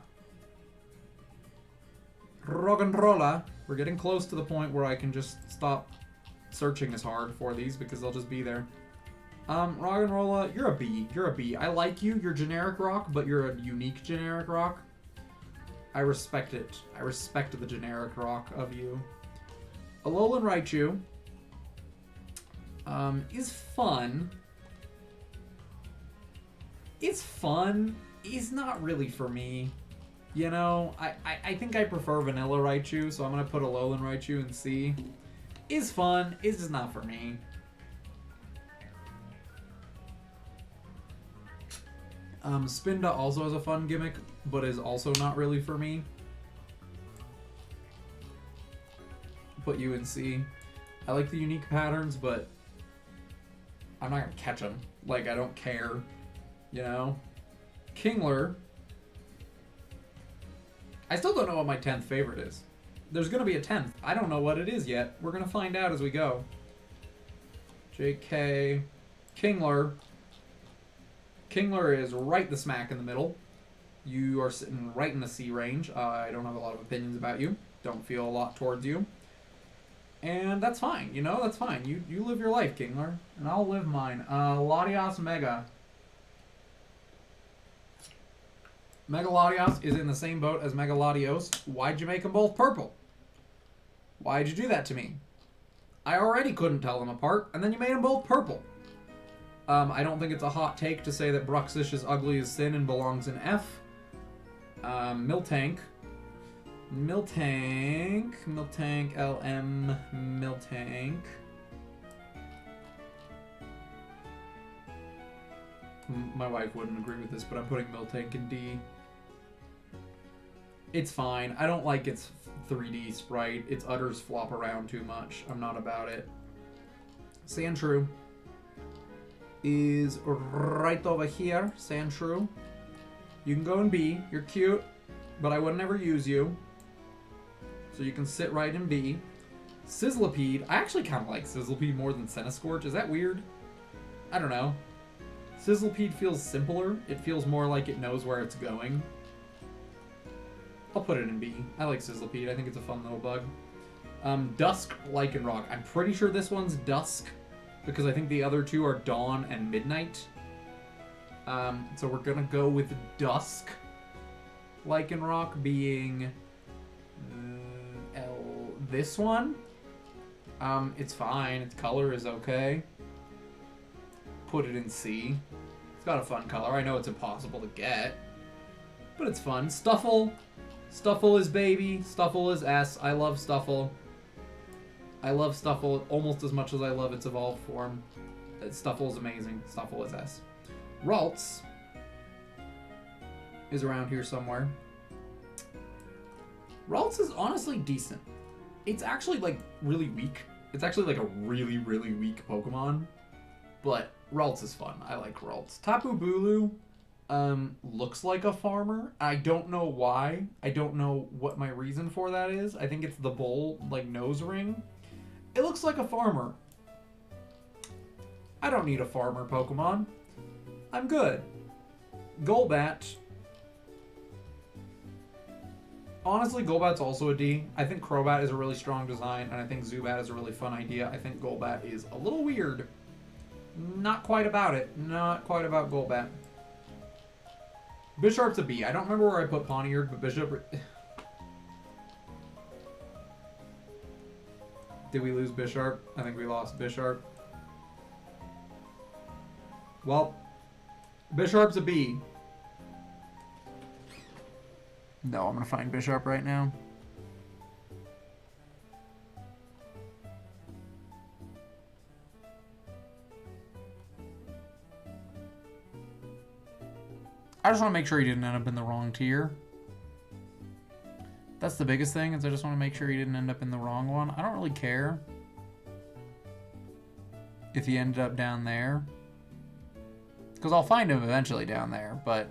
C: Roggenrola. We're getting close to the point where I can just stop searching as hard for these because they'll just be there. Roggenrola, you're a B. You're a B. I like you. You're generic rock, but you're a unique generic rock. I respect it. I respect the generic rock of you. Alolan Raichu is fun. It's fun. He's not really for me. You know, I think I prefer Vanilla Raichu, so I'm going to put Alolan Raichu in C. Is fun. It's just not for me. Spinda also has a fun gimmick, but is also not really for me. Put you in C. I like the unique patterns, but I'm not going to catch them. Like, I don't care. You know? Kingler. I still don't know what my 10th favorite is. There's going to be a 10th. I don't know what it is yet. We're going to find out as we go. JK. Kingler. Kingler is right the smack in the middle. You are sitting right in the C range. I don't have a lot of opinions about you. Don't feel a lot towards you. And that's fine, you know, that's fine. You live your life, Kingler. And I'll live mine. Latios Mega. Mega Latios is in the same boat as Mega Latios. Why'd you make them both purple? Why'd you do that to me? I already couldn't tell them apart, and then you made them both purple. I don't think it's a hot take to say that Bruxish is ugly as sin and belongs in F. Miltank, LM, Miltank. My wife wouldn't agree with this, but I'm putting Miltank in D. It's fine. I don't like its 3D sprite. Its udders flop around too much. I'm not about it. Sandshrew is right over here. Sandshrew. You can go in B. You're cute, but I would never use you. So you can sit right in B. Sizzlipede. I actually kind of like Sizzlipede more than Centiskorch. Is that weird? I don't know. Sizzlipede feels simpler. It feels more like it knows where it's going. I'll put it in B. I like Sizzlipede. I think it's a fun little bug. Dusk, Lycanroc. I'm pretty sure this one's Dusk, because I think the other two are Dawn and Midnight. So we're gonna go with Dusk. Lycanroc being this one. It's fine. Its color is okay. Put it in C. It's got a fun color. I know it's impossible to get, but it's fun. Stuffle. Stuffle is baby. Stuffle is S. I love Stuffle. I love Stuffle almost as much as I love its evolved form. Stuffle is amazing. Stuffle is S. Ralts is around here somewhere. Ralts is honestly decent. It's actually like really weak. It's actually like a really, really weak Pokemon. But Ralts is fun. I like Ralts. Tapu Bulu looks like a farmer. I don't know why. I don't know what my reason for that is. I think it's the bull, like, nose ring. It looks like a farmer. I don't need a farmer Pokemon. I'm good. Golbat. Honestly, Golbat's also a D. I think Crobat is a really strong design, and I think Zubat is a really fun idea. I think Golbat is a little weird. Not quite about it. Not quite about Golbat. Bisharp's a B. I don't remember where I put Pawniard, but Bisharp... Did we lose Bisharp? I think we lost Bisharp. Well, Bisharp's a B. No, I'm gonna find Bisharp right now. I just want to make sure he didn't end up in the wrong tier. That's the biggest thing, is I just want to make sure he didn't end up in the wrong one. I don't really care if he ended up down there, because I'll find him eventually down there, but...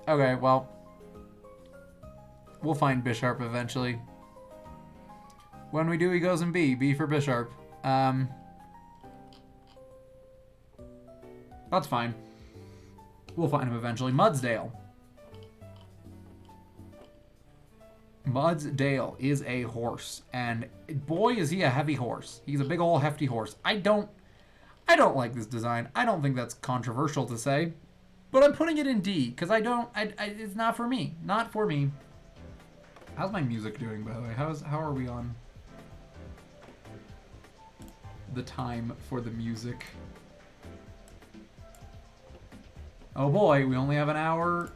C: Okay, well, we'll find Bisharp eventually. When we do, he goes in B. B for Bisharp. That's fine. We'll find him eventually. Mudsdale. Mudsdale is a horse, and boy is he a heavy horse. He's a big old hefty horse. I don't like this design. I don't think that's controversial to say, but I'm putting it in D because it's not for me. Not for me. How's my music doing, by the way? How are we on the time for the music? Oh boy, we only have an hour.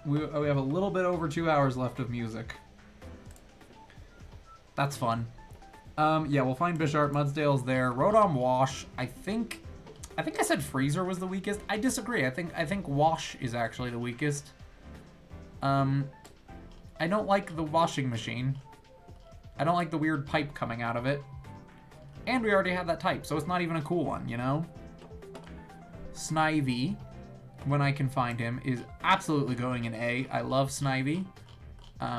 C: We have a little bit over 2 hours left of music. That's fun. Yeah, we'll find Bisharp. Mudsdale's there. Rotom Wash. I think I said Freezer was the weakest. I disagree. I think Wash is actually the weakest. I don't like the washing machine. I don't like the weird pipe coming out of it. And we already have that type, so it's not even a cool one, you know? Snivy, when I can find him, is absolutely going in A. I love Snivy.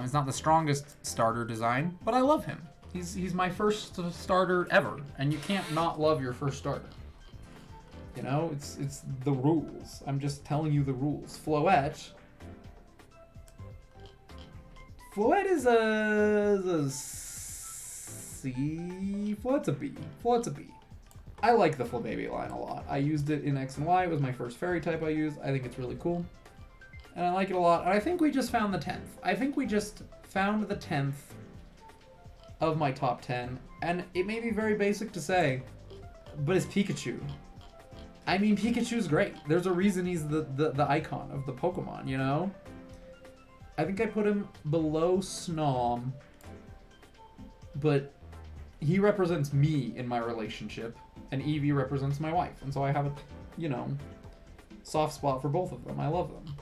C: He's not the strongest starter design, but I love him. He's my first starter ever, and you can't not love your first starter. You know, it's the rules. I'm just telling you the rules. Floette. Floette is a C. Floette's a B. Floette's a B. I like the Flabébé line a lot. I used it in X and Y. It was my first fairy type I used. I think it's really cool. And I like it a lot. And I think we just found the 10th. I think we just found the 10th of my top 10. And it may be very basic to say, but it's Pikachu. I mean, Pikachu's great. There's a reason he's the icon of the Pokemon, you know? I think I put him below Snom, but he represents me in my relationship, and Eevee represents my wife. And so I have a, you know, soft spot for both of them. I love them.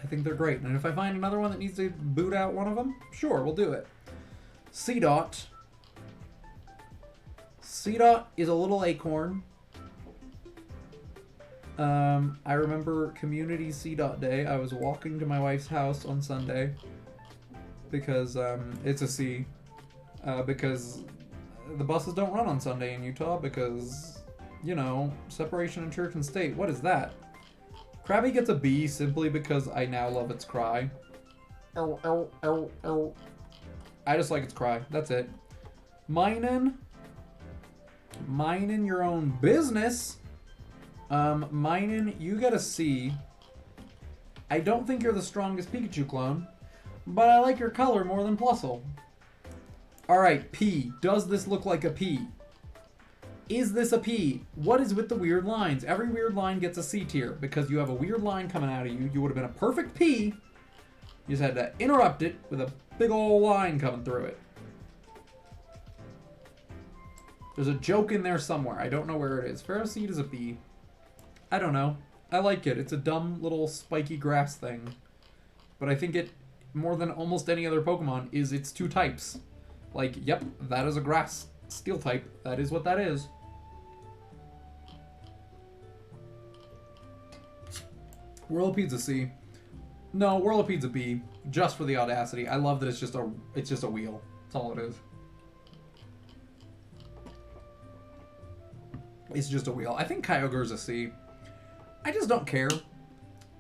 C: I think they're great. And if I find another one that needs to boot out one of them, sure, we'll do it. Seedot. Seedot is a little acorn. I remember Community Seedot Day. I was walking to my wife's house on Sunday because it's a C. Because the buses don't run on Sunday in Utah because, you know, separation of church and state. What is that? Krabby gets a B simply because I now love its cry. Ow, ow, ow, ow. I just like its cry. That's it. Minun your own business. Minun, you get a C. I don't think you're the strongest Pikachu clone, but I like your color more than Plusle. Alright, P. Does this look like a P? Is this a P? What is with the weird lines? Every weird line gets a C tier because you have a weird line coming out of you. You would have been a perfect P. You just had to interrupt it with a big old line coming through it. There's a joke in there somewhere. I don't know where it is. Ferroseed is a B. I don't know. I like it. It's a dumb little spiky grass thing. But I think it, more than almost any other Pokemon, is its two types. Like, yep, that is a grass steel type. That is what that is. Whirlipede's a C. No, Whirlipede's a B. Just for the audacity. I love that it's just a wheel. That's all it is. It's just a wheel. I think Kyogre's a C. I just don't care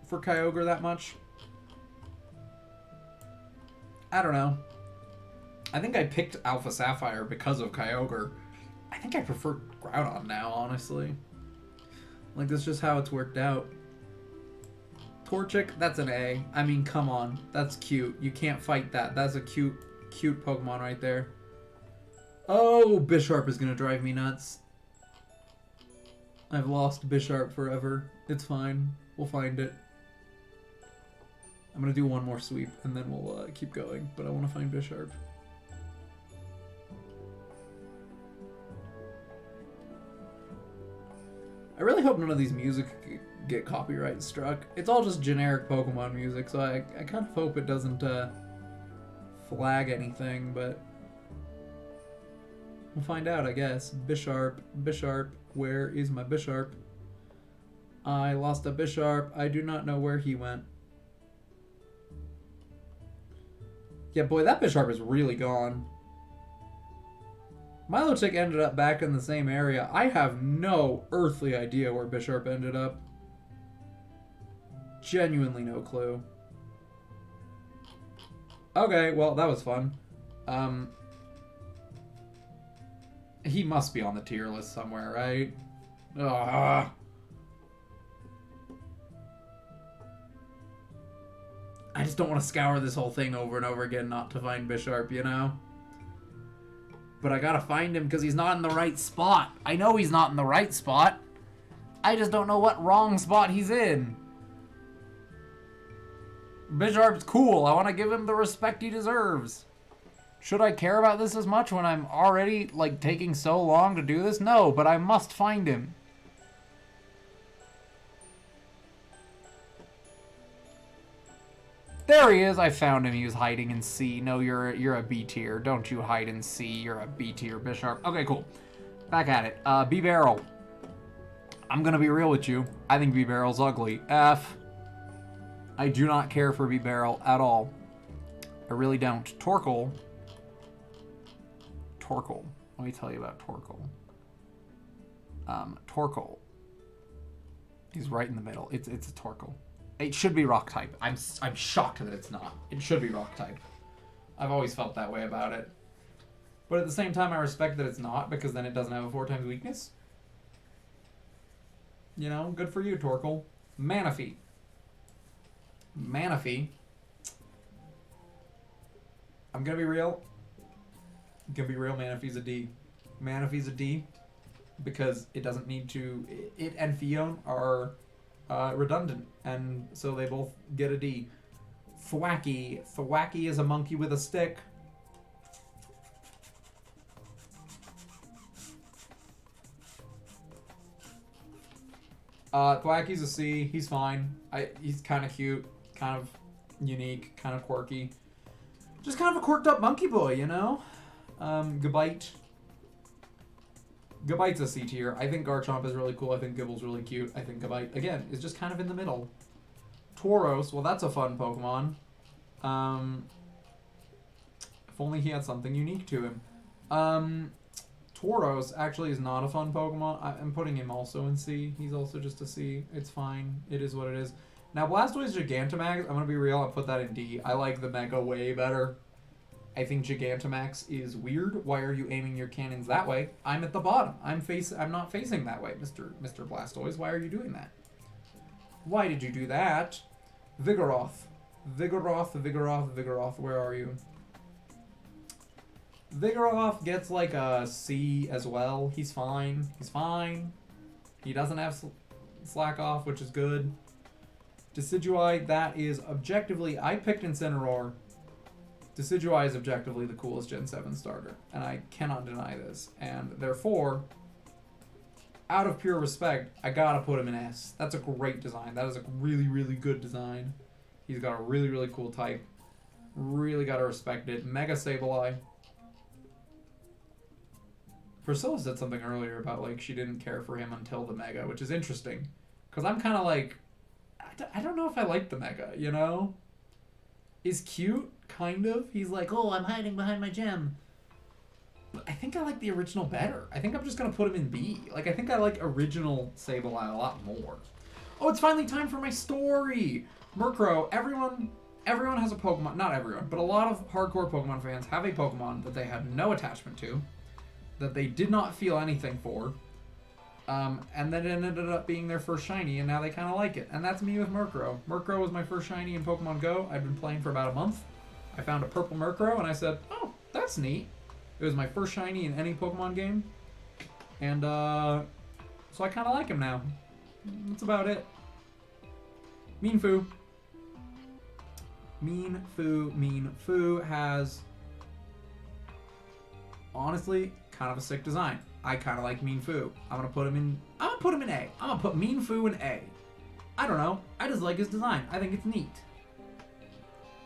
C: for Kyogre that much. I don't know. I think I picked Alpha Sapphire because of Kyogre. I think I prefer Groudon now, honestly. Like, that's just how it's worked out. Torchic, that's an A. I mean, come on. That's cute. You can't fight that. That's a cute Pokemon right there. Oh, Bisharp is going to drive me nuts. I've lost Bisharp forever. It's fine. We'll find it. I'm going to do one more sweep, and then we'll keep going. But I want to find Bisharp. I really hope none of these music get copyright struck. It's all just generic Pokemon music, so I kind of hope it doesn't flag anything, but we'll find out, I guess. Bisharp, where is my Bisharp? I lost a Bisharp. I do not know where he went. Yeah, boy, that Bisharp is really gone. Milotic ended up back in the same area. I have no earthly idea where Bisharp ended up. Genuinely no clue. Okay, well, that was fun. He must be on the tier list somewhere, right? Ugh. I just don't want to scour this whole thing over and over again not to find Bisharp, you know? But I gotta find him because he's not in the right spot. I know he's not in the right spot. I just don't know what wrong spot he's in. Bisharp's cool. I want to give him the respect he deserves. Should I care about this as much when I'm already, like, taking so long to do this? No, but I must find him. There he is. I found him. He was hiding in C. No, you're a B tier. Don't you hide in C. You're a B tier, Bisharp. Okay, cool. Back at it. B-Barrel. I'm gonna be real with you. I think B-Barrel's ugly. F. I do not care for B-Barrel at all. I really don't. Torkoal. Torkoal. Let me tell you about Torkoal. Torkoal. He's right in the middle. It's a Torkoal. It should be rock type. I'm shocked that it's not. It should be rock type. I've always felt that way about it. But at the same time, I respect that it's not, because then it doesn't have a 4x weakness. You know, good for you, Torkoal. Manaphy. Manaphy. I'm gonna be real. Manaphy's a D. Manaphy's a D because it doesn't need to. It and Fion are redundant, and so they both get a D. Thwacky. Thwacky is a monkey with a stick. Thwacky's a C. He's fine. He's kind of cute, kind of unique, kind of quirky. Just kind of a quirked up monkey boy, you know? Gabite. Gabite's a C tier. I think Garchomp is really cool. I think Gibble's really cute. I think Gabite, again, is just kind of in the middle. Tauros, well, that's a fun Pokemon. If only he had something unique to him. Tauros actually is not a fun Pokemon. I'm putting him also in C. He's also just a C. It's fine. It is what it is. Now, Blastoise Gigantamax, I'm going to be real, I'll put that in D. I like the Mega way better. I think Gigantamax is weird. Why are you aiming your cannons that way? I'm at the bottom. I'm not facing that way, Mr. Blastoise. Why are you doing that? Why did you do that? Vigoroth. Vigoroth, where are you? Vigoroth gets like a C as well. He's fine. He doesn't have Slack Off, which is good. Decidueye, that is objectively... I picked Incineroar. Decidueye is objectively the coolest Gen 7 starter, and I cannot deny this. And therefore, out of pure respect, I gotta put him in S. That's a great design. That is a really, really good design. He's got a really, really cool type. Really gotta respect it. Mega Sableye. Priscilla said something earlier about, like, she didn't care for him until the Mega, which is interesting. Because I'm kind of like... I don't know if I like the Mega, you know? He's cute, kind of. He's like,
E: Oh, I'm hiding behind my gem.
C: but I think I like the original better. I think I'm just going to put him in B. Like, I think I like original Sableye a lot more. Oh, it's finally time for my story! Murkrow, everyone has a Pokemon. Not everyone, but a lot of hardcore Pokemon fans have a Pokemon that they had no attachment to, that they did not feel anything for, and then it ended up being their first shiny, and now they kind of like it. And that's me with Murkrow. Murkrow was my first shiny in Pokemon Go. I'd been playing for about a month. I found a purple Murkrow, and I said, oh, that's neat. It was my first shiny in any Pokemon game. And, so I kind of like him now. That's about it. Mienfoo. Mienfoo has, honestly, kind of a sick design. I kind of like Mienfoo. I'm gonna put him in A. I'm gonna put Mienfoo in A. I don't know. I just like his design. I think it's neat.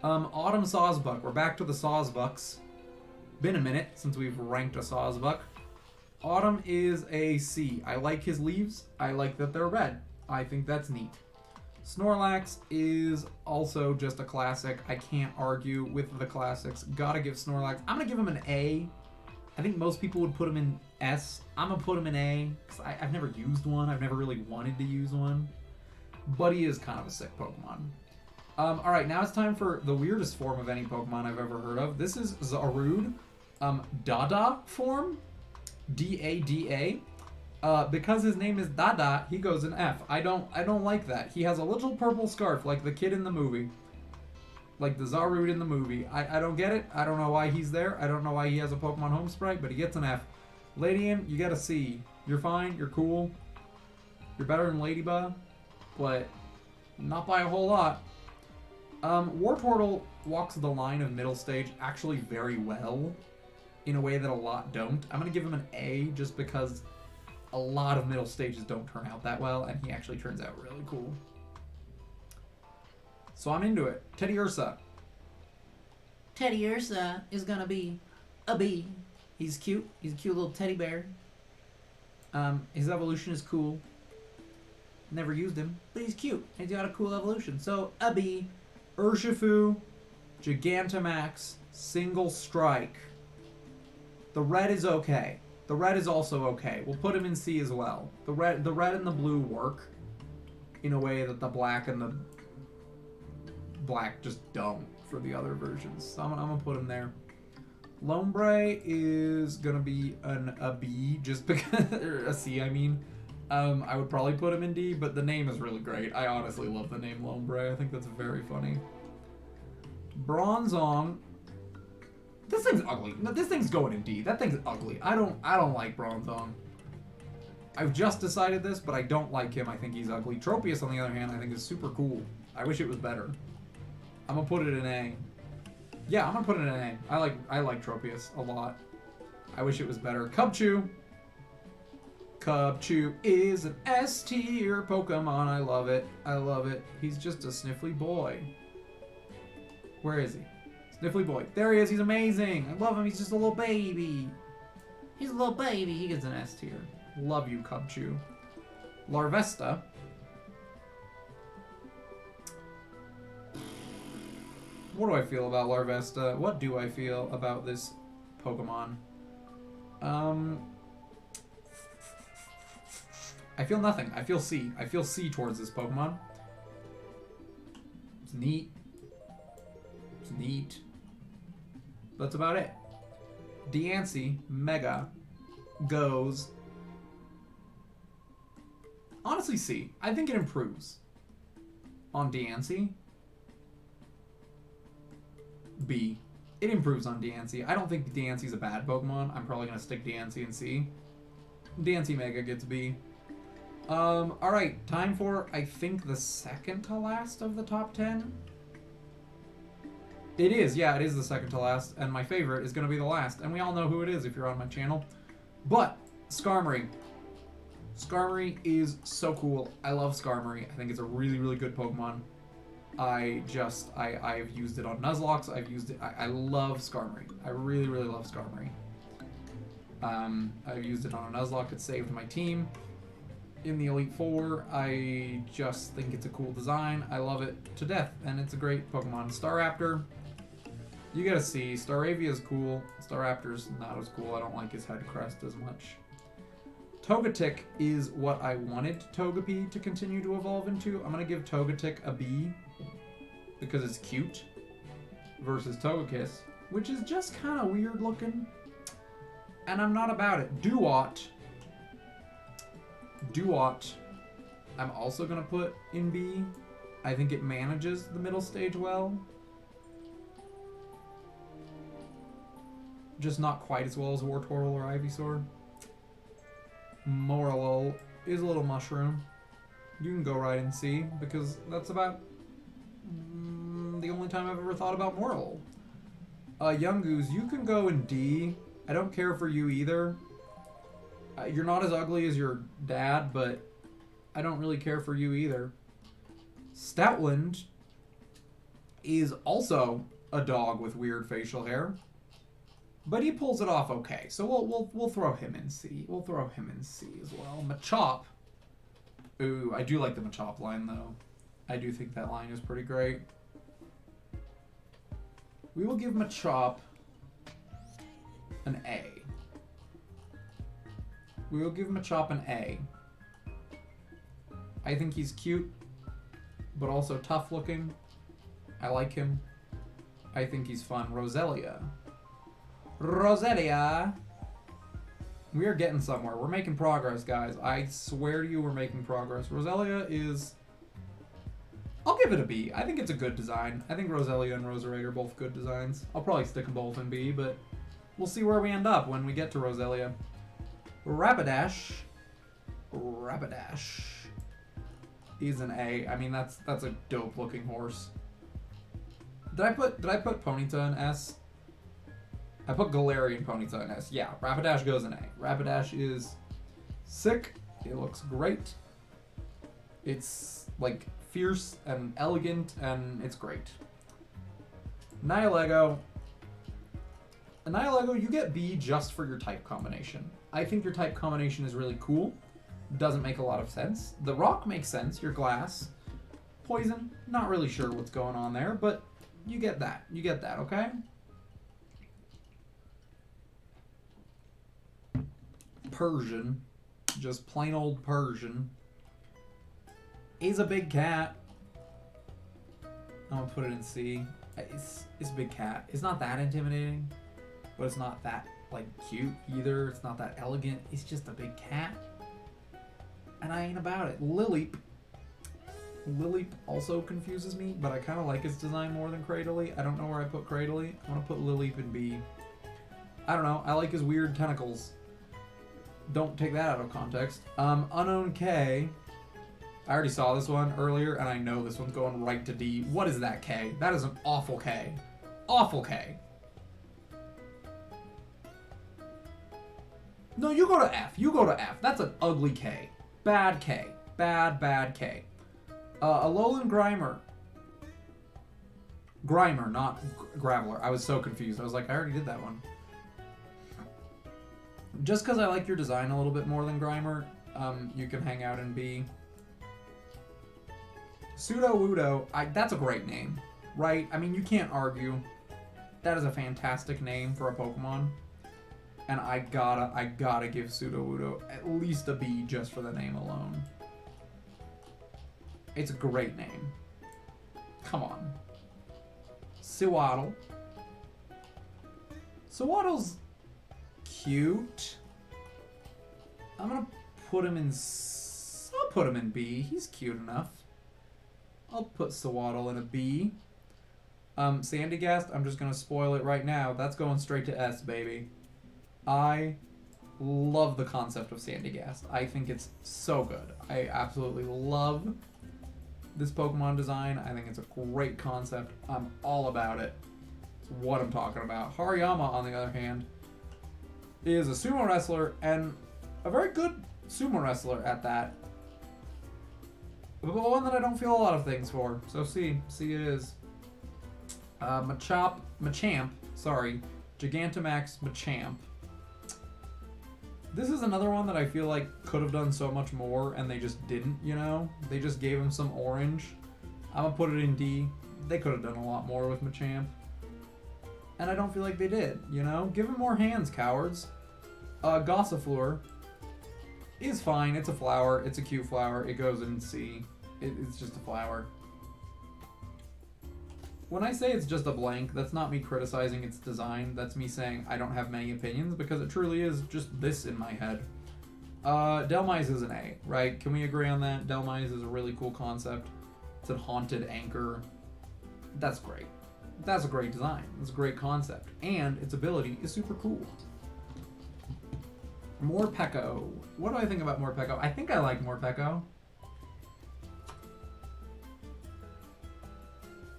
C: Autumn Sawsbuck. We're back to the Sawsbucks. Been a minute since we've ranked a Sawsbuck. Autumn is a C. I like his leaves. I like that they're red. I think that's neat. Snorlax is also just a classic. I can't argue with the classics. Gotta give Snorlax. I'm gonna give him an A. I think most people would put him in S. I'm gonna put him in A because I've never used one. I've never really wanted to use one. But he is kind of a sick Pokemon. Alright, now it's time for the weirdest form of any Pokemon I've ever heard of. This is Zarude. Dada form. D-A-D-A. Because his name is Dada, he goes in F. I don't like that. He has a little purple scarf like the kid in the movie. Like the Zarude in the movie. I don't get it. I don't know why he's there. I don't know why he has a Pokemon Home Sprite, but he gets an F. Ladian, you get a C. You're fine. You're cool. You're better than Ladybug, but not by a whole lot. Wartortle walks the line of middle stage actually very well in a way that a lot don't. I'm going to give him an A just because a lot of middle stages don't turn out that well, and he actually turns out really cool. So I'm into it. Teddiursa.
E: Teddiursa is gonna be a B. He's cute. He's a cute little teddy bear. His evolution is cool. Never used him, but he's cute. He's got a cool evolution. So a B.
C: Urshifu. Gigantamax, Single Strike. The red is okay. The red is also okay. We'll put him in C as well. The red and the blue work in a way that the black and the black just don't for the other versions. So I'm gonna put him there. Lombre is gonna be a B just because, or a C, I mean. I would probably put him in D, but the name is really great. I honestly love the name Lombre. I think that's very funny. Bronzong. This thing's ugly. No, this thing's going in D. That thing's ugly. I don't like Bronzong. I've just decided this, but I don't like him. I think he's ugly. Tropius, on the other hand, I think is super cool. I wish it was better. I'm gonna put it in A. Yeah, I'm gonna put it in A. I like Tropius a lot. I wish it was better. Cubchoo. Cubchoo is an S tier Pokemon. I love it. I love it. He's just a sniffly boy. Where is he? Sniffly boy. There he is. He's amazing. I love him. He's just a little baby. He's a little baby. He gets an S tier. Love you, Cubchoo. Larvesta. What do I feel about Larvesta? What do I feel about this Pokemon? I feel nothing. I feel C. I feel C towards this Pokemon. It's neat. It's neat. That's about it. Diancie Mega goes... Honestly, C. I think it improves on Diancie. B. It improves on Diancie. I don't think Diancie's a bad Pokemon. I'm probably going to stick Diancie in C. Diancie Mega gets B. Alright. Time for, I think, the second to last of the top 10. It is. Yeah, it is the second to last. And my favorite is going to be the last. And we all know who it is if you're on my channel. But, Skarmory. Skarmory is so cool. I love Skarmory. I think it's a really, really good Pokemon. I've used it on Nuzlocke. I've used it. I love Skarmory. I really, really love Skarmory. I've used it on a Nuzlocke. It saved my team in the Elite Four. I just think it's a cool design. I love it to death, and it's a great Pokemon. Staraptor, you gotta see. Staravia is cool. Staraptor's not as cool. I don't like his head crest as much. Togetic is what I wanted Togepi to continue to evolve into. I'm gonna give Togetic a B because it's cute versus Togekiss, which is just kind of weird looking. And I'm not about it. Duat, I'm also gonna put in B. I think it manages the middle stage well. Just not quite as well as Wartortle or Ivysaur. Morlul is a little mushroom. You can go right in C because that's about the only time I've ever thought about Morlul. Yungoos, you can go in D. I don't care for you either. You're not as ugly as your dad, but I don't really care for you either. Stoutland is also a dog with weird facial hair, but he pulls it off okay. So we'll throw him in C. We'll throw him in C as well. Machop. Ooh, I do like the Machop line though. I do think that line is pretty great. We will give Machop an A. We will give Machop an A. I think he's cute, but also tough looking. I like him. I think he's fun. Roselia. Roselia! We are getting somewhere. We're making progress, guys. I swear to you, we're making progress. Roselia is... I'll give it a B. I think it's a good design. I think Roselia and Roserade are both good designs. I'll probably stick them both in B, but we'll see where we end up when we get to Roselia. Rapidash. Rapidash is an A. I mean, that's a dope looking horse. Did I put Ponyta in S? I put Galarian Ponyta in S. Yeah, Rapidash goes in A. Rapidash is sick. It looks great. It's like fierce and elegant, and it's great. Nihilego. Nihilego, you get B just for your type combination. I think your type combination is really cool. Doesn't make a lot of sense. The rock makes sense. Your glass. Poison, not really sure what's going on there, but You get that. You get that, okay? Persian. Just plain old Persian. He's a big cat. I'm gonna put it in C. It's a big cat. It's not that intimidating, but it's not that, like, cute either. It's not that elegant. It's just a big cat. And I ain't about it. Lileep. Lileep also confuses me, but I kind of like its design more than Cradily. I don't know where I put Cradily. I'm gonna put Lileep in B. I don't know. I like his weird tentacles. Don't take that out of context. Unknown K. I already saw this one earlier, and I know this one's going right to D. What is that K? That is an awful K. Awful K. No, you go to F. You go to F. That's an ugly K. Bad K. Bad K. Alolan Grimer. Grimer, not Graveler. I was so confused. I was like, I already did that one. Just because I like your design a little bit more than Grimer, you can hang out in B. Sudowoodo, that's a great name, right? I mean, you can't argue. That is a fantastic name for a Pokemon. And I gotta give Sudowoodo at least a B just for the name alone. It's a great name. Come on. Sewaddle. Sewaddle's cute. I'm gonna put him in... I'll put him in B. He's cute enough. I'll put Sewaddle in a B. Sandygast, I'm just gonna spoil it right now. That's going straight to S, baby. I love the concept of Sandygast. I think it's so good. I absolutely love this Pokemon design. I think it's a great concept. I'm all about it. It's what I'm talking about. Hariyama, on the other hand, is a sumo wrestler, and a very good sumo wrestler at that. But one that I don't feel a lot of things for. So C it is. Machamp, Gigantamax Machamp. This is another one that I feel like could have done so much more, and they just didn't, you know? They just gave him some orange. I'm gonna put it in D. They could have done a lot more with Machamp. And I don't feel like they did, you know? Give him more hands, cowards. Gossifleur is fine. It's a flower. It's a cute flower. It goes in C. It's just a flower. When I say it's just a blank, that's not me criticizing its design. That's me saying I don't have many opinions, because it truly is just this in my head. Delmise is an A, right? Can we agree on that? Delmise is a really cool concept. It's a haunted anchor. That's great. That's a great design. It's a great concept. And its ability is super cool. Morpeko. What do I think about Morpeko? I think I like Morpeko.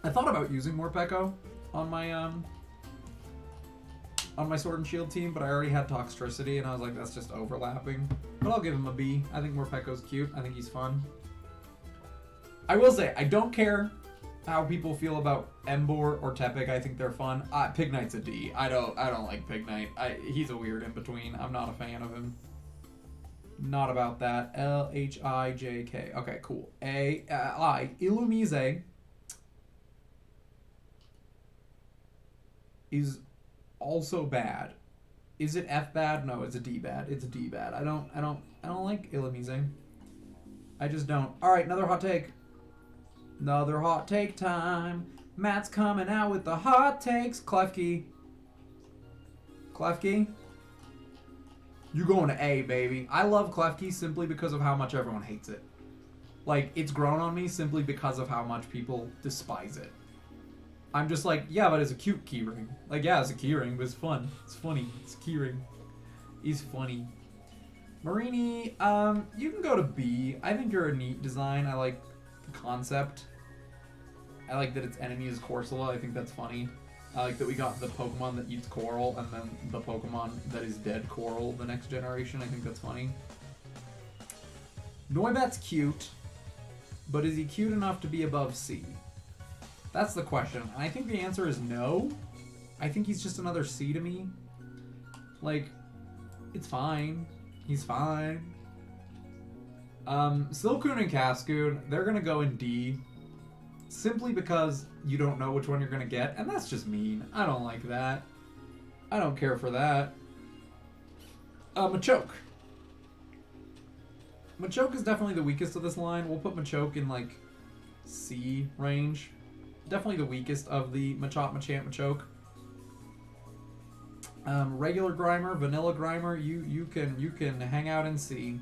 C: I thought about using Morpeko on my Sword and Shield team, but I already had Toxtricity, and I was like, that's just overlapping. But I'll give him a B. I think Morpeko's cute. I think he's fun. I will say, I don't care how people feel about Emboar or Tepig. I think they're fun. Pignite's a D. I don't like Pignite. He's a weird in between. I'm not a fan of him. Not about that. Lhijk. Okay, cool. Illumise is also bad. Is it F bad? No, it's a D bad. It's a D bad. I don't like Illumise. I just don't. All right, another hot take. Another hot take time. Matt's coming out with the hot takes. Klefki. You going to A, baby. I love Klefki simply because of how much everyone hates it. Like, it's grown on me simply because of how much people despise it. I'm just like, yeah, but it's a cute keyring. Like, yeah, it's a keyring, but it's fun. It's funny. It's a keyring. He's funny. Marini, you can go to B. I think you're a neat design. I like the concept. I like that its enemy is Corsola. I think that's funny. I like that we got the Pokemon that eats coral and then the Pokemon that is dead coral the next generation. I think that's funny. Noibat's cute, but is he cute enough to be above C? That's the question. And I think the answer is no. I think he's just another C to me. Like, it's fine. He's fine. Silcoon and Cascoon, they're gonna go in D. simply because you don't know which one you're gonna get, and that's just mean. I don't like that. I don't care for that. Machoke. Machoke is definitely the weakest of this line. We'll put Machoke in like C range. Definitely the weakest of the Machop, Machamp, Machoke. Regular Grimer, vanilla Grimer, you can hang out in C,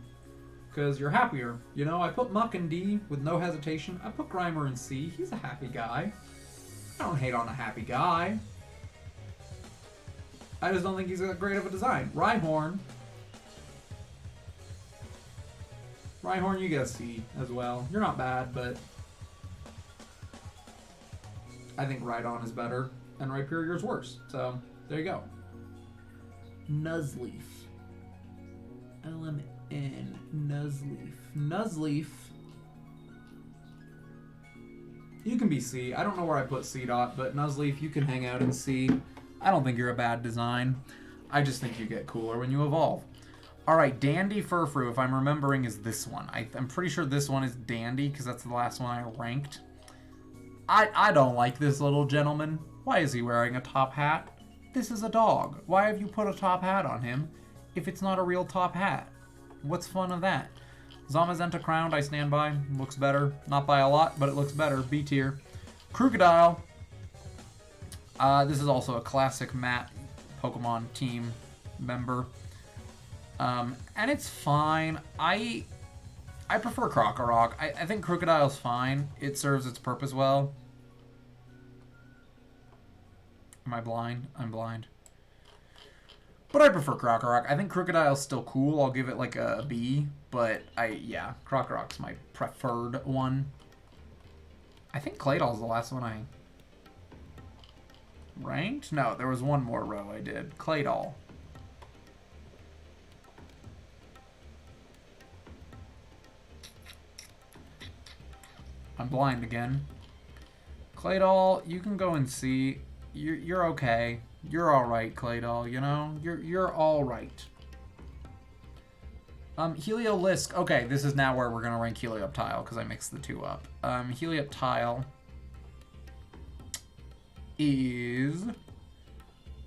C: because you're happier. You know, I put Muck in D with no hesitation. I put Grimer in C. He's a happy guy. I don't hate on a happy guy. I just don't think he's that great of a design. Rhyhorn. Rhyhorn, you get a C as well. You're not bad, but I think Rhydon is better, and Rhyperior's worse. So, there you go. Nuzleaf. LMN. Nuzleaf. Nuzleaf. You can be C. I don't know where I put C dot, but Nuzleaf, you can hang out in C. I don't think you're a bad design. I just think you get cooler when you evolve. Alright, Dandy Furfrou, if I'm remembering, is this one. I'm pretty sure this one is Dandy, because that's the last one I ranked. I don't like this little gentleman. Why is he wearing a top hat? This is a dog. Why have you put a top hat on him if it's not a real top hat? What's fun of that? Zamazenta Crowned, I stand by. Looks better. Not by a lot, but it looks better. B tier. Krookodile. This is also a classic Matt Pokemon team member. And it's fine. I prefer Krokorok. I think Krookodile's fine. It serves its purpose well. Am I blind? I'm blind. But I prefer Krokorok. I think Krookodile's still cool. I'll give it like a B. But yeah, Krokorok's my preferred one. I think Claydol's the last one I ranked? No, there was one more row I did. Claydol. I'm blind again. Claydol, you can go and see. You're okay. You're all right, Claydol. You know, you're all right. Heliolisk. Okay, this is now where we're gonna rank Helioptile because I mixed the two up. Helioptile is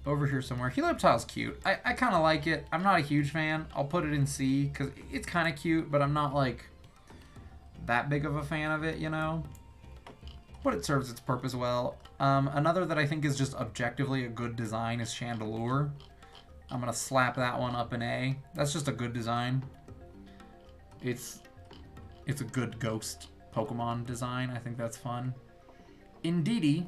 C: over here somewhere. Helioptile's cute. I kind of like it. I'm not a huge fan. I'll put it in C because it's kind of cute, but I'm not like that big of a fan of it, you know? But it serves its purpose well. Another that I think is just objectively a good design is Chandelure. I'm gonna slap that one up in A. That's just a good design. It's a good ghost Pokemon design. I think that's fun. Indeedee.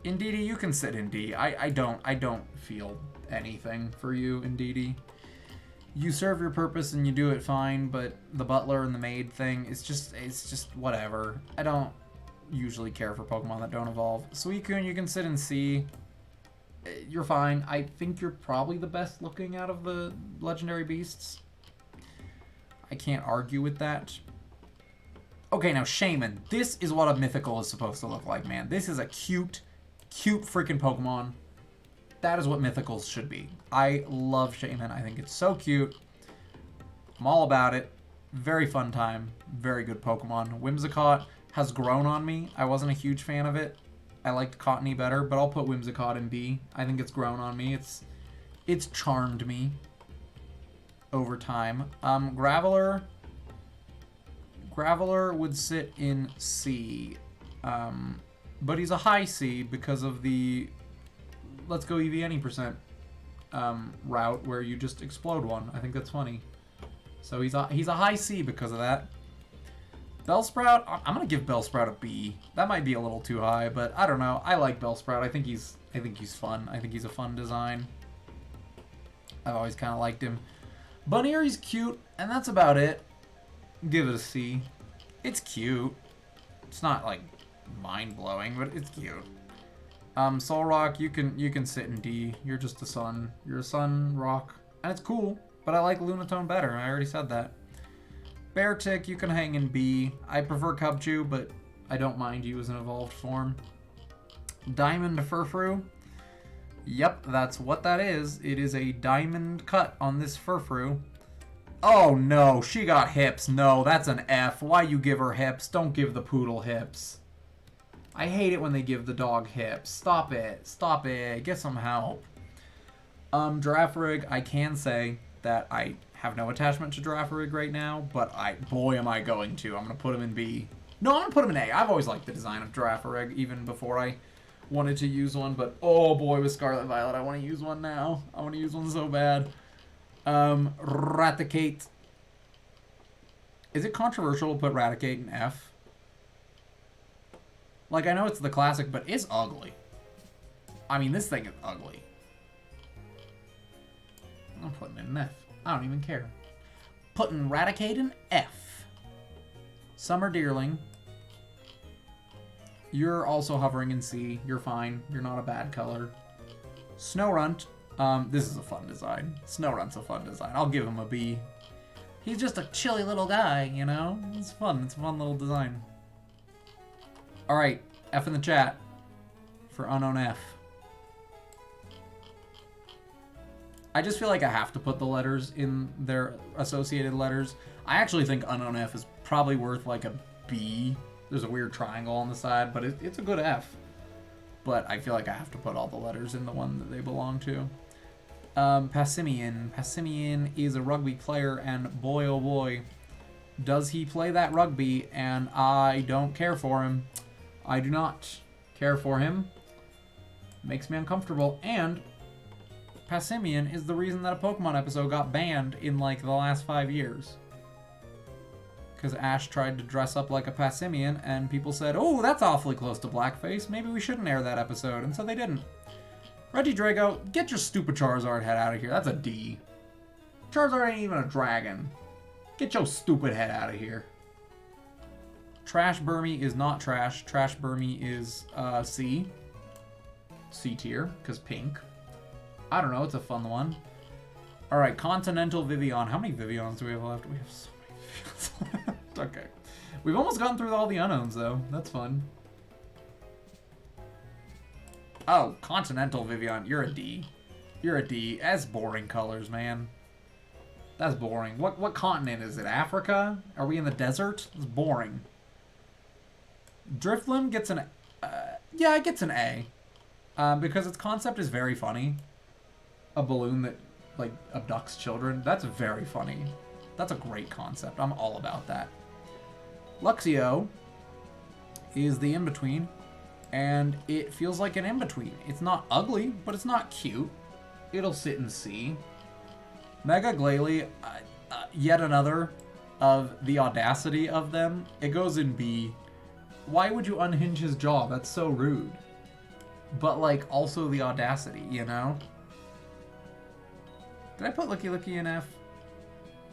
C: Indeedee, you can sit in D. I don't feel anything for you, Indeedee. You serve your purpose and you do it fine, but the butler and the maid thing, it's just whatever. I don't usually care for Pokemon that don't evolve. Suicune, you can sit in C. You're fine. I think you're probably the best looking out of the legendary beasts. I can't argue with that. Okay, now Shaman. This is what a mythical is supposed to look like, man. This is a cute freaking Pokemon. That is what mythicals should be. I love Shaman. I think it's so cute. I'm all about it. Very fun time. Very good Pokemon. Whimsicott has grown on me. I wasn't a huge fan of it. I liked Cottony better, but I'll put Whimsicott in B. I think it's grown on me. It's charmed me over time. Graveler would sit in C. But he's a high C because of the Let's Go Eevee any percent route where you just explode one. I think that's funny. So he's a high C because of that. Bellsprout, I'm gonna give Bellsprout a B. That might be a little too high, but I don't know. I like Bellsprout. I think he's fun. I think he's a fun design. I've always kind of liked him. Buneary's cute, and that's about it. Give it a C. It's cute. It's not like mind blowing, but it's cute. Solrock, you can sit in D. You're just a sun. You're a sun rock. And it's cool, but I like Lunatone better. I already said that. Beartic, you can hang in B. I prefer Cubchoo, but I don't mind you as an evolved form. Diamond Furfrou. Yep, that's what that is. It is a diamond cut on this Furfrou.
A: Oh no, she got hips. No, that's an F. Why you give her hips? Don't give the poodle hips. I hate it when they give the dog hips. Stop it. Stop it. Get some help. Girafarig, I can say that I have no attachment to Girafarig right now, but boy am I going to. I'm going to put him in B. No, I'm going to put him in A. I've always liked the design of Girafarig, even before I wanted to use one, but oh boy, with Scarlet Violet, I want to use one now. I want to use one so bad. Raticate. Is it controversial to put Raticate in F? Like, I know it's the classic, but it's ugly. I mean, this thing is ugly. I'm putting it in F. I don't even care. Putting Raticate in F. Summer Deerling. You're also hovering in C. You're fine. You're not a bad color. Snowrunt. This is a fun design. Snowrunt's a fun design. I'll give him a B. He's just a chilly little guy, you know? It's fun. It's a fun little design. Alright, F in the chat for Unknown F. I just feel like I have to put the letters in their associated letters. I actually think Unknown F is probably worth like a B. There's a weird triangle on the side, but it's a good F. But I feel like I have to put all the letters in the one that they belong to. Passimian. Passimian is a rugby player, and boy oh boy, does he play that rugby, and I don't care for him. I do not care for him. Makes me uncomfortable, and Passimian is the reason that a Pokemon episode got banned in like the last 5 years. Because Ash tried to dress up like a Passimian, and people said, oh, that's awfully close to blackface. Maybe we shouldn't air that episode, and so they didn't. Regidrago, get your stupid Charizard head out of here. That's a D. Charizard ain't even a dragon. Get your stupid head out of here. Trash Burmy is not trash. Trash Burmy is C. C tier, because pink. I don't know, it's a fun one. Alright, Continental Vivian. How many Vivians do we have left? We have so many Vivians. Okay. We've almost gotten through all the unknowns, though. That's fun. Oh, Continental Vivian. You're a D. You're a D. That's boring colors, man. That's boring. What continent is it? Africa? Are we in the desert? It's boring. Drifloon gets an... yeah, it gets an A. Because its concept is very funny. A balloon that, like, abducts children. That's very funny. That's a great concept. I'm all about that. Luxio is the in-between, and it feels like an in-between. It's not ugly, but it's not cute. It'll sit in C. Mega Glalie, yet another of the audacity of them. It goes in B. Why would you unhinge his jaw? That's so rude. But, like, also the audacity, you know? Did I put Licky Licky in F?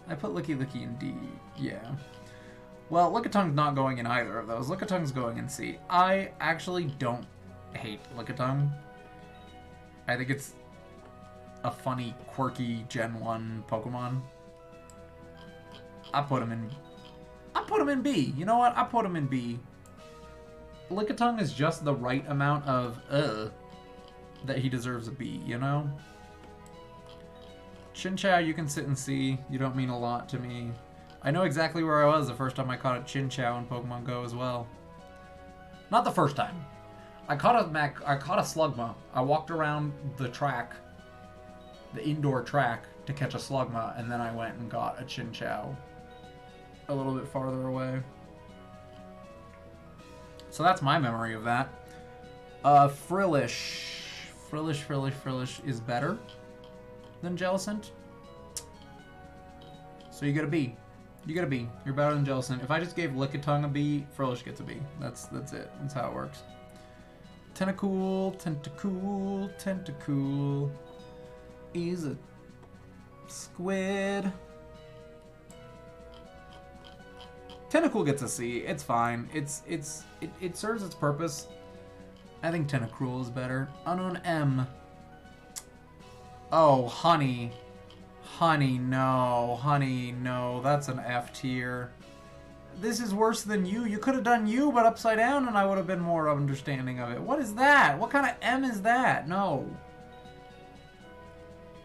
A: I put Licky Licky in D. Yeah. Well, Lickitungu's not going in either of those. Lickitungu's going in C. I actually don't hate Lickitung. I think it's a funny, quirky Gen 1 Pokemon. I put him in B. You know what? I put him in B. Lickitung is just the right amount of that he deserves a B, you know? Chinchou, you can sit in C. You don't mean a lot to me. I know exactly where I was the first time I caught a Chinchou in Pokemon Go as well. Not the first time. I caught a Slugma. I walked around the track, the indoor track, to catch a Slugma, and then I went and got a Chinchou a little bit farther away. So that's my memory of that. Frillish. Frillish is better than Jellicent. So you get a B. You get a B. You're better than Jellicent. If I just gave Lickitung a B, Frillish gets a B. That's it. That's how it works. Tentacool is a squid. Tentacool gets a C. It's fine. It serves its purpose. I think Tentacruel is better. Unknown M. Oh, Honey. Honey, no. That's an F tier. This is worse than you. You could have done you, but upside down, and I would have been more understanding of it. What is that? What kind of M is that? No.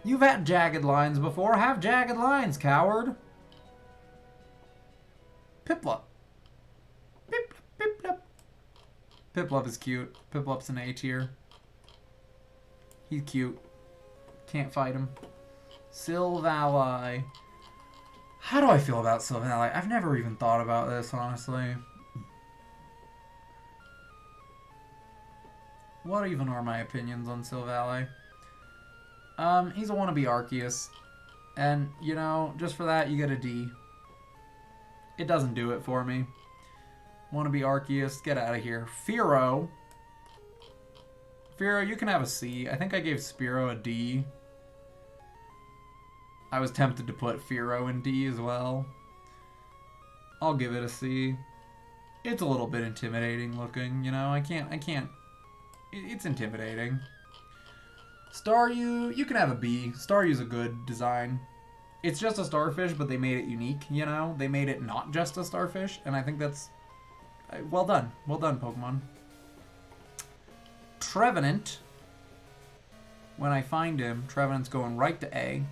A: You've had jagged lines before. Have jagged lines, coward. Piplup. Piplup. Piplup is cute. Piplup's an A tier. He's cute. Can't fight him. Silvally. How do I feel about Silvally? I've never even thought about this, honestly. What even are my opinions on Silvally? He's a wannabe Arceus. And, you know, just for that, you get a D. It doesn't do it for me. Wannabe Arceus, get out of here. Fearow. Fearow, you can have a C. I think I gave Spearow a D. I was tempted to put Fearow in D as well. I'll give it a C. It's a little bit intimidating looking, you know? I can't. It's intimidating. Staryu, you can have a B. Staryu's a good design. It's just a starfish, but they made it unique, you know? They made it not just a starfish, and I think that's... well done. Well done, Pokemon. Trevenant. When I find him, Trevenant's going right to A.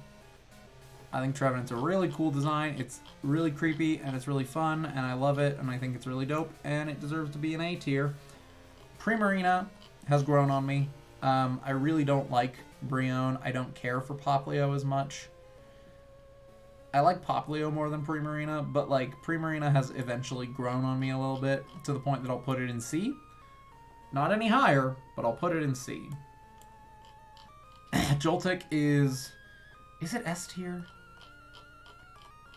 A: I think Trevenant's a really cool design. It's really creepy, and it's really fun, and I love it, and I think it's really dope, and it deserves to be an A tier. Primarina has grown on me. I really don't like Brionne. I don't care for Popplio as much. I like Popplio more than Primarina, but like Primarina has eventually grown on me a little bit to the point that I'll put it in C. Not any higher, but I'll put it in C. Joltik is it S tier?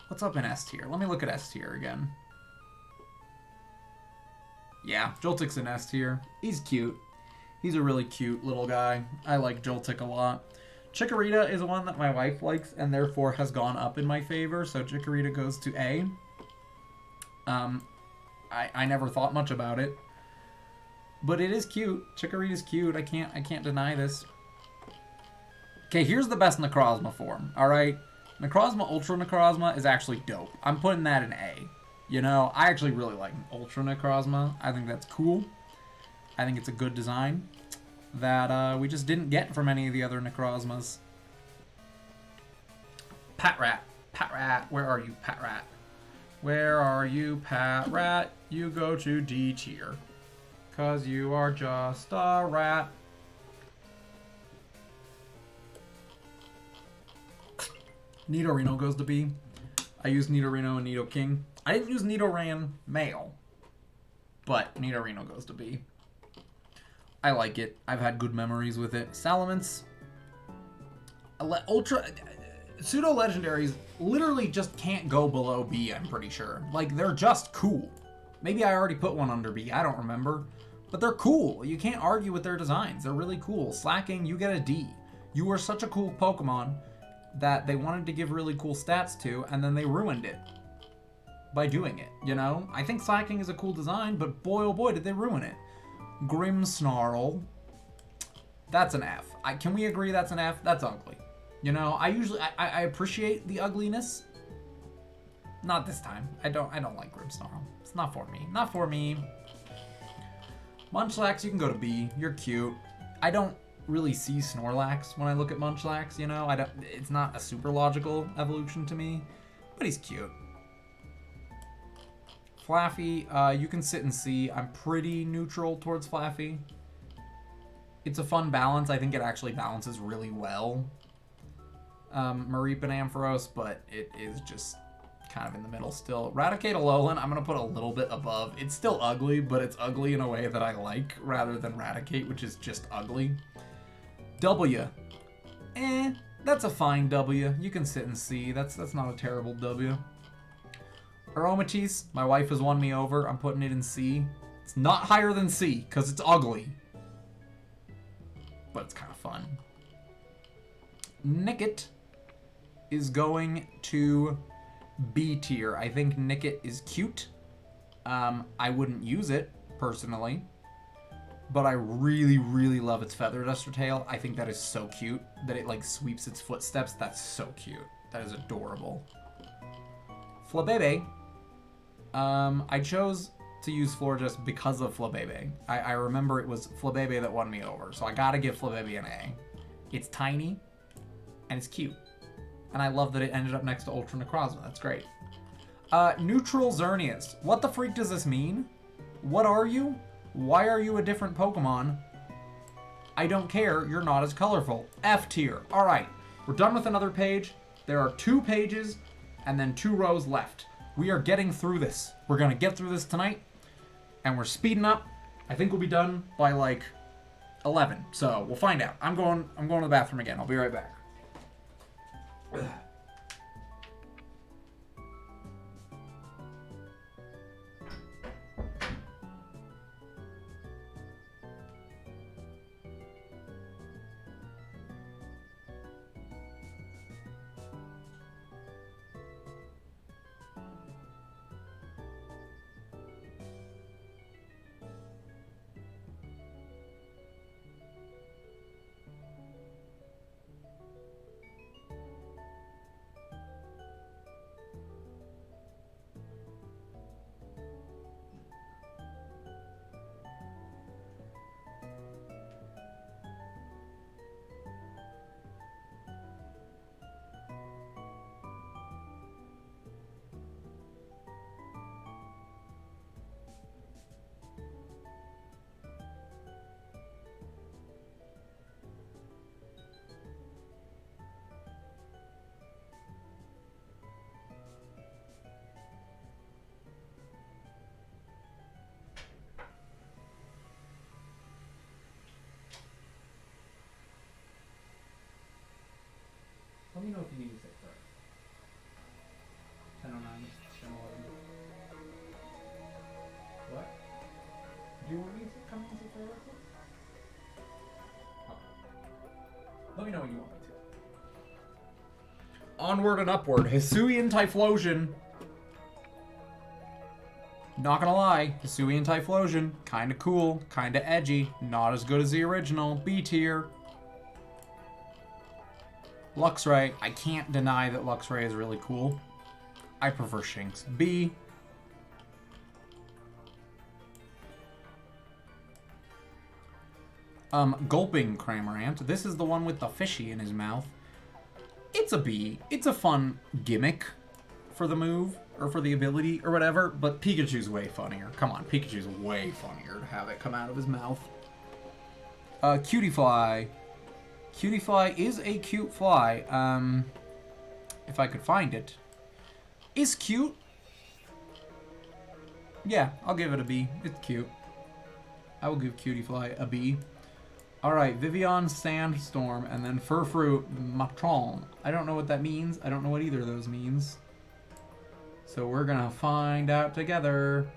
A: What's up in S tier? Let me look at S tier again. Yeah, Joltik's in S tier. He's cute. He's a really cute little guy. I like Joltik a lot. Chikorita is one that my wife likes and therefore has gone up in my favor, so Chikorita goes to A. I never thought much about it, but it is cute. Chikorita's cute. I can't deny this. Okay, here's the best Necrozma form. All right, Necrozma Ultra Necrozma is actually dope. I'm putting that in A. You know, I actually really like Ultra Necrozma. I think that's cool. I think it's a good design that we just didn't get from any of the other Necrozmas. Patrat. Patrat, where are you, Patrat? Where are you, Patrat? You go to D tier. 'Cause you are just a rat. Nidorino goes to B. I used Nidorino and Nidoking. I didn't use Nidoran male, but Nidorino goes to B. I like it. I've had good memories with it. Salamence. Ultra... Pseudo-legendaries literally just can't go below B, I'm pretty sure. Like, they're just cool. Maybe I already put one under B, I don't remember. But they're cool. You can't argue with their designs. They're really cool. Slacking, you get a D. You were such a cool Pokemon that they wanted to give really cool stats to, and then they ruined it by doing it, you know? I think Slacking is a cool design, but boy oh boy did they ruin it. Grimmsnarl. That's an F. Can we agree that's an F? That's ugly. You know, I appreciate the ugliness. Not this time. I don't like Grimmsnarl. It's not for me. Not for me. Munchlax, you can go to B. You're cute. I don't really see Snorlax when I look at Munchlax, you know? It's not a super logical evolution to me, but he's cute. Flaffy, you can sit and see. I'm pretty neutral towards Flaffy. It's a fun balance. I think it actually balances really well. Mareep and Ampharos, but it is just kind of in the middle still. Raticate Alolan, I'm going to put a little bit above. It's still ugly, but it's ugly in a way that I like, rather than Raticate, which is just ugly. W. That's a fine W. You can sit and see. That's not a terrible W. Aromatisse, my wife has won me over. I'm putting it in C. It's not higher than C, because it's ugly. But it's kind of fun. Nickit is going to B tier. I think Nickit is cute. I wouldn't use it, personally. But I really, really love its feather duster tail. I think that is so cute. That it, like, sweeps its footsteps. That's so cute. That is adorable. Flabebe. I chose to use Florges because of Flabebe. I remember it was Flabebe that won me over. So I gotta give Flabebe an A. It's tiny. And it's cute. And I love that it ended up next to Ultra Necrozma. That's great.
C: Neutral Xerneas. What the freak does this mean? What are you? Why are you a different Pokemon? I don't care, you're not as colorful. F tier. Alright, we're done with another page. There are 2 pages and then 2 rows left. We are getting through this. We're gonna get through this tonight, and we're speeding up. I think we'll be done by like 11, so we'll find out. I'm going to the bathroom again. I'll be right back. Let me know if you need music first. 10:09, 10:11. What? Do you want me to come music first? Okay. Let me know when you want me to. Onward and upward. Hisuian Typhlosion. Not gonna lie, Hisuian Typhlosion. Kinda cool, kinda edgy. Not as good as the original. B tier. Luxray, I can't deny that Luxray is really cool. I prefer Shinx. B. Gulping Cramorant. This is the one with the fishy in his mouth. It's a B. It's a fun gimmick for the move, or for the ability, or whatever, but Pikachu's way funnier. Come on, Pikachu's way funnier to have it come out of his mouth. Cutiefly. Cutiefly is a cute fly. If I could find it. Is cute. Yeah, I'll give it a B. It's cute. I will give Cutiefly a B. Alright, Vivian Sandstorm, and then Furfrou Matron. I don't know what that means. I don't know what either of those means. So we're gonna find out together.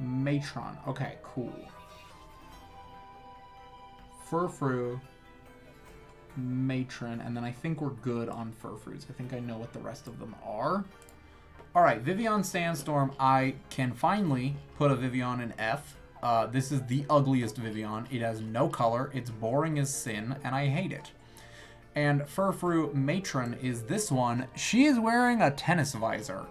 C: Matron. Okay, cool. Furfrou, Matron, and then I think we're good on Furfrous. I think I know what the rest of them are. Alright, Vivian Sandstorm. I can finally put a Vivian in F. This is the ugliest Vivian. It has no color, it's boring as sin, and I hate it. And Furfrou Matron is this one. She is wearing a tennis visor.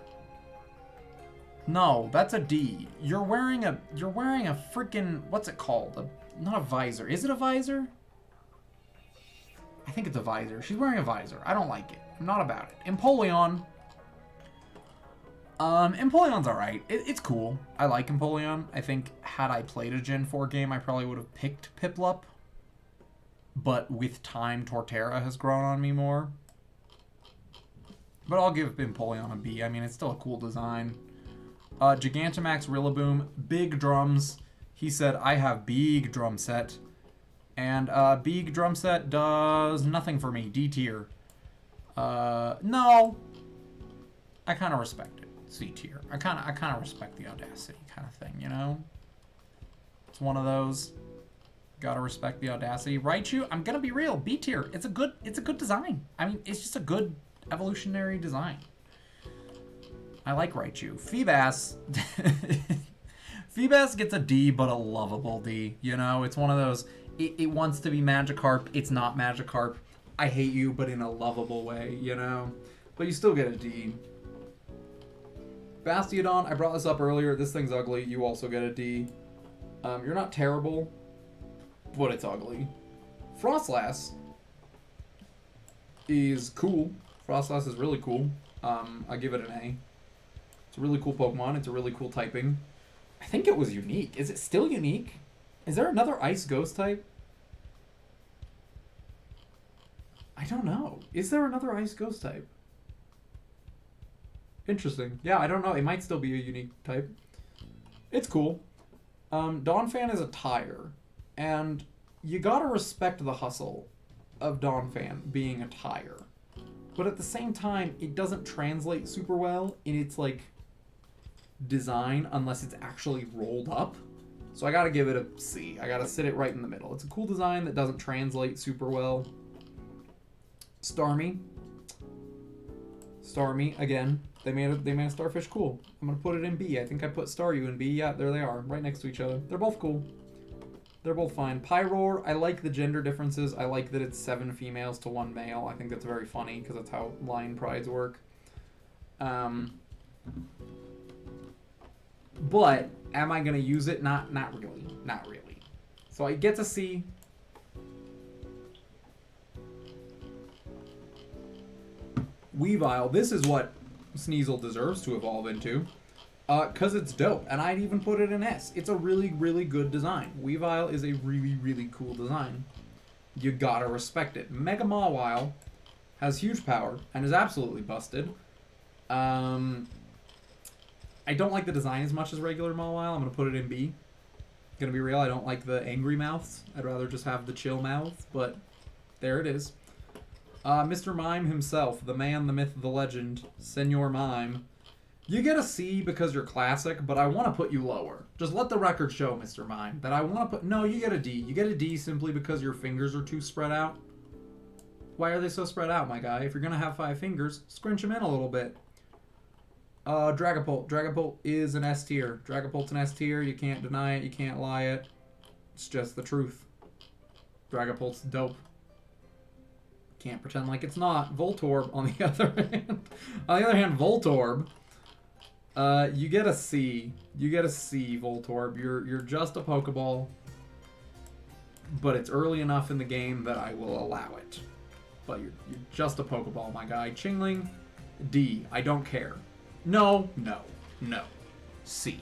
C: No, that's a D. You're wearing a freaking, what's it called? Not a visor. Is it a visor? I think it's a visor. She's wearing a visor. I don't like it. I'm not about it. Empoleon. Empoleon's alright. It's cool. I like Empoleon. I think had I played a Gen 4 game, I probably would have picked Piplup. But with time, Torterra has grown on me more. But I'll give Empoleon a B. I mean, it's still a cool design. Gigantamax Rillaboom, big drums. He said, I have big drum set. And big drum set does nothing for me. D tier. No. I kind of respect it. C tier. I kind of respect the audacity kind of thing, you know? It's one of those. Gotta respect the audacity. Raichu, I'm gonna be real. B tier. It's a good design. I mean, it's just a good evolutionary design. I like Raichu. Feebas. Feebas gets a D, but a lovable D. You know, it's one of those, it wants to be Magikarp. It's not Magikarp. I hate you, but in a lovable way, you know? But you still get a D. Bastiodon, I brought this up earlier. This thing's ugly. You also get a D. You're not terrible, but it's ugly. Frostlass is cool. Frostlass is really cool. I give it an A. It's a really cool Pokemon. It's a really cool typing. I think it was unique. Is it still unique? Is there another Ice Ghost type? I don't know. Is there another Ice Ghost type? Interesting. Yeah, I don't know. It might still be a unique type. It's cool. Donphan is a tire. And you gotta respect the hustle of Donphan being a tire. But at the same time, it doesn't translate super well in its, like, design unless it's actually rolled up. So I gotta give it a C. I gotta sit it right in the middle. It's a cool design that doesn't translate super well. Starmie. Starmie, again, they made a starfish cool. I'm gonna put it in B. I think I put Staryu in B. Yeah, there they are, right next to each other. They're both cool. They're both fine. Pyroar, I like the gender differences. I like that it's 7 females to 1 male. I think that's very funny because that's how lion prides work. But am I gonna use it? Not really. Not really. So I get to see. Weavile, this is what Sneasel deserves to evolve into. Because it's dope, and I'd even put it in S. It's a really, really good design. Weavile is a really, really cool design. You gotta respect it. Mega Mawile has huge power and is absolutely busted. I don't like the design as much as regular Mawile. I'm gonna put it in B. Gonna be real, I don't like the angry mouths. I'd rather just have the chill mouths, but there it is. Mr. Mime himself, the man, the myth, the legend, Senor Mime. You get a C because you're classic, but I want to put you lower. Just let the record show, Mr. Mime, that I want to put... No, you get a D. You get a D simply because your fingers are too spread out. Why are they so spread out, my guy? If you're going to have 5 fingers, scrunch them in a little bit. Dragapult. Dragapult is an S tier. Dragapult's an S tier. You can't deny it. You can't lie it. It's just the truth. Dragapult's dope. Can't pretend like it's not. Voltorb, on the other hand, Voltorb, you get a C. You get a C, Voltorb. You're just a Pokeball, but it's early enough in the game that I will allow it. But you're just a Pokeball, my guy. Chingling, D. I don't care. No. C.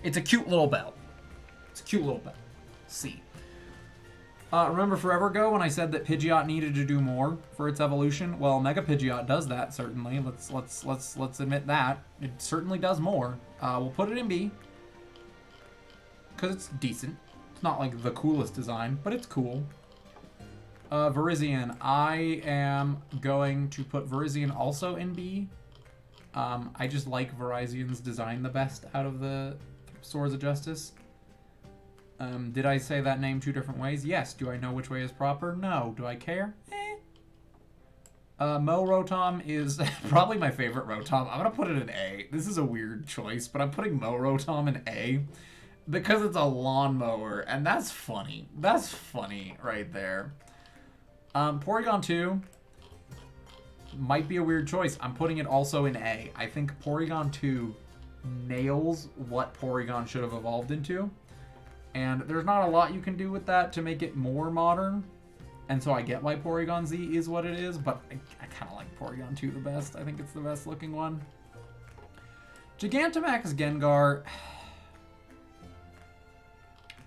C: It's a cute little bell. It's a cute little bell. C. Remember forever ago when I said that Pidgeot needed to do more for its evolution? Well, Mega Pidgeot does that, certainly. Let's admit that. It certainly does more. We'll put it in B. Because it's decent. It's not like the coolest design, but it's cool. Virizion. I am going to put Virizion also in B. I just like Verizion's design the best out of the Swords of Justice. Did I say that name 2 different ways? Yes. Do I know which way is proper? No. Do I care? Mo Rotom is probably my favorite Rotom. I'm going to put it in A. This is a weird choice, but I'm putting Mo Rotom in A because it's a lawnmower, and that's funny. That's funny right there. Porygon 2 might be a weird choice. I'm putting it also in A. I think Porygon 2 nails what Porygon should have evolved into. And there's not a lot you can do with that to make it more modern. And so I get why Porygon Z is what it is, but I kind of like Porygon 2 the best. I think it's the best looking one. Gigantamax Gengar.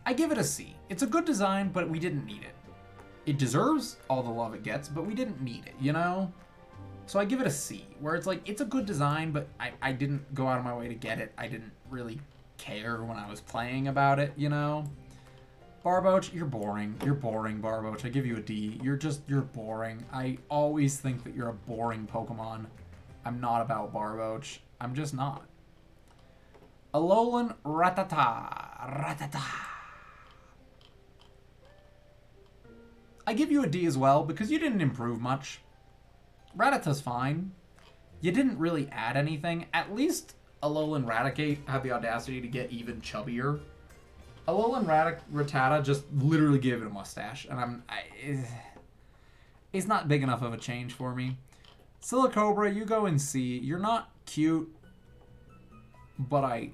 C: I give it a C. It's a good design, but we didn't need it. It deserves all the love it gets, but we didn't need it, you know? So I give it a C, where it's like, it's a good design, but I didn't go out of my way to get it. I didn't really care when I was playing about it, you know? Barboach, you're boring. You're boring, Barboach. I give you a D. You're boring. I always think that you're a boring Pokemon. I'm not about Barboach. I'm just not. Alolan Rattata. I give you a D as well, because you didn't improve much. Rattata's fine. You didn't really add anything. At least Alolan Raticate had the audacity to get even chubbier. Alolan Rattata just literally gave it a mustache, and it's not big enough of a change for me. Silicobra, you go in C. You're not cute, but I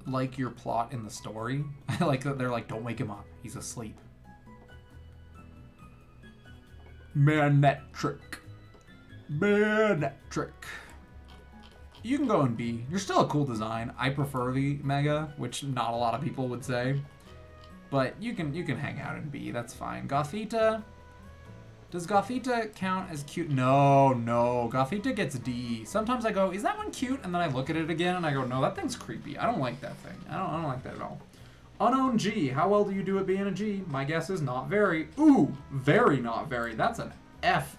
C: like your plot in the story. I like that they're like, don't wake him up. He's asleep. Manectric. Manectric. You can go in B. You're still a cool design. I prefer the Mega, which not a lot of people would say. But you can hang out in B. That's fine. Gothita. Does Gothita count as cute? No. Gothita gets D. Sometimes I go, is that one cute? And then I look at it again and I go, no, that thing's creepy. I don't like that thing. I don't like that at all. Unknown G. How well do you do at being a G? My guess is not very. Ooh, very not very. That's an F.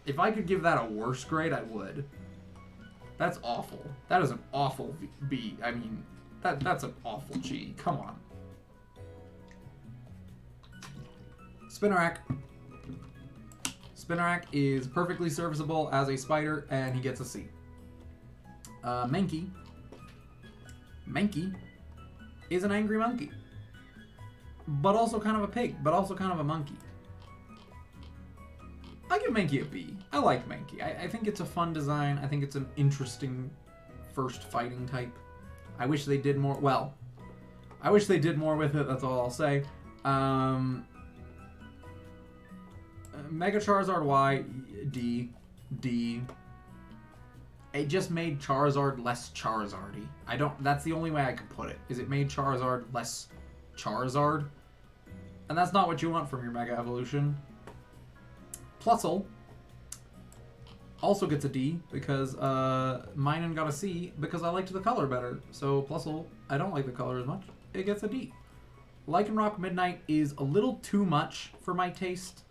C: If I could give that a worse grade, I would. That's awful. That is an awful B. I mean, that's an awful G. Come on. Spinarak. Spinarak is perfectly serviceable as a spider, and he gets a C. Mankey. Mankey is an angry monkey. But also kind of a pig, but also kind of a monkey. I give Mankey a B. I like Mankey. I think it's a fun design. I think it's an interesting first fighting type. I wish they did more. Well, I wish they did more with it. That's all I'll say. Mega Charizard Y, D. It just made Charizard less Charizard-y. That's the only way I could put it, is it made Charizard less Charizard. And that's not what you want from your Mega Evolution. Plusle also gets a D because Minun got a C because I liked the color better. So Plusle, I don't like the color as much. It gets a D. Lycanroc Midnight is a little too much for my taste.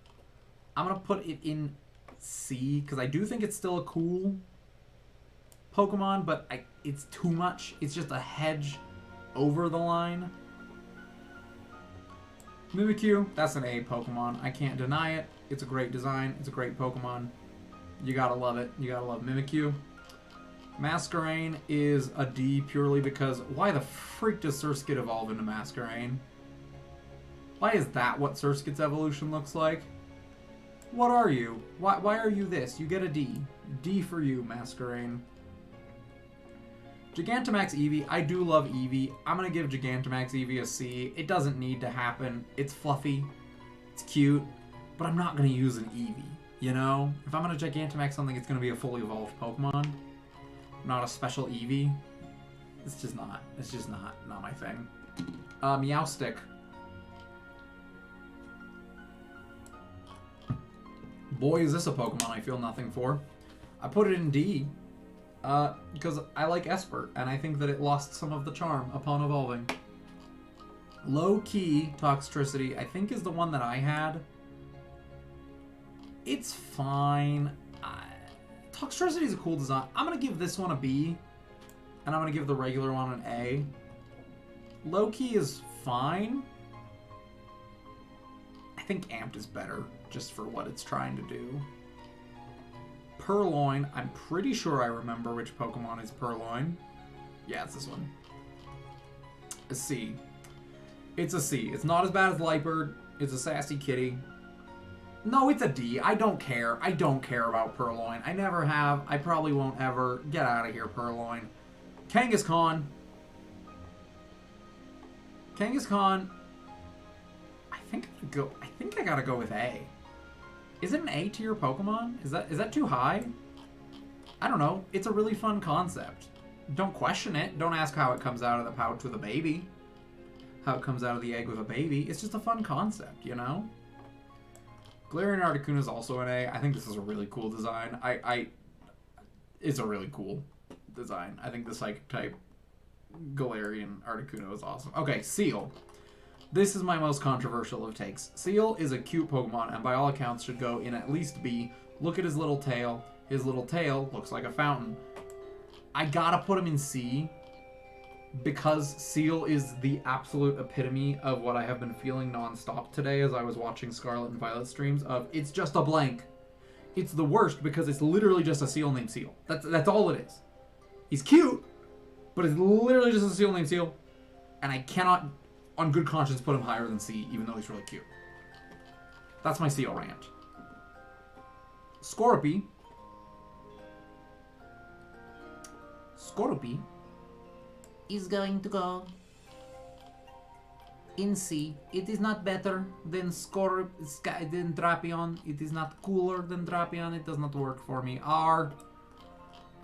C: I'm going to put it in C because I do think it's still a cool Pokemon, but it's too much. It's just a hedge over the line. Mimikyu, that's an A Pokemon. I can't deny it. It's a great design. It's a great Pokemon. You gotta love it. You gotta love Mimikyu. Masquerain is a D purely because why the freak does Surskit evolve into Masquerain? Why is that what Surskit's evolution looks like? What are you? Why are you this? You get a D. D for you, Masquerain. Gigantamax Eevee. I do love Eevee. I'm going to give Gigantamax Eevee a C. It doesn't need to happen. It's fluffy. It's cute. But I'm not going to use an Eevee. You know? If I'm going to Gigantamax something, it's going to be a fully evolved Pokemon. Not a special Eevee. It's just not. It's just not my thing. Meowstic. Boy, is this a Pokemon I feel nothing for. I put it in D. Because I like Espert, and I think that it lost some of the charm upon evolving. Low-key Toxtricity, I think is the one that I had. It's fine. Toxtricity is a cool design. I'm going to give this one a B, and I'm going to give the regular one an A. Low-key is fine. I think Amped is better, just for what it's trying to do. Purloin, I'm pretty sure I remember which Pokemon is Purloin. Yeah, it's this one. A C. It's a C. It's not as bad as Liepard. It's a sassy kitty. No, it's a D. I don't care. I don't care about Purloin. I never have. I probably won't ever. Get out of here, Purloin. Kangaskhan. Kangaskhan. I think I gotta go with A. Is it an A tier Pokemon? Is that too high? I don't know. It's a really fun concept. Don't question it. Don't ask how it comes out of the pouch with a baby. How it comes out of the egg with a baby. It's just a fun concept, you know? Galarian Articuno is also an A. I think this is a really cool design. It's a really cool design. I think the Psychic type Galarian Articuno is awesome. Okay, Seal. This is my most controversial of takes. Seal is a cute Pokemon, and by all accounts should go in at least B. Look at his little tail. His little tail looks like a fountain. I gotta put him in C, because Seal is the absolute epitome of what I have been feeling nonstop today as I was watching Scarlet and Violet streams of, it's just a blank. It's the worst because it's literally just a Seal named Seal. That's all it is. He's cute, but it's literally just a Seal named Seal, and I cannot on good conscience put him higher than C, even though he's really cute. That's my Seal rant. Scorpy.
E: Is going to go
C: in C. It is not better than than Drapion. It is not cooler than Drapion. It does not work for me. R.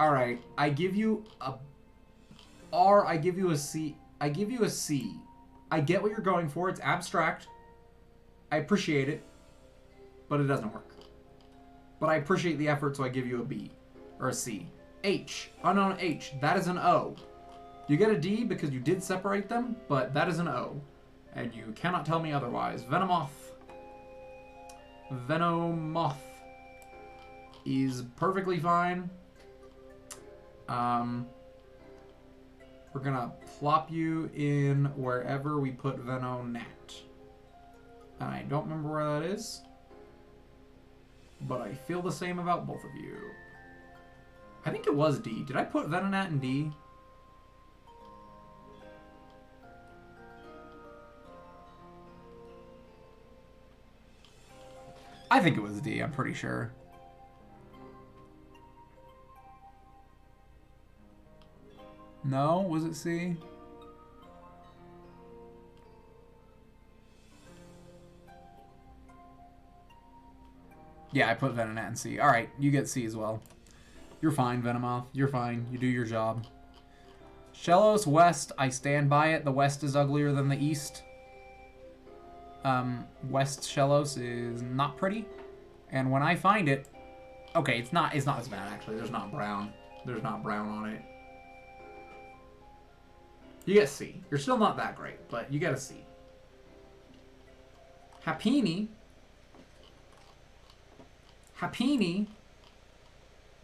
C: Alright, I give you a R, I give you a C. I give you a C. I get what you're going for. It's abstract. I appreciate it. But it doesn't work. But I appreciate the effort, so I give you a B. Or a C. H. Unknown H. That is an O. You get a D because you did separate them, but that is an O. And you cannot tell me otherwise. Venomoth. Venomoth is perfectly fine. We're gonna plop you in wherever we put Venonat. And I don't remember where that is. But I feel the same about both of you. I think it was D. Did I put Venonat in D?
A: I think it was D, I'm pretty sure. No? Was it C? Yeah, I put Venonat in C. Alright, you get C as well. You're fine, Venomoth. You're fine. You do your job. Shellos West, I stand by it. The West is uglier than the East. West Shellos is not pretty. And when I find it... Okay, it's not as bad, actually. There's not brown. There's not brown on it. You get C. You're still not that great, but you get a C. Happini.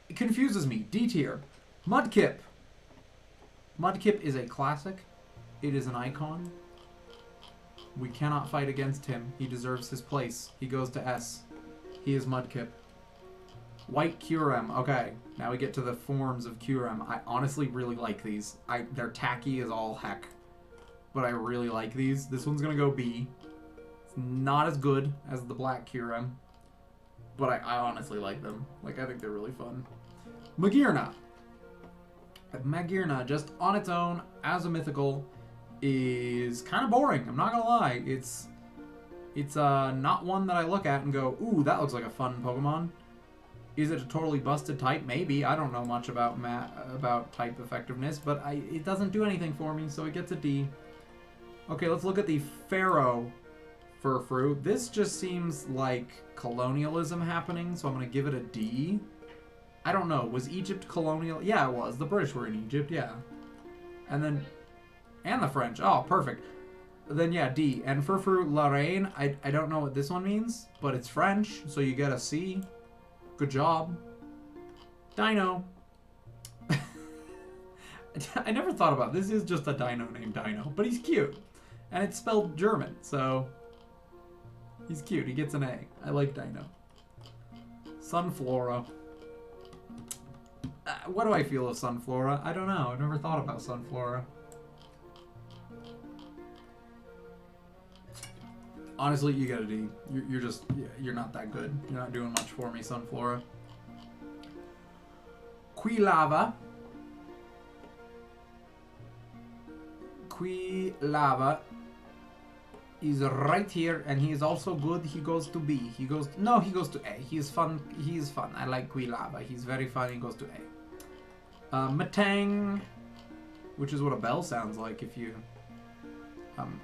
A: It confuses me. D tier. Mudkip. Mudkip is a classic. It is an icon. We cannot fight against him. He deserves his place. He goes to S. He is Mudkip. White Kyurem. Okay, now we get to the forms of Kyurem. I honestly really like these. They're tacky as all heck. But I really like these. This one's gonna go B. It's not as good as the black Kyurem. But I honestly like them. Like, I think they're really fun. Magearna. Magearna, just on its own, as a mythical, is kind of boring. I'm not gonna lie. It's not one that I look at and go, ooh, that looks like a fun Pokemon. Is it a totally busted type? Maybe. I don't know much about type effectiveness, but it doesn't do anything for me, so it gets a D. Okay, let's look at the Pharaoh Furfrou. This just seems like colonialism happening, so I'm going to give it a D. I don't know. Was Egypt colonial? Yeah, it was. The British were in Egypt, yeah. And the French. Oh, perfect. Then, yeah, D. And Furfrou Lorraine, I don't know what this one means, but it's French, so you get a C. Good job. Dino. I never thought about it. This is just a dino named Dino, but he's cute. And it's spelled German, so he's cute. He gets an A. I like Dino. Sunflora. What do I feel of Sunflora? I don't know. I've never thought about Sunflora. Honestly, you get a D. You're not that good. You're not doing much for me, Sunflora. Quilava. Quilava is right here, and he is also good. He goes to B. He goes to A. He is fun. He is fun. I like Quilava. He's very fun. He goes to A. Matang, which is what a bell sounds like if you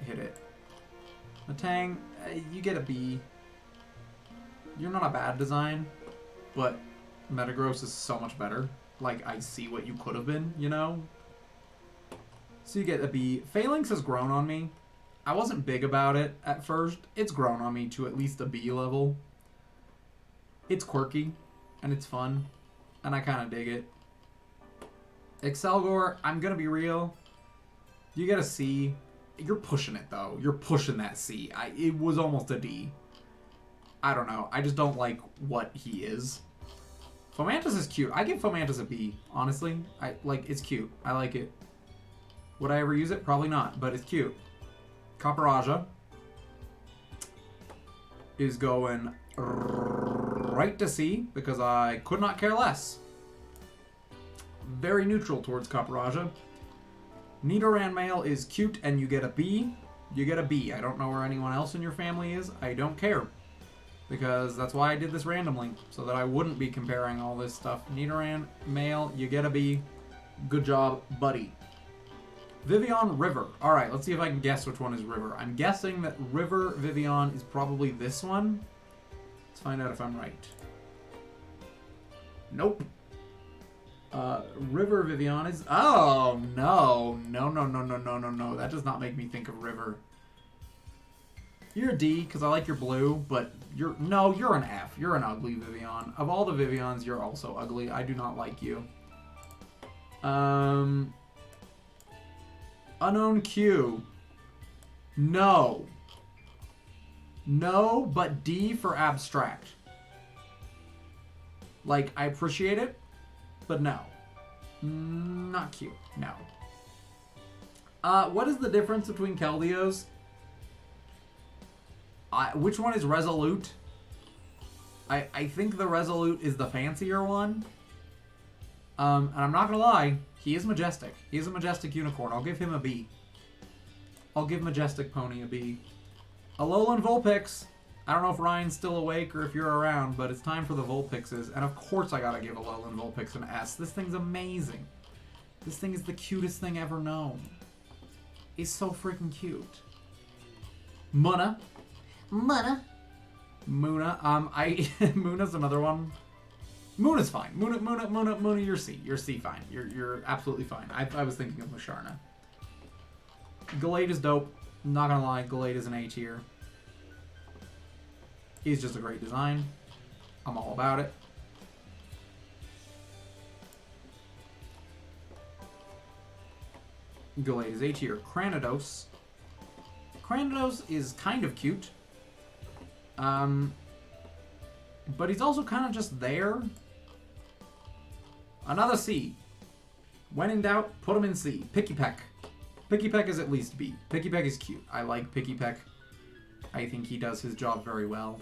A: hit it. Matang, you get a B. You're not a bad design, but Metagross is so much better. Like, I see what you could have been, you know? So you get a B. Phalanx has grown on me. I wasn't big about it at first. It's grown on me to at least a B level. It's quirky, and it's fun, and I kind of dig it. Excelgor, I'm gonna be real. You get a C. You're pushing it, though. You're pushing that C. It was almost a D. I don't know. I just don't like what he is. Fomantis is cute. I give Fomantis a B, honestly. It's cute. I like it. Would I ever use it? Probably not, but it's cute. Copperajah is going right to C because I could not care less. Very neutral towards Copperajah. Nidoran male is cute and you get a B.
C: You get a B. I don't know where anyone else in your family is. I don't care. Because that's why I did this randomly. So that I wouldn't be comparing all this stuff. Nidoran, male, you get a B. Good job, buddy. Vivian River. Alright, let's see if I can guess which one is River. I'm guessing that River Vivian is probably this one. Let's find out if I'm right. Nope. River Vivian is... Oh, no. No. That does not make me think of River. You're a D, because I like your blue, but you're... No, you're an F. You're an ugly Vivian. Of all the Vivians, you're also ugly. I do not like you. Unknown Q. No. No, but D for abstract. Like, I appreciate it, but no. Not cute. No. What is the difference between Keldeos? Which one is Resolute? I think the Resolute is the fancier one. And I'm not gonna lie, he is majestic. He is a majestic unicorn. I'll give him a B. I'll give Majestic Pony a B. Alolan Vulpix. I don't know if Ryan's still awake or if you're around, but it's time for the Vulpixes. And of course I gotta give Alolan Vulpix an S. This thing's amazing. This thing is the cutest thing ever known. It's so freaking cute. Munna.
E: Muna.
C: Muna's another one. Muna's fine. Muna, you're C. You're C fine. You're absolutely fine. I was thinking of Musharna. Gallade is dope. Not gonna lie, Gallade is an A tier. He's just a great design. I'm all about it. Gallade is A tier. Cranidos. Cranidos is kind of cute. But he's also kind of just there. Another C. When in doubt, put him in C. Pikipek. Pikipek is at least B. Pikipek is cute. I like Pikipek. I think he does his job very well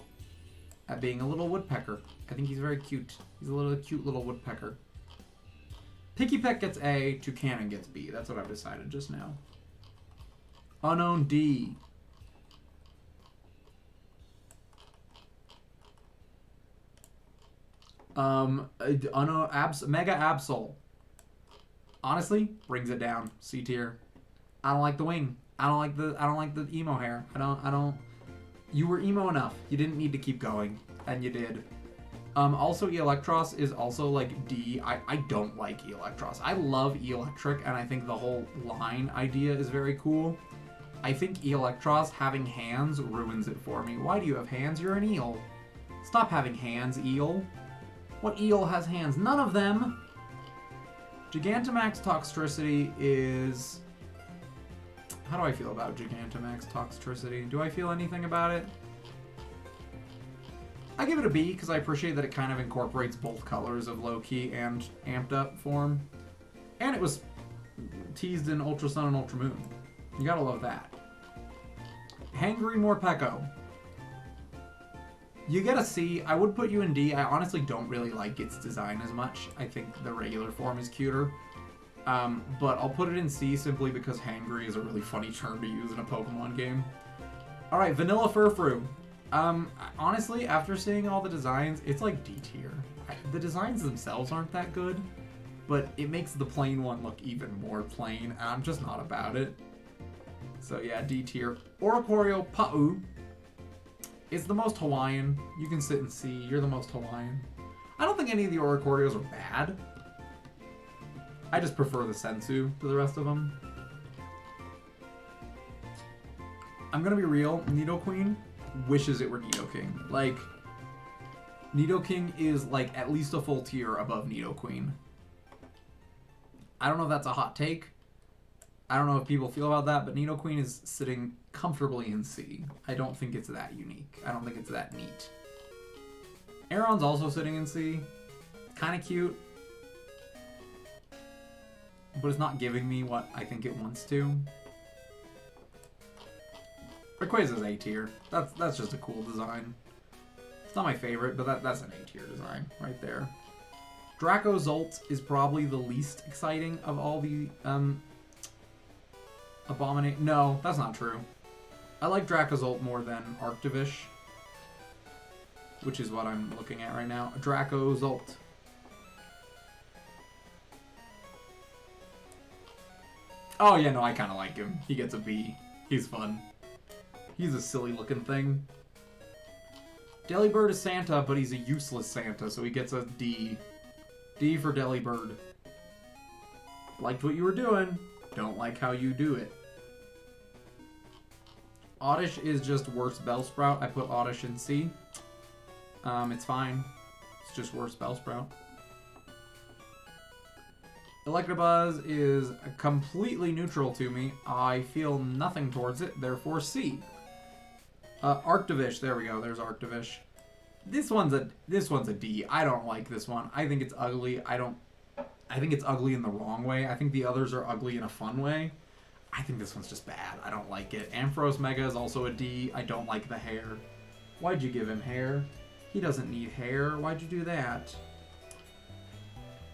C: at being a little woodpecker. I think he's very cute. He's a little cute little woodpecker. Pikipek gets A, Toucanon gets B. That's what I've decided just now. Unknown D. Mega Absol. Honestly, brings it down. C tier. I don't like the wing. I don't like the emo hair. I don't. You were emo enough. You didn't need to keep going, and you did. Also, Electros is also like D. I don't like Electros. I love Electric, and I think the whole line idea is very cool. I think Electros having hands ruins it for me. Why do you have hands? You're an eel. Stop having hands, eel. What eel has hands? None of them! Gigantamax Toxtricity is... How do I feel about Gigantamax Toxtricity? Do I feel anything about it? I give it a B because I appreciate that it kind of incorporates both colors of low-key and amped up form. And it was teased in Ultra Sun and Ultra Moon. You gotta love that. Hangry Morpeko. You get a C. I would put you in D. I honestly don't really like its design as much. I think the regular form is cuter. But I'll put it in C simply because hangry is a really funny term to use in a Pokemon game. Alright, Vanilla Furfrou. Honestly, after seeing all the designs, it's like D tier. The designs themselves aren't that good, but it makes the plain one look even more plain, and I'm just not about it. So yeah, D tier. Oricorio Pa'u. It's the most Hawaiian. You can sit and see. You're the most Hawaiian. I don't think any of the Oricorios are bad. I just prefer the Sensu to the rest of them. I'm gonna be real. Nidoqueen wishes it were Nidoking. Like, Nidoking is like at least a full tier above Nidoqueen. I don't know if that's a hot take. I don't know if people feel about that, but Nidoqueen is sitting comfortably in C. I don't think it's that unique. I don't think it's that neat. Aeron's also sitting in C. Kind of cute. But it's not giving me what I think it wants to. Rayquaza's A tier. That's just a cool design. It's not my favorite, but that's an A tier design right there. Dracozolt is probably the least exciting of all the No, that's not true. I like Dracozolt more than Arctivish, which is what I'm looking at right now. Dracozolt. Oh yeah, no, I kind of like him. He gets a B. He's fun. He's a silly looking thing. Delibird is Santa, but he's a useless Santa, so he gets a D. D for Delibird. Liked what you were doing. Don't like how you do it. Oddish is just worse Bellsprout. I put Oddish in C. It's fine. It's just worse Bellsprout. Electabuzz is completely neutral to me. I feel nothing towards it, therefore C. Arctivish, there we go, there's Arctivish. This one's a D. I don't like this one. I think it's ugly. I think it's ugly in the wrong way. I think the others are ugly in a fun way. I think this one's just bad. I don't like it. Ampharos Mega is also a D. I don't like the hair. Why'd you give him hair? He doesn't need hair. Why'd you do that?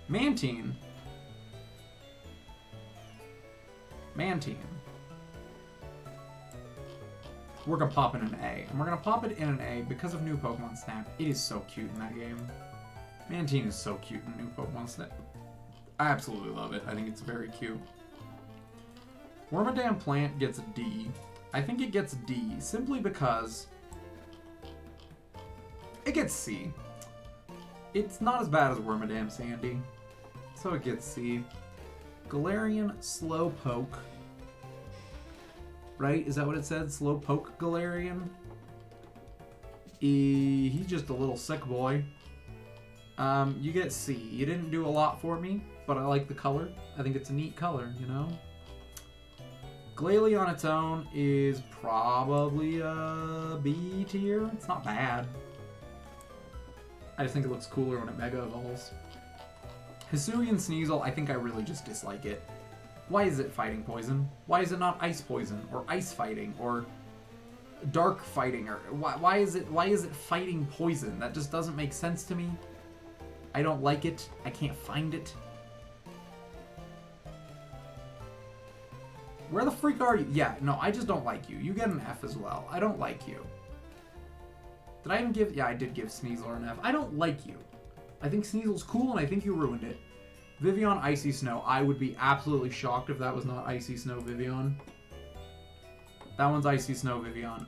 C: Mantine. We're gonna pop in an A. And we're gonna pop it in an A because of new Pokemon Snap. It is so cute in that game. Mantine is so cute in new Pokemon Snap. I absolutely love it. I think it's very cute. Wormadam Plant gets a D. I think it gets D simply because it gets C. It's not as bad as Wormadam Sandy, so it gets C. Galarian Slowpoke. Right? Is that what it said? Slowpoke Galarian? He's just a little sick boy. You get C. You didn't do a lot for me, but I like the color. I think it's a neat color, you know? Glalie on its own is probably a B tier. It's not bad. I just think it looks cooler when it Mega Evolves. Hisuian Sneasel, I think I really just dislike it. Why is it fighting poison? Why is it not ice poison or ice fighting or dark fighting? Or why is it fighting poison? That just doesn't make sense to me. I don't like it. I can't find it. Where the freak are you? Yeah, no, I just don't like you. You get an F as well. I don't like you. Did I even give... Yeah, I did give Sneasel an F. I don't like you. I think Sneasel's cool, and I think you ruined it. Vivian Icy Snow. I would be absolutely shocked if that was not Icy Snow Vivian. That one's Icy Snow Vivian.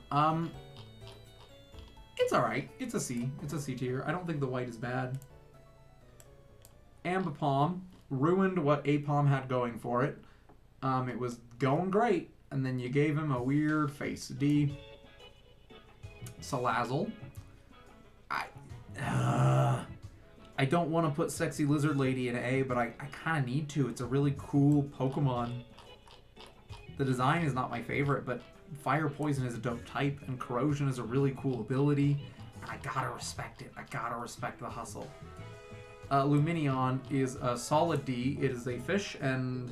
C: It's alright. It's a C. It's a C tier. I don't think the white is bad. Ambipom ruined what Apom had going for it. It was going great, and then you gave him a weird face. D. Salazzle. I don't want to put Sexy Lizard Lady in A, but I kind of need to. It's a really cool Pokemon. The design is not my favorite, but Fire Poison is a dope type, and Corrosion is a really cool ability. And I gotta respect it. I gotta respect the hustle. Lumineon is a solid D. It is a fish, and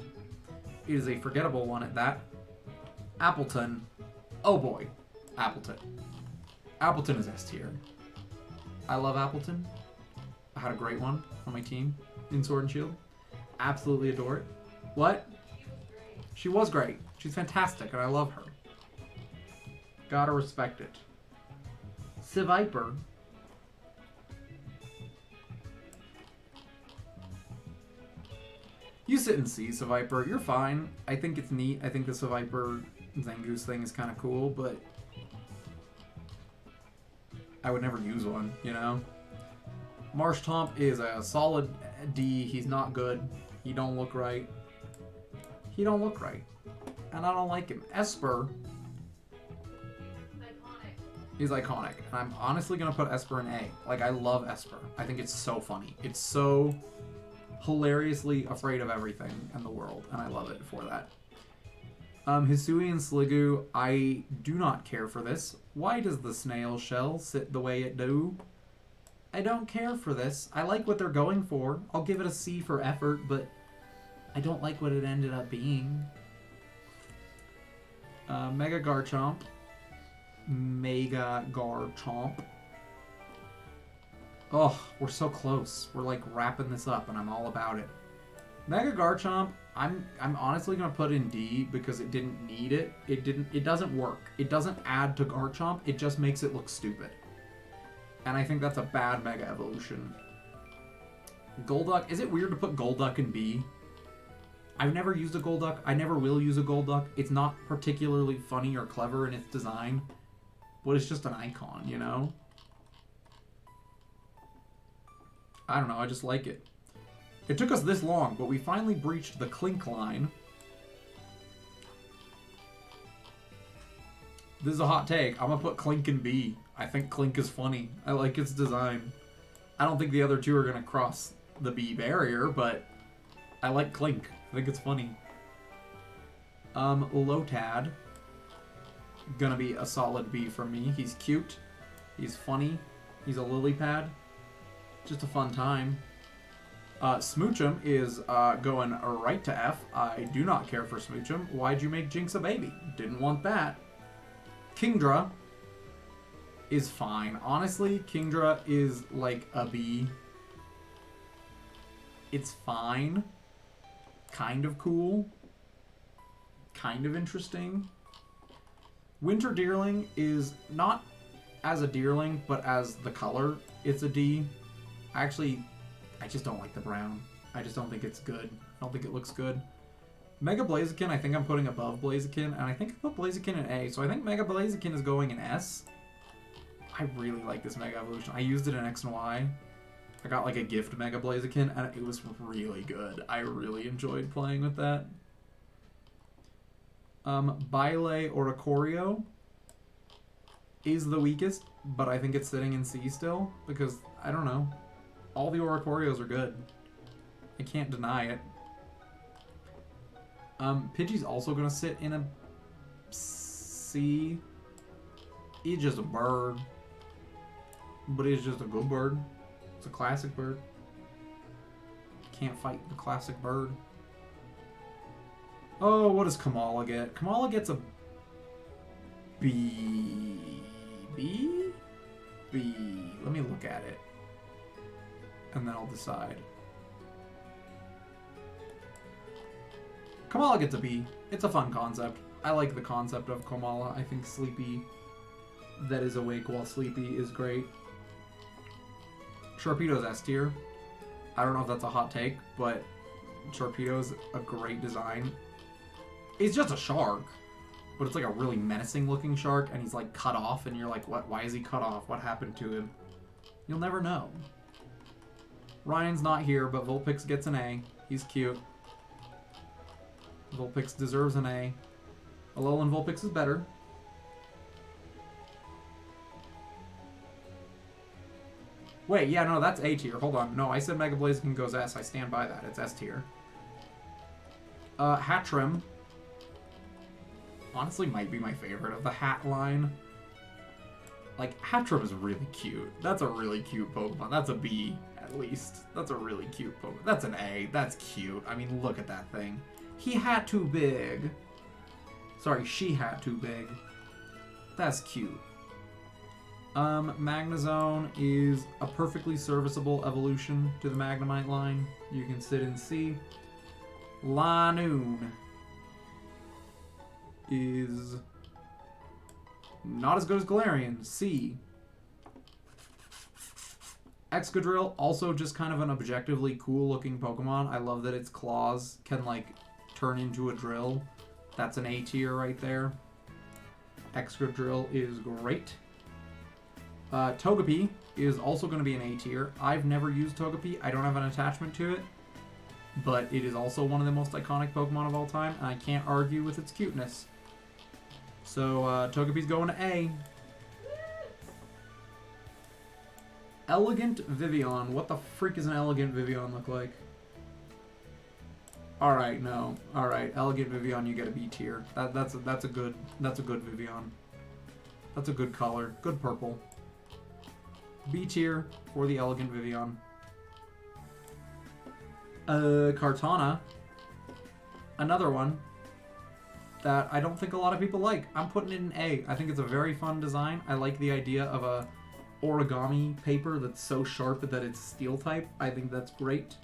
C: it is a forgettable one at that. Appleton. Oh boy. Appleton. Appleton is S tier. I love Appleton. I had a great one on my team in Sword and Shield. Absolutely adore it. What? She was great. She's fantastic, and I love her. Gotta respect it. Seviper. You sit and see, Seviper. You're fine. I think it's neat. I think the Seviper Zangoose thing is kind of cool, but I would never use one, you know? Marshtomp is a solid D. He's not good. He don't look right. He don't look right. And I don't like him. Esper.
B: Iconic.
C: He's iconic. And I'm honestly going to put Esper in A. Like, I love Esper. I think it's so funny. It's so hilariously afraid of everything in the world. And I love it for that. Hisuian Sliggoo, I do not care for this. Why does the snail shell sit the way it do? I don't care for this. I like what they're going for. I'll give it a C for effort, but I don't like what it ended up being. Mega Garchomp. Mega Garchomp. Oh, we're so close. We're like wrapping this up and I'm all about it. Mega Garchomp, I'm honestly gonna put in D because it didn't need it. It doesn't work. It doesn't add to Garchomp. It just makes it look stupid. And I think that's a bad Mega Evolution. Golduck, is it weird to put Golduck in B? I've never used a Golduck. I never will use a Golduck. It's not particularly funny or clever in its design, but it's just an icon, you know? I don't know, I just like it. It took us this long, but we finally breached the Clink line. This is a hot take. I'm gonna put Clink in B. I think Clink is funny. I like its design. I don't think the other two are gonna cross the B barrier, but I like Clink. I think it's funny. Lotad. Gonna be a solid B for me. He's cute. He's funny. He's a lily pad. Just a fun time. Smoochum is going right to F. I do not care for Smoochum. Why'd you make Jinx a baby? Didn't want that. Kingdra is fine. Honestly, Kingdra is like a B. It's fine. Kind of cool. Kind of interesting. Winter Deerling is not as a Deerling, but as the color, it's a D. Actually, I just don't like the brown. I just don't think it's good. I don't think it looks good. Mega Blaziken, I think I'm putting above Blaziken, and I think I put Blaziken in A, so I think Mega Blaziken is going in S. I really like this Mega Evolution. I used it in X and Y. I got like a gift Mega Blaziken, and it was really good. I really enjoyed playing with that. Bile Oricorio is the weakest, but I think it's sitting in C still, because, I don't know. All the Oricorios are good. I can't deny it. Pidgey's also gonna sit in a C. He's just a bird. But he's just a good bird. It's a classic bird. Can't fight the classic bird. Oh, what does Kamala get? Kamala gets a B. B? B. Let me look at it. And then I'll decide. Kamala gets a B. It's a fun concept. I like the concept of Kamala. I think Sleepy that is awake while sleepy is great. Sharpedo's S tier. I don't know if that's a hot take, but Sharpedo's a great design. It's just a shark, but it's like a really menacing looking shark, and he's like cut off, and you're like, what? Why is he cut off? What happened to him? You'll never know. Ryan's not here, but Vulpix gets an A. He's cute. Vulpix deserves an A. Alolan Vulpix is better. Wait, yeah, no, that's A tier. Hold on. No, I said Mega Blaziken goes S. I stand by that. It's S tier. Hatchrim. Honestly, might be my favorite of the hat line. Like, Hatchrim is really cute. That's a really cute Pokemon. That's a B, at least. That's a really cute Pokemon. That's an A. That's cute. I mean, look at that thing. He had too big. Sorry, she had too big. That's cute. Magnezone is a perfectly serviceable evolution to the Magnemite line. You can sit in C. Lanoon is not as good as Galarian. C. Excadrill, also just kind of an objectively cool looking Pokemon. I love that its claws can like turn into a drill. That's an A tier right there. Excadrill is great. Togepi is also going to be an A tier. I've never used Togepi. I don't have an attachment to it. But it is also one of the most iconic Pokemon of all time, and I can't argue with its cuteness. So, Togepi's going to A. Elegant Vivian. What the freak does an Elegant Vivian look like? Alright, no. Alright, Elegant Vivian, you get a B tier. That's a good Vivian. That's a good color. Good purple. B tier for the Elegant Vivian. Kartana. Another one that I don't think a lot of people like. I'm putting it in A. I think it's a very fun design. I like the idea of a origami paper that's so sharp that it's steel type. I think that's great.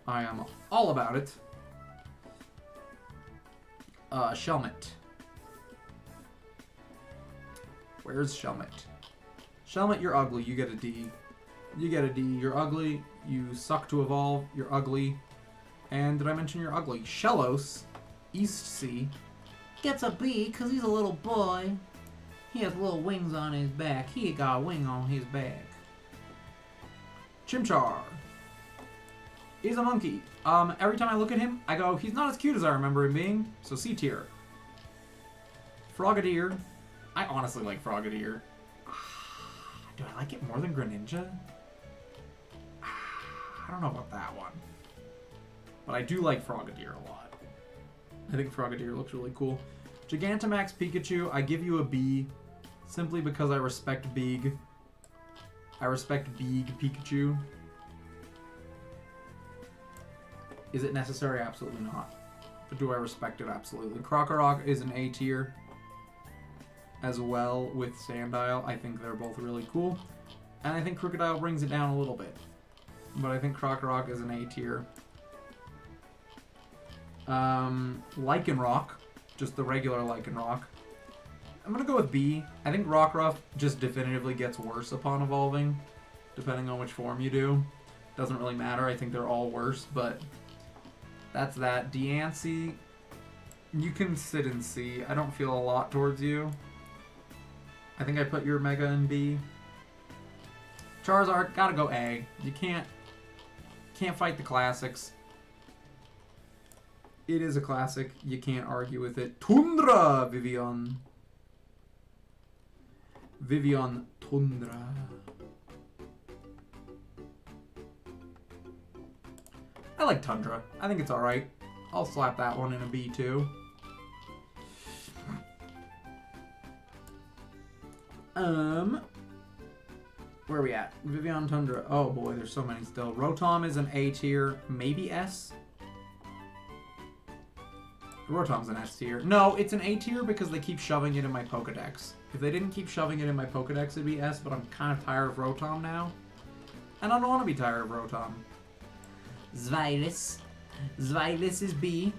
C: I am all about it. Shelmet. Where's Shelmet? Shelmet, you're ugly. You get a D. You get a D. You're ugly. You suck to evolve. You're ugly. And did I mention you're ugly? Shellos, East Sea.
E: Gets a B because he's a little boy. He has little wings on his back. He got a wing on his back.
C: Chimchar. He's a monkey. Every time I look at him, I go, he's not as cute as I remember him being. So C tier. Frogadier. I honestly like Frogadier. Do I like it more than Greninja? I don't know about that one. But I do like Frogadier a lot. I think Frogadier looks really cool. Gigantamax Pikachu, I give you a B simply because I respect Big. I respect Big Pikachu. Is it necessary? Absolutely not. But do I respect it? Absolutely. Krokorok is an A tier as well with Sandile. I think they're both really cool. And I think Crocodile brings it down a little bit. But I think Krokorok is an A tier. Lycanroc, just the regular Lycanroc. I'm gonna go with B. I think Rockruff just definitively gets worse upon evolving, depending on which form you do. Doesn't really matter. I think they're all worse, but that's that. Deancey, you can sit in C. I don't feel a lot towards you. I think I put your Mega in B. Charizard, gotta go A. You can't fight the classics. It is a classic. You can't argue with it. Tundra, Vivian. Vivian Tundra. I like Tundra. I think it's alright. I'll slap that one in a B too. Where are we at? Vivian Tundra. Oh boy, there's so many still. Rotom is an A tier, maybe S. Rotom's an S tier. No, it's an A tier because they keep shoving it in my Pokedex. If they didn't keep shoving it in my Pokedex, it'd be S, but I'm kind of tired of Rotom now. And I don't want to be tired of Rotom. Zweilous. Zweilous is B.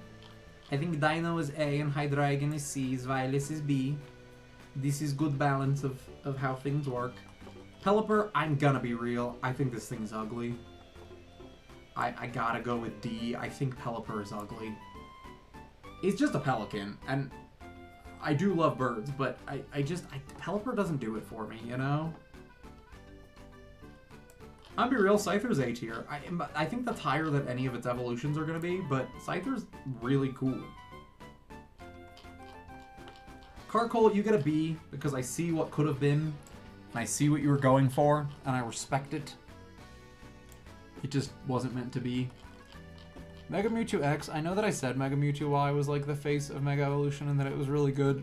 C: I think Dino is A and Hydreigon is C. Zweilous is B. This is good balance of how things work. Pelipper, I'm gonna be real. I think this thing is ugly. I gotta go with D. I think Pelipper is ugly. It's just a pelican, and I do love birds, but Pelipper doesn't do it for me, you know? I'll be real, Scyther's A tier. I think that's higher than any of its evolutions are going to be, but Scyther's really cool. Carkol, you get a B, because I see what could have been, and I see what you were going for, and I respect it. It just wasn't meant to be. Mega Mewtwo X, I know that I said Mega Mewtwo while I was like the face of Mega Evolution and that it was really good.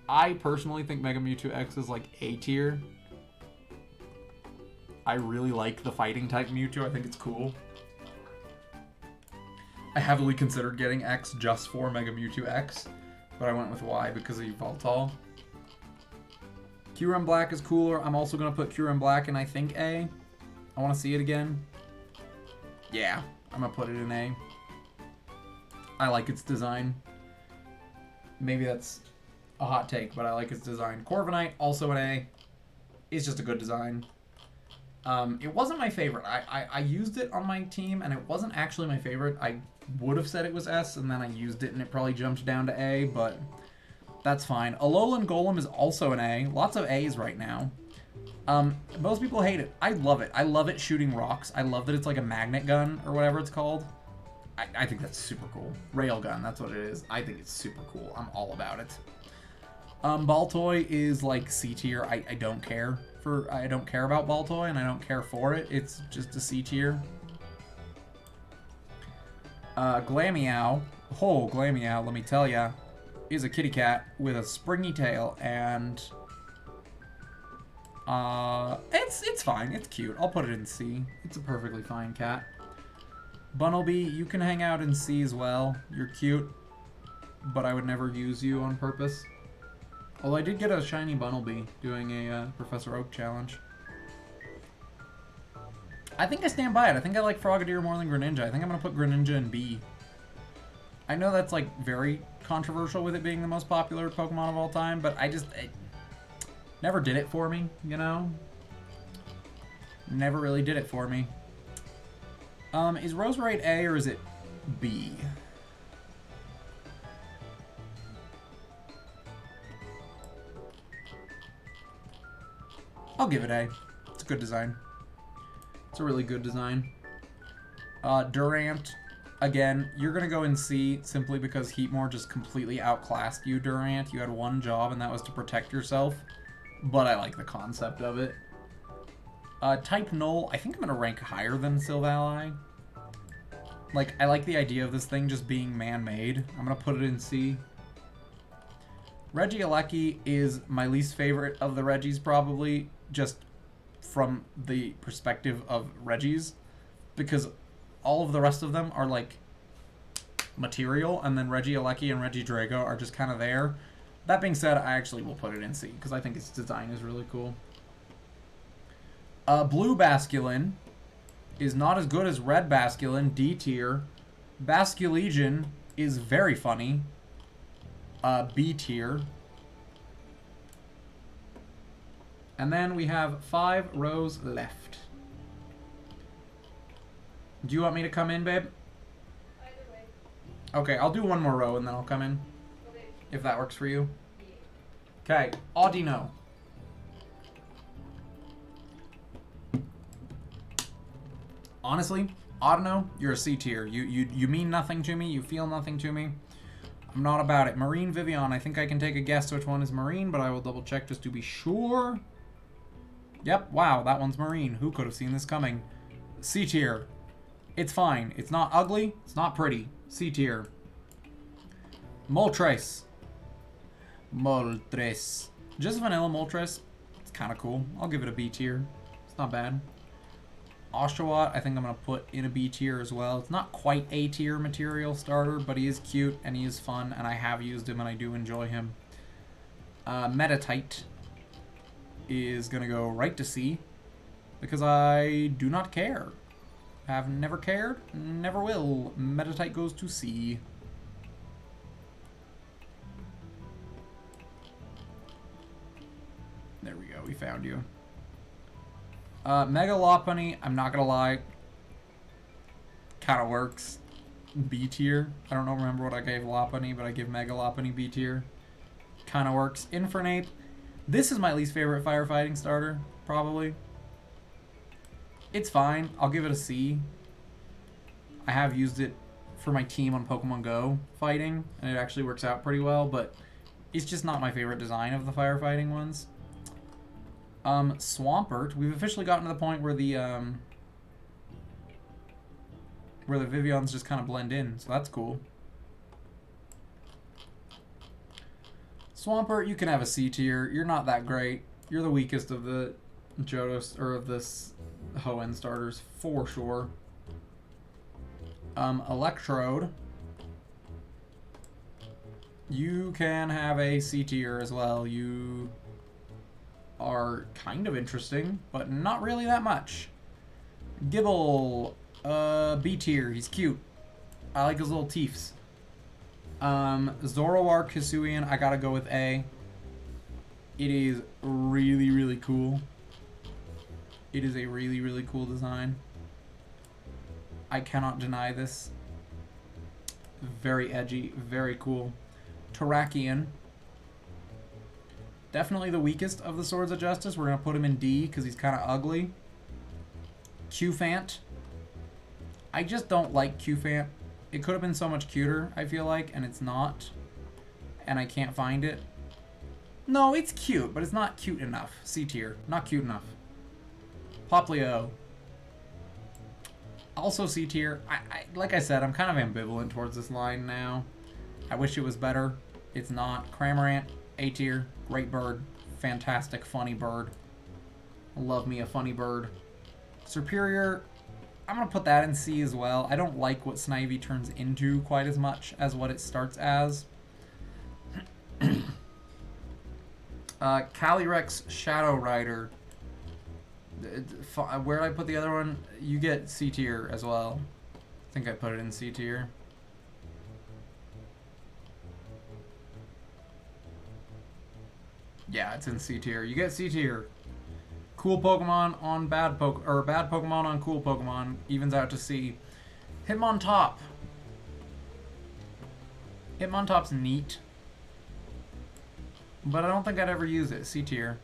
C: I personally think Mega Mewtwo X is like A tier. I really like the fighting type Mewtwo, I think it's cool. I heavily considered getting X just for Mega Mewtwo X, but I went with Y because of Yveltal. Kyurem Black is cooler. I'm also going to put Kyurem Black in I think A. I want to see it again. Yeah. I'm gonna put it in A. I like its design. Maybe that's a hot take, but I like its design. Corviknight, also an A. It's just a good design. It wasn't my favorite. I used it on my team, and it wasn't actually my favorite. I would have said it was S, and then I used it, and it probably jumped down to A, but that's fine. Alolan Golem is also an A. Lots of A's right now. Most people hate it. I love it. I love it shooting rocks. I love that it's like a magnet gun or whatever it's called. I think that's super cool. Railgun, that's what it is. I think it's super cool. I'm all about it. Baltoy is like C tier. I don't care about Baltoy and I don't care for it. It's just a C tier. Glameow. Oh, Glameow, let me tell ya, is a kitty cat with a springy tail and it's fine. It's cute. I'll put it in C. It's a perfectly fine cat. Bunnelby, you can hang out in C as well. You're cute, but I would never use you on purpose. Although I did get a shiny Bunnelby doing a Professor Oak challenge. I think I stand by it. I think I like Frogadier more than Greninja. I think I'm going to put Greninja in B.
A: I know that's like very controversial with it being the most popular Pokemon of all time, but it never did it for me, you know? Never really did it for me. Is Roserade A or is it B? I'll give it A. It's a good design. It's a really good design. Durant, again, you're going to go in C simply because Heatmore just completely outclassed you, Durant. You had one job, and that was to protect yourself. But I like the concept of it. Type Null, I think I'm going to rank higher than Silvally. Like, I like the idea of this thing just being man-made. I'm going to put it in C. Regieleki is my least favorite of the Regis, probably, just from the perspective of Regis, because all of the rest of them are, like, material, and then Regieleki and Regidrago are just kind of there. That being said, I actually will put it in C, because I think its design is really cool. Blue Basculin is not as good as Red Basculin, D tier. Basculegion is very funny, B tier. And then we have 5 rows left. Do you want me to come in, babe?
B: Either way.
A: Okay, I'll do one more row and then I'll come in,
B: Okay.
A: if that works for you. Okay, Audino. Honestly, Audino, you're a C tier. You mean nothing to me. You feel nothing to me. I'm not about it. Marine Vivian. I think I can take a guess which one is Marine, but I will double check just to be sure. Yep, wow, that one's Marine. Who could have seen this coming? C tier. It's fine. It's not ugly. It's not pretty. C tier. Moltres. Moltres. Just vanilla Moltres. It's kind of cool. I'll give it a B tier. It's not bad. Oshawott, I think I'm going to put in a B tier as well. It's not quite A tier material starter, but he is cute and he is fun, and I have used him and I do enjoy him. Metatite is going to go right to C because I do not care. Have never cared, never will. Metatite goes to C. There we go, we found you. Mega Lopunny, I'm not gonna lie, kind of works. B tier. I don't remember what I gave Lopunny, but I give Mega Lopunny B tier. Kind of works. Infernape, this is my least favorite firefighting starter, probably. It's fine. I'll give it a C. I have used it for my team on Pokemon Go fighting, and it actually works out pretty well, but it's just not my favorite design of the firefighting ones. Swampert, we've officially gotten to the point where the Vivians just kind of blend in, so that's cool. Swampert, you can have a C tier. You're not that great. You're the weakest of the Johtos, or of this Hoenn starters, for sure. Electrode, you can have a C tier as well. You are kind of interesting, but not really that much. Gibble, B tier. He's cute. I like his little teeths. Zoroark Hisuian, I gotta go with A. It is really, really cool. It is a really, really cool design. I cannot deny this. Very edgy, very cool. Terrakion. Definitely the weakest of the Swords of Justice. We're going to put him in D because he's kind of ugly. Cufant. I just don't like Cufant. It could have been so much cuter, I feel like, and it's not. And I can't find it. No, it's cute, but it's not cute enough. C tier. Not cute enough. Poplio. Also C tier. Like I said, I'm kind of ambivalent towards this line now. I wish it was better. It's not. Cramorant, A tier. Great bird. Fantastic, funny bird. Love me a funny bird. Serperior, I'm going to put that in C as well. I don't like what Snivy turns into quite as much as what it starts as. Calyrex Shadow Rider. Where did I put the other one? You get C tier as well. I think I put it in C tier.
C: Yeah, it's in C tier. You get C tier. Cool Pokemon on bad bad Pokemon on cool Pokemon evens out to C. Hitmontop. Hitmontop's neat, but I don't think I'd ever use it. C tier.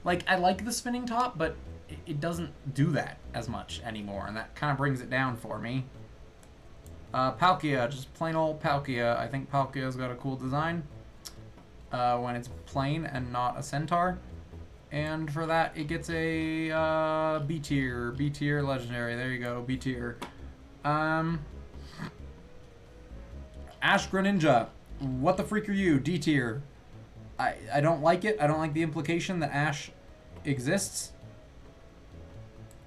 C: Like, I like the spinning top, but it doesn't do that as much anymore, and that kind of brings it down for me. Palkia, just plain old Palkia. I think Palkia's got a cool design when it's plain and not a centaur. And for that, it gets a B tier. B tier legendary. There you go, B tier. Ash Greninja. What the freak are you? D tier. I don't like it. I don't like the implication that Ash exists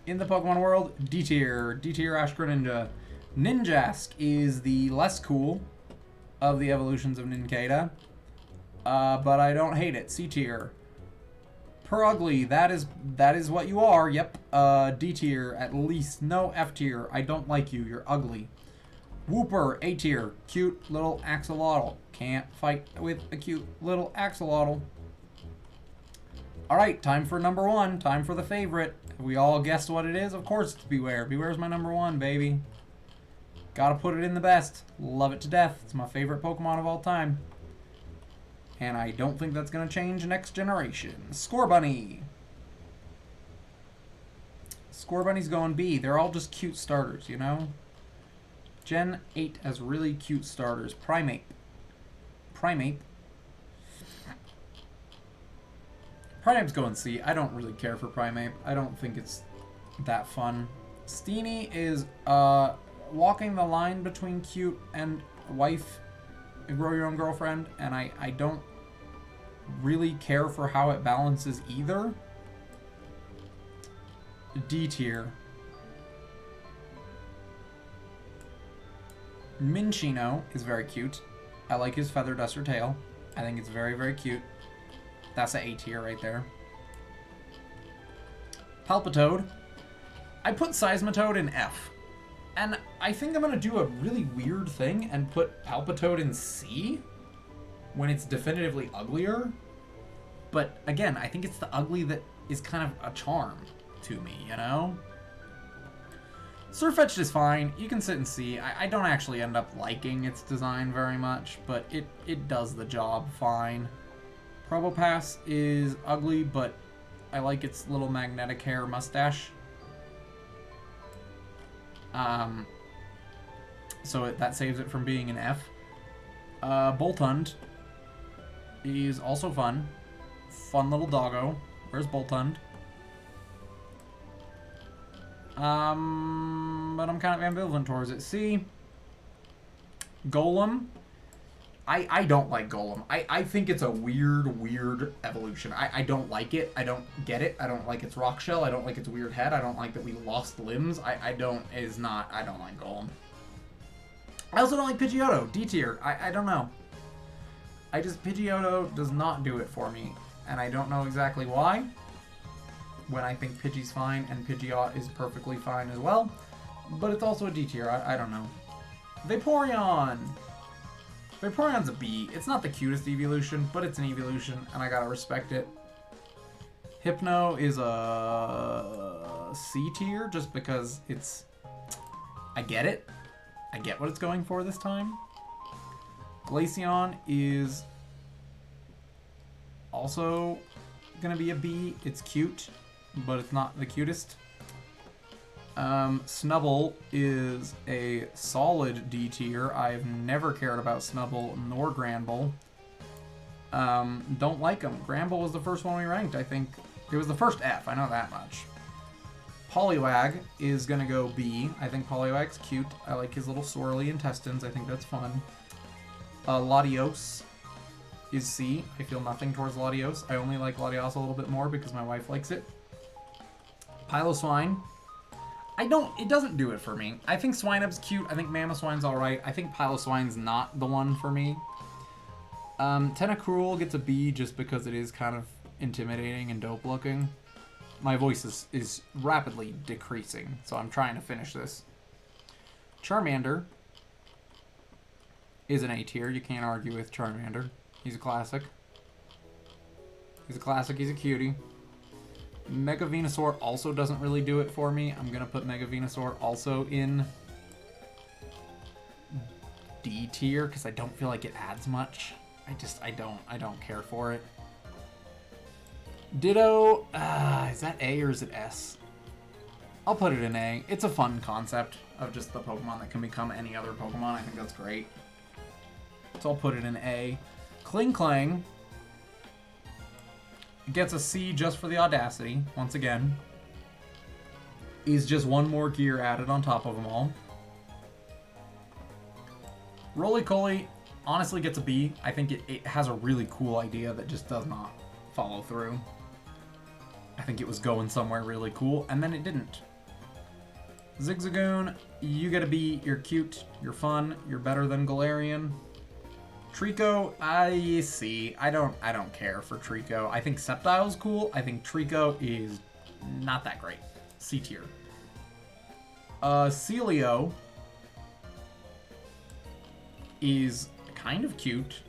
C: in the Pokemon world. D tier. D tier Ash Greninja. Ninjask is the less cool of the evolutions of Nincada. But I don't hate it. C tier. Purugly, that is what you are. Yep. D tier at least. No F tier. I don't like you. You're ugly. Wooper, A tier. Cute little axolotl. Can't fight with a cute little axolotl. Alright, time for number one. Time for the favorite. Have we all guessed what it is? Of course it's Bewear. Bewear's my number one, baby. Gotta put it in the best. Love it to death. It's my favorite Pokemon of all time. And I don't think that's gonna change next generation. Scorbunny. Scorbunny's going B. They're all just cute starters, you know? Gen 8 has really cute starters. Primeape. Primeape's going C. I don't really care for Primeape. I don't think it's that fun. Steenie is walking the line between cute and wife, grow your own girlfriend, and I don't really care for how it balances either. D tier. Minccino is very cute. I like his feather duster tail. I think it's very, very cute. That's an A tier right there. Palpitoad. I put Seismitoad in F. And I think I'm going to do a really weird thing and put Palpitoad in C when it's definitively uglier. But again, I think it's the ugly that is kind of a charm to me, you know? Surfetch'd is fine. You can sit and see. I don't actually end up liking its design very much, but it does the job fine. Probopass is ugly, but I like its little magnetic hair mustache. So that saves it from being an F. Boltund is also fun. Fun little doggo. Where's Boltund? But I'm kind of ambivalent towards it. C. Golem. I don't like Golem. I think it's a weird evolution. I don't like it. I don't get it. I don't like its rock shell. I don't like its weird head. I don't like that we lost limbs. I don't like Golem. I also don't like Pidgeotto. D tier. I don't know. Pidgeotto does not do it for me. And I don't know exactly why. When I think Pidgey's fine and Pidgeot is perfectly fine as well. But it's also a D tier. I don't know. Vaporeon. Vaporeon's a B. It's not the cutest evolution, but it's an evolution, and I gotta respect it. Hypno is a C tier, just because it's... I get it. I get what it's going for this time. Glaceon is also gonna be a B. It's cute, but it's not the cutest. Snubbull is a solid D tier. I've never cared about Snubbull nor Granbull. Don't like them. Granbull was the first one we ranked, I think. It was the first F, I know that much. Poliwag is gonna go B. I think Poliwag's cute. I like his little swirly intestines. I think that's fun. Latios is C. I feel nothing towards Latios. I only like Latios a little bit more because my wife likes it. Piloswine. It doesn't do it for me. I think Swinub's cute. I think Mamoswine's alright. I think Piloswine's not the one for me. Tentacruel gets a B just because it is kind of intimidating and dope looking. My voice is rapidly decreasing, so I'm trying to finish this. Charmander is an A tier. You can't argue with Charmander. He's a classic. He's a classic, he's a cutie. Mega Venusaur also doesn't really do it for me. I'm gonna put Mega Venusaur also in D tier because I don't feel like it adds much. I don't care for it. Ditto, is that A or is it S? I'll put it in A. It's a fun concept of just the Pokemon that can become any other Pokemon. I think that's great. So I'll put it in A. Kling Klang gets a C just for the audacity, once again. Is just one more gear added on top of them all. Roly-Coly honestly gets a B. I think it has a really cool idea that just does not follow through. I think it was going somewhere really cool, and then it didn't. Zigzagoon, you get a B. You're cute, you're fun, you're better than Galarian. Trico, I see. I don't care for Trico. I think Sceptile's cool. I think Trico is not that great. C tier. Celio is kind of cute.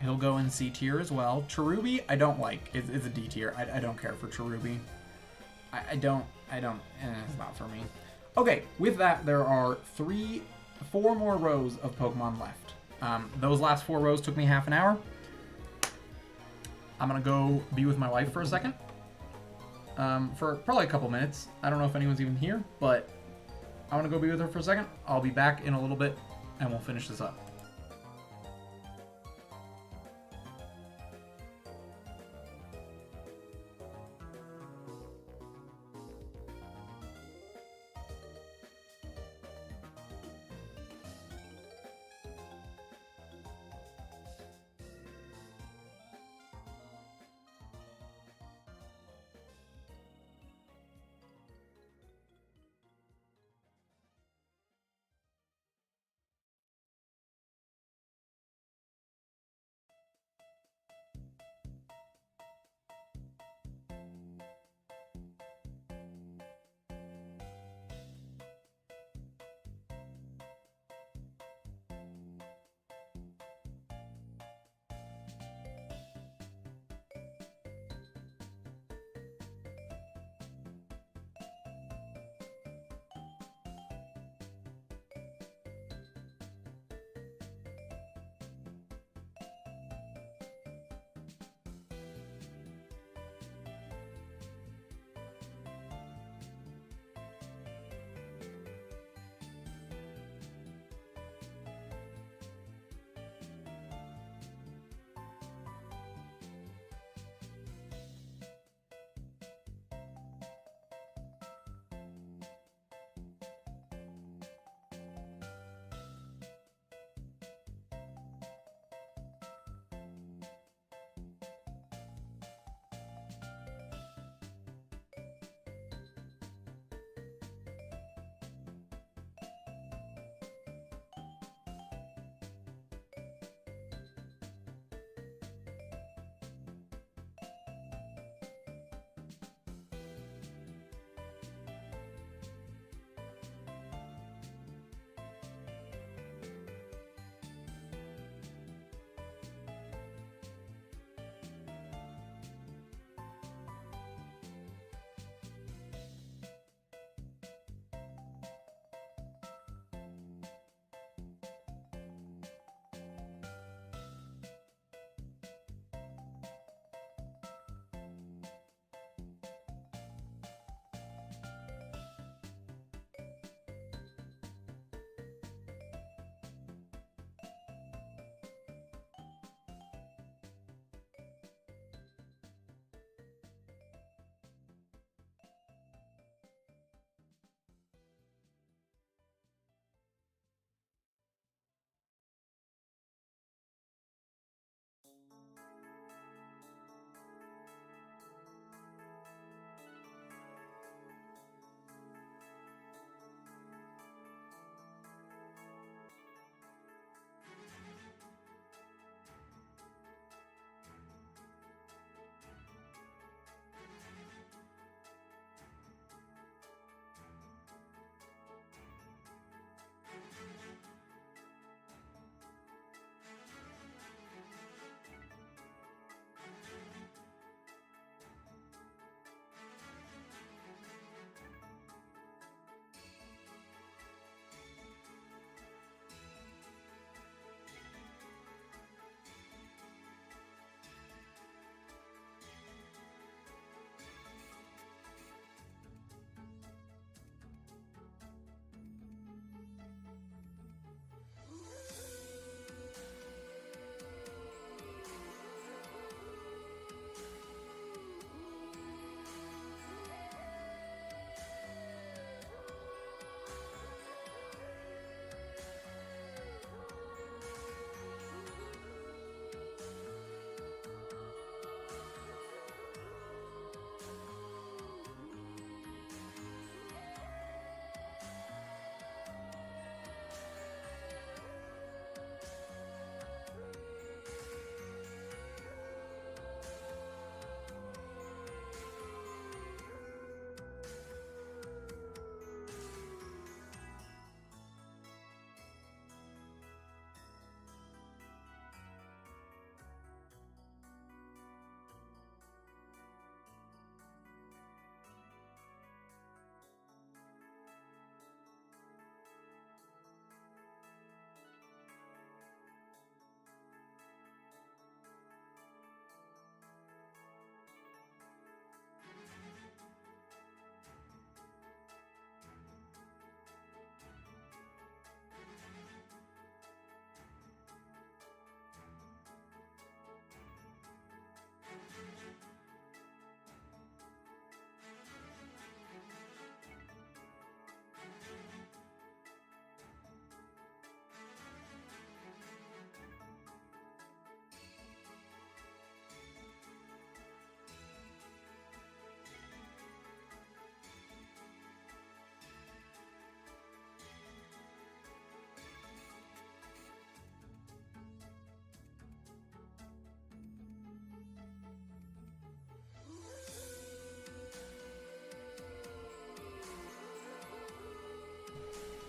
C: He'll go in C tier as well. Cherubi, I don't like. It's a D tier. I don't care for Cherubi. It's not for me. Okay, with that, there are 4 more rows of Pokemon left. Those last 4 rows took me half an hour. I'm gonna go be with my wife for a second. For probably a couple minutes. I don't know if anyone's even here, but I want to go be with her for a second. I'll be back in a little bit, and we'll finish this up.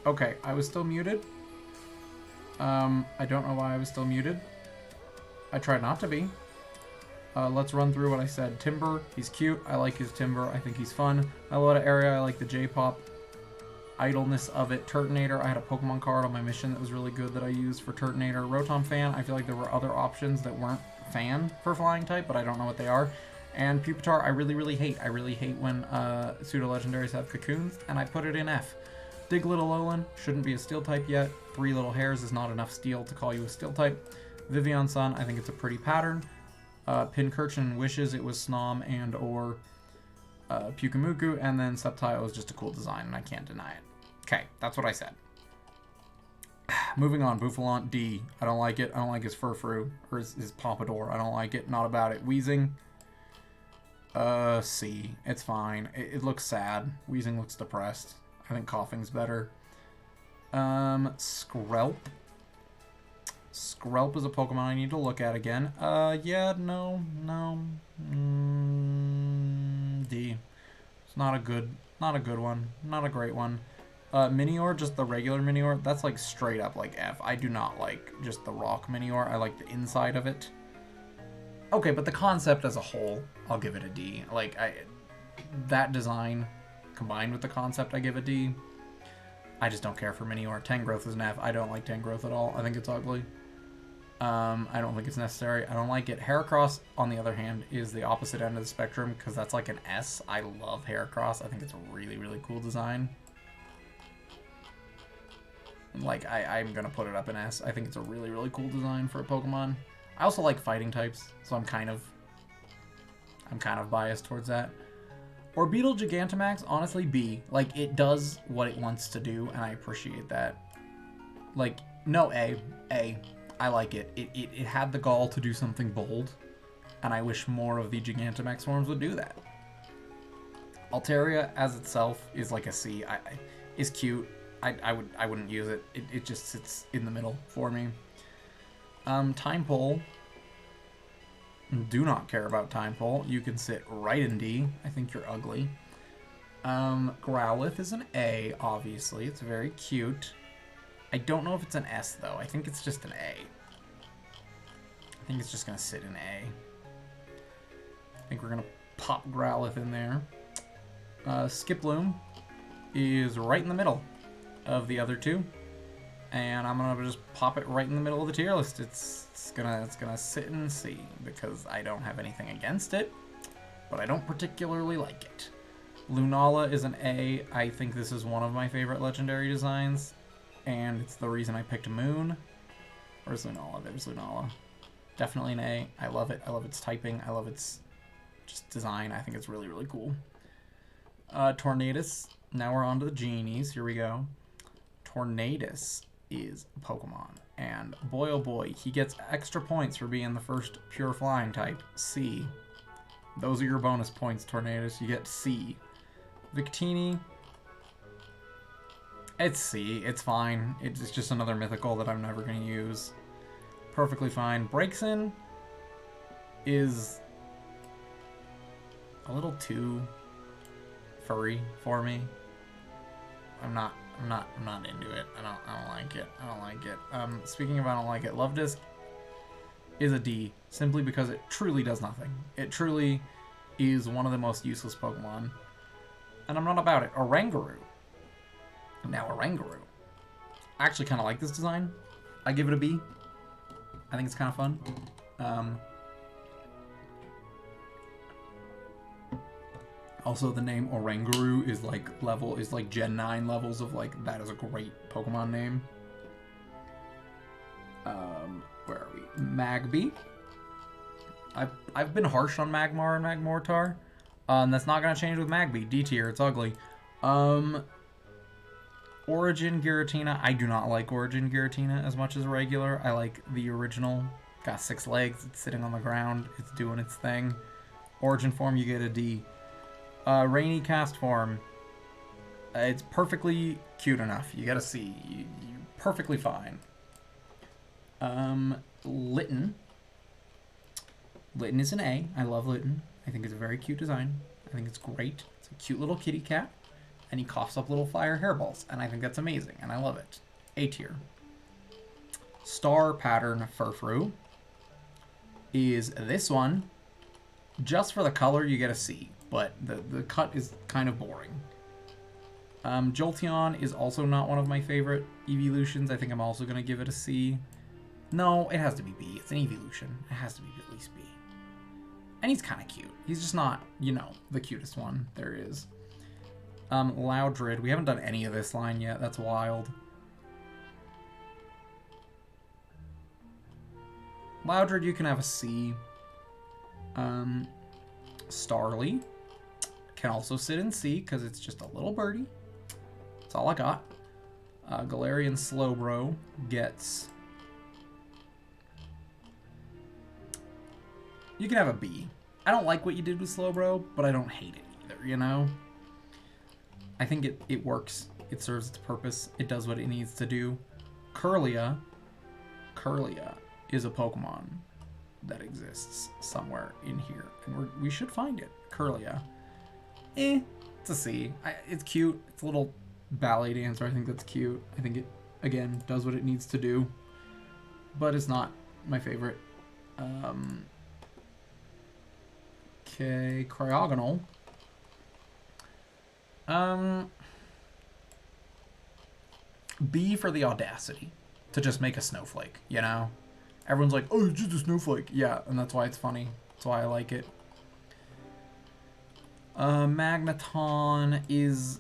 A: Okay, I was still muted. I don't know why I was still muted. I tried not to be. Let's run through what I said. Timber, he's cute. I like his Timber. I think he's fun. I love the area. I like the J-pop idleness of it. Turtonator, I had a Pokemon card on my mission that was really good that I used for Turtonator. Rotom Fan, I feel like there were other options that weren't Fan for flying type, but I don't know what they are. And Pupitar, I really, really hate. I really hate when pseudo-legendaries have cocoons, and I put it in F. Diglett Alolan, shouldn't be a steel type yet. 3 little hairs is not enough steel to call you a steel type. Vivian Sun, I think it's a pretty pattern. Pincurchin wishes it was Snom and or Pyukumuku, and then Sceptile is just a cool design, and I can't deny it. Okay, that's what I said. Moving on, Bouffalant D. I don't like it. I don't like his Furfrou, or his Pompadour. I don't like it. Not about it. Wheezing. C. It's fine. It looks sad. Wheezing looks depressed. I think Coughing's better. Skrelp. Skrelp is a Pokemon I need to look at again. Yeah, no. D. It's not a good one. Not a great one. Minior, just the regular Minior, that's like straight up like F. I do not like just the rock Minior. I like the inside of it. Okay, but the concept as a whole, I'll give it a D. Like, that design combined with the concept, I give a D. I just don't care for Minior. Tangrowth is an F. I don't like Tangrowth at all. I think it's ugly. I don't think it's necessary. I don't like it. Heracross, on the other hand, is the opposite end of the spectrum because that's like an S. I love Heracross. I think it's a really, really cool design. Like, I'm going to put it up in S. I think it's a really, really cool design for a Pokemon. I also like fighting types, so I'm kind of biased towards that. Orbeetle Gigantamax, honestly, B. Like, it does what it wants to do, and I appreciate that. Like, no, A. I like it. It had the gall to do something bold, and I wish more of the Gigantamax forms would do that. Altaria, as itself, is like a C. Is cute. I wouldn't use it. It just sits in the middle for me. Timepole. Do not care about Timepole. You can sit right in D. I think you're ugly. Growlithe is an A, obviously. It's very cute. I don't know if it's an S, though. I think it's just an A. I think it's just going to sit in A. I think we're going to pop Growlithe in there. Skiploom is right in the middle of the other two. And I'm gonna just pop it right in the middle of the tier list. It's gonna sit in C because I don't have anything against it, but I don't particularly like it. Lunala is an A. I think this is one of my favorite legendary designs, and it's the reason I picked Moon. Where's Lunala? There's Lunala. Definitely an A. I love it. I love its typing. I love its just design. I think it's really, really cool. Tornadus. Now we're on to the genies. Here we go. Tornadus is a Pokemon, and boy oh boy, he gets extra points for being the first pure flying type. C. Those are your bonus points, Tornadus. You get C. Victini, it's C. It's fine. It's just another mythical that I'm never going to use. Perfectly fine. Braixen is a little too furry for me. I'm not into it. I don't like it. I don't like it. Speaking of I don't like it, Luvdisc is a D simply because it truly does nothing. It truly is one of the most useless Pokemon, and I'm not about it. Oranguru. Now Oranguru. I actually kind of like this design. I give it a B. I think it's kind of fun. Also, the name Oranguru is like Gen 9 levels of like, that is a great Pokemon name. Where are we? Magby. I've been harsh on Magmar and Magmortar. That's not gonna change with Magby. D tier, it's ugly. Origin Giratina. I do not like Origin Giratina as much as regular. I like the original. Got 6 legs. It's sitting on the ground. It's doing its thing. Origin form, you get a D. Rainy cast form. It's perfectly cute enough. You get a C. You're perfectly fine. Litten. Litten is an A. I love Litten. I think it's a very cute design. I think it's great. It's a cute little kitty cat. and he coughs up little fire hairballs, and I think that's amazing, and I love it. A tier. Star pattern Furfrou is this one. Just for the color, you get a C, but the cut is kind of boring. Jolteon is also not one of my favorite evolutions. I think I'm also going to give it a C. No, it has to be B. It's an evolution. It has to be at least B. And he's kind of cute. He's just not, you know, the cutest one there is. Loudred. We haven't done any of this line yet. That's wild. Loudred, you can have a C. Starly can also sit in C because it's just a little birdie. That's all I got. Galarian Slowbro gets... You can have a B. I don't like what you did with Slowbro, but I don't hate it either, you know? I think it works. It serves its purpose. It does what it needs to do. Kirlia is a Pokemon that exists somewhere in here, and we should find it. Kirlia. It's a C. It's cute. It's a little ballet dancer. I think that's cute. I think it, again, does what it needs to do, but it's not my favorite. Okay, Cryogonal. B for the audacity to just make a snowflake, you know? Everyone's like, oh, it's just a snowflake. Yeah, and that's why it's funny. That's why I like it. Magneton is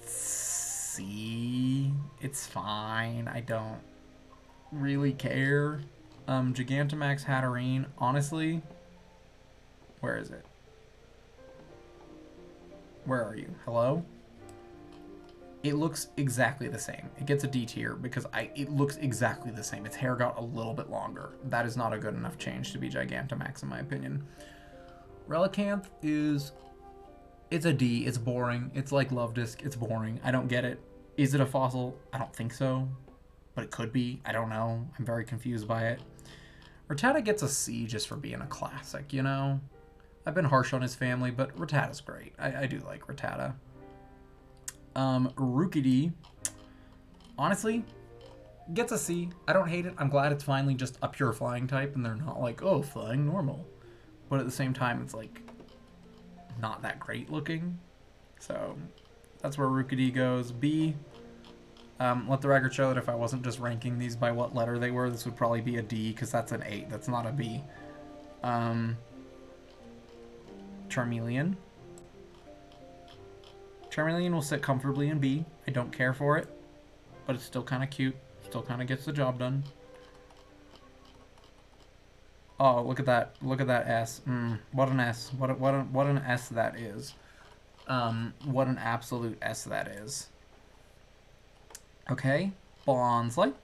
A: C. It's fine. I don't really care. Gigantamax Hatterene, honestly, where is it? Where are you? Hello? It looks exactly the same. It gets a D tier because it looks exactly the same. Its hair got a little bit longer. That is not a good enough change to be Gigantamax in my opinion. Relicanth is... It's a D. It's boring. It's like Luvdisc. It's boring. I don't get it. Is it a fossil? I don't think so. But it could be. I don't know. I'm very confused by it. Rattata gets a C just for being a classic, you know? I've been harsh on his family, but Rattata's great. I do like Rattata. Rookidee, honestly, gets a C. I don't hate it. I'm glad it's finally just a pure flying type, and they're not like, oh, flying normal. But at the same time, it's like not that great looking. So that's where Rookidee goes. B. Let the record show that if I wasn't just ranking these by what letter they were, this would probably be a D, because that's an 8. That's not a B. Charmeleon. Charmeleon will sit comfortably in B. I don't care for it, but it's still kind of cute. Still kind of gets the job done. Oh, look at that! Look at that S. What an S! What an S that is. What an absolute S that is. Okay, Bonsly.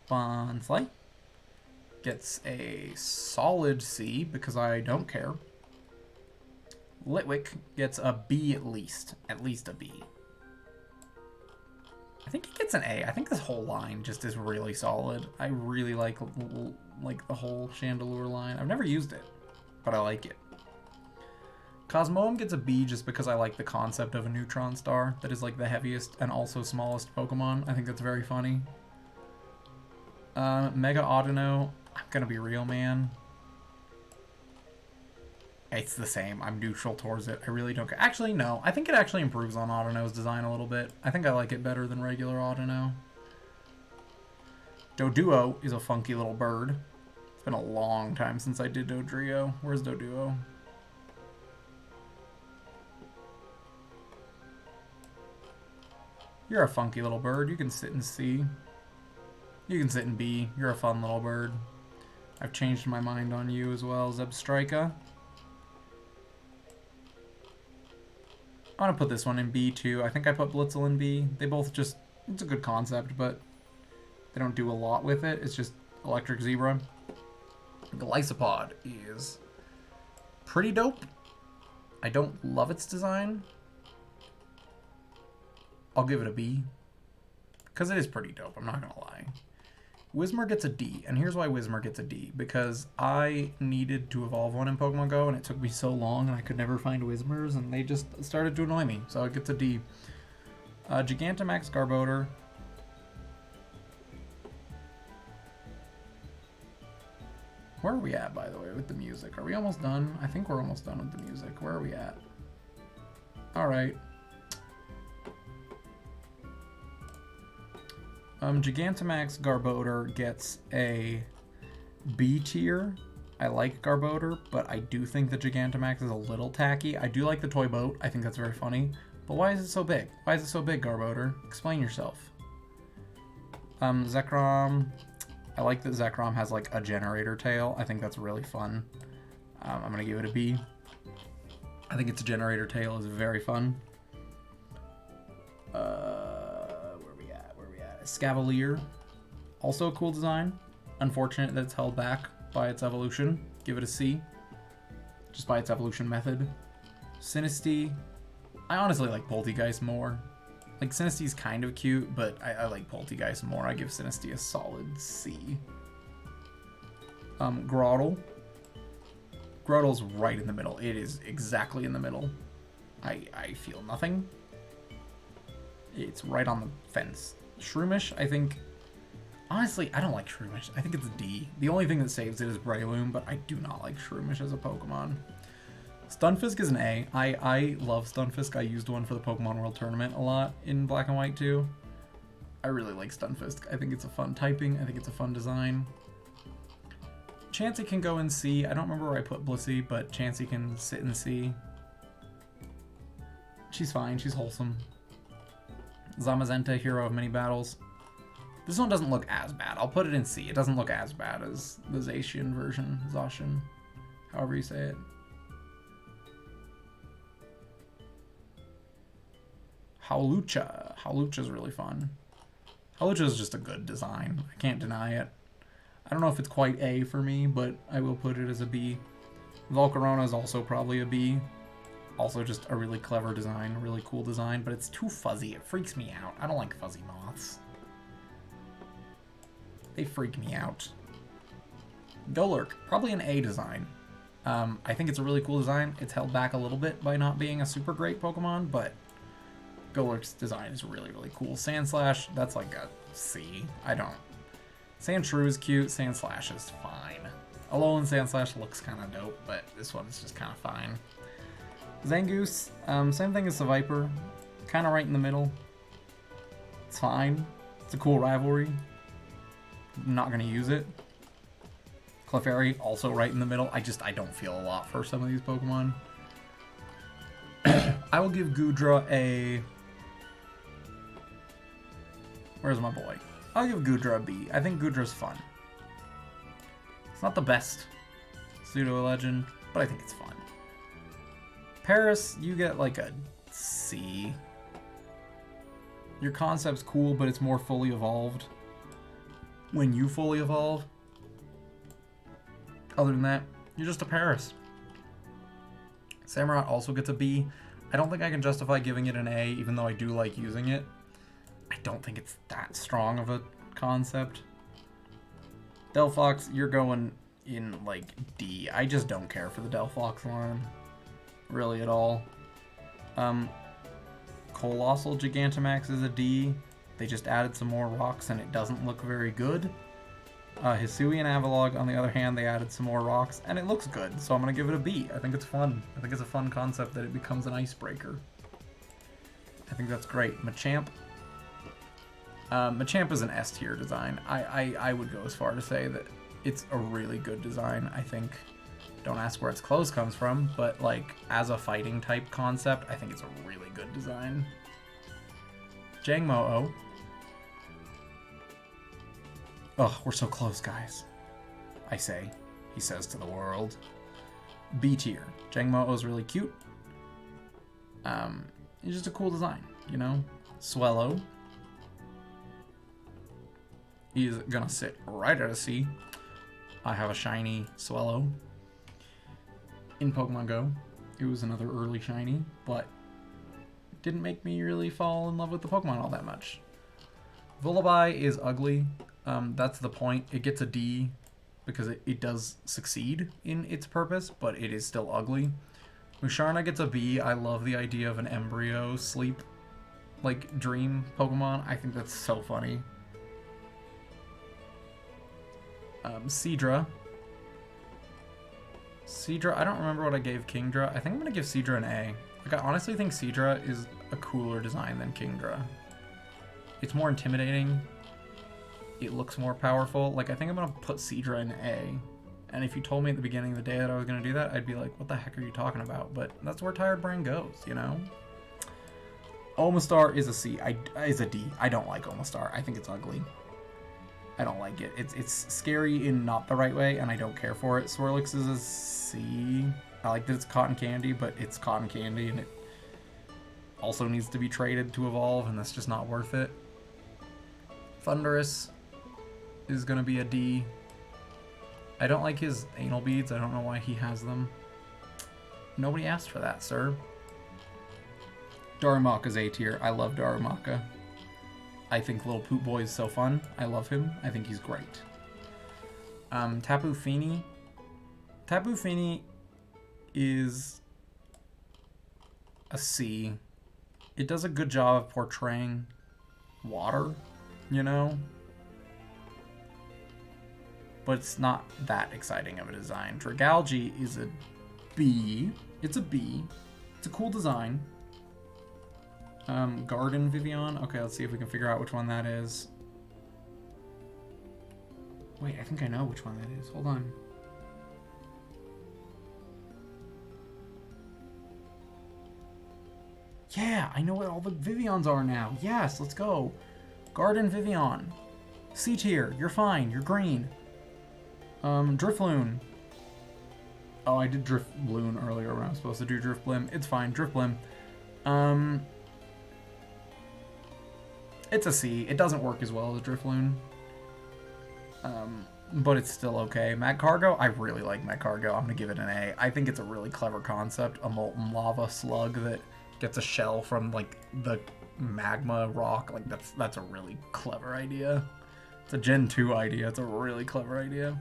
A: Bonsly gets a solid C because I don't care. Litwick gets a B at least a B. I think he gets an A. I think this whole line just is really solid. I really like the whole Chandelure line. I've never used it, but I like it. Cosmoem gets a B just because I like the concept of a neutron star that is like the heaviest and also smallest Pokemon. I think that's very funny. Mega Audino, I'm gonna be real, man. It's the same. I'm neutral towards it. I really don't care. Actually, no. I think it actually improves on Audino's design a little bit. I think I like it better than regular Audino. Doduo is a funky little bird. It's been a long time since I did Dodrio. Where's Doduo? You're a funky little bird. You can sit in C. You can sit in B. You're a fun little bird. I've changed my mind on you as well, Zebstrika. I'm gonna put this one in B too. I think I put Blitzel in B. They both just, it's a good concept, but they don't do a lot with it. It's just Electric Zebra. Golisopod is pretty dope. I don't love its design. I'll give it a B. Because it is pretty dope, I'm not gonna lie. Whismur gets a D, and here's why Whismur gets a D. Because I needed to evolve one in Pokemon Go, and it took me so long, and I could never find Whismurs, and they just started to annoy me, so it gets a D. Gigantamax Garbodor. Where are we at, by the way, with the music? Are we almost done? I think we're almost done with the music. Where are we at? Alright. Gigantamax Garbodor gets a B tier. I like Garbodor, but I do think the Gigantamax is a little tacky. I do like the toy boat. I think that's very funny. But why is it so big? Why is it so big, Garbodor? Explain yourself. Zekrom. I like that Zekrom has like a generator tail. I think that's really fun. I'm gonna give it a B. I think its generator tail is very fun. Where we at? Scavalier. Also a cool design. Unfortunate that it's held back by its evolution. Give it a C. Just by its evolution method. Sinistea. I honestly like Poltegeist more. Like, Sinestee's kind of cute, but I like Poltegeist more. I give Sinistea a solid C. Grotle. Grotle's right in the middle. It is exactly in the middle. I feel nothing. It's right on the fence. Shroomish, I think... Honestly, I don't like Shroomish. I think it's a D. The only thing that saves it is Breloom, but I do not like Shroomish as a Pokemon. Stunfisk is an A. I love Stunfisk. I used one for the Pokemon World Tournament a lot in Black and White too. I really like Stunfisk. I think it's a fun typing. I think it's a fun design. Chansey can go in C. I don't remember where I put Blissey, but Chansey can sit in C. She's fine. She's wholesome. Zamazenta, hero of many battles. This one doesn't look as bad. I'll put it in C. It doesn't look as bad as the Zacian version. Zacian, however you say it. Hawlucha. Hawlucha's really fun. Hawlucha is just a good design. I can't deny it. I don't know if it's quite A for me, but I will put it as a B. Volcarona is also probably a B. Also just a really clever design, a really cool design, but it's too fuzzy. It freaks me out. I don't like fuzzy moths. They freak me out. Golurk, probably an A design. I think it's a really cool design. It's held back a little bit by not being a super great Pokemon, but Golurk's design is really, really cool. Sandslash, that's like a C. I don't... Sandshrew is cute. Sandslash is fine. Alolan Sandslash looks kind of dope, but this one is just kind of fine. Zangoose, same thing as the Viper. Kind of right in the middle. It's fine. It's a cool rivalry. I'm not going to use it. Clefairy, also right in the middle. I don't feel a lot for some of these Pokemon. I will give Goodra a... Where's my boy? I'll give Goodra a B. I think Goodra's fun. It's not the best Pseudo-Legend, but I think it's fun. Paris, you get like a C. Your concept's cool, but it's more fully evolved when you fully evolve. Other than that, you're just a Paris. Samurott also gets a B. I don't think I can justify giving it an A, even though I do like using it. I don't think it's that strong of a concept. Delphox, you're going in like D. I just don't care for the Delphox line. Really at all. Colossal Gigantamax is a D. They just added some more rocks and it doesn't look very good. Hisuian Avalog, on the other hand, they added some more rocks and it looks good, so I'm going to give it a B. I think it's fun. I think it's a fun concept that it becomes an icebreaker. I think that's great. Machamp. Machamp is an S tier design. I would go as far to say that it's a really good design, I think. Don't ask where its clothes comes from, but like as a fighting type concept, I think it's a really good design. Jangmo-o. Oh, we're so close, guys. I say, he says to the world. B tier. Jangmo-o is really cute. It's just a cool design, you know? Swellow. He's gonna sit right at a C. I have a shiny Swellow. In Pokemon Go. It was another early shiny, but it didn't make me really fall in love with the Pokemon all that much. Vullaby is ugly.
C: That's the point. It gets a D because it does succeed in its purpose, but it is still ugly. Musharna gets a B. I love the idea of an embryo sleep, like, dream Pokemon. I think that's so funny. Seadra. Seadra, I don't remember what I gave Kingdra. I think I'm going to give Seadra an A. Like, I honestly think Seadra is a cooler design than Kingdra. It's more intimidating. It looks more powerful. Like, I think I'm going to put Seadra in A. And if you told me at the beginning of the day that I was going to do that, I'd be like, what the heck are you talking about? But that's where Tired Brain goes, you know? Omastar is a C. Is a D. I don't like Omastar. I think it's ugly. I don't like it. It's scary in not the right way, and I don't care for it. Swirlix is a C. I like that it's cotton candy, but it's cotton candy, and it also needs to be traded to evolve, and that's just not worth it. Thundurus is going to be a D. I don't like his anal beads. I don't know why he has them. Nobody asked for that, sir. Darumaka's A tier. I love Darumaka. I think Little Poop Boy is so fun. I love him. I think he's great. Tapu Fini. Tapu Fini is a C. It does a good job of portraying water, you know? But it's not that exciting of a design. Dragalge is a B. It's a B. It's a cool design. Garden Vivian. Okay, let's see if we can figure out which one that is. Wait, I think I know which one that is. Hold on. Yeah, I know what all the Vivians are now. Yes, let's go. Garden Vivian. C tier. You're fine. You're green. Drifloon. Oh, I did Drifloon earlier when I was supposed to do Drifblim. It's fine. Drifblim. It's a C. It doesn't work as well as Drifloon. But it's still okay. Magcargo, I really like Magcargo. I'm gonna give it an A. I think it's a really clever concept. A molten lava slug that gets a shell from, like, the magma rock. Like, that's a really clever idea. It's a Gen 2 idea. It's a really clever idea.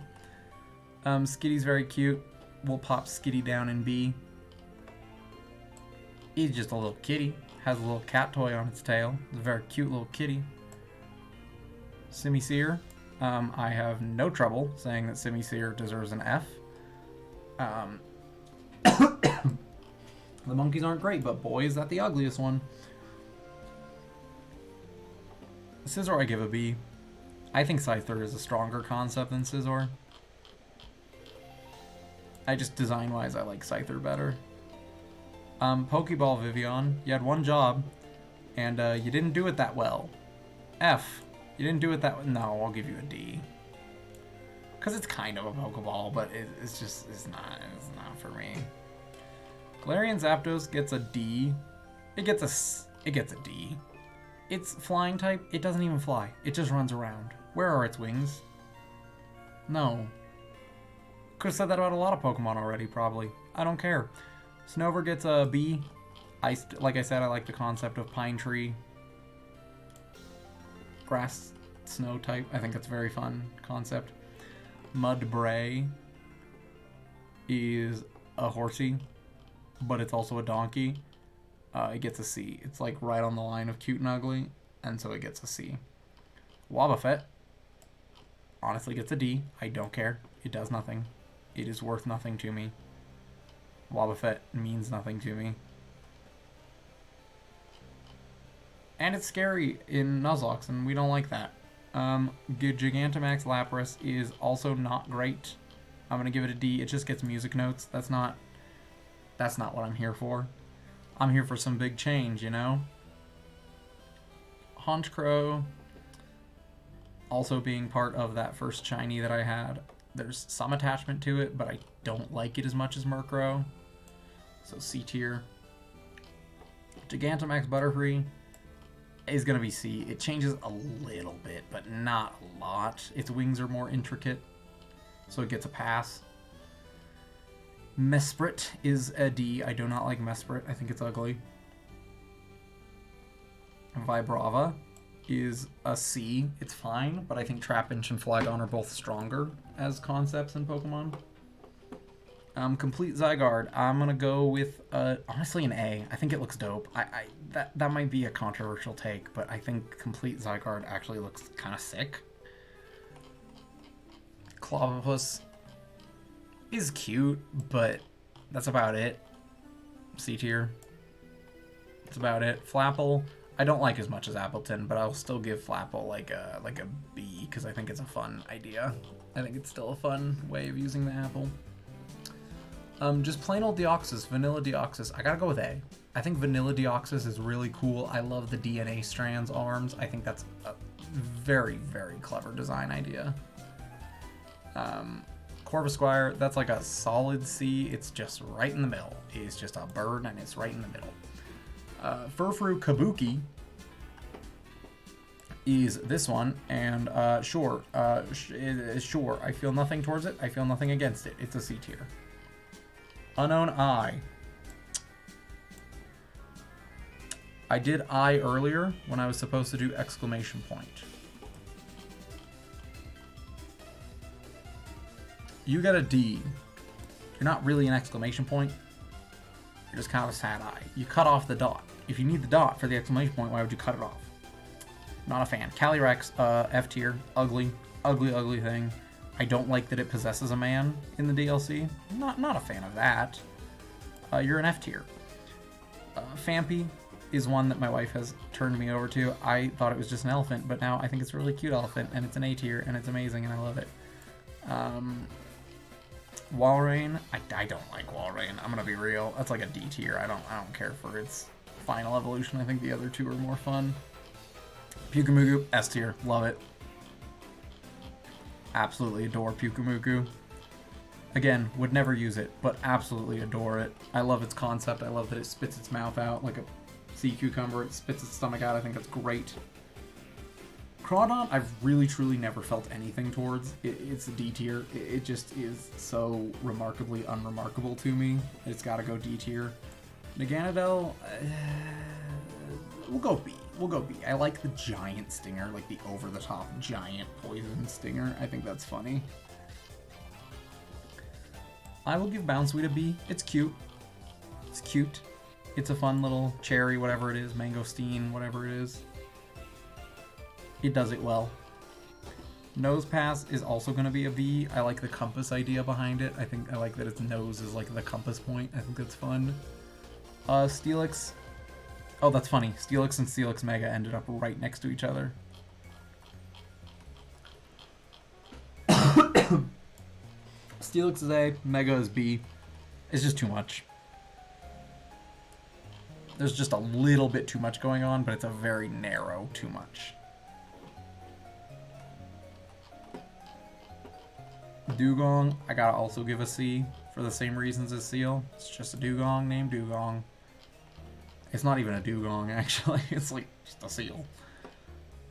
C: Skitty's very cute. We'll pop Skitty down in B. He's just a little kitty. Has a little cat toy on its tail. It's a very cute little kitty. Simisear. I have no trouble saying that Simisear deserves an F. The monkeys aren't great, but boy, is that the ugliest one. Scizor, I give a B. I think Scyther is a stronger concept than Scizor. I just, design-wise, I like Scyther better. Pokeball Vivian, you had one job, and you didn't do it that well. F. You didn't do it that well. No, I'll give you a D. Because it's kind of a Pokeball, but it's not for me. Galarian Zapdos gets a D. It gets a D. It's flying type. It doesn't even fly. It just runs around. Where are its wings? No. Could have said that about a lot of Pokemon already, probably. I don't care. Snover gets a B. Like I said, I like the concept of pine tree, grass, snow type. I think that's a very fun concept. Mudbray is a horsey, but it's also a donkey. It gets a C. It's like right on the line of cute and ugly, and so it gets a C. Wobbuffet honestly gets a D. I don't care. It does nothing. It is worth nothing to me. Wobbuffet means nothing to me. And it's scary in Nuzlocke, and we don't like that. Gigantamax Lapras is also not great. I'm gonna give it a D. It just gets music notes. That's not what I'm here for. I'm here for some big change, you know? Honchkrow, also being part of that first shiny that I had. There's some attachment to it, but I don't like it as much as Murkrow. So C tier. Gigantamax Butterfree is going to be C. It changes a little bit, but not a lot. Its wings are more intricate, so it gets a pass. Mesprit is a D. I do not like Mesprit. I think it's ugly. Vibrava is a C. It's fine, but I think Trapinch and Flygon are both stronger as concepts in Pokemon. Complete Zygarde, I'm gonna go with honestly an A. I think it looks dope. That might be a controversial take, but I think Complete Zygarde actually looks kind of sick. Clobbopus is cute, but that's about it. C tier. That's about it. Flapple, I don't like as much as Appleton, but I'll still give Flapple like a B because I think it's a fun idea. I think it's still a fun way of using the apple. Just plain old Deoxys, Vanilla Deoxys. I gotta go with A. I think Vanilla Deoxys is really cool. I love the DNA strands arms. I think that's a very, very clever design idea. Corvisquire, that's like a solid C. It's just right in the middle. It's just a bird and it's right in the middle. Furfrou Kabuki is this one, and sure, I feel nothing towards it. I feel nothing against it. It's a C tier. Unknown I. I did I earlier when I was supposed to do exclamation point. You got a D. You're not really an exclamation point. You're just kind of a sad eye. You cut off the dot. If you need the dot for the exclamation point, why would you cut it off? Not a fan. Calyrex, F tier. Ugly. Ugly thing. I don't like that it possesses a man in the DLC. Not a fan of that. You're an F tier. Phanpy is one that my wife has turned me over to. I thought it was just an elephant, but now I think it's a really cute elephant, and it's an A tier, and it's amazing, and I love it. Walrein, I don't like Walrein. I'm gonna be real. That's like a D tier. I don't care for its final evolution. I think the other two are more fun. Pyukumugu, S tier. Love it. Absolutely adore Pyukumugu. Again, would never use it, but absolutely adore it. I love its concept. I love that it spits its mouth out like a sea cucumber. It spits its stomach out. I think that's great. Crawdon, I've really truly never felt anything towards. It's a D tier. It just is so remarkably unremarkable to me. It's gotta go D tier. Naganadel, we'll go B. We'll go B. I like the giant stinger, like the over-the-top giant poison stinger. I think that's funny. I will give Bounsweet a B. It's cute. It's cute. It's a fun little cherry, whatever it is, mangosteen, whatever it is. It does it well. Nosepass is also going to be a B. I like the compass idea behind it. I like that its nose is like the compass point. I think that's fun. Steelix. Oh, that's funny. Steelix and Steelix Mega ended up right next to each other. Steelix is A, Mega is B. It's just too much. There's just a little bit too much going on, but it's a very narrow too much. Dugong, I gotta also give a C for the same reasons as Seal. It's just a Dugong named Dugong. It's not even a Dugong, actually. It's like just a seal.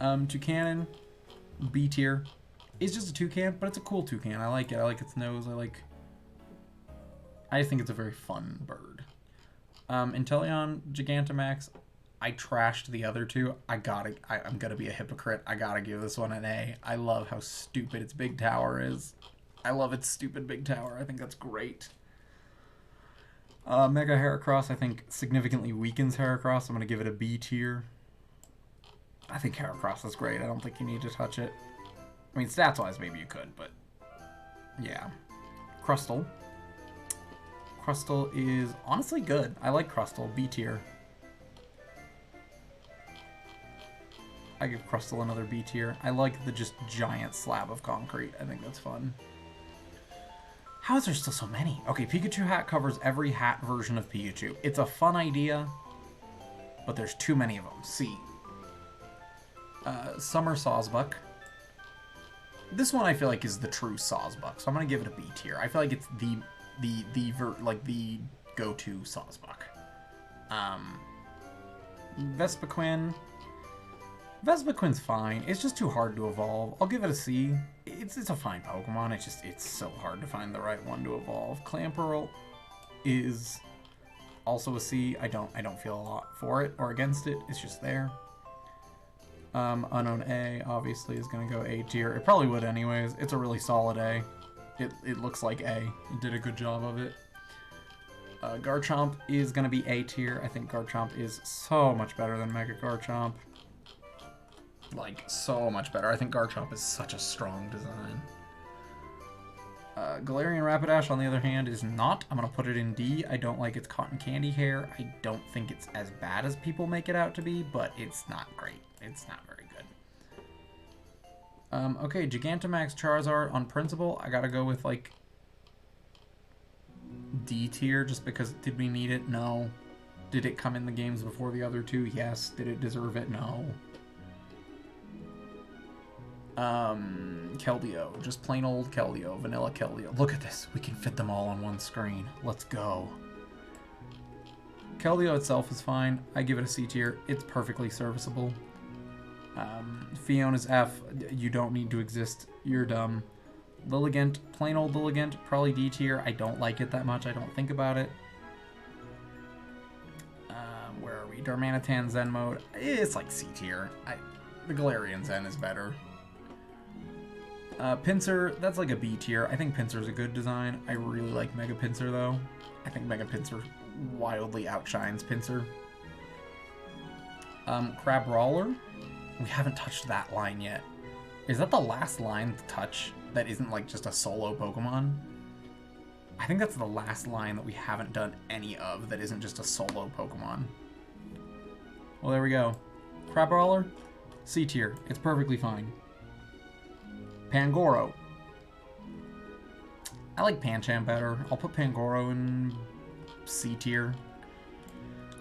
C: Toucanon, B tier. It's just a toucan, but it's a cool toucan. I like it. I like its nose. I just think it's a very fun bird. Inteleon, Gigantamax. I trashed the other two. I'm gonna be a hypocrite. I gotta give this one an A. I love how stupid its big tower is. I love its stupid big tower. I think that's great. Mega Heracross, I think, significantly weakens Heracross. I'm going to give it a B tier. I think Heracross is great. I don't think you need to touch it. I mean, stats-wise, maybe you could, but yeah. Crustle. Crustle is honestly good. I like Crustle. B tier. I give Crustle another B tier. I like the just giant slab of concrete. I think that's fun. How is there still so many? Okay, Pikachu hat covers every hat version of Pikachu. It's a fun idea, but there's too many of them. C. Summer Sawsbuck. This one I feel like is the true Sawsbuck, so I'm gonna give it a B tier. I feel like it's the go-to Sawsbuck. Vespiquen. Vespiquen's fine. It's just too hard to evolve. I'll give it a C. It's a fine Pokemon. It's so hard to find the right one to evolve. Clamperl is also a C. I don't feel a lot for it or against it. It's just there.
A: Unknown A obviously is going to go A tier. It probably would anyways. It's a really solid A. It looks like A. It did a good job of it. Garchomp is going to be A tier. I think Garchomp is so much better than Mega Garchomp. Like, so much better. I think Garchomp is such a strong design. Galarian Rapidash, on the other hand, is not. I'm going to put it in D. I don't like its cotton candy hair. I don't think it's as bad as people make it out to be, but it's not great. It's not very good. Okay, Gigantamax Charizard, on principle, I gotta go with, like, D tier, just because, did we need it? No. Did it come in the games before the other two? Yes. Did it deserve it? No. Keldeo, just plain old Keldeo, vanilla Keldeo. Look at this, we can fit them all on one screen. Let's go. Keldeo itself is fine. I give it a C tier. It's perfectly serviceable. Fiona's F, you don't need to exist. You're dumb. Lilligant, plain old Lilligant, probably D tier. I don't like it that much. I don't think about it. Where are we? Darmanitan Zen mode. It's like C tier. The Galarian Zen is better. Pinsir, that's like a B tier. I think Pinsir's a good design. I really like Mega Pinsir though. I think Mega Pinsir wildly outshines Pinsir. Crabrawler. We haven't touched that line yet. Is that the last line to touch that isn't like just a solo Pokemon? I think that's the last line that we haven't done any of that isn't just a solo Pokemon. Well, there we go. Crabrawler, C tier. It's perfectly fine. Pangoro. I like Pancham better. I'll put Pangoro in C tier.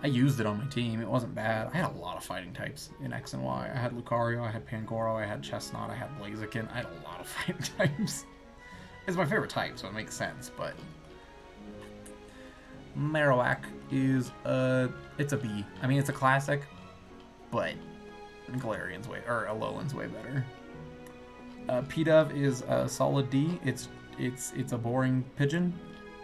A: I used it on my team. It wasn't bad. I had a lot of fighting types in X and Y. I had Lucario, I had Pangoro, I had Chestnut, I had Blaziken. I had a lot of fighting types. It's my favorite type, so it makes sense, but... Marowak is it's a B. I mean, it's a classic, but Galarian's way, or Alolan's way better. Pidove is a solid D. It's a boring pigeon,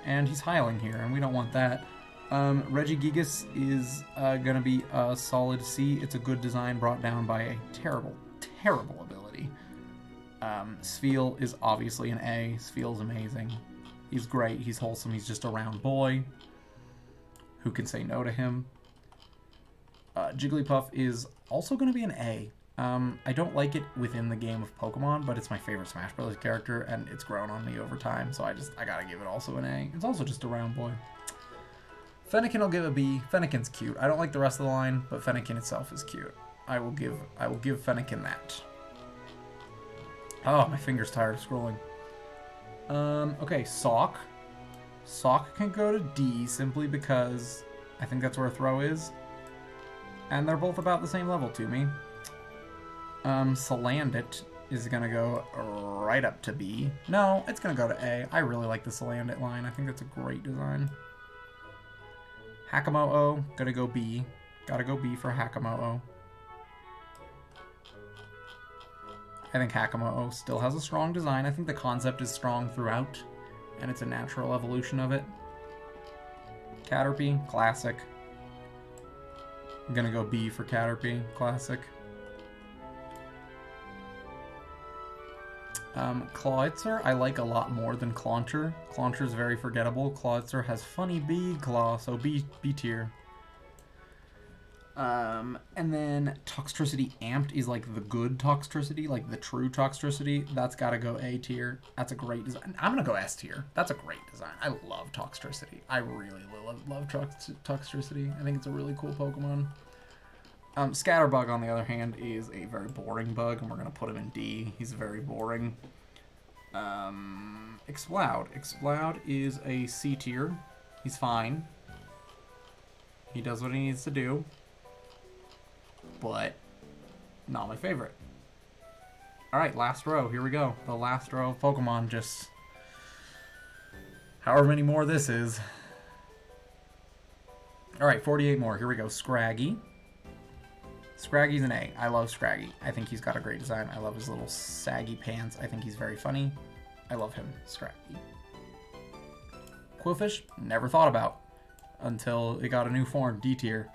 A: and he's Hyling here, and we don't want that. Regigigas is gonna be a solid C. It's a good design brought down by a terrible, terrible ability. Spheal is obviously an A. Spheal's amazing. He's great. He's wholesome. He's just a round boy. Who can say no to him? Jigglypuff is also going to be an A. I don't like it within the game of Pokemon, but it's my favorite Smash Bros. Character, and it's grown on me over time, so I gotta give it also an A. It's also just a round boy. Fennekin I'll give a B. Fennekin's cute. I don't like the rest of the line, but Fennekin itself is cute. I will give Fennekin that. Oh, my finger's tired of scrolling. Okay, Sock. Sock can go to D simply because I think that's where Throw is. And they're both about the same level to me. Salandit is gonna go right up to B. No, it's gonna go to A. I really like the Salandit line. I think that's a great design. Hakamo-O, gonna go B. Gotta go B for Hakamo-O. I think Hakamo-O still has a strong design. I think the concept is strong throughout, and it's a natural evolution of it. Caterpie, classic. I'm gonna go B for Caterpie, classic. Clawitzer I like a lot more than Clauncher. Clauncher's very forgettable. Clawitzer has funny big claw, so B tier. And then Toxtricity Amped is like the good Toxtricity, like the true Toxtricity. That's gotta go A tier. That's a great design. I'm gonna go S tier. That's a great design. I love Toxtricity. I really love Toxtricity. I think it's a really cool Pokemon. Scatterbug, on the other hand, is a very boring bug, and we're gonna put him in D. He's very boring. Exploud. Exploud is a C tier. He's fine. He does what he needs to do. But not my favorite. Alright, last row. Here we go. The last row of Pokemon. Just however many more this is. Alright, 48 more. Here we go. Scraggy. Scraggy's an A. I love Scraggy. I think he's got a great design. I love his little saggy pants. I think he's very funny. I love him. Scraggy. Quillfish, never thought about until it got a new form. D tier.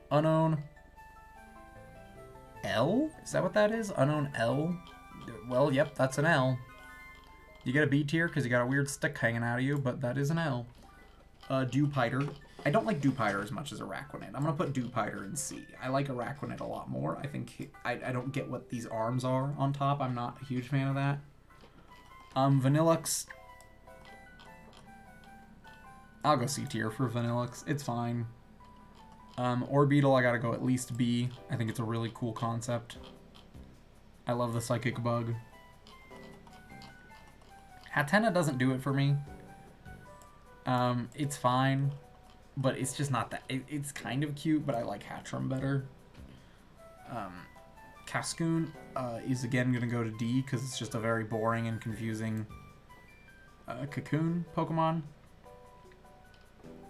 A: Unknown. L? Is that what that is? Unknown L? Well, yep, that's an L. You get a B tier because you got a weird stick hanging out of you, but that is an L. Dewpider. I don't like Dewpider as much as Araquanid. I'm going to put Dewpider in C. I like Araquanid a lot more. I think I don't get what these arms are on top. I'm not a huge fan of that. Vanillux. I'll go C tier for Vanillux. It's fine. Orbeetle, I gotta go at least B. I think it's a really cool concept. I love the Psychic Bug. Hatenna doesn't do it for me. It's fine, but it's just not that. It's kind of cute, but I like Hatchram better. Cascoon is again gonna go to D because it's just a very boring and confusing Cocoon Pokemon.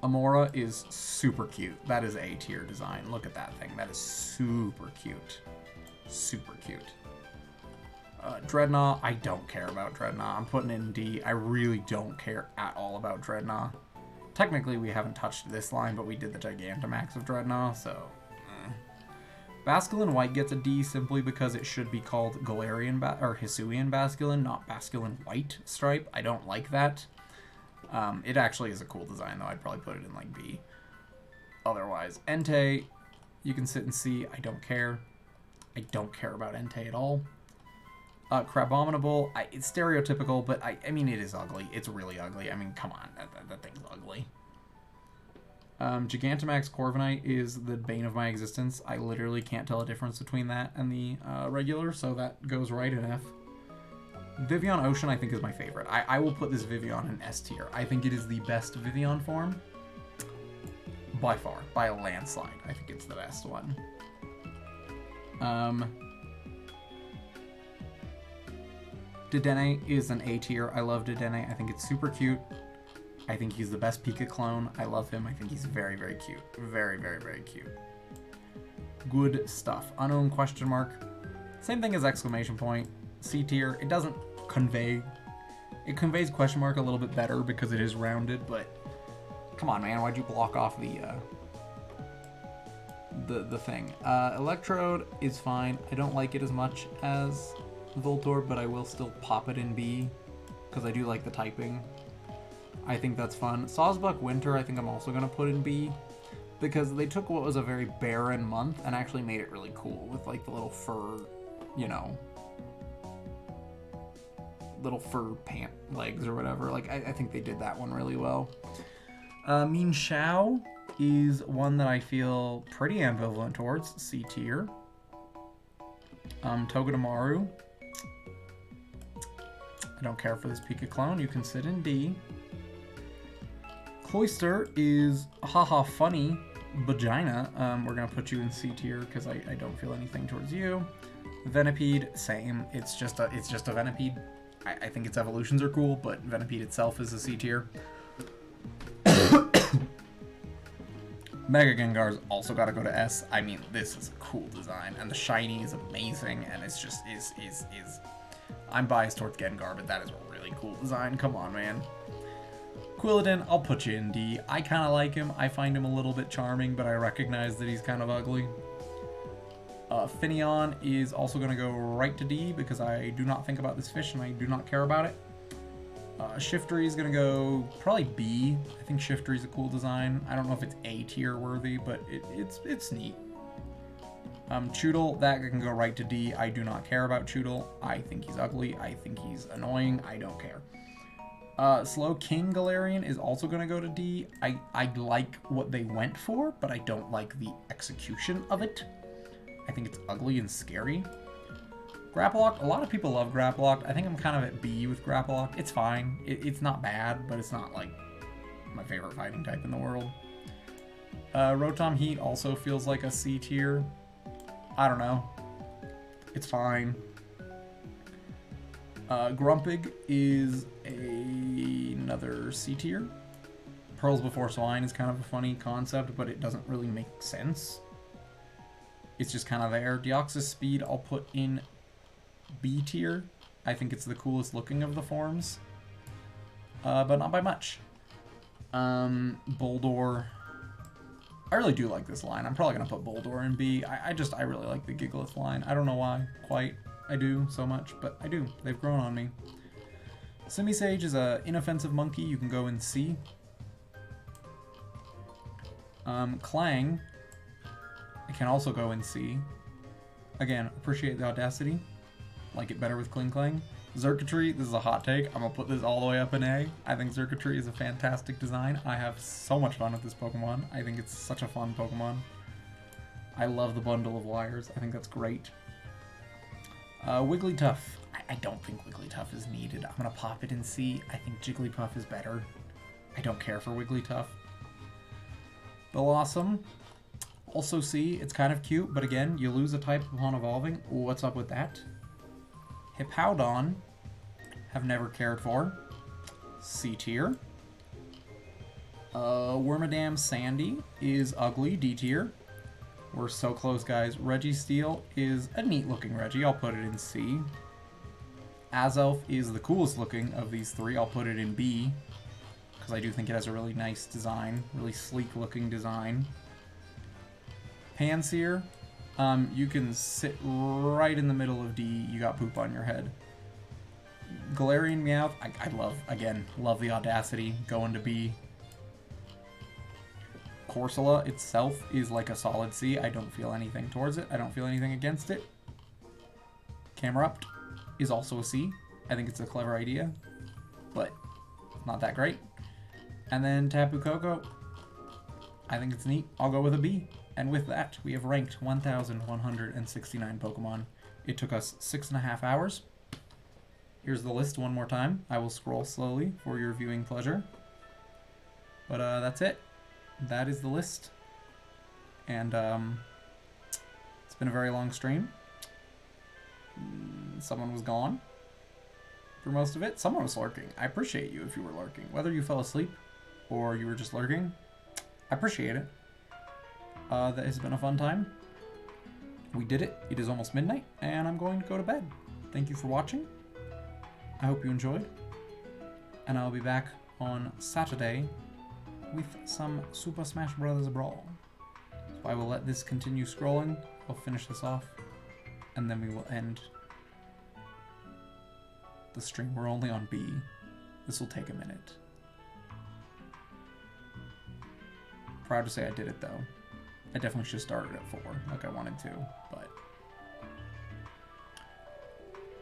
A: Amora is super cute. That is A tier design. Look at that thing. That is super cute. Super cute. Dreadnought, I don't care about Dreadnought. I'm putting it in D. I really don't care at all about Dreadnought. Technically, we haven't touched this line, but we did the Gigantamax of Dreadnought, so... Basculin White gets a D simply because it should be called Galarian or Hisuian Basculin, not Basculin White Stripe. I don't like that. It actually is a cool design, though. I'd probably put it in, like, B. Otherwise, Entei, you can sit in C. I don't care. I don't care about Entei at all. Crabominable, it's stereotypical, but I mean, it is ugly. It's really ugly. I mean, come on. That thing's ugly. Gigantamax Corviknight is the bane of my existence. I literally can't tell a difference between that and the regular, so that goes right in F. Vivian Ocean, I think, is my favorite. I will put this Vivian in S tier. I think it is the best Vivian form. By far. By a landslide. I think it's the best one. Dedenne is an A tier. I love Dedenne. I think it's super cute. I think he's the best Pika clone. I love him. I think he's very, very cute. Very, very, very cute. Good stuff. Unknown question mark. Same thing as exclamation point. C tier. It doesn't convey. It conveys question mark a little bit better because it is rounded, but come on, man. Why'd you block off the thing? Electrode is fine. I don't like it as much as Voltorb, but I will still pop it in B because I do like the typing. I think that's fun. Sawsbuck Winter, I think I'm also going to put in B because they took what was a very barren month and actually made it really cool with like the little fur, you know, little fur pant legs or whatever. Like, I think they did that one really well. Mean Shao is one that I feel pretty ambivalent towards. C tier. Togedemaru. I don't care for this Pika clone. You can sit in D. Cloyster is haha funny vagina. We're gonna put you in C tier because I don't feel anything towards you. Venipede, same. It's just a Venipede. I think its evolutions are cool, but Venipede itself is a C tier. Mega Gengar's also got to go to S. I mean, this is a cool design, and the shiny is amazing, and it's just is. I'm biased towards Gengar, but that is a really cool design. Come on, man. Quilladin, I'll put you in D. I kind of like him. I find him a little bit charming, but I recognize that he's kind of ugly. Finneon is also going to go right to D because I do not think about this fish and I do not care about it. Shiftry is going to go probably B. I think Shiftry is a cool design. I don't know if it's A tier worthy, but it's neat. Choodle, that can go right to D. I do not care about Choodle. I think he's ugly. I think he's annoying. I don't care. Slow King Galarian is also going to go to D. I like what they went for, but I don't like the execution of it. I think it's ugly and scary. Grapploct, a lot of people love Grapploct. I think I'm kind of at B with Grapploct. It's fine. It's not bad, but it's not like my favorite fighting type in the world. Rotom Heat also feels like a C tier. I don't know. It's fine. Grumpig is another C tier. Pearls Before Swine is kind of a funny concept, but it doesn't really make sense. It's just kind of there. Deoxys Speed I'll put in B tier. I think it's the coolest looking of the forms. But not by much. Boldore. I really do like this line. I'm probably gonna put Boldor in B. I really like the Gigalith line. I don't know why, quite. I do so much, but I do. They've grown on me. Simisage is a inoffensive monkey. You can go in C. Clang, it can also go in C. Again, appreciate the audacity. Like it better with Kling Clang. Xurkitree, this is a hot take. I'm gonna put this all the way up in A. I think Xurkitree is a fantastic design. I have so much fun with this Pokemon. I think it's such a fun Pokemon. I love the bundle of wires. I think that's great. Wigglytuff. I don't think Wigglytuff is needed. I'm gonna pop it in C. I think Jigglypuff is better. I don't care for Wigglytuff. Blossom. Also C. It's kind of cute, but again, you lose a type upon evolving. What's up with that? Hippowdon. Have never cared for. C tier. Wormadam Sandy is ugly. D tier. We're so close, guys. Registeel is a neat looking Reggie. I'll put it in C. Azelf is the coolest looking of these three. I'll put it in B. Because I do think it has a really nice design. Really sleek looking design. Pansear. You can sit right in the middle of D. You got poop on your head. Galarian Meowth. I love the audacity. Going to B. Corsola itself is like a solid C. I don't feel anything towards it. I don't feel anything against it. Camerupt is also a C. I think it's a clever idea, but not that great. And then Tapu Koko. I think it's neat. I'll go with a B. And with that, we have ranked 1,169 Pokemon. It took us 6.5 hours. Here's the list one more time. I will scroll slowly for your viewing pleasure. But that's it. That is the list. And it's been a very long stream. Someone was gone for most of it. Someone was lurking. I appreciate you if you were lurking. Whether you fell asleep or you were just lurking, I appreciate it. That has been a fun time. We did it. It is almost midnight, and I'm going to go to bed. Thank you for watching. I hope you enjoyed. And I'll be back on Saturday with some Super Smash Bros. Brawl. So I will let this continue scrolling. I'll finish this off, and then we will end the stream. We're only on B. This will take a minute. Proud to say I did it, though. I definitely should have started at 4, like I wanted to, but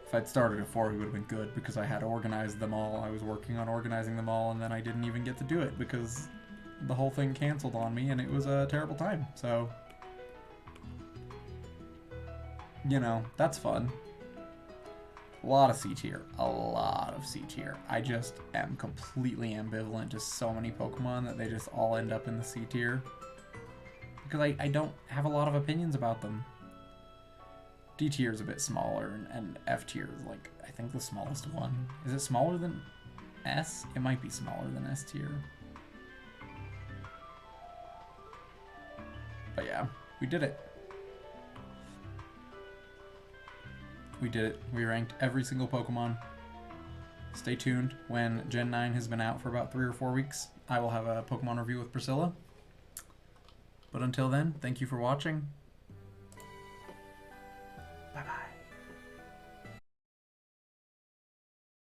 A: if I'd started at 4, it would have been good, because I had organized them all. I was working on organizing them all, and then I didn't even get to do it, because the whole thing canceled on me, and it was a terrible time, so, you know, that's fun. A lot of C tier. A lot of C tier. I just am completely ambivalent to so many Pokemon that they just all end up in the C tier. Because I don't have a lot of opinions about them. D tier is a bit smaller, and F tier is like, I think the smallest one. Is it smaller than S? It might be smaller than S tier. But yeah, we did it. We did it. We ranked every single Pokemon. Stay tuned. When Gen 9 has been out for about 3 or 4 weeks, I will have a Pokemon review with Priscilla. But until then, thank you for watching.